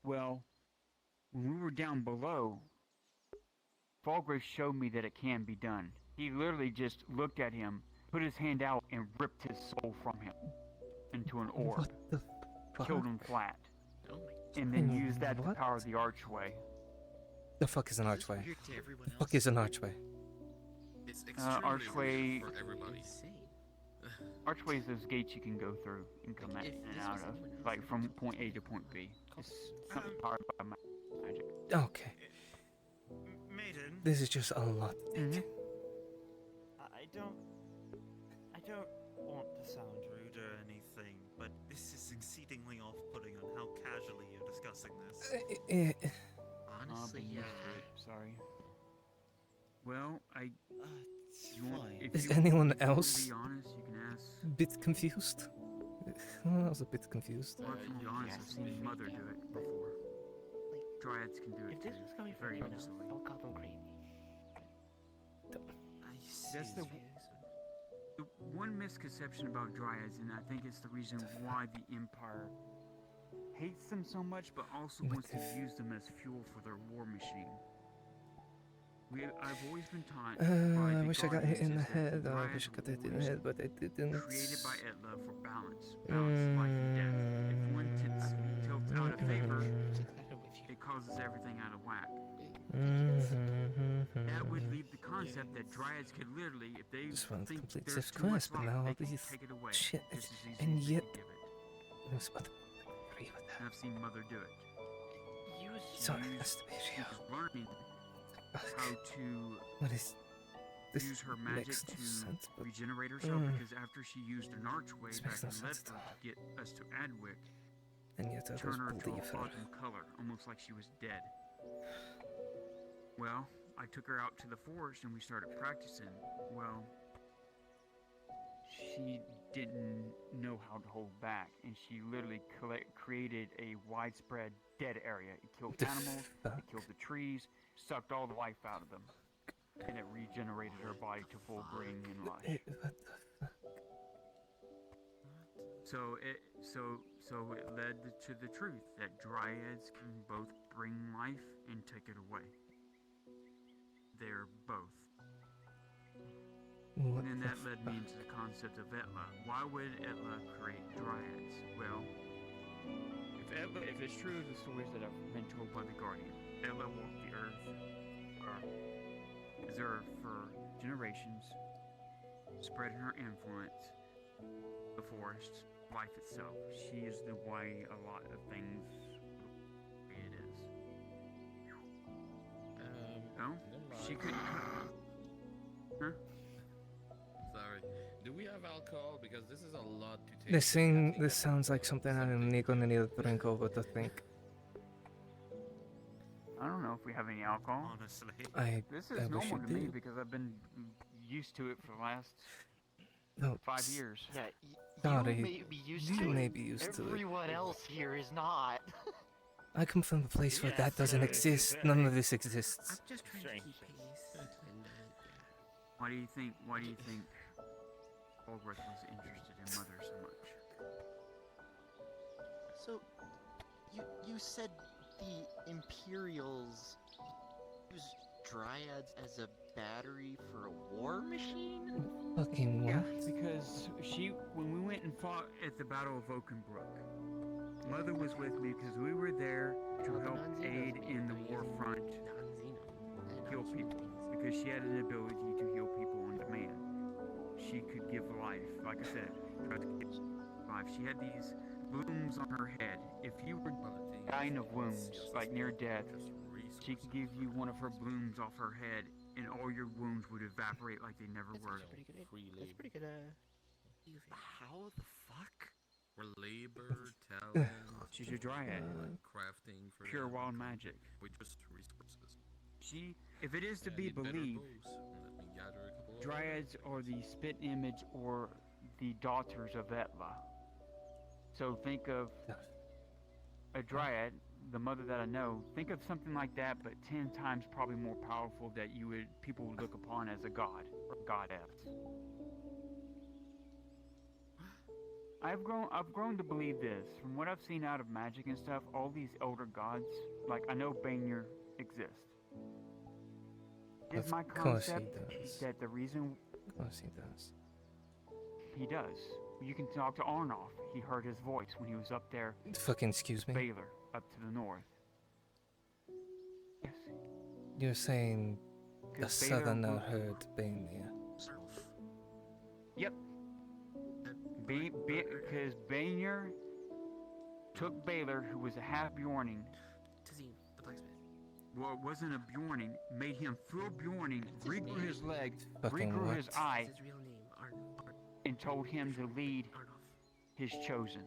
Well, when we were down below, Falgrave showed me that it can be done. He literally just looked at him, put his hand out, and ripped his soul from him into an orb. What the fuck? Killed him flat. Oh my And then And used that to what? power the archway. The fuck is an archway? weird to everyone The fuck is an archway? It's extremely Archway. for everybody. insane. Archways, those gates you can go through and come in If and this out was of, someone else, like I from would point A to point B. It's something powered by magic. Okay. Maiden, This is just a lot to take in. I don't want to sound rude or anything, but this is exceedingly off-putting on how casually you're discussing this. Honestly, Been yeah. used to it, sorry. Well, It's you want, fine. if Is you anyone want to else be honest, you can ask. Bit confused? I was a bit confused. Well, to be honest, I've seen Mother do it before. Dryads can do it If this too, was coming from very someone else, easily. don't call them crazy. I see. That's the one misconception about Dryads, and I think it's the reason why the Empire hates them so much, but also But wants to if- use them as fuel for their war machine. I've always been taught. I wish I got hit in the head. I wish I got hit in the head, but I didn't. Created by Etla for balance life and death. If one tilts out of favor, it causes everything out of whack. That would leave the concept that Dryads could literally, if they Just wanted to think complete there's this too much quest, but life, now they all can these take it away shit, just as easily and as they yet can give it. I was about to agree with that. And I've seen Mother do it. So it has to be She real. was learning how to What is this? use her magic makes no to sense, but regenerate herself, because after she used an archway This back makes in no sense Ledford to get us to Adwick, and yet others turn her to believe a her. autumn color, almost like she was dead. Well, I took her out to the forest and we started practicing. Well, she didn't know how to hold back, and she literally created a widespread dead area. It killed The animals, fuck? it killed the trees, sucked all the life out of them, and it regenerated her body to full green and lush. What the fuck? So it led to the truth that Dryads can both bring life and take it away. They're both. What And then the that led me into the concept of Etla. Why would Etla create dryads? Well, if it's true, the stories that have been told by the Guardian, Etla walked the earth, or deserved for generations, spreading her influence, the forest, life itself. She is the way a lot of things it is. No? She couldn't cook. Huh? Sorry. Do we have alcohol? Because this is a lot to take. This sounds like something I'm gonna need to drink over to think. I don't know if we have any alcohol. Honestly. This I is wish normal you to me did. because I've been used to it for the last No, 5 years. Yeah, Sorry, you may be used you to may it. be used to it. Everyone else here is not. I come from a place where that doesn't exist. None of this exists. I'm just trying to keep pace. And, Why do you think Olgrith was interested in Mother so much? So, you said the Imperials use dryads as a battery for a war machine? Fucking what? Yeah, because when we went and fought at the Battle of Oakenbrook, Mother was with me because we were there to help aid in the war front, heal people, because she had an ability to heal people on demand. She could give life, like I said, try to give life. She had these blooms on her head. If you were dying of wounds, like near death, she could give you one of her blooms off her head, and all your wounds would evaporate like they never were. that's pretty good. How the fuck? For labor, talent. She's a dryad. Crafting for Pure them, wild magic. with just resources. If it is to I be need better believed, bows. Let me gather a couple of dryads are the spit image or the daughters of Etla. So think of a dryad, the mother that I know. Think of something like that, but 10 times probably more powerful that people would look upon as a god or goddess. I've grown to believe this. From what I've seen out of magic and stuff, all these elder gods, like I know Banyer exists. It's my course he concept does. that the reason Of course he does. he does. You can talk to Arnoff. He heard his voice when he was up there. Fucking excuse me? Baylor, up to the north. Yes. You're saying a 'Cause Baylor southerner was- heard Bania. Yep. Because Banyer took Baylor, who was a half Bjorning. Tazine, the blacksmith. Well, it wasn't a Bjorning. Made him full Bjorning, regrew his leg, Fucking regrew what? his eye, His real name, and told him to lead his chosen.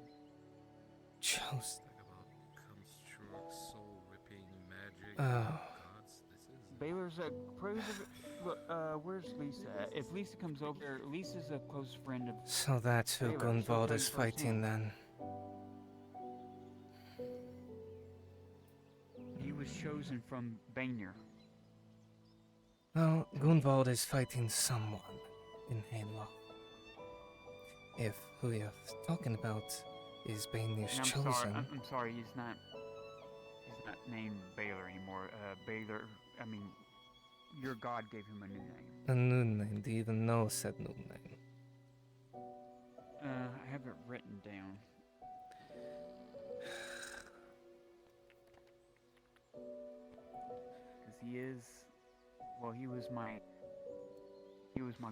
Chosen. Talk about construct, soul ripping, magic. Oh. Gods, this is Baylor's a look. Where's Lisa at? If Lisa comes over here, Lisa's a close friend of. So that's who Baylor. She'll Gunvald tell is you fighting then. He was chosen from Banyer. Well, Gunvald is fighting someone in Halo. If who you're talking about is Banier's And I'm chosen, sorry. I'm sorry. He's not named Baylor anymore. Baylor. I mean, your god gave him a new name. a new name. Do you even know said new name? I have it written down. Because he is, well, he was my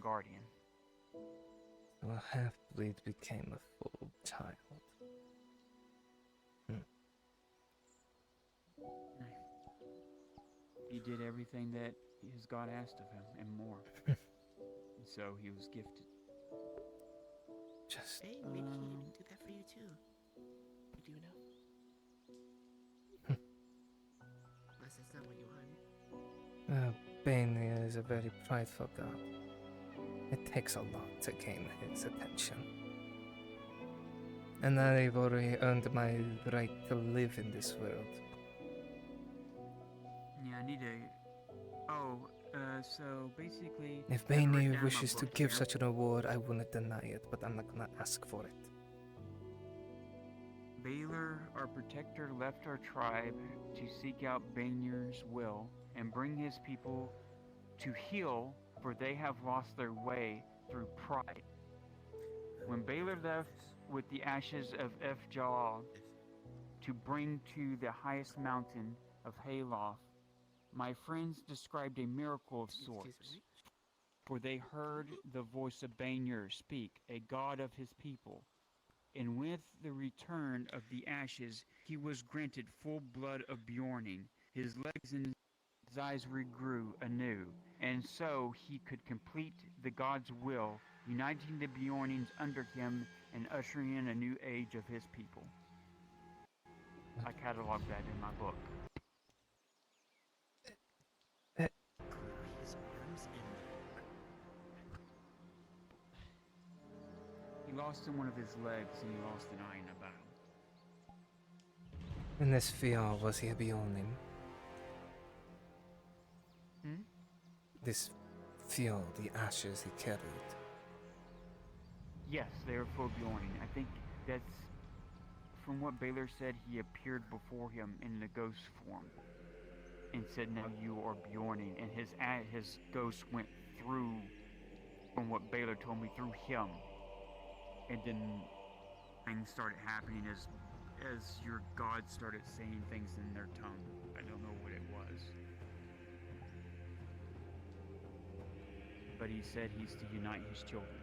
guardian. So a half-breed became a full child. He did everything that his god asked of him and more. And so he was gifted. Just Hey, maybe he can do that for you too. You do know? Unless that's not what you want. Bania is a very prideful god. It takes a lot to gain his attention. And I've already earned my right to live in this world. Yeah, I need to. Oh, so basically. If I have it written Bania down in my wishes to book give here. such a reward, I wouldn't deny it, but I'm not gonna ask for it. Baylor, our protector, left our tribe to seek out Banyer's will and bring his people to heal for they have lost their way through pride. When Baylor left with the ashes of Jalal to bring to the highest mountain of Hayloft, my friends described a miracle of sorts, for they heard the voice of Banyer speak, a god of his people. And with the return of the ashes, he was granted full blood of Bjorning. His legs and his eyes regrew anew, and so he could complete the god's will, uniting the Bjornings under him and ushering in a new age of his people. I cataloged that in my book. He lost in one of his legs and he lost an eye in a battle. In this VR, was he a Bjorning? Hmm? This VR, the ashes he carried. Yes, they were full Bjorning. I think that's, from what Baylor said, he appeared before him in the ghost form and said, "Now you are Bjorning," and his ghost went through, from what Baylor told me, through him, and then things started happening as your god started saying things in their tongue. I don't know what it was, but he said he's to unite his children.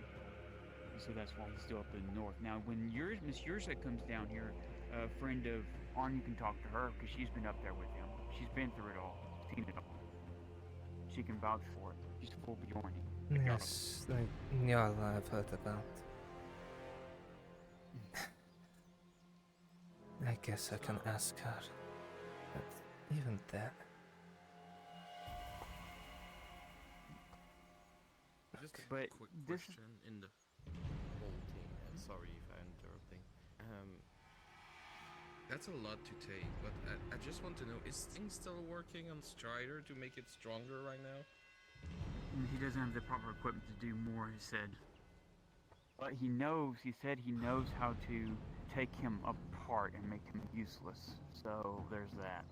So that's why he's still up in the north. Now, when Miss Yursa comes down here, a friend of Arn, you can talk to her because she's been up there with him. She's been through it all, seen it all. She can vouch for it. She's full Bjorning. Yes, like Njala I've heard about. I guess I can ask her. But even that. Just a But quick this question in the whole thing, and sorry if I'm interrupting. That's a lot to take, but I just want to know, is Sting still working on Strider to make it stronger right now? He doesn't have the proper equipment to do more, he said. But he knows, he said he knows how to take him apart and make him useless. So there's that.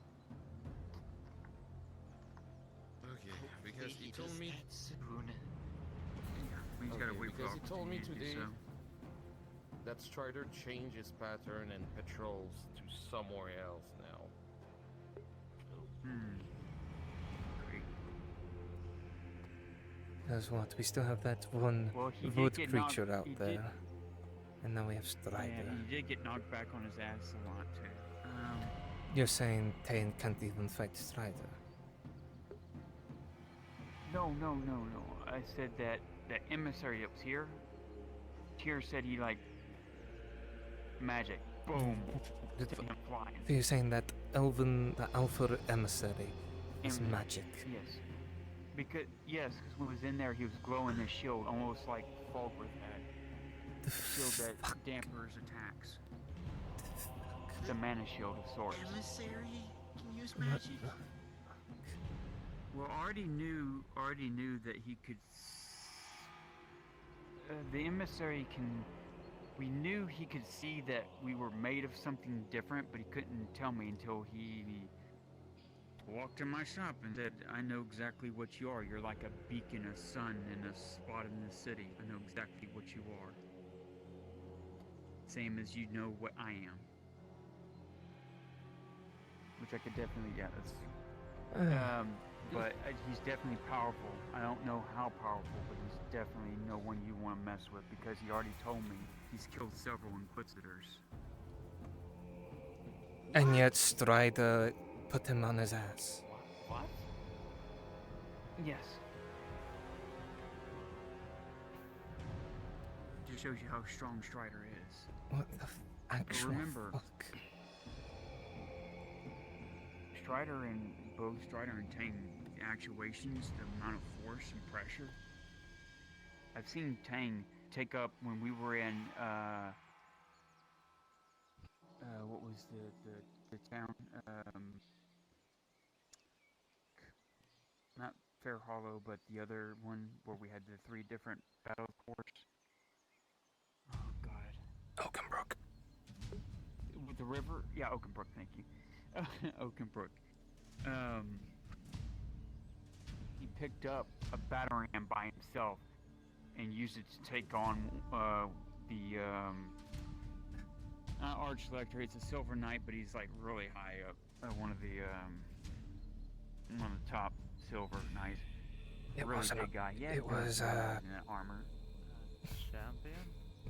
Okay, because he told me... soon. We just gotta wait for because he told me opportunity to do today so. that Strider changes pattern and patrols to somewhere else now. Great. Because what? We still have that one Well, he did wood get knocked- creature out he there. did- And now we have Strider. Yeah, he did get knocked back on his ass a lot too. You're saying Tain can't even fight Strider? No. I said that the emissary that was here, Tyr said he like magic. Boom. Sent him flying. So you're saying that the Alpha Emissary is And- magic? Yes. Because when he was in there, he was glowing his shield, almost like Fulgrith had. The shield that dampers attacks. The mana shield of sorts. Emissary can use magic. Well, already knew that he could. The emissary can. We knew he could see that we were made of something different, but he couldn't tell me until he walked in my shop and said, "I know exactly what you are. You're like a beacon, a sun, in a spot in the city. I know exactly what you are. Same as you know what I am." Which I could definitely, but he's definitely powerful. I don't know how powerful, but he's definitely no one you want to mess with because he already told me he's killed several Inquisitors. And yet Strider put him on his ass. What? Yes. Just shows you how strong Strider is. What the actual remember, fuck? Strider and both Strider and Tang, the actuations, the amount of force and pressure. I've seen Tang take up when we were in what was the town? Not Fair Hollow, but the other one where we had the 3 different battle cores. Oh God. Oakenbrook. With the river? Yeah, Oakenbrook, thank you. Oakenbrook. He picked up a battering ram by himself and used it to take on the not Arch-Lector, it's a Silver Knight, but he's like really high up. One of the top Silver Knights. It really wasn't big guy. it was in that armor. Champion?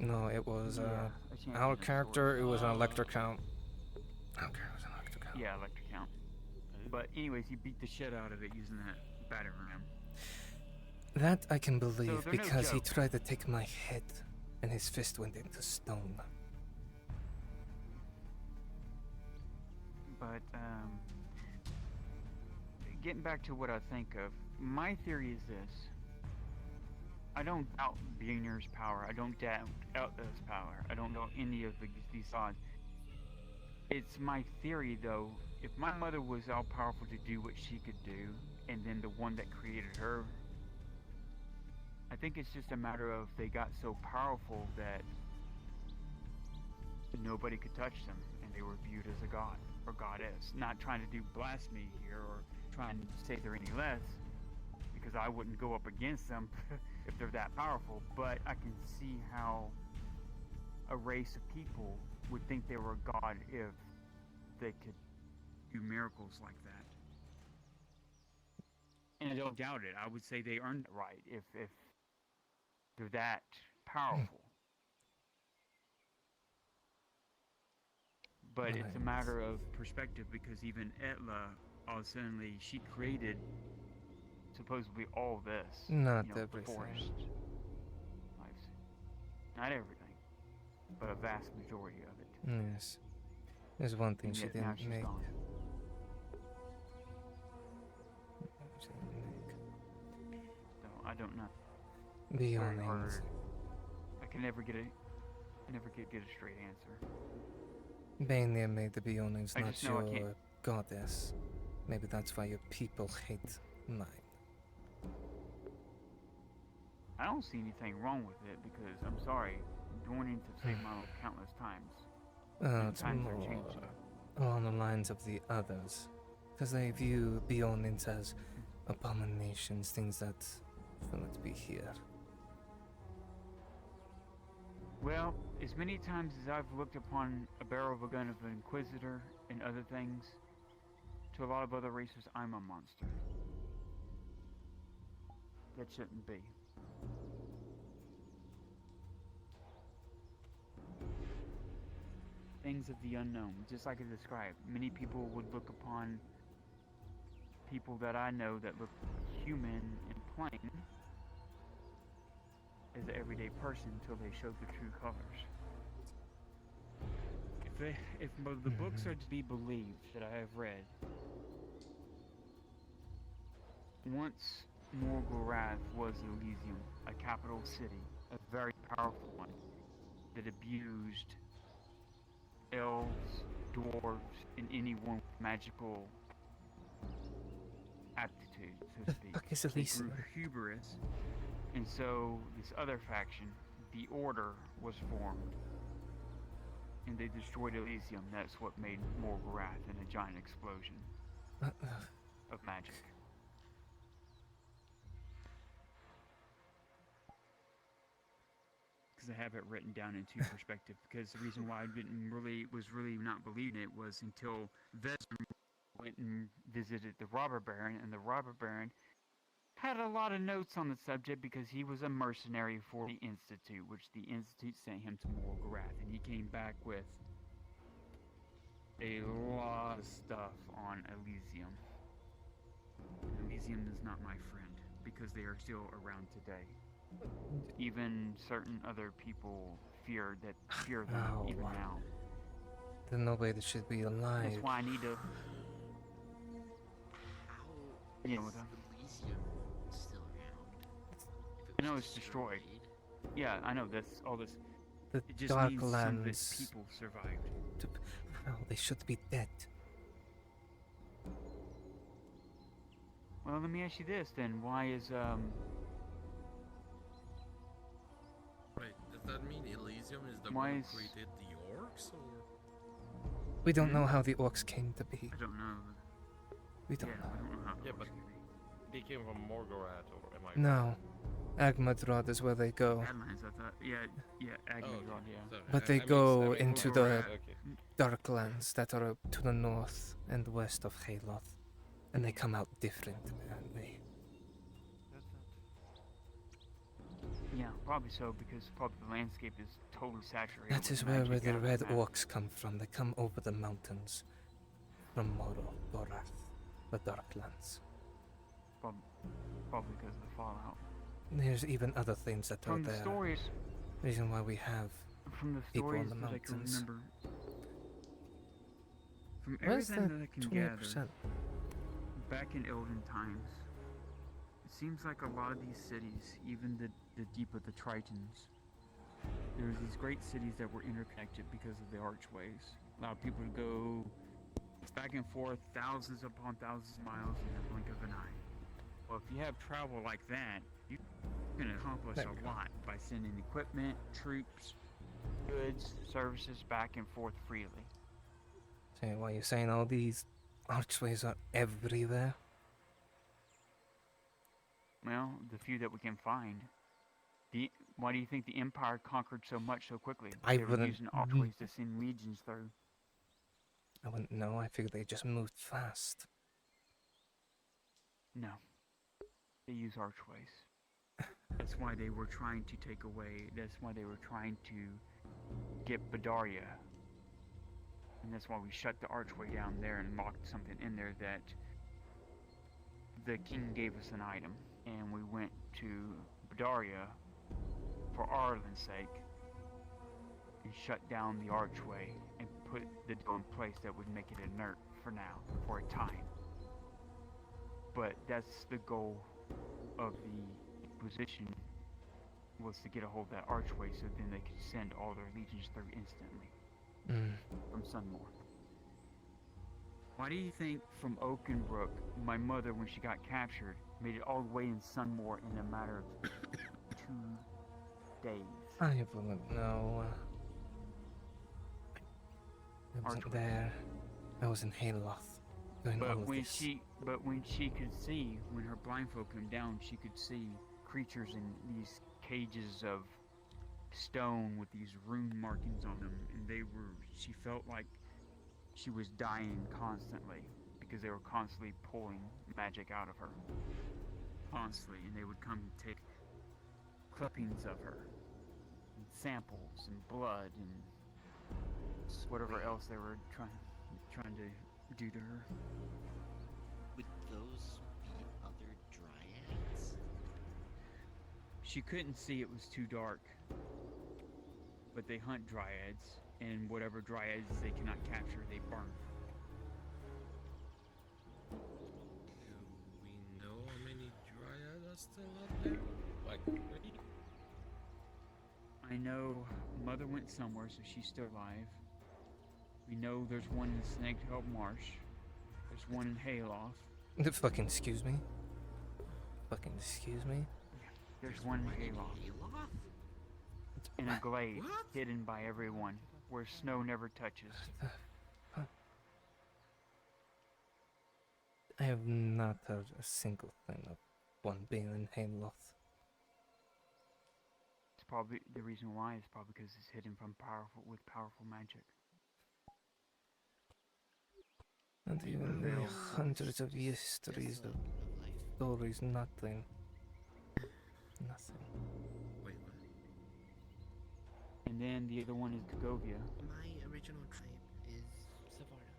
no, it was Yeah, a champion our of character. It was an Oh. electric count. Okay, it was an electric count. Yeah, electric count. But anyways, he beat the shit out of it using that battering ram. That I can believe they're no because he joke. tried to take my head, and his fist went into stone. But getting back to what I think of, my theory is this. I don't doubt Bjorn's power. I don't doubt Elda's power. I don't know any of these odds. It's my theory, though, if my mother was all powerful to do what she could do, and then the one that created her, I think it's just a matter of they got so powerful that nobody could touch them, and they were viewed as a god or goddess. Not trying to do blasphemy here or trying to say they're any less, because I wouldn't go up against them if they're that powerful, but I can see how a race of people would think they were a god if they could do miracles like that. And I don't doubt it. I would say they earned it right if they're that powerful. But it's a matter of perspective, because even Etla, suddenly she created supposedly all this. Not you know, everything. The forest. Not everything, but a vast majority of it. Yes. There's one thing And she yet now didn't she's make. gone. So I don't know. Very hard. Beyondings. I can never get a straight answer. Bania made the Beyondings I not just know I your can't- goddess. Maybe that's why your people hate mine. I don't see anything wrong with it, because I'm sorry, Dornings have saved my life countless times. And It's times are more changing. along the lines of the others. Because they view Beyondings as abominations, things that will not be here. Well, as many times as I've looked upon a barrel of a gun of an Inquisitor and other things, to a lot of other races, I'm a monster. That shouldn't be. Things of the unknown, just like I described. Many people would look upon people that I know that look human and plain as an everyday person until they showed the true colors. If the books are to be believed that I have read, once Morgorath was Elysium, a capital city, a very powerful one, that abused elves, dwarves, and anyone with magical aptitude, so to speak. It's They Elysium. grew hubris, and so this other faction, the Order, was formed, and they destroyed Elysium. That's what made Morgorath in a giant explosion of magic. Because I have it written down in two perspective. Because the reason why I was really not believing it was until Vezran went and visited the Robber Baron, and the Robber Baron had a lot of notes on the subject because he was a mercenary for the Institute, which the Institute sent him to Morgorath, and he came back with a lot of stuff on Elysium. Elysium is not my friend, because they are still around today. Even certain other people fear them even now. There's no way that should be alive. That's why I need to. You know, Elysium still around? I know it's destroyed. Yeah, I know that's all this. The It just means some of its Darklands. people survived. Well, they should be dead. Well, let me ask you this then: why is Right, does that mean Elysium is the Why one who is- created the orcs, or? We don't know how the orcs came to be. I don't know. We don't Yeah, know. I don't know how. Yeah, but they came from Morgorat, or am I? No. Agmadrod is where they go. Badlands, I thought. Yeah, Agmadrod, yeah. Sorry, But they I go mixed into Morgorat, the okay. Darklands that are to the north and west of Haloth. And they come out different, apparently. Yeah, probably so, because probably the landscape is totally saturated. That with is where magic the out of red that. orcs come from. They come over the mountains from Gorath, the Darklands. Probably because of the fallout. There's even other things that From are the there. stories, Reason why we have from the people stories on the that I can mountains. remember, from Where's everything the that I can 28%? gather, back in Elden times, it seems like a lot of these cities, even the deep of the Tritons, there's these great cities that were interconnected because of the archways. Allowed people to go back and forth thousands upon thousands of miles in the blink of an eye. Well, if you have travel like that, you can accomplish a lot by sending equipment, troops, goods, services back and forth freely. So why you're saying all these archways are everywhere? Well, the few that we can find. Why do you think the Empire conquered so much so quickly? I They were wouldn't- using archways to send legions through. I wouldn't know. I figured they just moved fast. No. They use archways. That's why they were trying to take away, that's why they were trying to get Badaria. And that's why we shut the archway down there and locked something in there that the king gave us an item. And we went to Badaria for Arlen's sake and shut down the archway and put the door in place that would make it inert for now, for a time. But that's the goal of the Inquisition, was to get a hold of that archway so then they could send all their legions through instantly from Sunmore. Why do you think from Oakenbrook, my mother, when she got captured, made it all the way in Sunmore in a matter of 2 days? I wouldn't know. I wasn't there. I was in Haloth doing all But of when this. she could see, when her blindfold came down, she could see creatures in these cages of stone with these rune markings on them, and she felt like she was dying constantly because they were constantly pulling magic out of her. Constantly, and they would come and take clippings of her, and samples, and blood, and whatever else they were trying to do to her. Would those be other dryads? She couldn't see, it was too dark. But they hunt dryads, and whatever dryads they cannot capture, they burn. Do we know how many dryads are still out there? Like 3? I know Mother went somewhere, so she's still alive. We know there's one in Snagtail Marsh. There's one in Haloth. Fucking excuse me? Fucking excuse me? There's one in Haloth. In a glade, hidden by everyone, where snow never touches. I have not heard a single thing of one being in Haloth. It's probably the reason why is probably because it's hidden from powerful magic. And even the hundreds of histories of stories, nothing. Nothing. Wait, And then the other one is Kagovia. My original tribe is Savarna.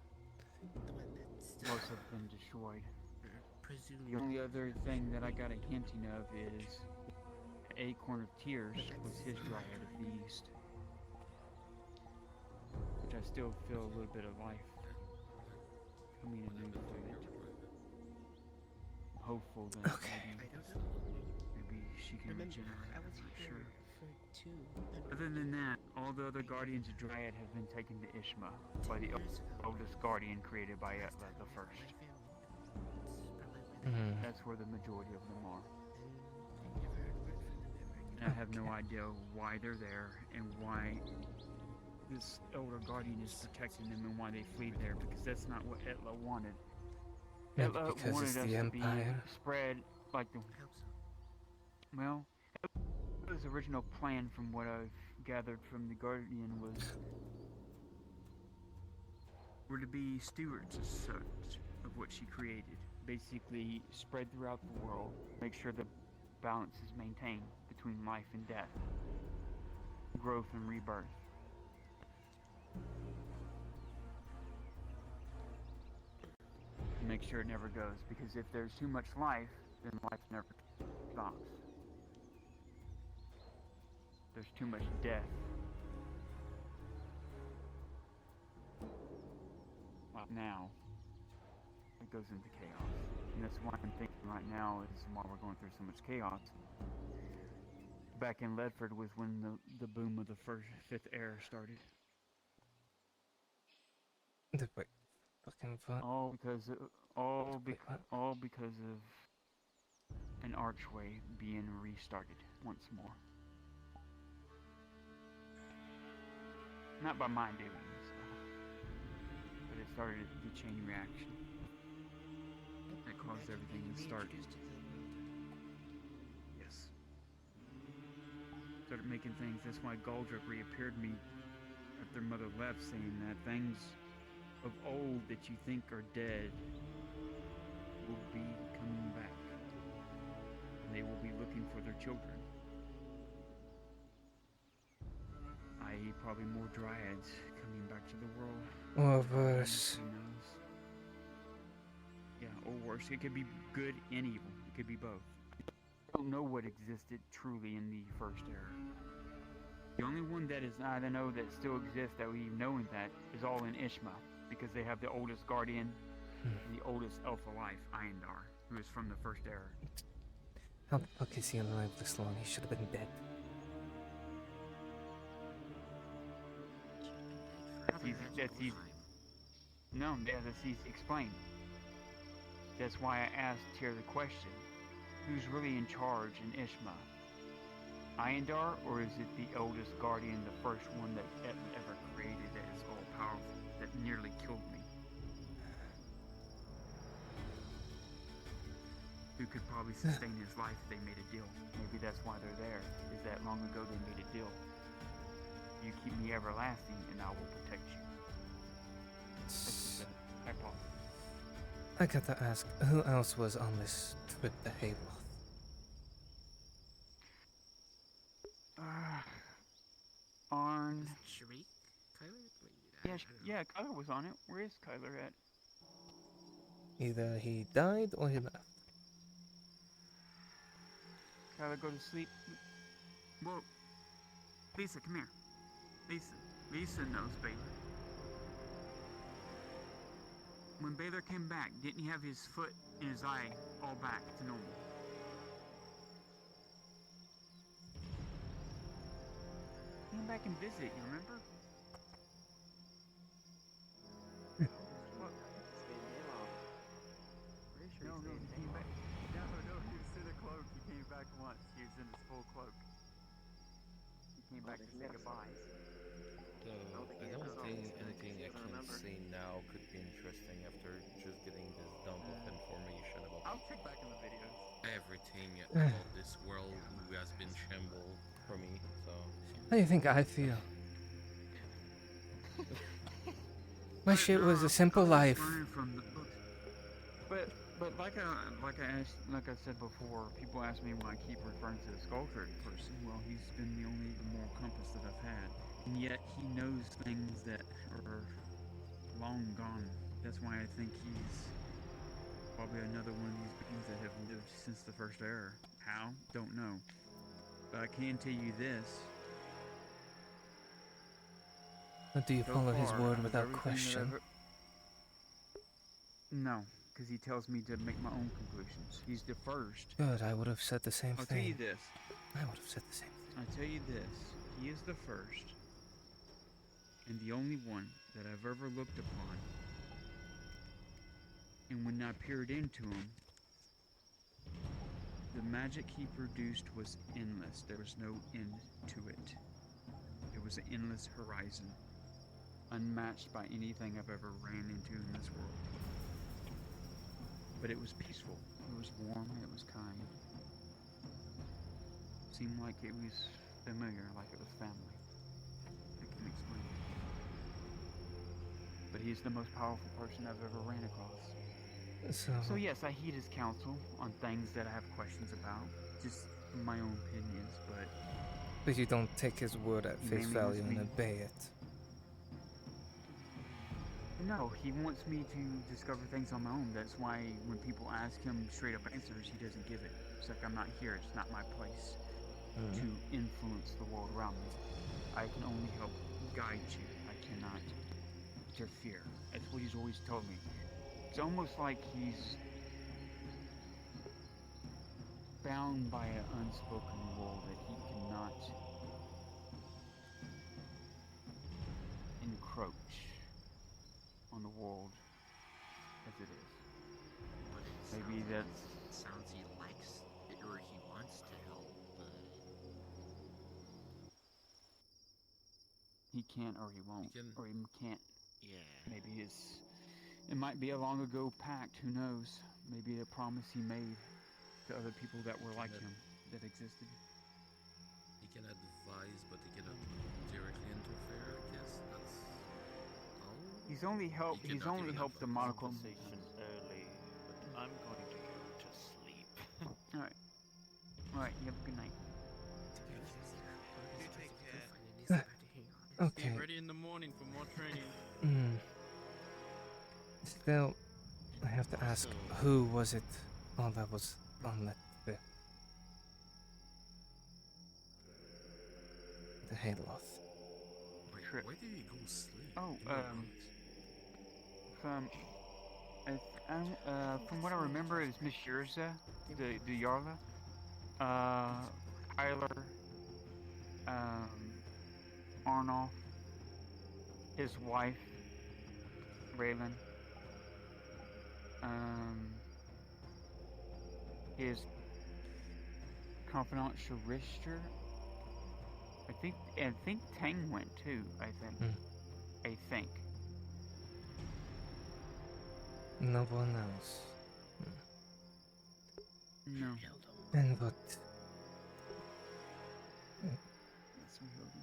The one that's still Most have been destroyed. presumably. The only other thing that I got a hinting of is Acorn of Tears was his dryad of the East. Which I still feel a little bit of life coming anew through it. I'm hopeful that maybe she can regenerate. I'm not sure. Other than that, all the other guardians of Dryad have been taken to Ishma by the oldest guardian created by Etla the First. That's where the majority of them are. And I have no idea why they're there and why this elder guardian is protecting them and why they flee there, because that's not what Etla wanted. Maybe because wanted it's us the to Empire. be spread like the. Well, his original plan, from what I've gathered from the Guardian, was we're to be stewards as such of what she created. Basically, spread throughout the world, make sure the balance is maintained between life and death, growth and rebirth. Make sure it never goes, because if there's too much life, then life never stops. There's too much death. Well, now it goes into chaos, and that's why I'm thinking right now is why we're going through so much chaos. Back in Ledford was when the boom of the fifth era started. Wait, fucking what? All because of an archway being restarted once more. Not by my doings, but it started the chain reaction that caused everything to start. Yes. Started making things. That's why Galdrick reappeared me after Mother left, saying that things of old that you think are dead will be coming back. And they will be looking for their children. I.e. probably more dryads coming back to the world. Or worse. Who knows? Yeah, or worse. It could be good and evil. It could be both. I don't know what existed truly in the first era. The only one that is I know that still exists that we know in that is all in Ishma, because they have the oldest guardian, the oldest elf alive, Iandar, who is from the first era. How the fuck is he alive this long? He should have been dead. That's easy. No, that's easy to explain. That's why I asked here the question: who's really in charge in Ishma? Iandar, or is it the oldest guardian, the first one that ever created, that is all powerful, that nearly killed me? Who could probably sustain his life if they made a deal? Maybe that's why they're there, is that long ago they made a deal. You keep me everlasting, and I will protect you. That's just a hypothesis. I gotta ask, who else was on this trip to Hayloft? Arn. Shriek? Kyler? Yeah, Kyler was on it. Where is Kyler at? Either he died or he left. Kyler, go to sleep. Well, Lisa, come here. Lisa knows Baylor. When Baylor came back, didn't he have his foot and his eye all back to normal? He came back and visit, you remember? No, he came back. No, he was in a cloak. He came back once. He was in his full cloak. He came back to say goodbye. I don't think anything I can say now could be interesting after just getting this dump of information about I'll check back in the videos. everything about this world who has been shambled for me, so... How do you think I feel? My shit was a simple life. But like I said before, people ask me why I keep referring to the sculptor person. Well, he's been the only moral compass that I've had, and yet he knows things that are long gone. That's why I think he's probably another one of these beings that have lived since the first era. How? Don't know. But I can tell you this. But do you So follow his far, word out of without everything that question? No, because he tells me to make my own conclusions. He's the first. Good, I would have said the same I'll thing. tell you this. I would have said the same thing. I'll tell you this. He is the first and the only one that I've ever looked upon. And when I peered into him, the magic he produced was endless. There was no end to it. It was an endless horizon, unmatched by anything I've ever ran into in this world. but it was peaceful. It was warm. It was kind. Seemed like it was familiar, like it was family. I can't explain it. But he's the most powerful person I've ever ran across. So yes, I heed his counsel on things that I have questions about. Just my own opinions, but... But you don't take his word at face mainly value wants and me- obey it. No, he wants me to discover things on my own. That's why when people ask him straight up answers, he doesn't give it. It's like, I'm not here. It's not my place to influence the world around me. I can only help guide you. I cannot interfere. That's what he's always told me. It's almost like he's bound by an unspoken rule that he cannot encroach on the world as it is. But it Maybe that's... sounds he likes it or he wants to help, but he can't or he won't. Or he can't. yeah. Maybe it might be a long ago pact, who knows? Maybe a promise he made to other people that were like him, that existed. He can advise, but he cannot directly interfere, I guess. That's all. He's only helped the monocle. Conversation early, but I'm going to go to sleep. Alright. Alright, you have a good night. You take care. Okay. Be ready in the morning for more training. Still, I have to ask, who was it? Oh, that was on the Hayloft. Wait, where did he go sleep? Oh, In the house? from what I remember, it was Miss Yurza, the Yarla, Kyler, Arnold, his wife, Raylan, his confidant Sharister. I think Tang went too. I think. No one else. No. And what? That's what he'll do.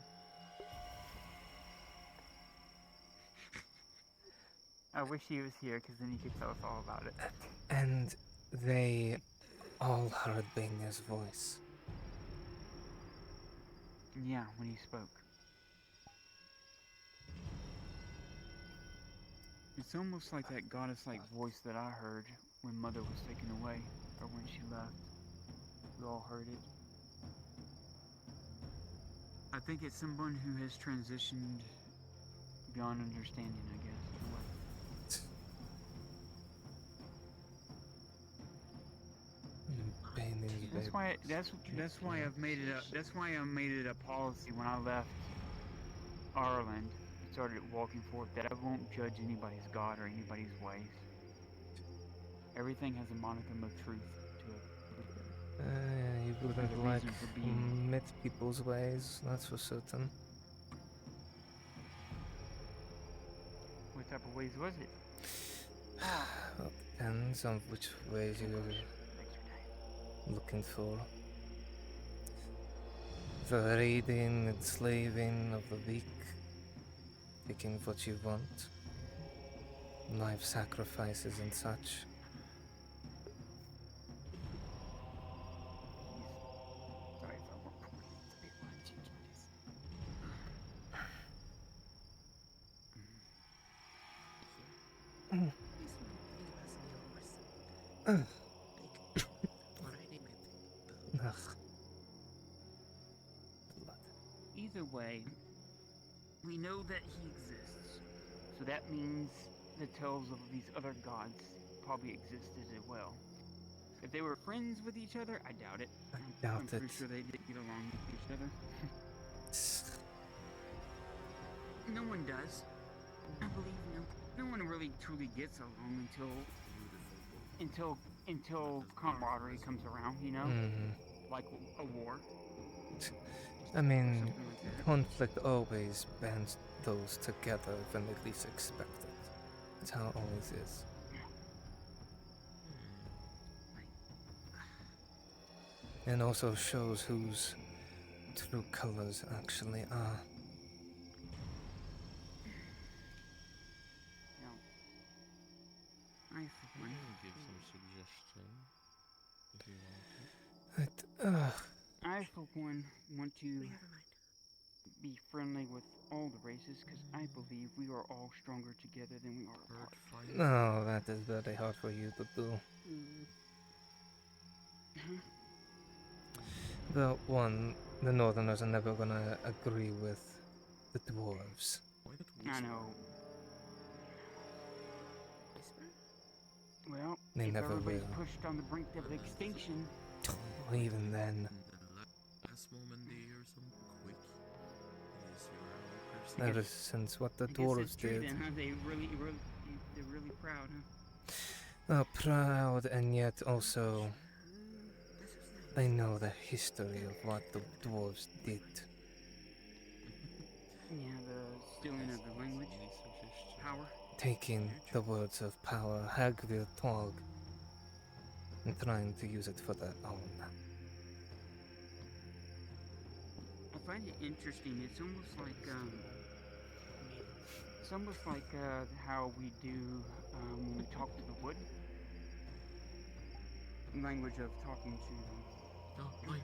I wish he was here, because then he could tell us all about it. And they all heard Binga's voice. Yeah, when he spoke. It's almost like that goddess-like voice that I heard when Mother was taken away, or when she left. We all heard it. I think it's someone who has transitioned beyond understanding, I guess, in a way. That's why I've made it a policy when I left Ireland, started walking forth, that I won't judge anybody's God or anybody's ways. Everything has a modicum of truth to it. You There's a wouldn't like reason for being. met people's ways, that's for certain. What type of ways was it? Well, depends on which ways you're looking for. The raiding and slaving of the weak, taking what you want, life sacrifices and such. Either way, we know that he exists. So that means the tales of these other gods probably existed as well. If they were friends with each other, I doubt it. I'm pretty sure they did get along with each other. No one does. I believe no one really truly gets along until camaraderie comes around, you know? Like a war. I mean, conflict always bands those together when they least expect it. That's how it always is. And also shows whose true colors actually are. Now, I for You one, can give some suggestion if you want to. I for one want to be friendly with all the races because I believe we are all stronger together than we are apart. No, that is very hard for you to do. But one, the Northerners are never gonna agree with the dwarves. I know. Well, They if never everybody's will. pushed on the brink of extinction, Even then. Last moment, do you hear something quick? Is your Ever since what the I guess dwarves it's true did. then, huh? They're really proud, huh? Proud, and yet also they know the history of what the dwarves did. Yeah, the stealing of the language, power. Taking the words of power, Hagvir Tog, and trying to use it for their own. I find it interesting. It's almost like how we do when we talk to the wood. Language of talking to. Oh, my,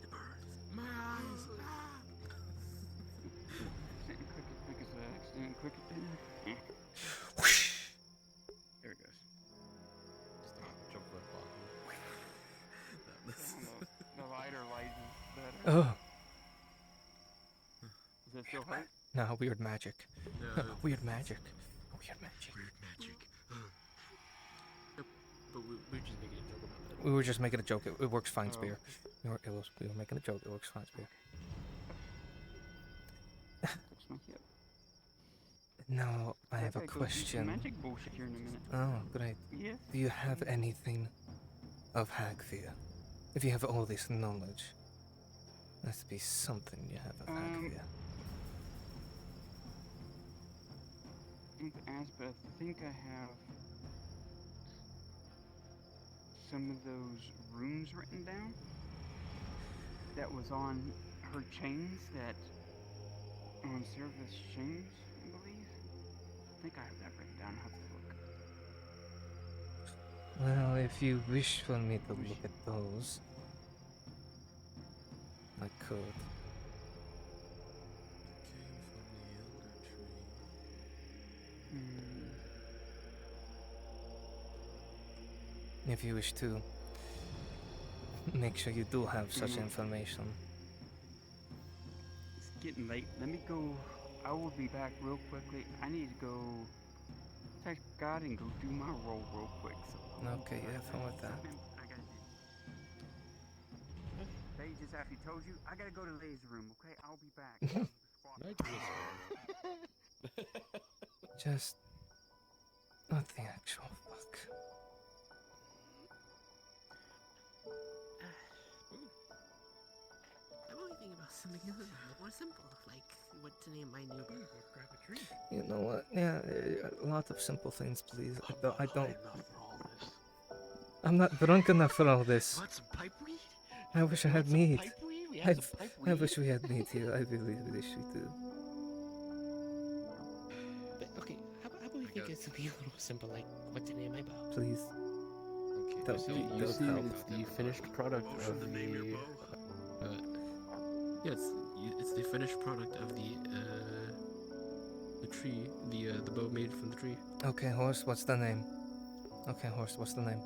the birds, my eyes. Accident cricket dinner. There it goes. Chocolate bottle. The lighter light is better. Oh. Does that still hurt? No, weird magic. No. Weird magic. Weird magic. Weird magic. But we're just making a joke about that. We were just making a joke. It works fine, Oh. Spear. We were making a joke. It works fine, Spear. Touch my hip. Now, I have a Okay, go do some question. magic bullshit here in a minute. Oh, great. Yes. Do you have anything of Hagvir? If you have all this knowledge, there has to be something you have of Hagvir. I have to ask, but I think I have some of those runes written down that was on her chains, that on Serva's chains, I believe. I think I have that written down. I have to look. Well, if you wish for me to look at those, I could. Came from the elder tree. If you wish to, make sure you do have such information. It's getting late. Let me go. I will be back real quickly. I need to go text God and go do my roll real quick. So Okay, have fun with that. I gotta do. They just actually told you. I gotta go to Lay's room. Okay, I'll be back. Just not the actual fuck. I'm only thinking about something a little bit more simple, like what to name my new bird. Grab a tree. You know what? Yeah, a lot of simple things, please. I don't. I'm not drunk enough for all this. Want some pipeweed? I wish I had meat. Pipeweed? We have some I pipeweed. wish we had meat here. I really wish we do. But okay, how about we think it's something a little simple, like what to name my bow? Please. Okay, That so would you help. see it's the finished product of the... Yeah, it's the finished product of the tree, the bow made from the tree. Okay, horse, what's the name? Okay, horse, what's the name?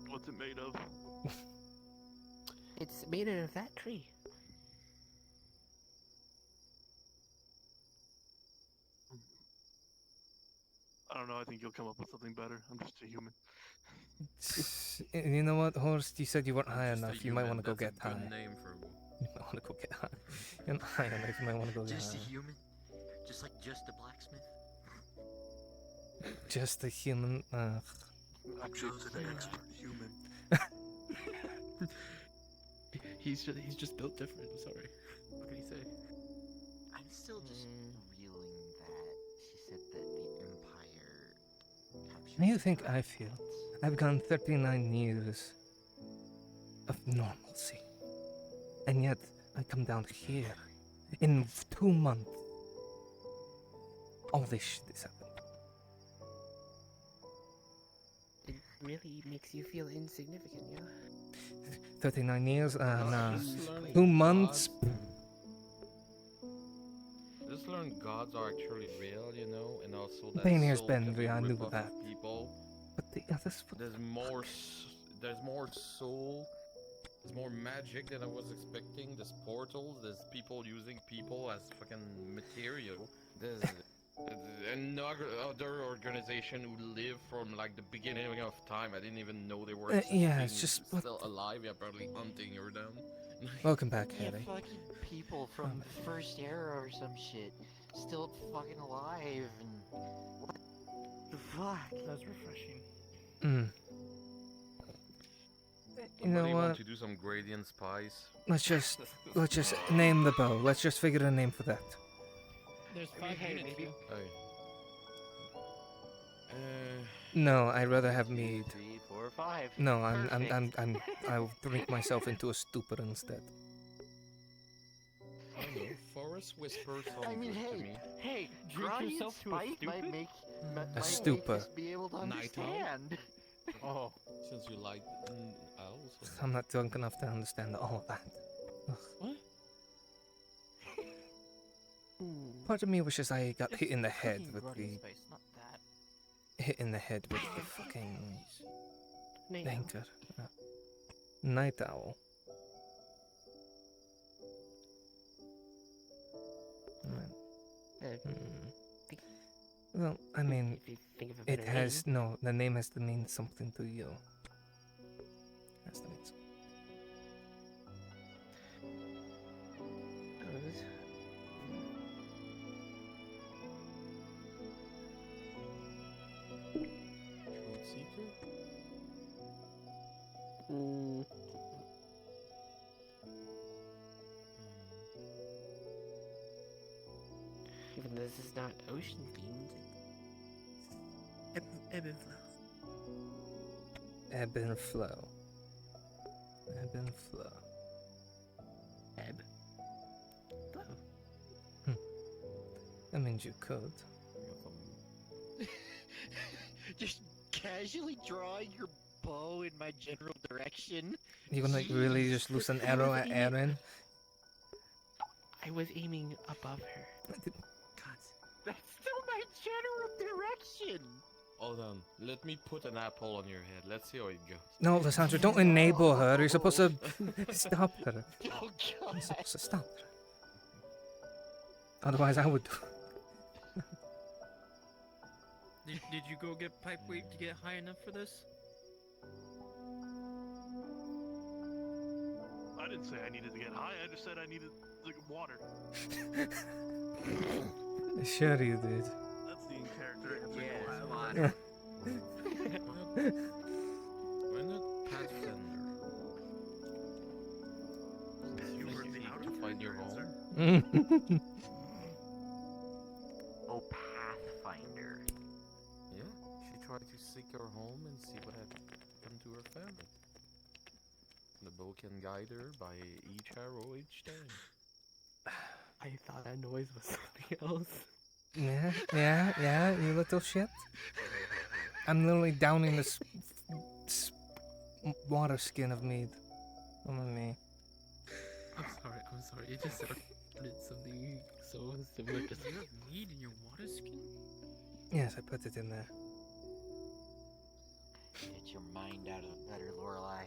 What's it made of? It's made out of that tree. I don't know. I think you'll come up with something better. I'm just a human. You know what, horse? You said you weren't high Just a enough. You might human, want to go that's a get high. good name for You might want to go get high. You're not high enough. You might want to go get Just a high. human? Just like just a blacksmith? Just a human. I'm just an expert human. He's just built different. I'm sorry. What can he say? I'm still just reeling that she said that the Empire captured. How do you think I feel? I've gone 39 years of normalcy. And yet, I come down here. In 2 months, all this shit has happened. It really makes you feel insignificant, yeah? 39 years and Just learn 2 months. Just learn gods are actually real, you know, and also that Been here's soul been can be real, I knew rip-off of that. people. But the others, There's more soul. There's more magic than I was expecting. There's portals. There's people using people as fucking material. There's another other organization who live from like the beginning of time. I didn't even know they were yeah, it's just still alive. Yeah, probably hunting her down. Welcome back, Yeah, Harry. fucking people from the first era or some shit. Still fucking alive and... What the fuck? That's refreshing. You know Somebody what? want to do some gradient spice? Let's just name the bow. Let's just figure a name for that. There's 5 units here. No, I'd rather have mead. 3, 4, 5. No, I'll drink myself into a stupor instead. I don't know. Forest Whisper sounds I mean, good to me. hey, Drink Gradient yourself to a Spite might stupid? make A stupor. us be able to understand. Oh, since you like owls. I'm not drunk enough to understand all of that. Ugh. What? Part of me wishes I got hit in the head with Gradient the Space, not that. hit in the head with the fucking Night owl. anchor. Night owl. Well, I mean, If you think of a it better has name. no. The name has to mean something to you. Has to mean something. Truth Seeker? Even though this is not ocean themed, ebb and flow. Ebb and flow. Ebb and flow. Ebb. Flow. That means you could. Just casually drawing your bow in my general direction. You gonna really just loose an arrow at Aaron? I was aiming above her. Gods. That's still my general direction. Hold on. Let me put an apple on your head. Let's see how it goes. No, Lysandra, don't enable her. You're supposed to stop her. Oh, God. You're supposed to stop her. Otherwise, I would. Did you go get pipe weed to get high enough for this? I didn't say I needed to get high. I just said I needed water. Sure you did. That's the in character. Yes, water. Why not Pathfinder? Since you were able to find your home. Oh, Pathfinder. Yeah, she tried to seek her home and see what had happened to her family. The bow can guide her by each arrow each time. I thought that noise was something else. Yeah, you little shit. I'm literally downing this water skin of mead. On me. I'm sorry. It just sounded something so similar to You have mead in your water skin? Yes, I put it in there. Get your mind out of the gutter, Lorelei.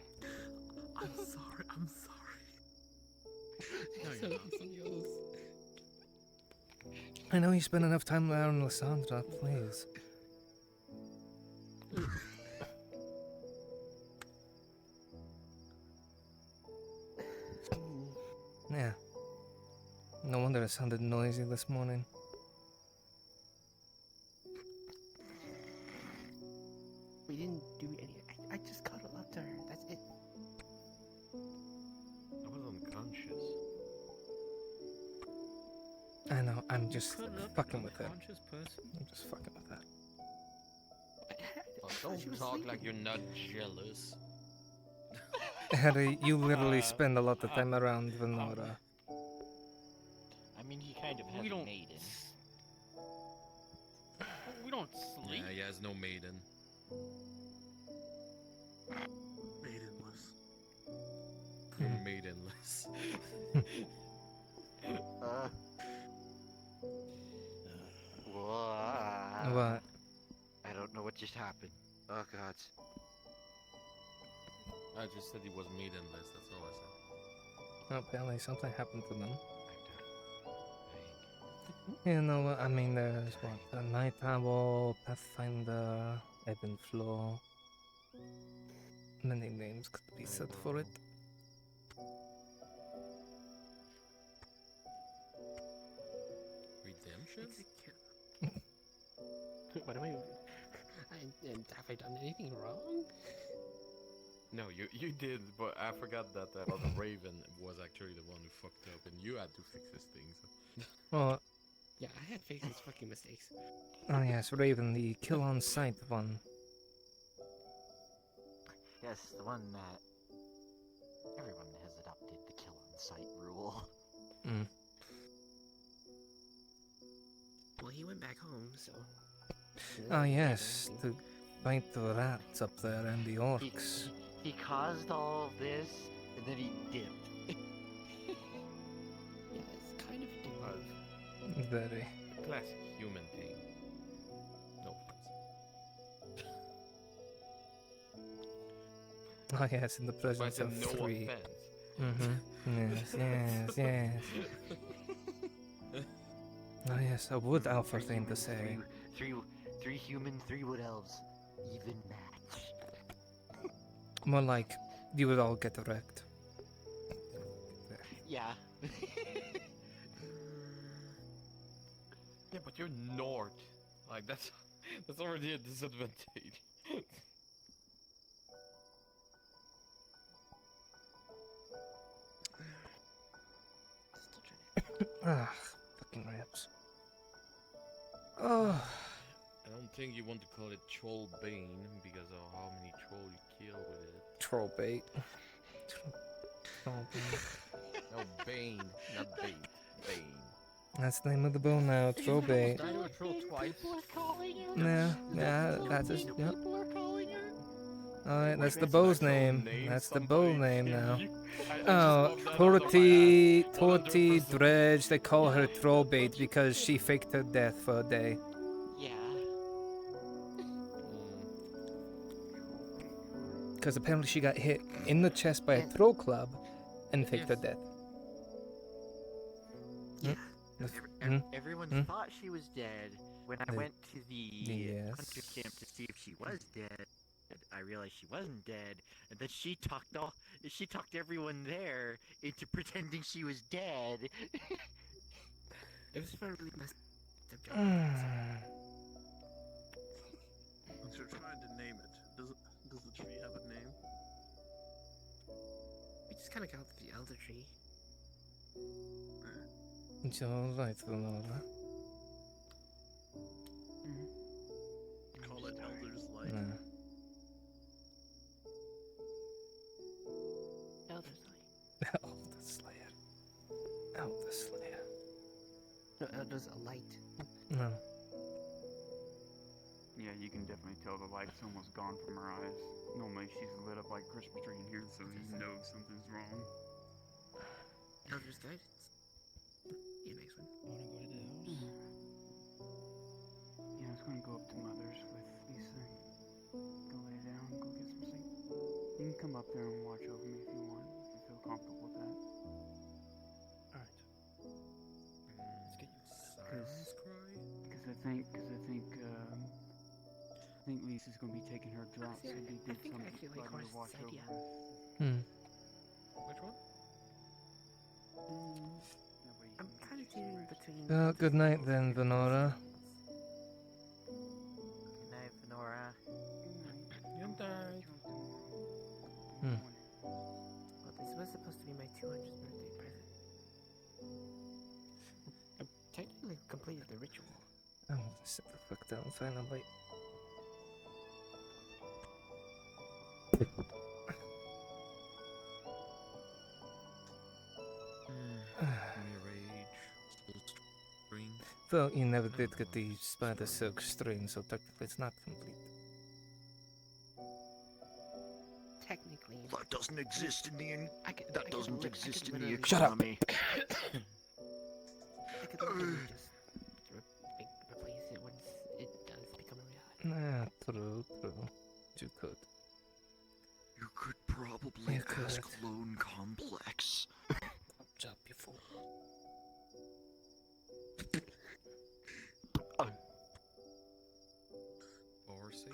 I'm sorry. No, you're not. Something else. I know you spend enough time around Lysandra, please. Yeah. No wonder it sounded noisy this morning. We didn't do any. I just cuddled up to her. That's it. I was unconscious. I know, I'm just Cuddle up fucking to a with her. conscious person. I'm just fucking with her. Oh, don't talk like you're not jealous. Harry, you literally spend a lot of time around Venora. I mean, he kind of has We a don't maiden. We don't sleep. Yeah, he has no maiden. Maidenless. Maidenless. What? I don't know what just happened. Oh god. I just said he was maidenless, that's all I said. Oh, apparently something happened to them. You know what? I mean, there's what? The Night Owl, Pathfinder, Ebb and Flow. Many names could be said for it. Redemption? What am I? Have I done anything wrong? No, you did, but I forgot that that other Raven was actually the one who fucked up, and you had to fix his things. Well, Yeah, I had fixed his fucking mistakes. oh yes, Raven, the kill on sight one. Yes, the one that everyone has adopted the kill on sight rule. Mm. Well, he went back home, so. Oh yes, to fight the rats up there and the orcs. He caused all of this, and then he dipped. Yeah, it's kind of dumb. Very. Classic human thing. No offense. Oh yes, in the presence said of no 3. offense. Yes, yes, yes. Oh yes, a wood alpha thing to say. Three human, 3 wood elves. Even match. More like, you would all get wrecked. Yeah. Yeah, but you're Nord. Like that's already a disadvantage. Ah, fucking rips. Oh. I don't think you want to call it Troll Bane because of how many troll you kill with it. Troll bait. Troll bait. No, Bane, not bait. Bane. That's the name of the bow now, troll bait. Died to a troll twice. Yeah, that's just, yep. Alright, that's the bow's name. That's the bow name now. Oh, Torty Dredge, they call her Trollbait because she faked her death for a day. Yeah. Because apparently she got hit in the chest by a throw club and faked her death. Yeah. Mm. Everyone Mm. thought she was dead. When I went to the hunter camp to see if she was dead, I realized she wasn't dead, and then she talked everyone there into pretending she was dead. It was a really messed up job. Since you're trying to name it, does the tree have a name? We just kind of called it the Elder Tree. It's alright, Venora. Call it Elder's Light. No. Elder's Light. Elder Slayer. Elder Slayer. No, Elder's a light. No. Yeah, you can definitely tell the light's almost gone from her eyes. Normally she's lit up like Christmas tree in here, so you know something's wrong. Elder's Guidance. Be a nice one. Wanna go to the house? Yeah, I was gonna go up to Mother's with Lisa. Go lay down, go get some sleep. You can come up there and watch over me if you want, if you feel comfortable with that. Alright. Let's get you Because I think Lisa's gonna be taking her drops, so Actually, they I did think I something actually like for her to watch Horse's idea. over. Which one? I'm kind of teetering between. Well, good night then, Venora. Good night, Venora. Good night. Hmm. Well, this was supposed to be my 200th birthday present. I technically completed the ritual. I'm gonna sit the fuck down finally. Well, you never did get the spider silk string, so technically it's not complete. Technically. That doesn't exist in the That doesn't exist in the Shut up. economy. I could literally just replace it once it does become a reality. True. You could. You could probably You could. ask Clone Complex. Job, you fool. Overseer?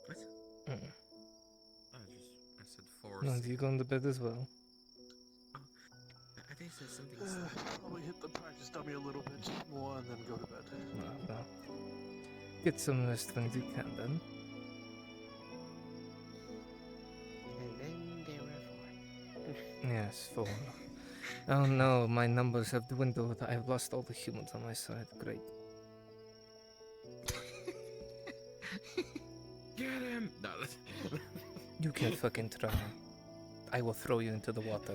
What? I said No, force. you going to bed as well? I think it says something. Probably hit the practice dummy a little bit more and then go to bed. No. Get some rest when you can then. And then there were 4. Yes, 4. Oh no, my numbers have dwindled. I've lost all the humans on my side. Great. Get him! No, You can fucking try. I will throw you into the water.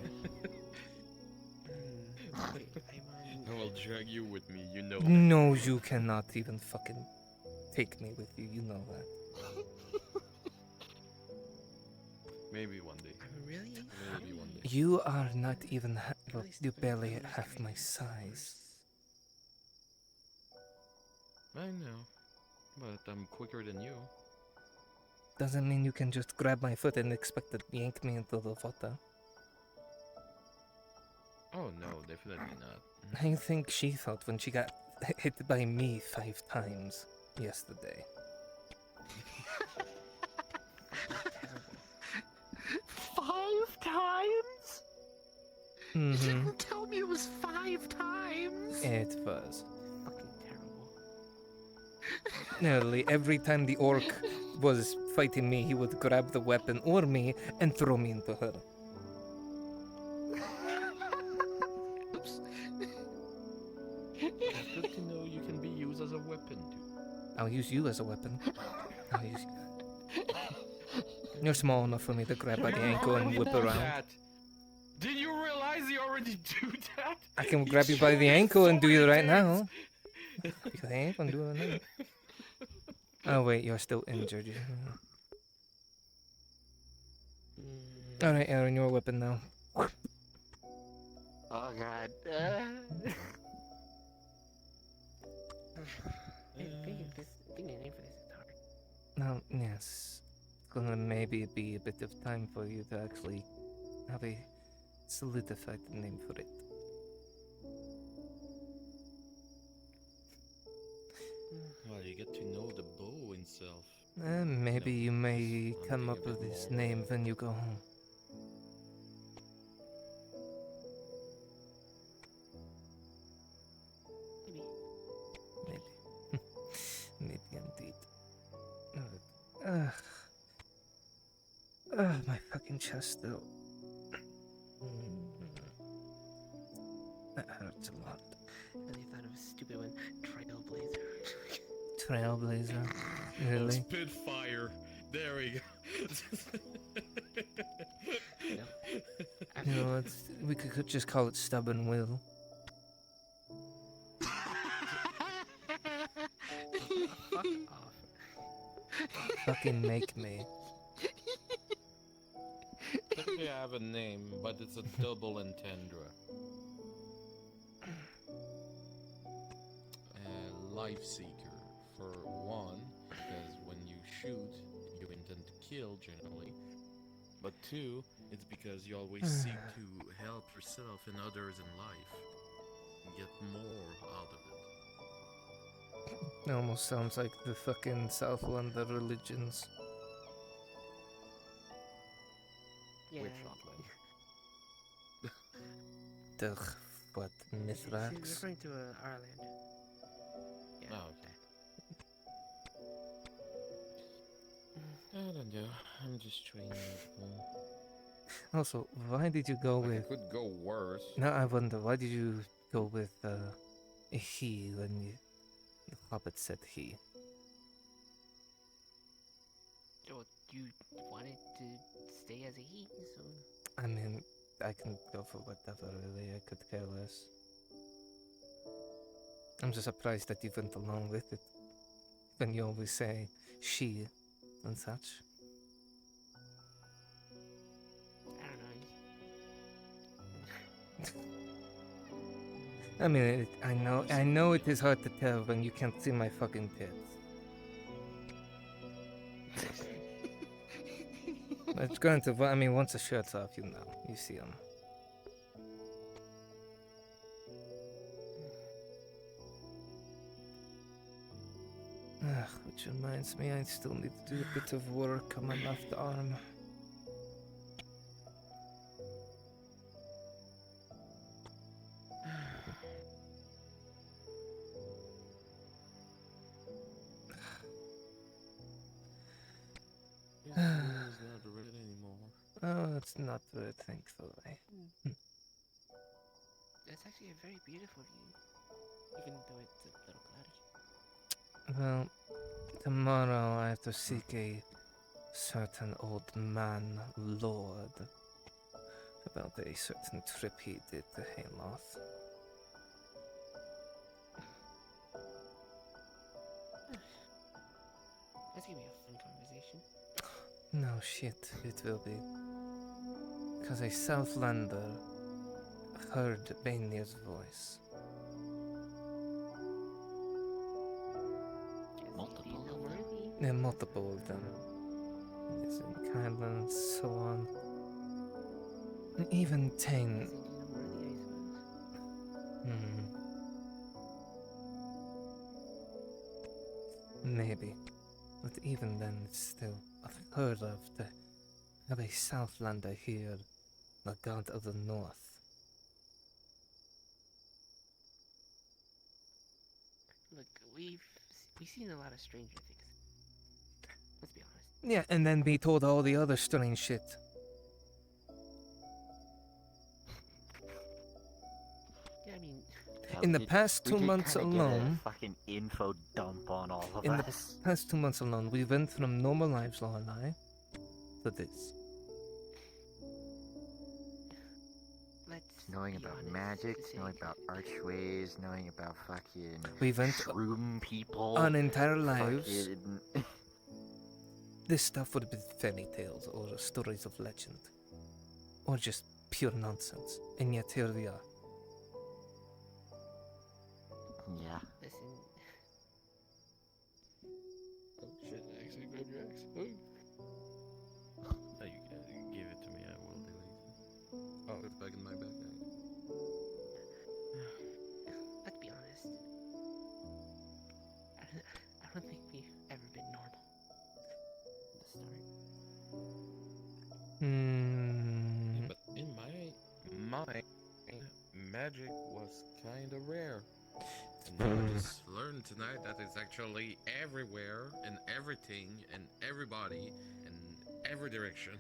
I will drag you with me, you know. No, you cannot even fucking take me with you. You know that. Maybe one day. Really? Maybe one day. You are not even. Well, you barely half my size. I know, but I'm quicker than you. Doesn't mean you can just grab my foot and expect to yank me into the water. Oh no, definitely not. I think she thought when she got hit by me 5 times yesterday. 5 times? Mm-hmm. You didn't tell me it was 5 times. It was. Fucking terrible. Nearly every time the orc was fighting me, he would grab the weapon or me and throw me into her. Oops. It's good to know you can be used as a weapon too. I'll use you as a weapon. I'll use you. You're small enough for me to grab by the ankle and whip around. That. Did you realize he already do that? I can grab you by the ankle and do it right now. Because I ain't gonna do it right now. Oh wait, you're still injured. Alright, Aaron, you're a weapon now. Oh god. Thinking a name for this is hard. Now, yes. It's gonna maybe be a bit of time for you to actually have a solidified name for it. Well, you get to know the bow itself. Maybe you may I'm come being up a bit with this more- name when you go home. Maybe. Maybe indeed. My fucking chest though. That hurts a lot. I really thought of a stupid one. Trailblazer. Trailblazer? Oh, Really? Spitfire. There we go. You know, we could just call it Stubborn Will. Fuck off. Fucking make me. I think I have a name, but it's a double entendre. Life Seeker, for one, because when you shoot, you intend to kill generally. But two, it's because you always seek to help yourself and others in life. And get more out of it. It almost sounds like the fucking Southlander religions. Yeah. Which one? Ugh, what, He's Mithrax? referring to Ireland. Yeah. Oh, okay. I don't know. I'm just trying to. Also, why did you go Like, with... it could go worse. No, I wonder, why did you go with a he when you... The Hobbit said he? So you wanted to stay as a he, so... I mean, I can go for whatever, really. I could care less. I'm just surprised that you went along with it. When you always say she and such. I don't know. I mean, I know it is hard to tell when you can't see my fucking tits. But granted, I mean, once the shirt's off, you know, you see them. Which reminds me, I still need to do a bit of work on my left arm. It's not red anymore. Oh, it's not red, thankfully. It's actually a very beautiful view, even though it's a little cloudy. Well, tomorrow I have to seek a certain old man, Lord, about a certain trip he did to Haymoth. That's gonna be a fun conversation. No shit, it will be. Because a Southlander heard Bainir's voice. Multiple of them? Yeah, multiple of them. Yes, in Kylan and so on. And even Tane. Maybe. But even then, it's still unheard of to have a Southlander here, the god of the North. Look, we've seen a lot of stranger things. Let's be honest. Yeah, and then be told all the other strange shit. Yeah, I mean, In the past 2 months alone, fucking info dump on all of in us. the past 2 months alone, we went from normal lives, Lorelai, to this. Knowing about magic, knowing about archways, knowing about fucking We went shroom people. on entire lives. fucking- This stuff would have been fairy tales or stories of legend. Or just pure nonsense. And yet here we are. Yeah. Listen. Oh shit, I actually grabbed your axe. Oh. Oh, you give it to me, I will delete it. Oh, it's back in my bag now. Let's be honest. I don't think we've ever been normal. At the start. Yeah, but in my mind, magic was kind of rare. And now I just learned tonight that it's actually everywhere and everything and everybody in every direction.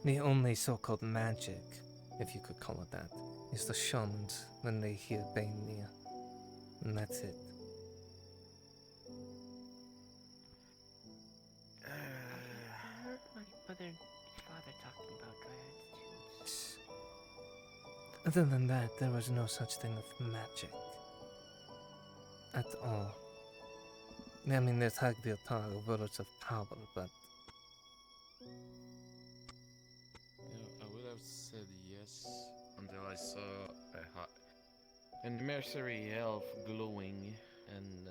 The only so-called magic, if you could call it that, is the shamans when they hear Bainir. And that's it. I heard my mother and father talking about dryads too. Other than that, there was no such thing as magic. At all. I mean, there's Hagdir Tag, words of power, but... Yeah, I would have said yes until I saw a mercenary elf glowing and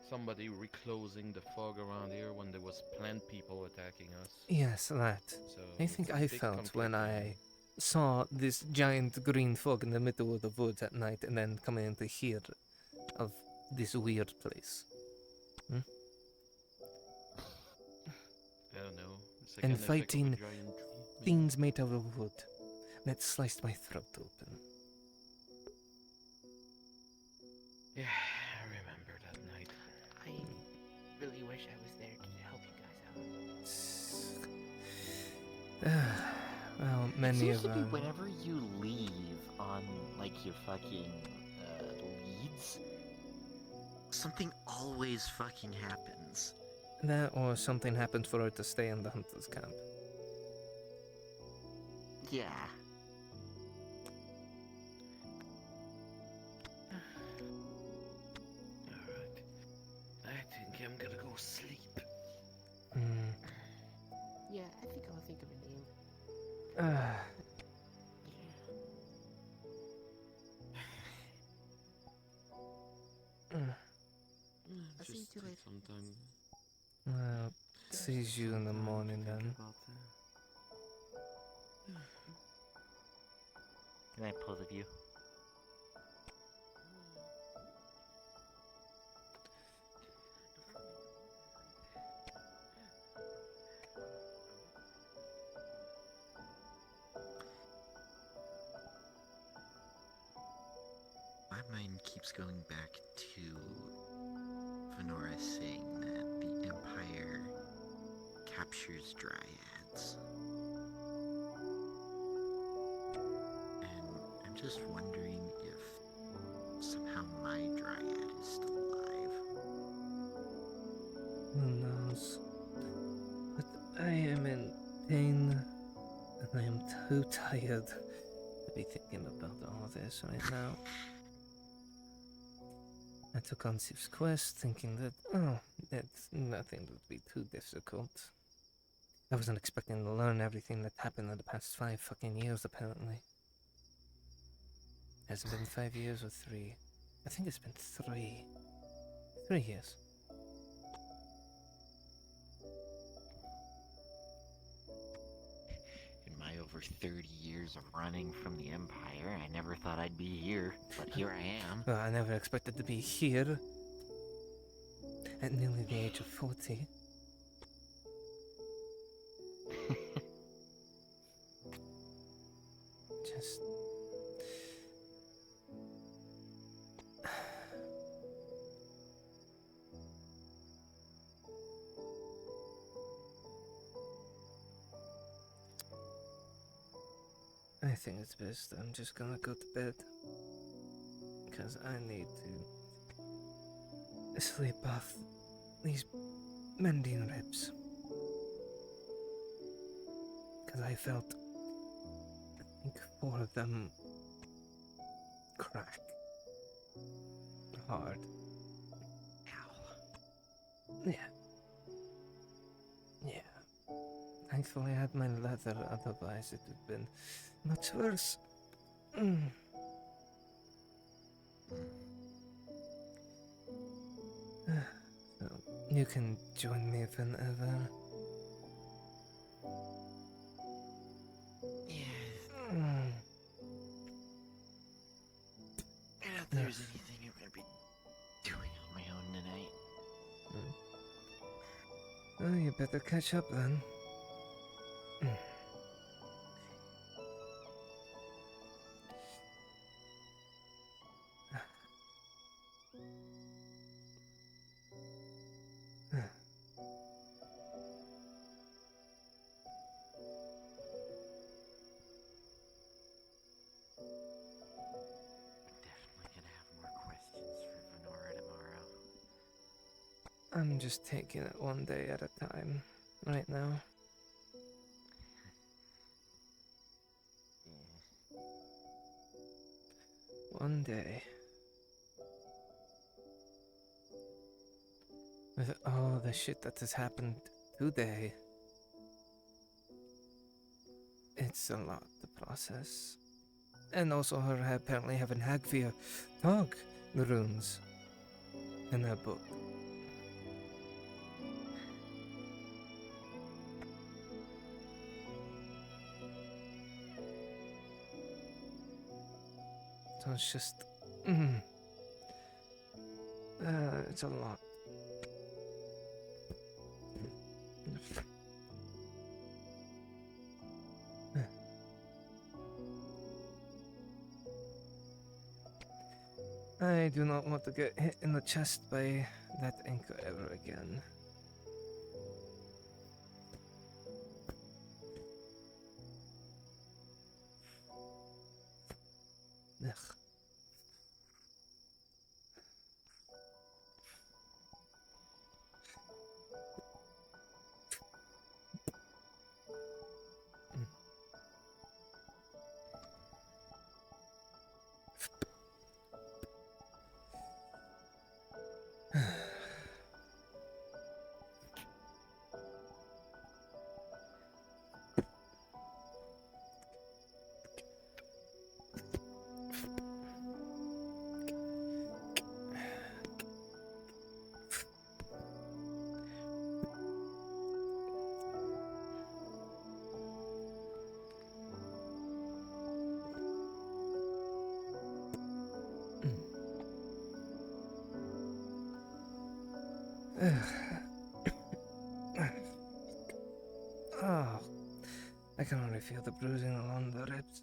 somebody reclosing the fog around here when there was plant people attacking us. Yes, that. So I think it's a I bit felt when I saw this giant green fog in the middle of the woods at night and then coming into here of this weird place. I don't know. It's like And an effect of a fighting giant tree. things made out of wood that sliced my throat open. Yeah, I remember that night. I really wish I was there to help you guys out. Well, It many seems of to be whenever you leave on like your fucking leads, something always fucking happens. that or something happened for her to stay in the hunter's camp. Yeah. think I'm gonna go sleep. Yeah, I think I'll think of a name. I'll see you Just too take later. some time. Well, see you in the morning then. Good night, both of you. My mind keeps going back to Venora saying that the Empire captures dryads. And I'm just wondering if somehow my dryad is still alive. Who knows? But I am in pain, and I am too tired to be thinking about all this right now. I took on Sif's quest thinking that, it's nothing that would be too difficult. I wasn't expecting to learn everything that happened in the past 5 fucking years, apparently. Has it been 5 years or 3? I think it's been 3. 3 years. In my over 30 years of running from the Empire, I never thought I'd be here, but here I am. Well, I never expected to be here. At nearly the age of 40. Just... I think it's best I'm just gonna go to bed. Because I need to sleep off these mending ribs. Because I felt, I think 4 of them crack hard. Yeah. Yeah. Thankfully I had my leather, otherwise it would have been much worse. So, you can join me whenever. I doubt there's anything I'm gonna be doing on my own tonight. Oh, you better catch up then. Definitely gonna have more questions for Venora tomorrow. I'm just taking it one day at a time, right now. One day. With all the shit that has happened today, it's a lot to process. And also her apparently having Hagfir talk the runes in her book. So it's just... it's a lot. I do not want to get hit in the chest by that anchor ever again. Ugh. Oh, I can already feel the bruising along the ribs.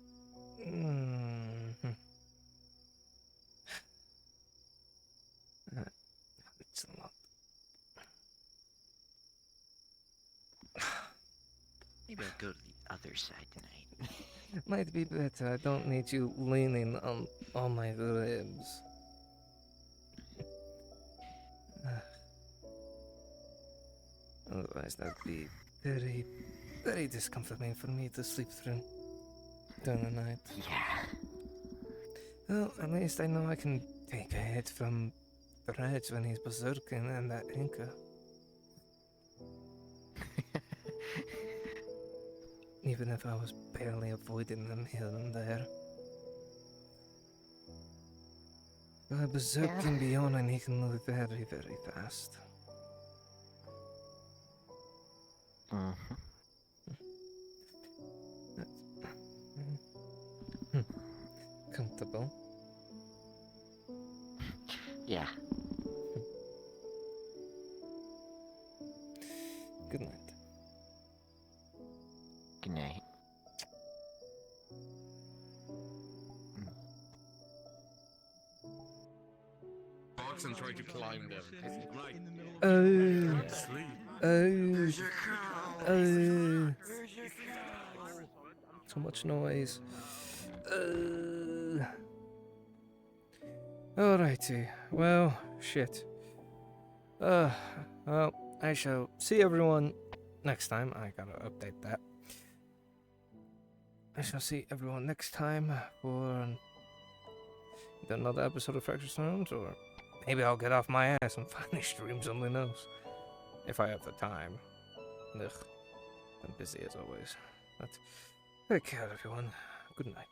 It's a lot. Maybe I'll go to the other side tonight. Might be better. I don't need you leaning on all my ribs. Otherwise, that'd be very, very discomforting for me to sleep through during the night. Yeah. Well, at least I know I can take a hit from the Reg when he's berserking and that anchor. Even if I was barely avoiding them here and there. But berserking beyond and he can move very, very fast. Comfortable? Yeah. Good night. Good night. Box and try to climb them. So much noise. Alrighty. Well, shit. Well, I shall see everyone next time. I gotta update that. I shall see everyone next time for another episode of Fractured Stones, or maybe I'll get off my ass and finally stream something else. If I have the time. Ugh. I'm busy as always. But take care, everyone. Good night.